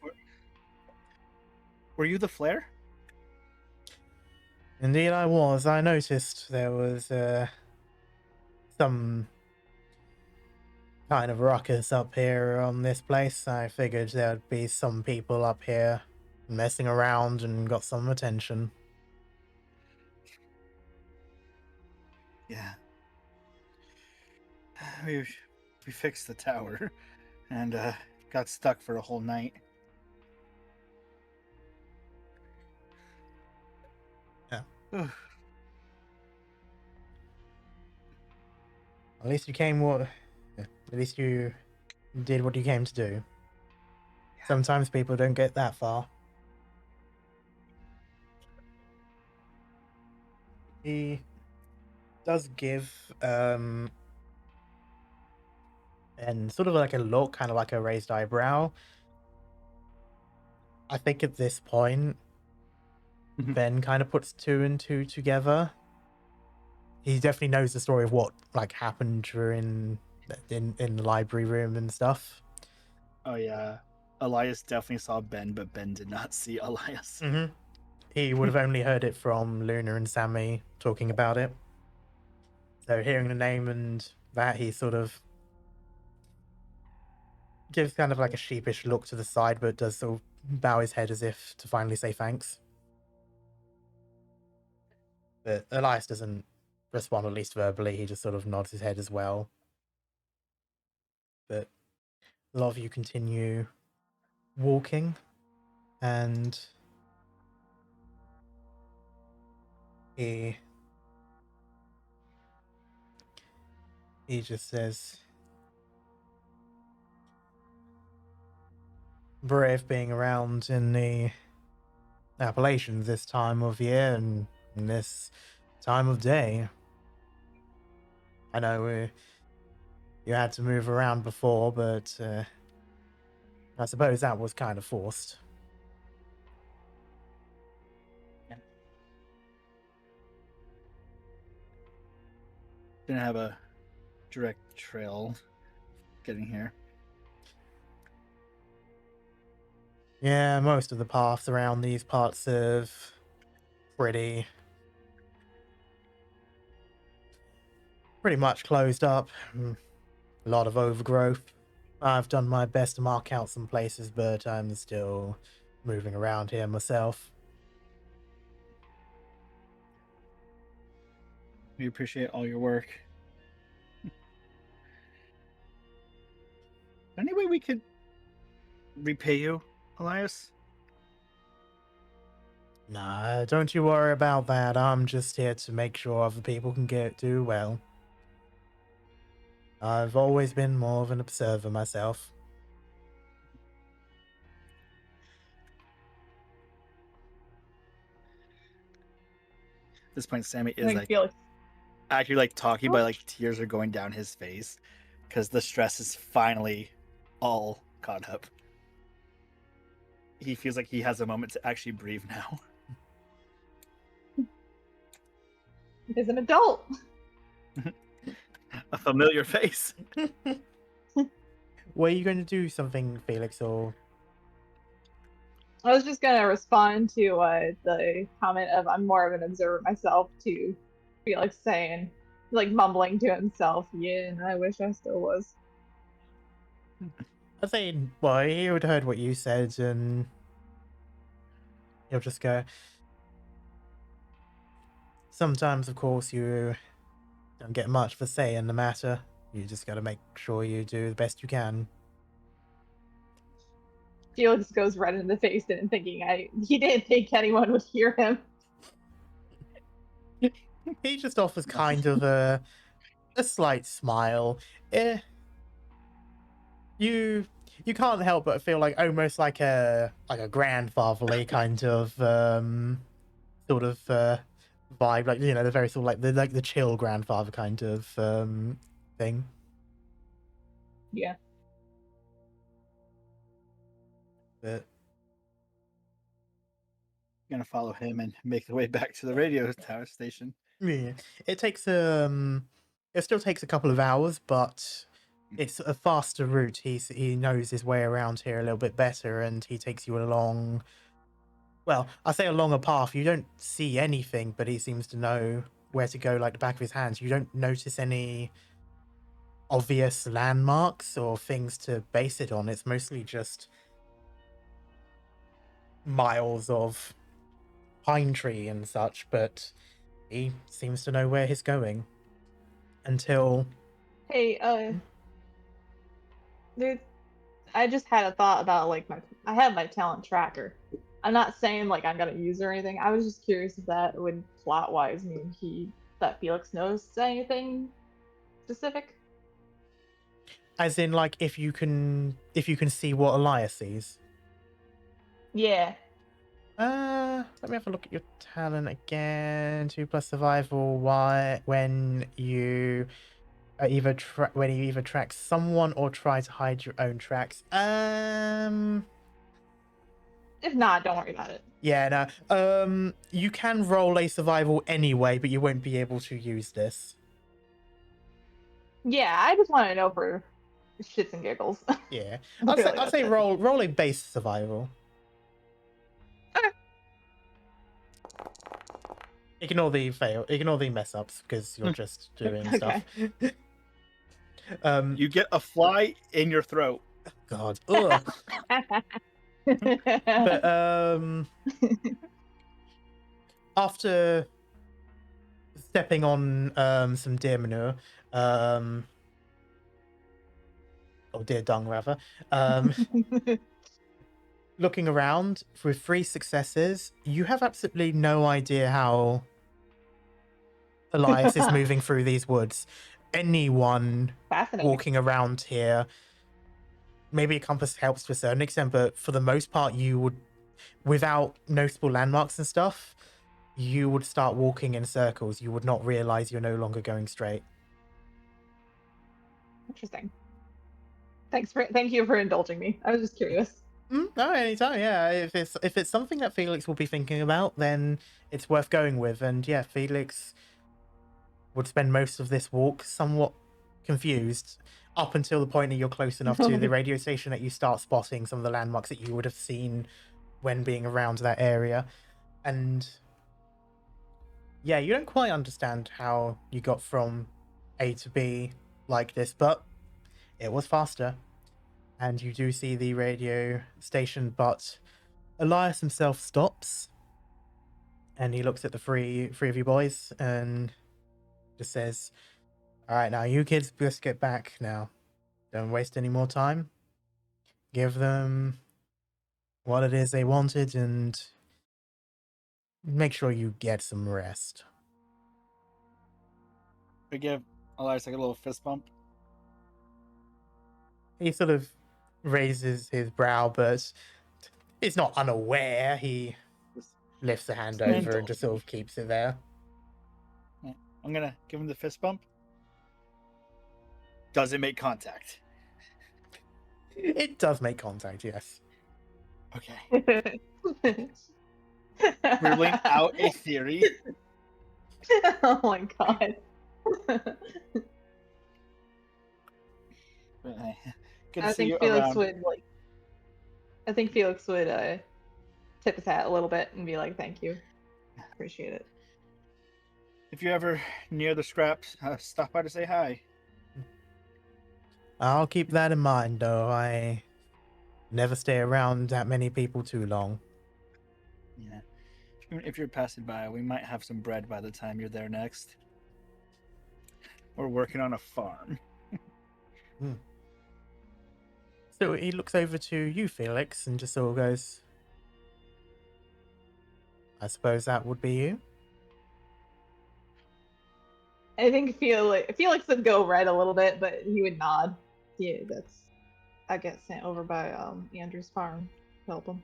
Were you the flare? Indeed I was. I noticed there was some kind of ruckus up here on this place. I figured there'd be some people up here messing around and got some attention. Yeah. We fixed the tower and got stuck for a whole night. Yeah. At least you came at least you did what you came to do. Yeah. Sometimes people don't get that far. He does give and sort of like a look, kind of like a raised eyebrow. I think at this point Ben kind of puts two and two together. He definitely knows the story of what like happened during in the library room and stuff. Oh yeah, Elias definitely saw Ben, but Ben did not see Elias. Mm-hmm. He would have only heard it from Luna and Sammy talking about it. So hearing the name and that, he sort of gives kind of like a sheepish look to the side, but does sort of bow his head as if to finally say thanks. But Elias doesn't respond, at least verbally. He just sort of nods his head as well. But a lot of you continue walking, and he just says, "Brave being around in the Appalachians this time of year and this time of day. I know you had to move around before, but I suppose that was kind of forced." Didn't have a direct trail getting here. Yeah, most of the paths around these parts are pretty much closed up. A lot of overgrowth. I've done my best to mark out some places, but I'm still moving around here myself. We appreciate all your work. Any way we could repay you, Elias? Nah, don't you worry about that. I'm just here to make sure other people can do well. I've always been more of an observer myself. At this point, Sammy is Like like Felix. actually like talking, but Oh. like tears are going down his face because the stress is finally all caught up. He feels like he has a moment to actually breathe now. He's an adult. A familiar face. Were you going to do something, Felix, or... I was just gonna respond to the comment of I'm more of an observer myself to Felix saying, like mumbling to himself, yeah, and I wish I still was. I think, well, he would have heard what you said, and he'll just go, sometimes, of course, you don't get much of a say in the matter. You just gotta make sure you do the best you can. Felix goes red in the face and thinking he didn't think anyone would hear him. He just offers kind of a slight smile. You can't help but feel like almost like a grandfatherly kind of sort of vibe, like, you know, the very sort of like the chill grandfather kind of thing. Yeah. But Gonna follow him and make the way back to the radio tower station. yeah, it still takes a couple of hours, but it's a faster route. He knows his way around here a little bit better, and he takes you along. Well, I say along a path. You don't see anything, but he seems to know where to go like the back of his hands. You don't notice any obvious landmarks or things to base it on. It's mostly just miles of pine tree and such, but he seems to know where he's going. Until... Hey, dude, I just had a thought about like I have my talent tracker. I'm not saying like I'm gonna use it or anything. I was just curious if that would plot wise mean that Felix knows anything specific. As in, like, if you can see what Elias sees. Yeah. Let me have a look at your talent again. 2+ survival. Why? When you either track someone or try to hide your own tracks. If not, don't worry about it. Yeah, no. You can roll a survival anyway, but you won't be able to use this. Yeah, I just want to know for shits and giggles. Yeah, Really, I'd say roll a base survival. Okay. Ignore the mess ups because you're just doing stuff. You get a fly in your throat. God. Ugh. But after stepping on some deer manure, or deer dung rather, looking around with 3 successes, you have absolutely no idea how Elias is moving through these woods. Anyone walking around here, maybe a compass helps to a certain extent, but for the most part, you would, without noticeable landmarks and stuff, you would start walking in circles. You would not realize you're no longer going straight. Interesting. Thank you for indulging me. I was just curious. No, anytime. Yeah, if it's something that Felix will be thinking about, then it's worth going with. And yeah, Felix would spend most of this walk somewhat confused. up until the point that you're close enough to the radio station that you start spotting some of the landmarks that you would have seen when being around that area. And yeah, you don't quite understand how you got from A to B like this, but it was faster. And you do see the radio station, but Elias himself stops and he looks at the three of you boys and just says, "All right, now you kids just get back now. Don't waste any more time. Give them what it is they wanted and make sure you get some rest." We give Elias like a little fist bump. He sort of raises his brow, but he's not unaware. He Just- lifts a hand Stand over and tall. just sort of keeps it there. I'm gonna give him the fist bump. Does it make contact? It does make contact, yes. Okay. Scribbling out a theory. Oh my god. Good I to see think you Felix around. would like. I think Felix would tip his hat a little bit and be like, "Thank you, appreciate it." If you're ever near the scraps, stop by to say hi. I'll keep that in mind, though. I never stay around that many people too long. Yeah. If you're passing by, we might have some bread by the time you're there next. We're working on a farm. So he looks over to you, Felix, and just sort of goes, "I suppose that would be you?" I think Felix would go red a little bit, but he would nod. Yeah, I get sent over by Andrew's farm to help him.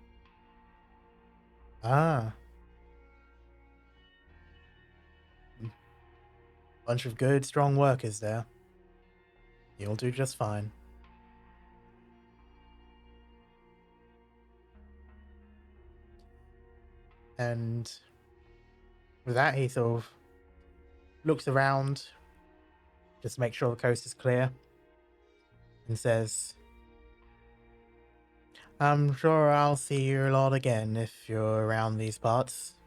Ah. Bunch of good, strong workers there. You'll do just fine. And with that, he sort of looks around, just to make sure the coast is clear, and says, "I'm sure I'll see you a lot again if you're around these parts.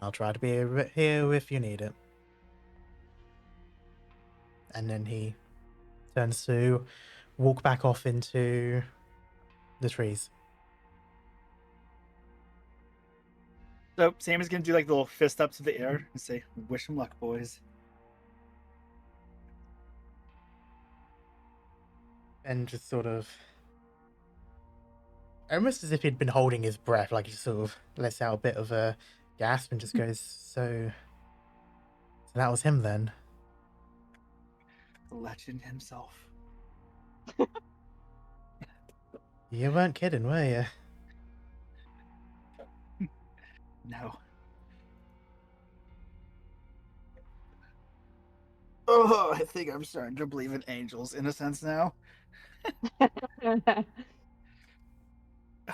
I'll try to be here if you need it." And then he turns to walk back off into the trees. So Sam is gonna do like the little fist up to the air and say, "Wish him luck, boys." And just sort of, almost as if he'd been holding his breath, like he just sort of lets out a bit of a gasp and just goes, so that was him then." The legend himself. You weren't kidding, were you? No. Oh, I think I'm starting to believe in angels in a sense now.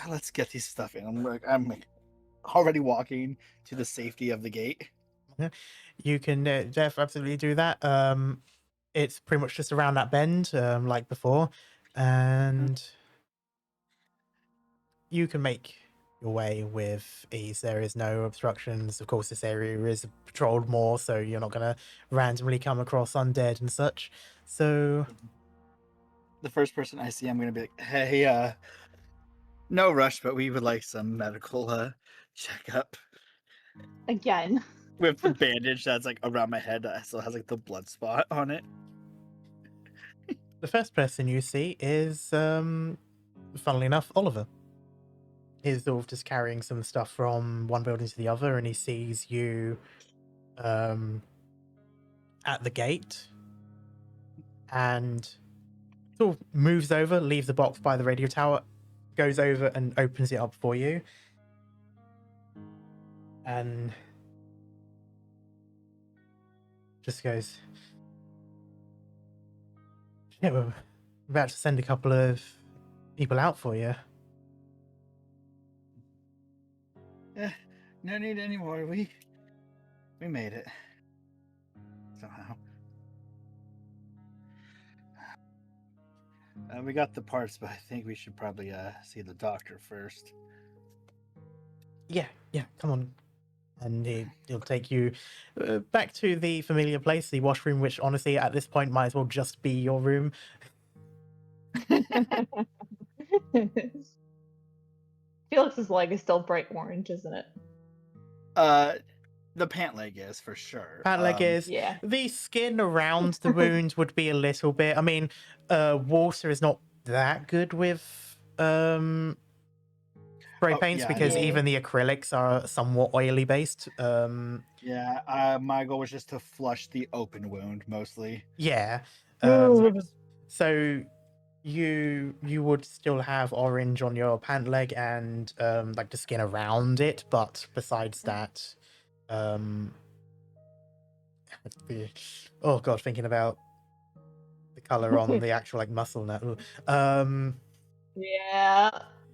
Let's get these stuff in. I'm already walking to the safety of the gate. You can absolutely do that. It's pretty much just around that bend, like before, and you can make your way with ease. There is no obstructions. Of course, this area is patrolled more, so you're not going to randomly come across undead and such. So The first person I see, I'm gonna be like, "Hey, no rush, but we would like some medical checkup." Again. With the bandage that's like around my head that still has like the blood spot on it. the first person you see is, funnily enough, Oliver. He's sort of just carrying some stuff from one building to the other, and he sees you at the gate and sort of moves over, leaves the box by the radio tower, goes over and opens it up for you. And just goes, "Yeah, we're about to send a couple of people out for you." No need anymore. We made it somehow. We got the parts, but I think we should probably see the doctor first. Yeah, come on. And he'll take you back to the familiar place, the washroom, which honestly at this point might as well just be your room. Felix's leg is still bright orange, isn't it? The pant leg is for sure. Pant leg is. Yeah. The skin around the wound would be a little bit. I mean, water is not that good with spray paints yeah, because yeah. even the acrylics are somewhat oily based. Yeah, my goal was just to flush the open wound mostly. Yeah. Ooh. So you would still have orange on your pant leg and like the skin around it, but besides that, oh god, thinking about the color on the actual like muscle now. Yeah.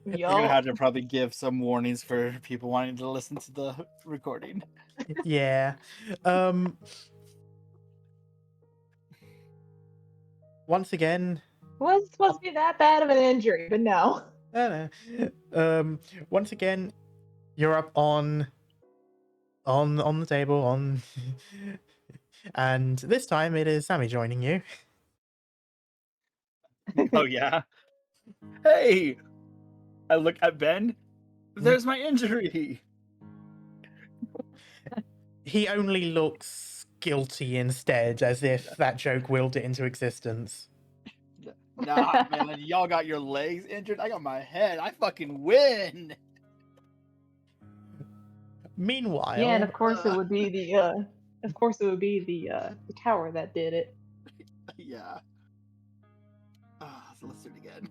We're gonna have Yup. to probably give some warnings for people wanting to listen to the recording. Yeah. Once again, Wasn't supposed to be that bad of an injury, but no. I don't know. Once again, you're up on the table and this time it is Sammy joining you. Oh yeah. Hey, I look at Ben. There's my injury. He only looks guilty instead, as if that joke willed it into existence. Nah, man, y'all got your legs injured. I got my head. I fucking win. Meanwhile, Yeah, and of course it would be the tower that did it. Yeah. So let's do it again.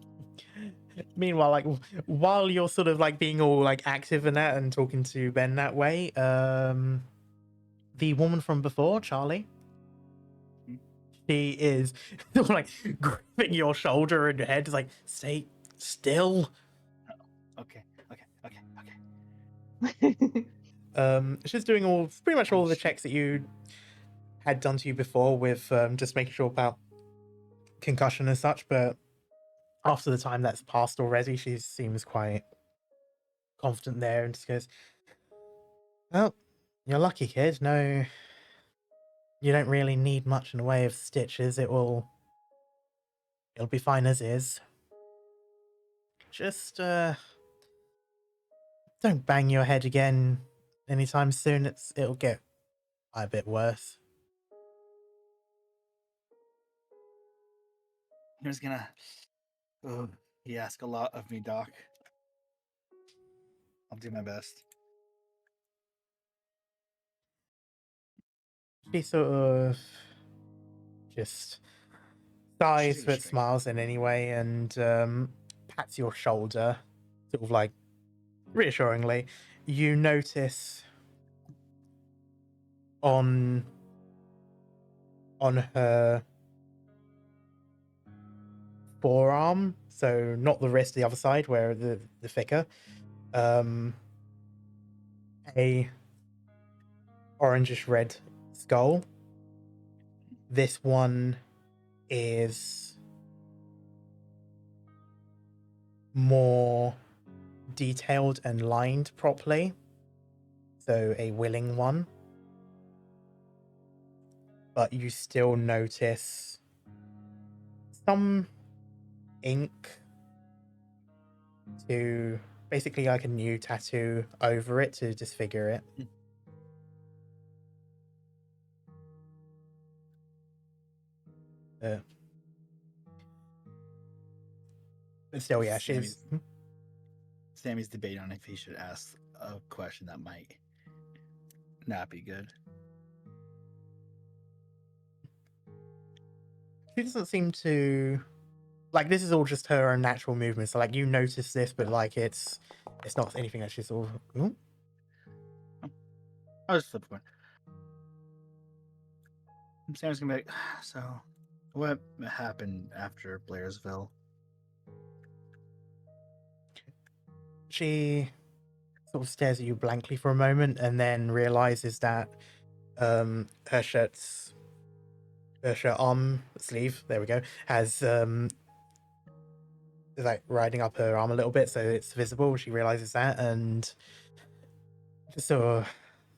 Meanwhile, like while you're sort of like being all like active in that and talking to Ben that way, the woman from before, Charlie, she is like gripping your shoulder and your head, is like, stay still. Okay. She's doing pretty much all the checks that you had done to you before, with just making sure about concussion and such, but after the time that's passed already, she seems quite confident there and just goes, well, you're lucky, kid. No, you don't really need much in the way of stitches. It'll be fine as is. Just don't bang your head again anytime soon. It'll get a bit worse. He was gonna. Oh, he asked a lot of me, Doc. I'll do my best. She sort of just sighs but straight. smiles in any way and pats your shoulder, sort of like reassuringly. You notice on her forearm, so not the wrist, the other side where the thicker, a orangish red skull. This one is more detailed and lined properly, so a willing one, but you still notice some ink to basically like a new tattoo over it to disfigure it. But still, yeah, Sammy's debating on if he should ask a question that might not be good. She doesn't seem to like, this is all just her own natural movement. So like you notice this, but like it's not anything that she's all. Ooh. I'll just flip one. Sam's gonna be like, so what happened after Blairsville? She sort of stares at you blankly for a moment and then realizes that her shirt arm sleeve, there we go, has is like riding up her arm a little bit so it's visible. She realizes that and just sort of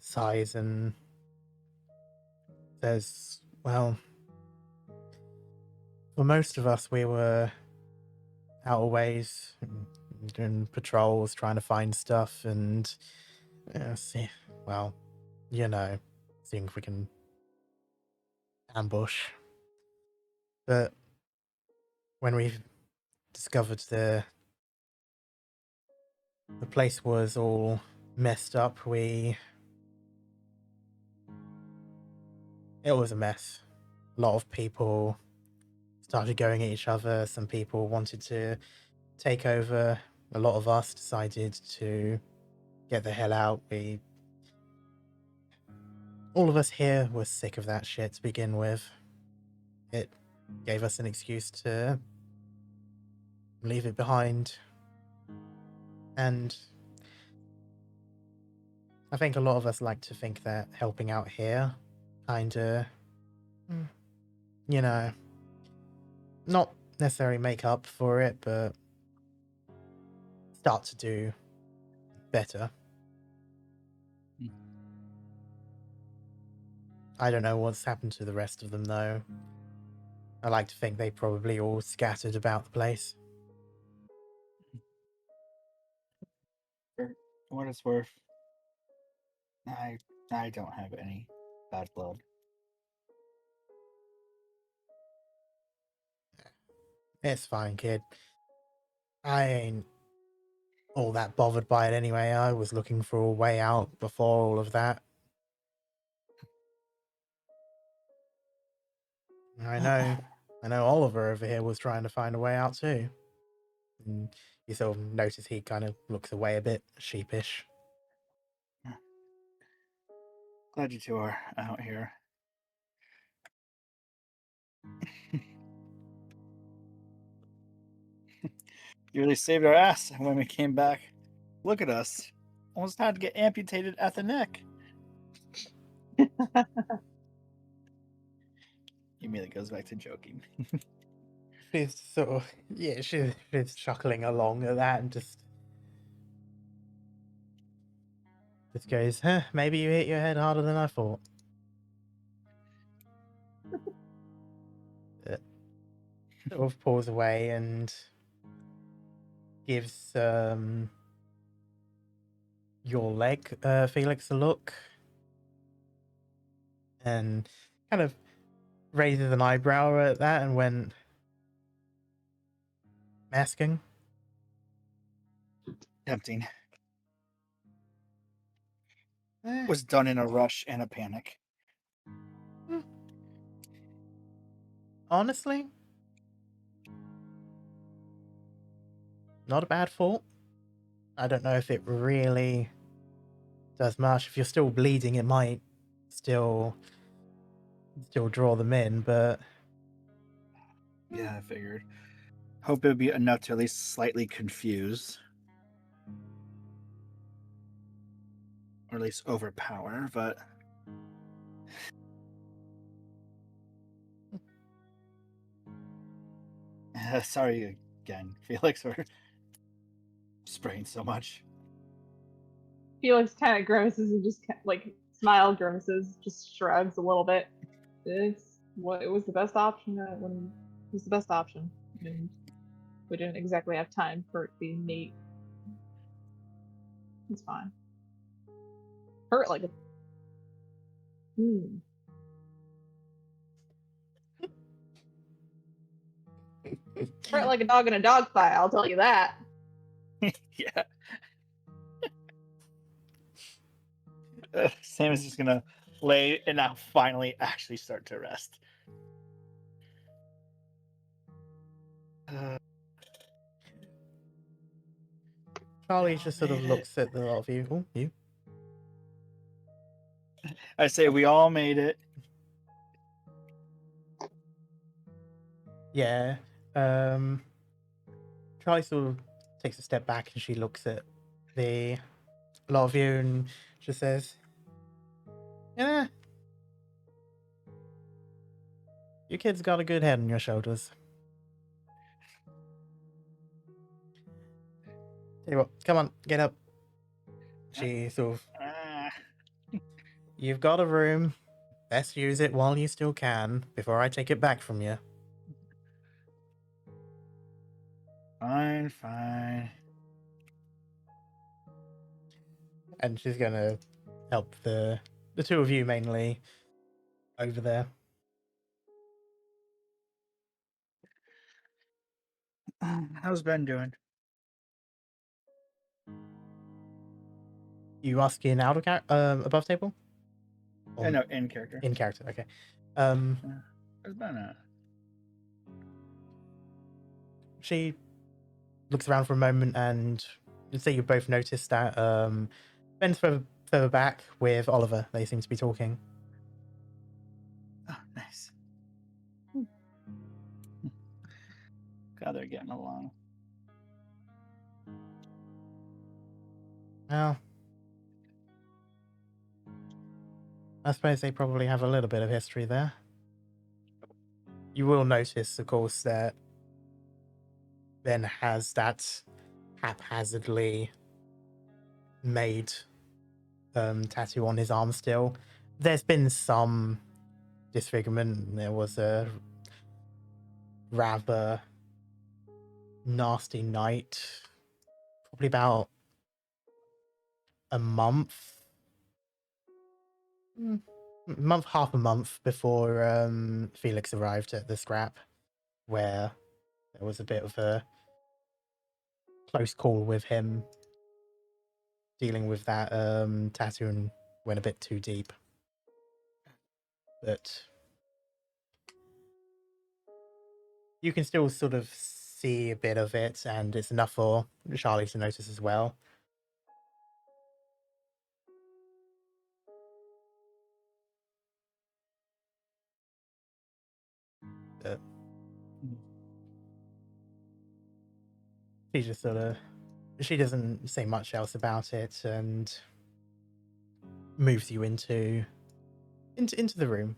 sighs and says, well, for most of us, we were out always doing patrols, trying to find stuff and see, well, seeing if we can ambush. But when we discovered the place was all messed up, it was a mess. A lot of people started going at each other. Some people wanted to take over. A lot of us decided to get the hell out. All of us here were sick of that shit to begin with. It gave us an excuse to leave it behind. And I think a lot of us like to think that helping out here kinda, not necessarily make up for it, but start to do better. Hmm. I don't know what's happened to the rest of them, though. I like to think they probably all scattered about the place. For what it's worth, I don't have any bad blood. It's fine, kid. I ain't all that bothered by it anyway. I was looking for a way out before all of that. I know Oliver over here was trying to find a way out too. And you sort of notice he kind of looks away a bit sheepish. Glad you two are out here. You really saved our ass when we came back. Look at us. Almost had to get amputated at the neck. He immediately goes back to joking. She's sort of, she's chuckling along at that and just goes, huh, maybe you hit your head harder than I thought. Sort of pulls away and gives your leg, Felix, a look and kind of raises an eyebrow at that and went, masking? Tempting. Was done in a rush and a panic. Honestly, not a bad thought. I don't know if it really does much. If you're still bleeding, it might still draw them in, but Yeah, I figured. Hope it would be enough to at least slightly confuse. Or at least overpower, but... Sorry again, Felix, for spraying so much. Felix kind of grimaces and just smile grimaces, just shrugs a little bit. It was the best option when it was the best option. And we didn't exactly have time for it being neat. It's fine. Hurt like a hurt like a dog in a dog fight, I'll tell you that. Yeah. Sam is just gonna lay and now finally actually start to rest. Charlie just sort of looks at the lot of you. Oh, you? I say we all made it. Yeah. Charlie sort of takes a step back and she looks at the lot of you and just says, yeah, you kids got a good head on your shoulders. Tell you what, come on, get up. She sort of, Ah. you've got a room. Best use it while you still can, before I take it back from you. Fine, fine. And she's gonna help the two of you mainly over there. How's Ben doing? You asking out of above table? Or No, in character. in character, okay. How's Ben at? She looks around for a moment, and you'd say you both noticed that Ben's further back with Oliver. They seem to be talking. Oh, nice. God, they're getting along. Well, I suppose they probably have a little bit of history there. You will notice, of course, that Ben has that haphazardly made tattoo on his arm still. There's been some disfigurement. There was a rather nasty night, probably about a half a month before Felix arrived at the scrap, where there was a bit of a close call with him dealing with that tattoo and went a bit too deep. But you can still sort of see a bit of it, and it's enough for Charlie to notice as well. But she just she doesn't say much else about it and moves you into the room.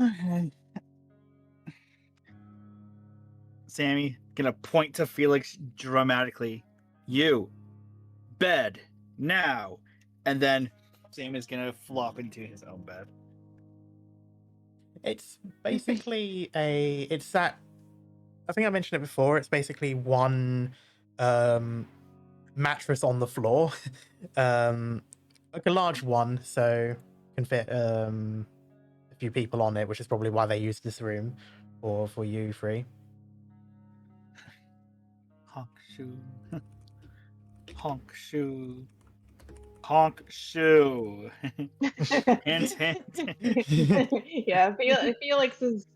Okay. Sammy gonna point to Felix dramatically. You, bed now, and then Sammy's gonna flop into his own bed. It's basically it's that, I think I mentioned it before, it's basically one mattress on the floor. Like a large one, so can fit a few people on it, which is probably why they used this room for you three. Honk shoe. Honk shoe. Honk shoe. Hint, hint. Yeah, Felix is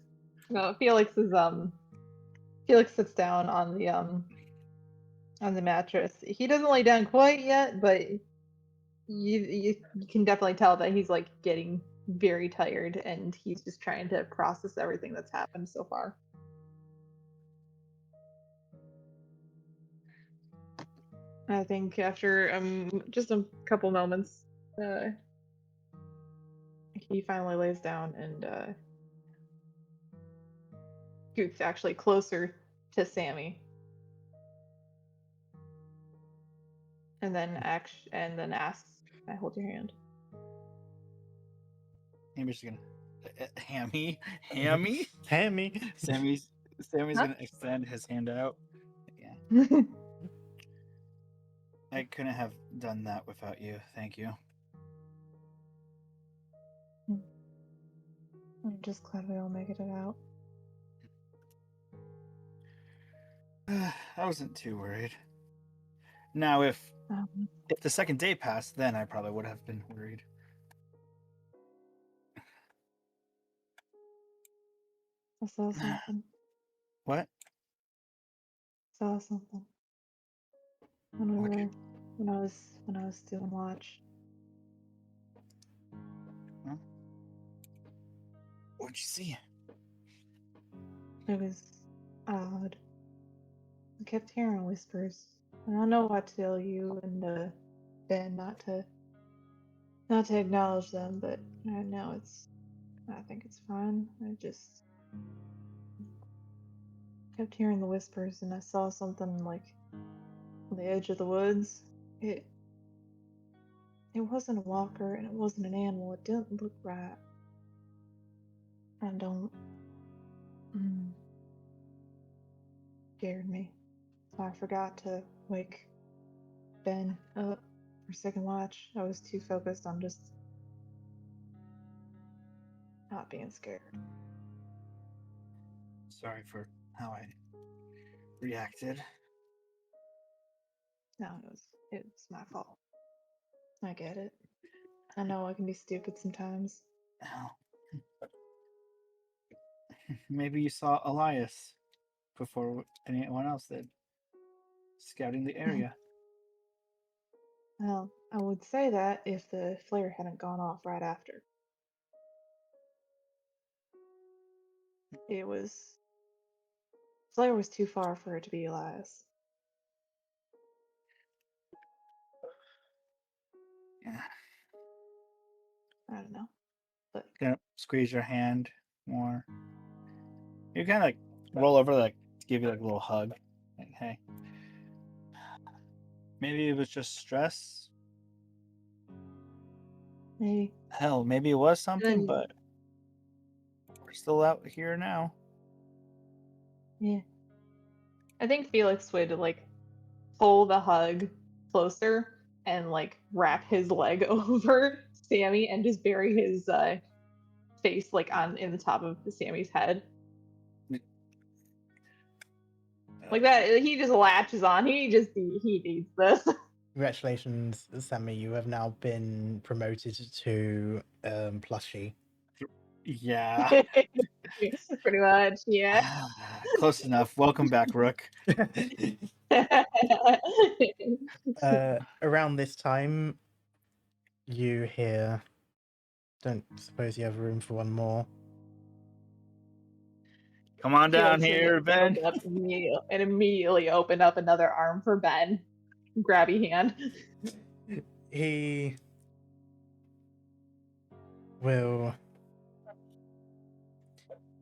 Felix sits down on the mattress. He doesn't lay down quite yet, but you can definitely tell that he's like getting very tired, and he's just trying to process everything that's happened so far. I think after just a couple moments, he finally lays down and scoots actually closer to Sammy, and then asks, "Can I hold your hand?" Sammy's gonna hammy. Hammy. Sammy's Huh? gonna extend his hand out. Yeah, I couldn't have done that without you. Thank you. I'm just glad we all make it out. I wasn't too worried. Now, if Um, the second day passed, then I probably would have been worried. I saw something. What? Saw something when we What? were when I was doing watch. Huh? What'd you see? It was odd. I kept hearing whispers, and I know I tell you and Ben not to acknowledge them, but right now I think it's fine. kept hearing the whispers, and I saw something like on the edge of the woods. It it wasn't a walker, and it wasn't an animal. It didn't look right. I don't. Mm, scared me. So I forgot to wake Ben up for second watch. I was too focused on just not being scared. Sorry for how I reacted. No, it's my fault. I get it. I know I can be stupid sometimes. Oh. Maybe you saw Elias before anyone else did, scouting the area. Well, I would say that if the flare hadn't gone off right after. It was flare was too far for it to be Elias. Yeah. I don't know. But Gonna squeeze your hand more. You kind of like roll over, like to give you like a little hug. Like, hey, maybe it was just stress. maybe. Hell, maybe it was something, Then, but we're still out here now. yeah. I think Felix would like pull the hug closer and like wrap his leg over Sammy and just bury his face like on in the top of Sammy's head. Like that, he just latches on. He needs this. Congratulations, Sammy. You have now been promoted to plushie. Yeah. Pretty much, yeah. Close enough. Welcome back, Rook. Around this time, you hear. Don't suppose you have room for one more. Come on down Felix would here, Ben. look up and immediately open up another arm for Ben. Grabby hand. He will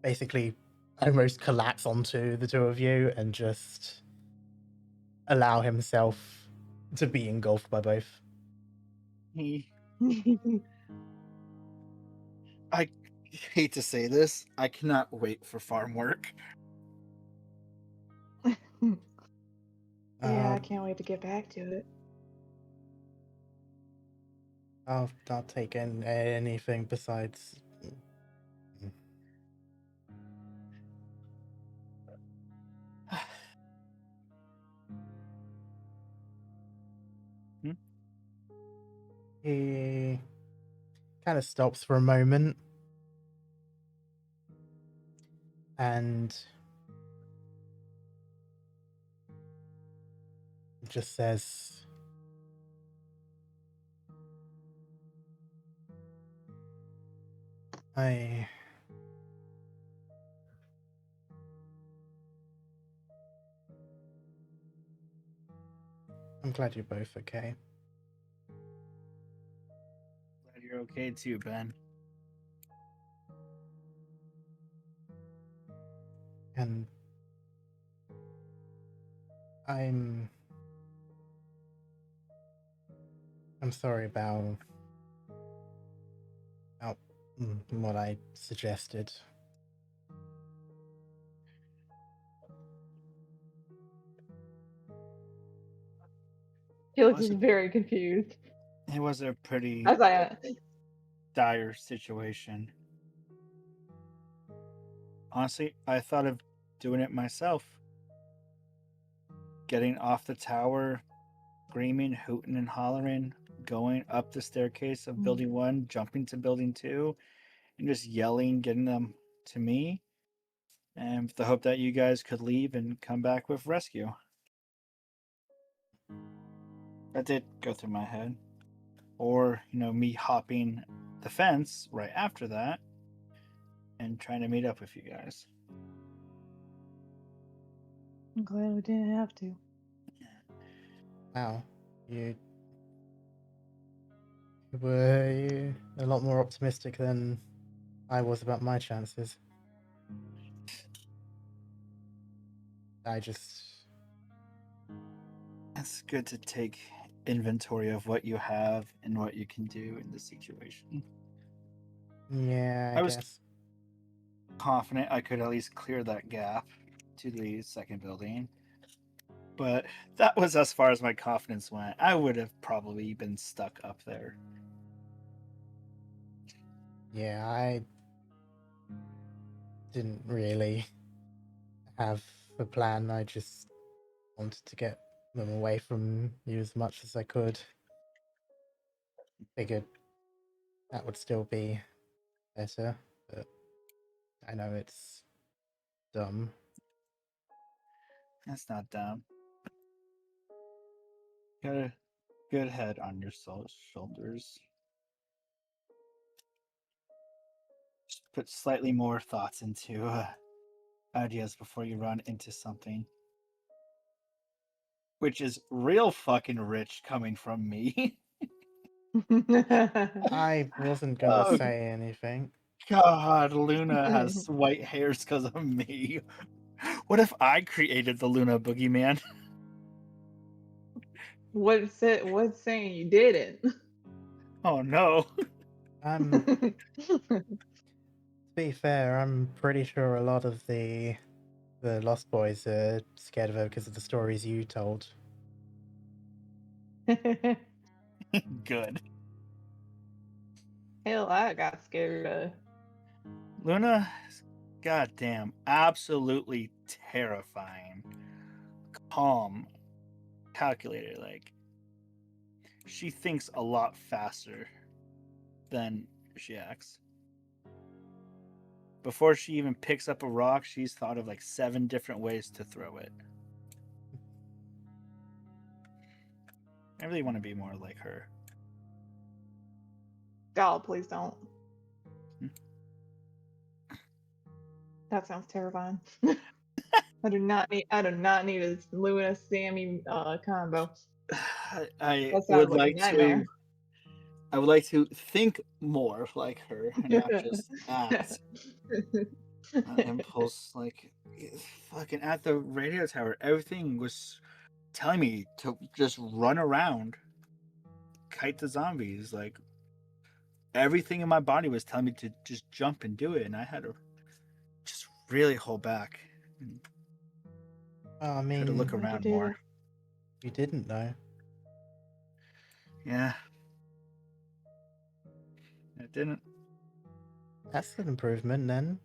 basically almost collapse onto the two of you and just allow himself to be engulfed by both. I hate to say this. I cannot wait for farm work. Yeah, I can't wait to get back to it. I'll take in anything besides. He kind of stops for a moment and just says, I'm glad you're both okay. Glad you're okay too, Ben. And I'm sorry about what I suggested. Felix is very confused. It was a pretty As I dire situation. Honestly, I thought of doing it myself. Getting off the tower, screaming, hooting, and hollering, going up the staircase of building 1, jumping to building 2, and just yelling, getting them to me, and with the hope that you guys could leave and come back with rescue. That did go through my head. Or, me hopping the fence right after that and trying to meet up with you guys. I'm glad we didn't have to. Wow, you were a lot more optimistic than I was about my chances. I just... It's good to take inventory of what you have and what you can do in the situation. Yeah, I I was guess. confident I could at least clear that gap to the second building, but that was as far as my confidence went. I would have probably been stuck up there. Yeah, I didn't really have a plan. I just wanted to get them away from you as much as I could. Figured that would still be better, but I know it's dumb. That's not dumb. Got a good head on your shoulders. Just put slightly more thoughts into ideas before you run into something. Which is real fucking rich coming from me. I wasn't gonna Oh, say anything. God, Luna has white hairs because of me. What if I created the Luna boogeyman? What's saying you didn't? Oh no. To be fair, I'm pretty sure a lot of the Lost Boys are scared of her because of the stories you told. Good. Hell, I got scared. Luna is goddamn absolutely terrifying. Calm, calculated, like she thinks a lot faster than she acts. Before she even picks up a rock, she's thought of like 7 different ways to throw it. I really want to be more like her. God, please don't. Hmm. That sounds terrifying. I do not need a Luna Sammy combo. I That would sounds like a like to nightmare. I would like to think more like her and not just act. Impulse, like fucking at the radio tower, everything was telling me to just run around, kite the zombies. Like everything in my body was telling me to just jump and do it, and I had to just really hold back. And I had to look mean, What'd you around do? more. you didn't know. Yeah, I didn't. That's an improvement then.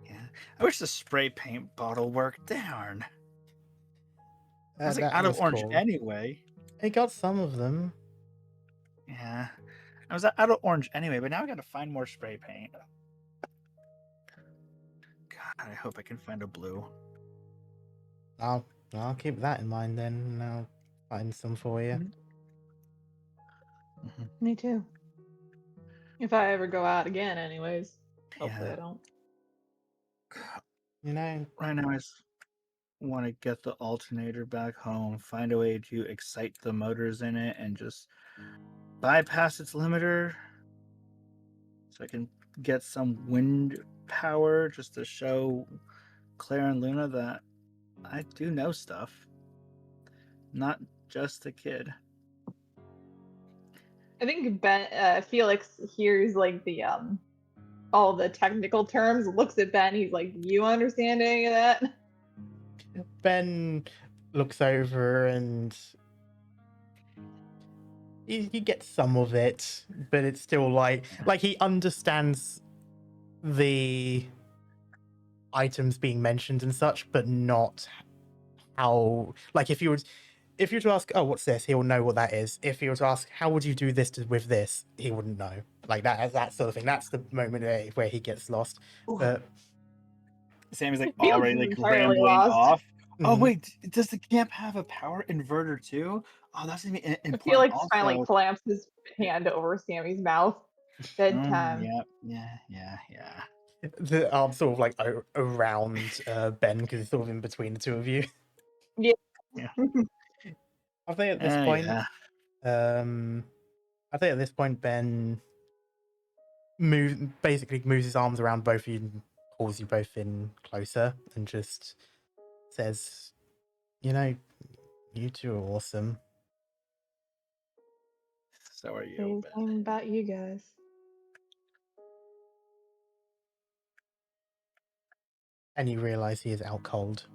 Yeah, I wish the spray paint bottle worked. Darn. I was like That out of was orange cool. anyway. It got some of them. Yeah, I was out of orange anyway, but now I got to find more spray paint. God, I hope I can find a blue. I'll keep that in mind then, and I'll find some for you. Mm-hmm. Me too. If I ever go out again, anyways. Hopefully Yeah. I don't. You know, Right now I just want to get the alternator back home, find a way to excite the motors in it, and just bypass its limiter so I can get some wind power just to show Claire and Luna that I do know stuff. Not just a kid. I think Felix hears like the all the technical terms, looks at Ben, he's like, "You understand any of that?" Ben looks over and he gets some of it, but it's still like he understands the items being mentioned and such, but not how. Like if you were to ask, "Oh, what's this?" He'll know what that is. If you were to ask, "How would you do this with this?" He wouldn't know. Like that sort of thing. That's the moment where he gets lost. But Sam is like Felix already is like entirely rambling lost. off. Oh mhm. wait, does the camp have a power inverter too? Oh, that's gonna be important. Felix finally Also, clamps his hand over Sammy's mouth. Bedtime. yeah. The arm sort of like around Ben because it's sort of in between the two of you. Yeah. Yeah. I think at this point, Yeah. I think at this point Ben basically moves his arms around both of you and pulls you both in closer and just says, "You you two are awesome." So are Say you. the same about you guys. And you realize he is out cold.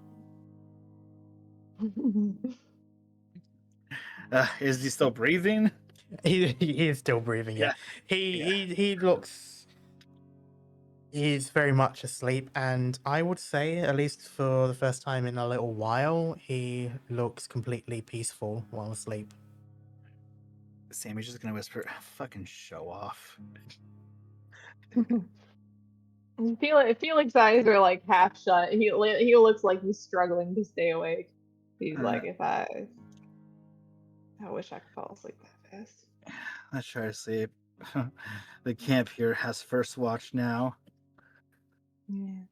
Is he still breathing? He is still breathing. Yeah, he looks. He's very much asleep, and I would say, at least for the first time in a little while, he looks completely peaceful while asleep. Sammy's just gonna whisper, "Fucking show off." Felix's eyes are like half shut. He looks like he's struggling to stay awake. He's Uh. like, I wish I could fall asleep that fast. Let's try to sleep. The camp here has first watch now. Yeah.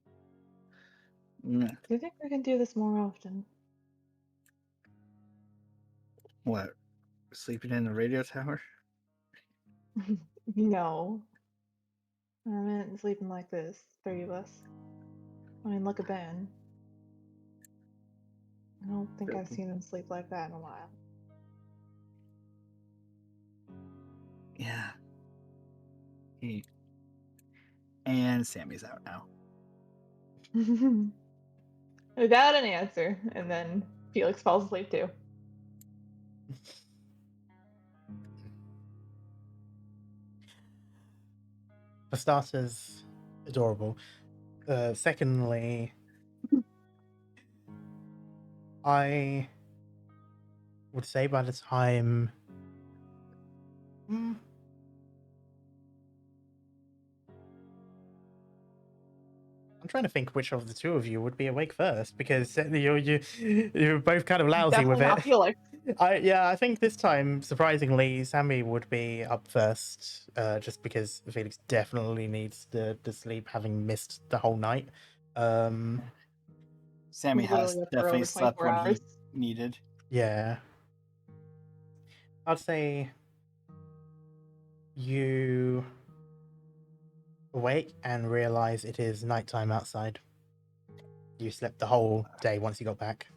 Mm, Do you think we can do this more often? What? Sleeping in the radio tower? No. I meant sleeping like this, 3 of us. I mean, look at Ben. I don't think I've seen him sleep like that in a while. Yeah. And Sammy's out now. Without an answer, and then Felix falls asleep too. For starters, adorable. Secondly, I would say by the time. I'm trying to think which of the two of you would be awake first, because you're both kind of lousy with Definitely not it. Felix. I think this time, surprisingly, Sammy would be up first, just because Felix definitely needs the sleep, having missed the whole night. Sammy has Literally up for definitely over slept 24 when hours. he needed. Yeah. I'd say you awake and realize it is nighttime outside. You slept the whole day once you got back.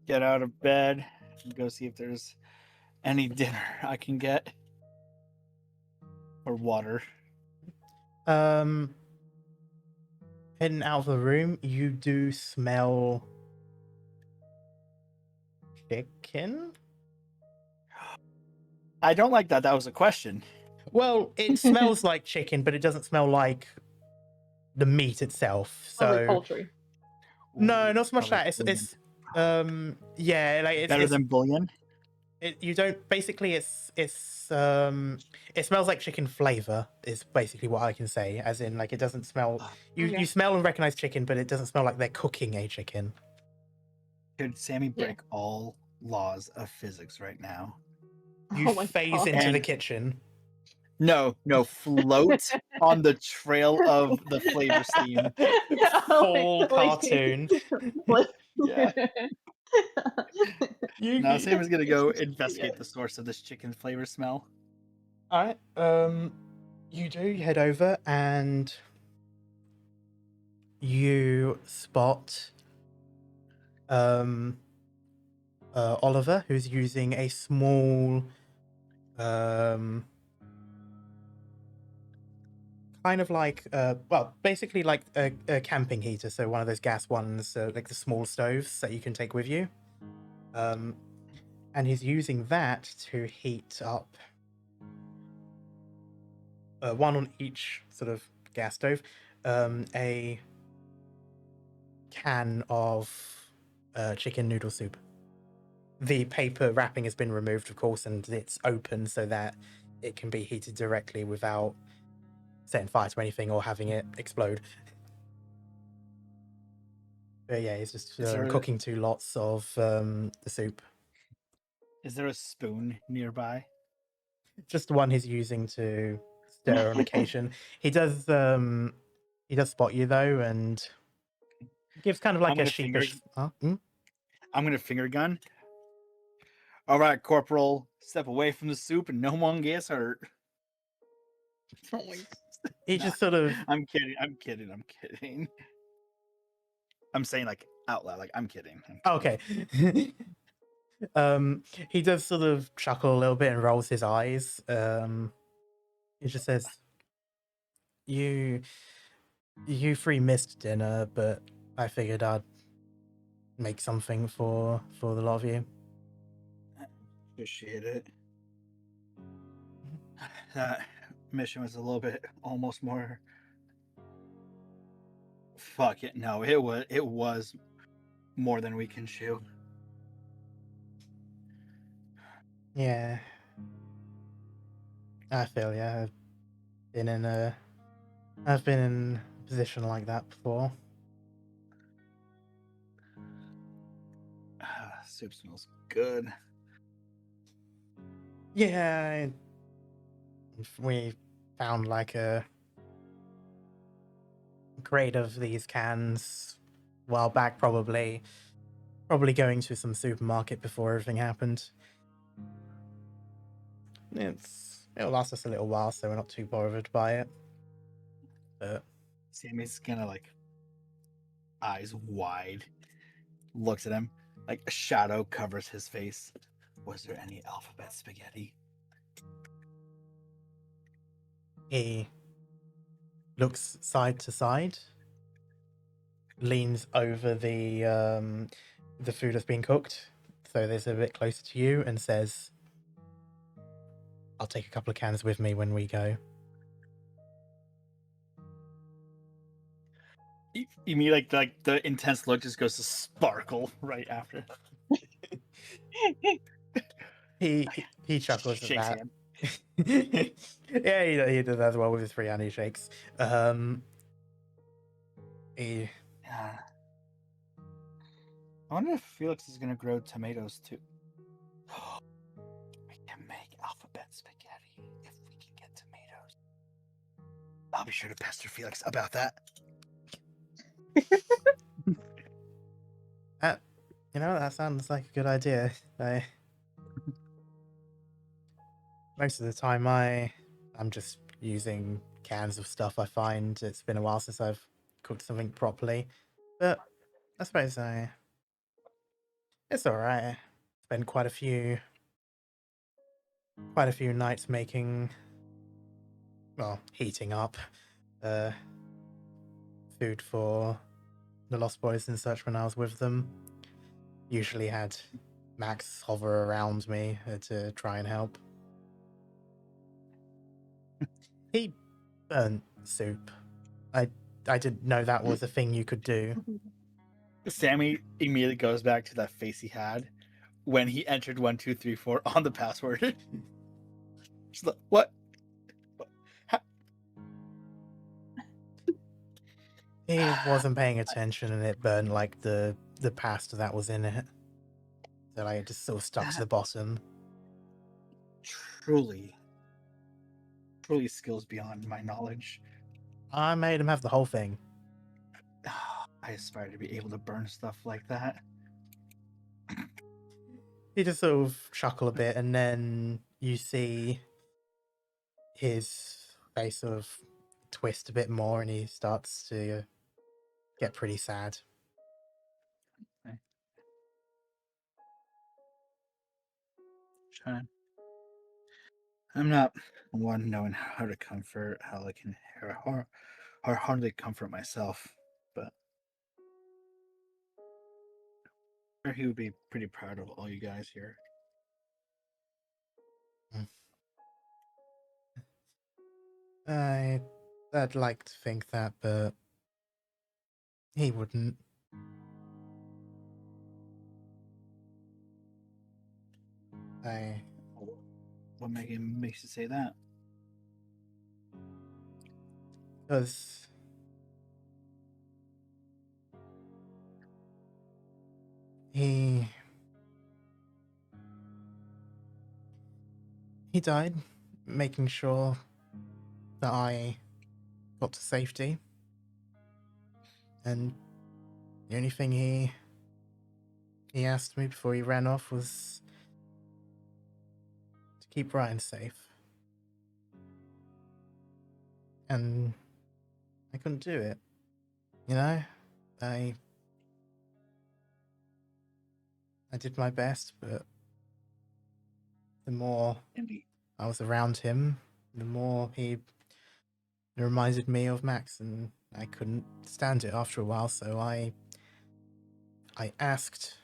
Get out of bed and go see if there's any dinner I can get. Or water. Heading out of the room, you do smell chicken. I don't like that. That was a question. Well, it smells like chicken, but it doesn't smell like the meat itself. Smells like So poultry. no, not so much Probably that. It's yeah, like better than bouillon. You don't basically. It smells like chicken flavor is basically what I can say. As in, like, it doesn't smell. Okay. You smell and recognize chicken, but it doesn't smell like they're cooking a chicken. Could Sammy Yeah. break all laws of physics right now? You Oh my phase God. into the And- kitchen. No, float on the trail of the flavor steam. Full cartoon. Yeah. Now Sammy's gonna go Yeah. investigate the source of this chicken flavor smell. All right. You head over and you spot Oliver, who's using a small kind of like basically like a camping heater, so one of those gas ones, like the small stoves that you can take with you. And he's using that to heat up one on each sort of gas stove, a can of chicken noodle soup. The paper wrapping has been removed, of course, and it's open so that it can be heated directly without setting fire to anything or having it explode. But yeah, he's just cooking 2 lots of the soup. Is there a spoon nearby? Just the one he's using to stir on occasion. He does spot you though, and gives kind of like a sheepish. I'm gonna finger gun. All right, Corporal, step away from the soup and no one gets hurt. He just sort of. I'm kidding. I'm saying like out loud. Like I'm kidding. Okay. He does sort of chuckle a little bit and rolls his eyes. He just says, "You, you three missed dinner, but I figured I'd make something for the lot of you." Appreciate it. That mission was a little bit almost more. Fuck it. No, it was more than we can chew. Yeah, I feel yeah. I've been in a position like that before. Soup smells good. Yeah, we found like a crate of these cans a while back, probably going to some supermarket before everything happened. It'll last us a little while, so we're not too bothered by it. But Sammy's gonna like eyes wide, looks at him, like a shadow covers his face. Was there any alphabet spaghetti? he looks side to side, leans over the food that's being cooked, so there's a bit closer to you, and says, "I'll take a couple of cans with me when we go." You mean like the intense look just goes to sparkle right after. He chuckles at Shakes that. hand. Yeah, he does as well with his free hand. He shakes. He Yeah. I wonder if Felix is gonna grow tomatoes too. We can make alphabet spaghetti if we can get tomatoes. I'll be sure to pester Felix about that. that sounds like a good idea. Most of the time, I'm just using cans of stuff I find. It's been a while since I've cooked something properly, but I suppose it's all right. Spent quite a few nights heating up food for the Lost Boys and such when I was with them. Usually had Max hover around me to try and help. He burnt soup. I didn't know that was a thing you could do. Sammy immediately goes back to that face he had when he entered 1234 on the password. She's like, what? He wasn't paying attention, and it burned like the pasta that was in it. So like it just sort of stuck to the bottom. Truly skills beyond my knowledge. I made him have the whole thing. I aspire to be able to burn stuff like that. He just sort of chuckle a bit, and then you see his face sort of twist a bit more, and he starts to get pretty sad. Okay. Trying. I'm not one knowing how to comfort, how I can hardly comfort myself, but he would be pretty proud of all you guys here. I'd like to think that, but he wouldn't. What makes you say that? Because he died making sure that I got to safety, and the only thing he asked me before he ran off was to keep Ryan safe, and I couldn't do it. You know, I I did my best, but the more Indeed. I was around him, the more he reminded me of Max, and I couldn't stand it after a while, so I asked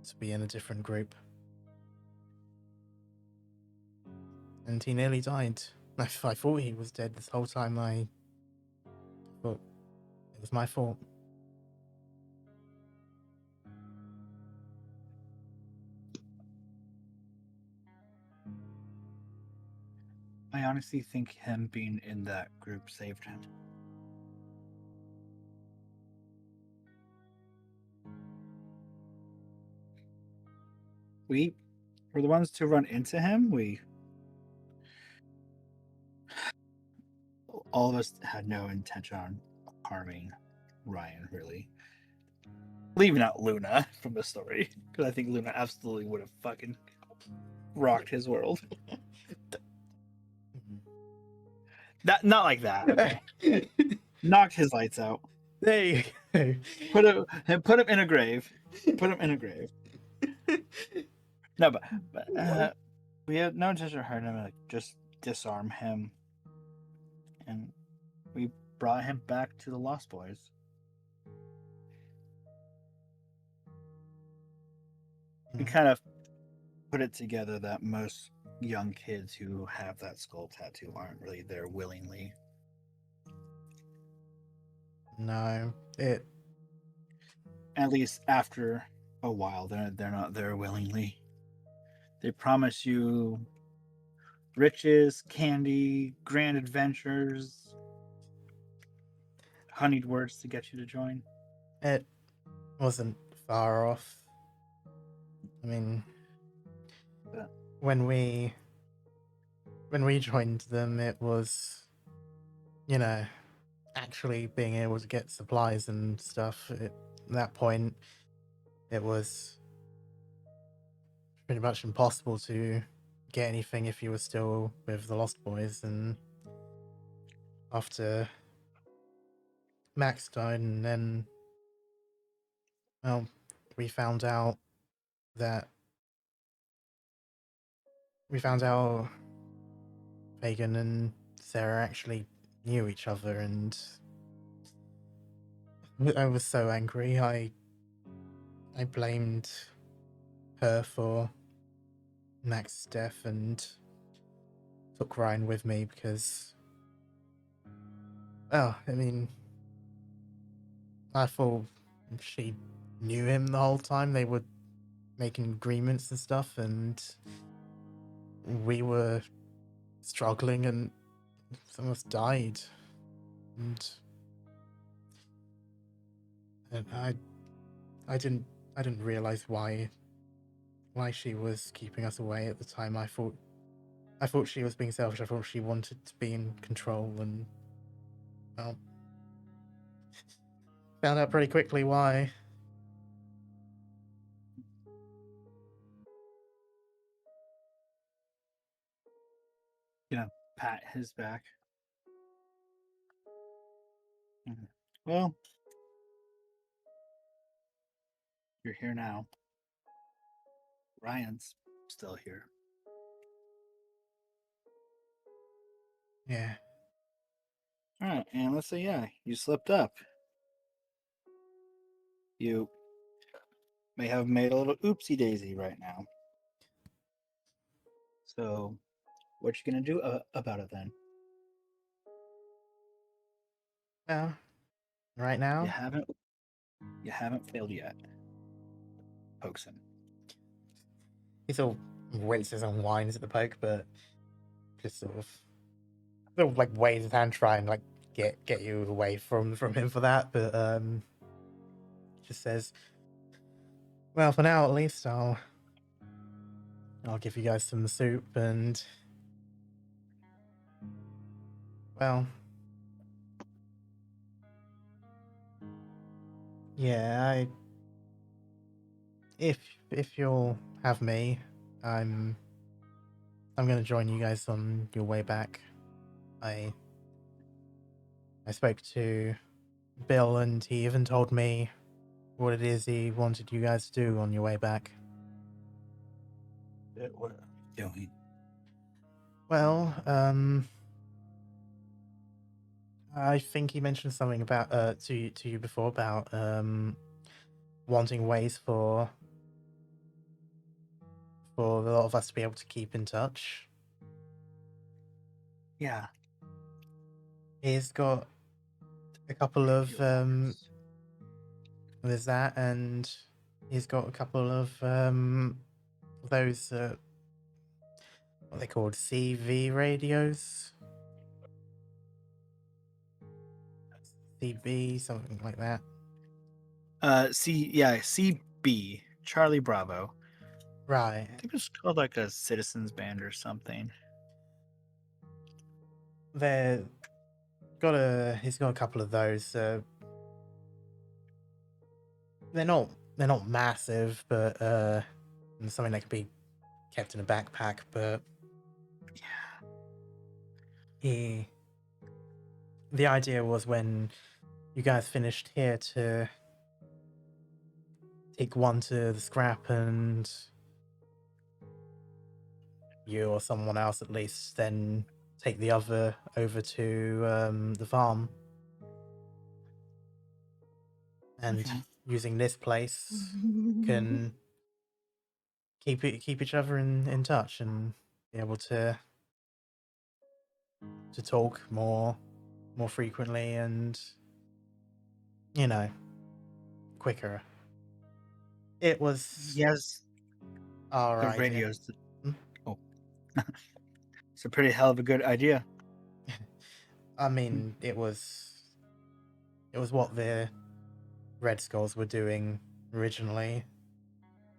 to be in a different group. And he nearly died. I thought he was dead this whole time. I thought it was my fault. I honestly think him being in that group saved him. We were the ones to run into him. All of us had no intention on harming Ryan, really. Leaving out Luna from the story, because I think Luna absolutely would have fucking rocked his world. Not like that. Okay? Knocked his lights out. There you go. Put him in a grave. Put him in a grave. No, but we had no intention of hurting him. Like, just disarm him, and we brought him back to the Lost Boys. We kind of put it together that most young kids who have that skull tattoo aren't really there willingly. No, At least after a while, they're not there willingly. They promise you riches, candy, grand adventures, honeyed words to get you to join. it wasn't far off. I mean, Yeah. when we joined them, it was, actually being able to get supplies and stuff. At that point, it was pretty much impossible to get anything if you were still with the Lost Boys. And after Max died, and then, well, we found out Fagin and Sarah actually knew each other, and I was so angry. I blamed her for Max's death and took Ryan with me because, well, I mean, I thought she knew him the whole time. They were making agreements and stuff, and we were struggling, and some of us died. And I didn't realize why she was keeping us away at the time. I thought she was being selfish. I thought she wanted to be in control, and, well, found out pretty quickly why. Pat his back. Mhm. Well, you're here now. Ryan's still here. Yeah. All right, and let's say, you slipped up. You may have made a little oopsie daisy right now. So, what you gonna do about it then? Well, right now, You haven't failed yet. Pokes him. he sort of winces and whines at the poke, but just sort of like waves his hand, try and like get you away from him for that. But just says, well, for now at least, I'll give you guys some soup, and, well, yeah, if you'll have me, I'm gonna join you guys on your way back. I spoke to Bill, and he even told me what it is he wanted you guys to do on your way back. What are we doing? Well, I think he mentioned something about to you before about wanting ways for a lot of us to be able to keep in touch. Yeah. He's got a couple of Radiographs. there's that, and he's got a couple of those what are they called, CV radios, CB, something like that. CB, Charlie Bravo. Right. I think it's called like a citizens band or something. He's got a couple of those. They're not massive, but something that can be kept in a backpack. But the idea was when you guys finished here to take one to the scrap, and you or someone else at least then take the other over to the farm. And Okay. using this place can keep each other in touch and be able to talk more frequently and, you know, quicker. It was Yes, all the right. radios. Hmm? Oh, it's a pretty hell of a good idea. I mean, it was what the Red Skulls were doing originally,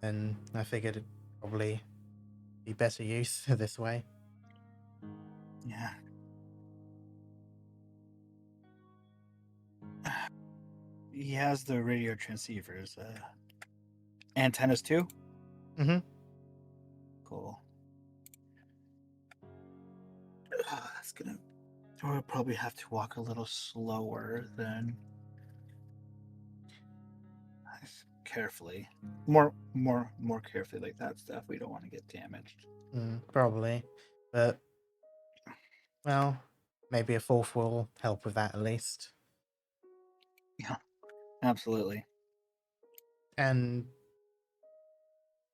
and I figured it'd probably be better use this way. Yeah. He has the radio transceivers. Antennas too? Mm-hmm. Cool. That's gonna... We'll probably have to walk a little slower than... Carefully. More carefully, like that stuff. We don't want to get damaged. Probably. But, well, maybe a fourth will help with that at least. Yeah, absolutely. And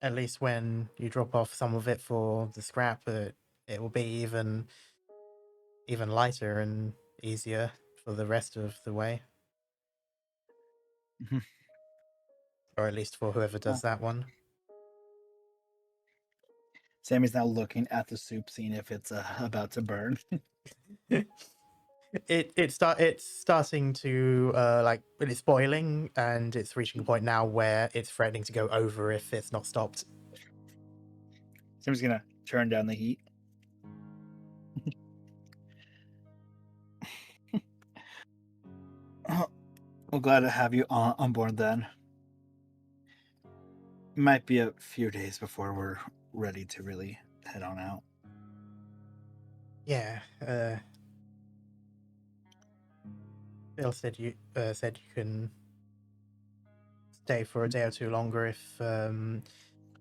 at least when you drop off some of it for the scrap, it will be even lighter and easier for the rest of the way. Mhm. Or at least for whoever does that one. Sammy's now looking at the soup, seeing if it's about to burn. It's starting to it's boiling, and it's reaching a point now where it's threatening to go over if it's not stopped. Sammy's gonna turn down the heat. We're glad to have you on board then. Might be a few days before we're ready to really head on out. Yeah, Bill said you can stay for a day or two longer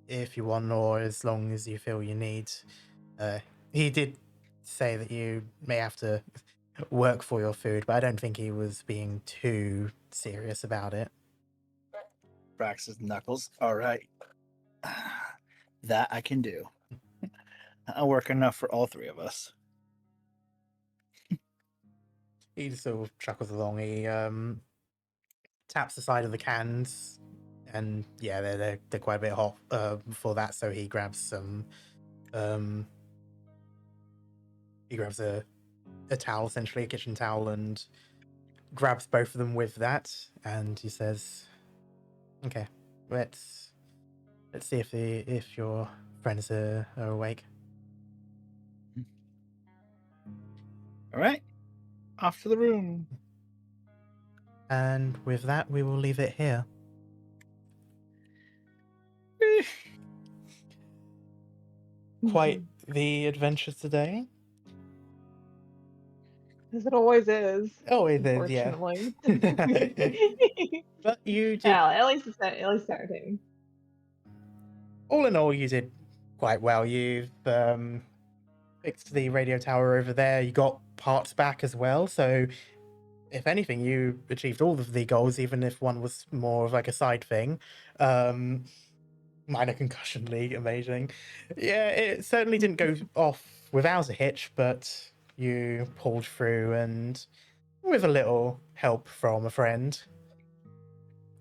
if you want, or as long as you feel you need. He did say that you may have to work for your food, but I don't think he was being too serious about it. Cracks his knuckles. All right. That I can do. I'll work enough for all three of us. He just sort of chuckles along. He taps the side of the cans, and yeah, they're quite a bit hot for that. So he grabs some. He grabs a towel, essentially a kitchen towel, and grabs both of them with that. And he says, "Okay, let's see if your friends are awake." All right. Off to the room. And with that, we will leave it here. Quite the adventure today. As it always is. Oh, it is, yeah. Unfortunately. But you did. Yeah, at least it's entertaining. All in all, you did quite well. You've fixed the radio tower over there. You got parts back as well. So, if anything, you achieved all of the goals, even if one was more of like a side thing. Minor concussion league, amazing. Yeah, it certainly didn't go off without a hitch, but you pulled through, and with a little help from a friend,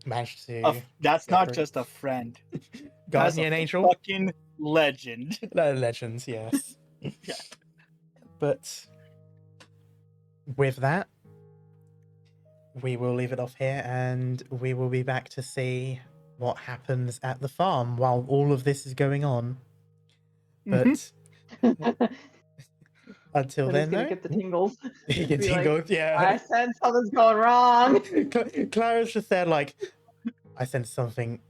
managed to That's get not through. just a friend. That's a Guardian angel. fucking legend. Legends, yes. Yeah. But with that, we will leave it off here, and we will be back to see what happens at the farm while all of this is going on. But until But then, he's gonna though, get the tingles. you get Be like, tingles, I yeah. said something's going wrong. Clara's just there like, I sense something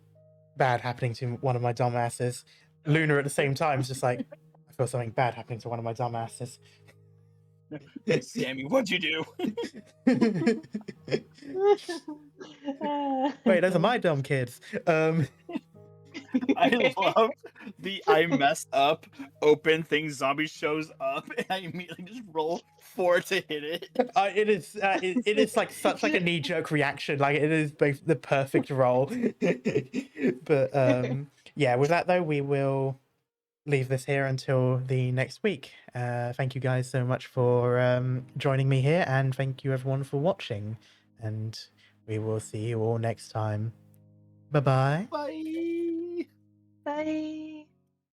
bad happening to one of my dumbasses. Luna at the same time is just like, I feel something bad happening to one of my dumbasses. Sammy, what'd you do? Wait, those are my dumb kids. I love I mess up, open thing, zombie shows up, and I immediately just roll 4 to hit it. It is like such like a knee-jerk reaction. Like it is both the perfect role. But yeah, with that though, we will leave this here until the next week. Thank you guys so much for joining me here, and thank you everyone for watching. And we will see you all next time. Bye-bye. Bye. Bye.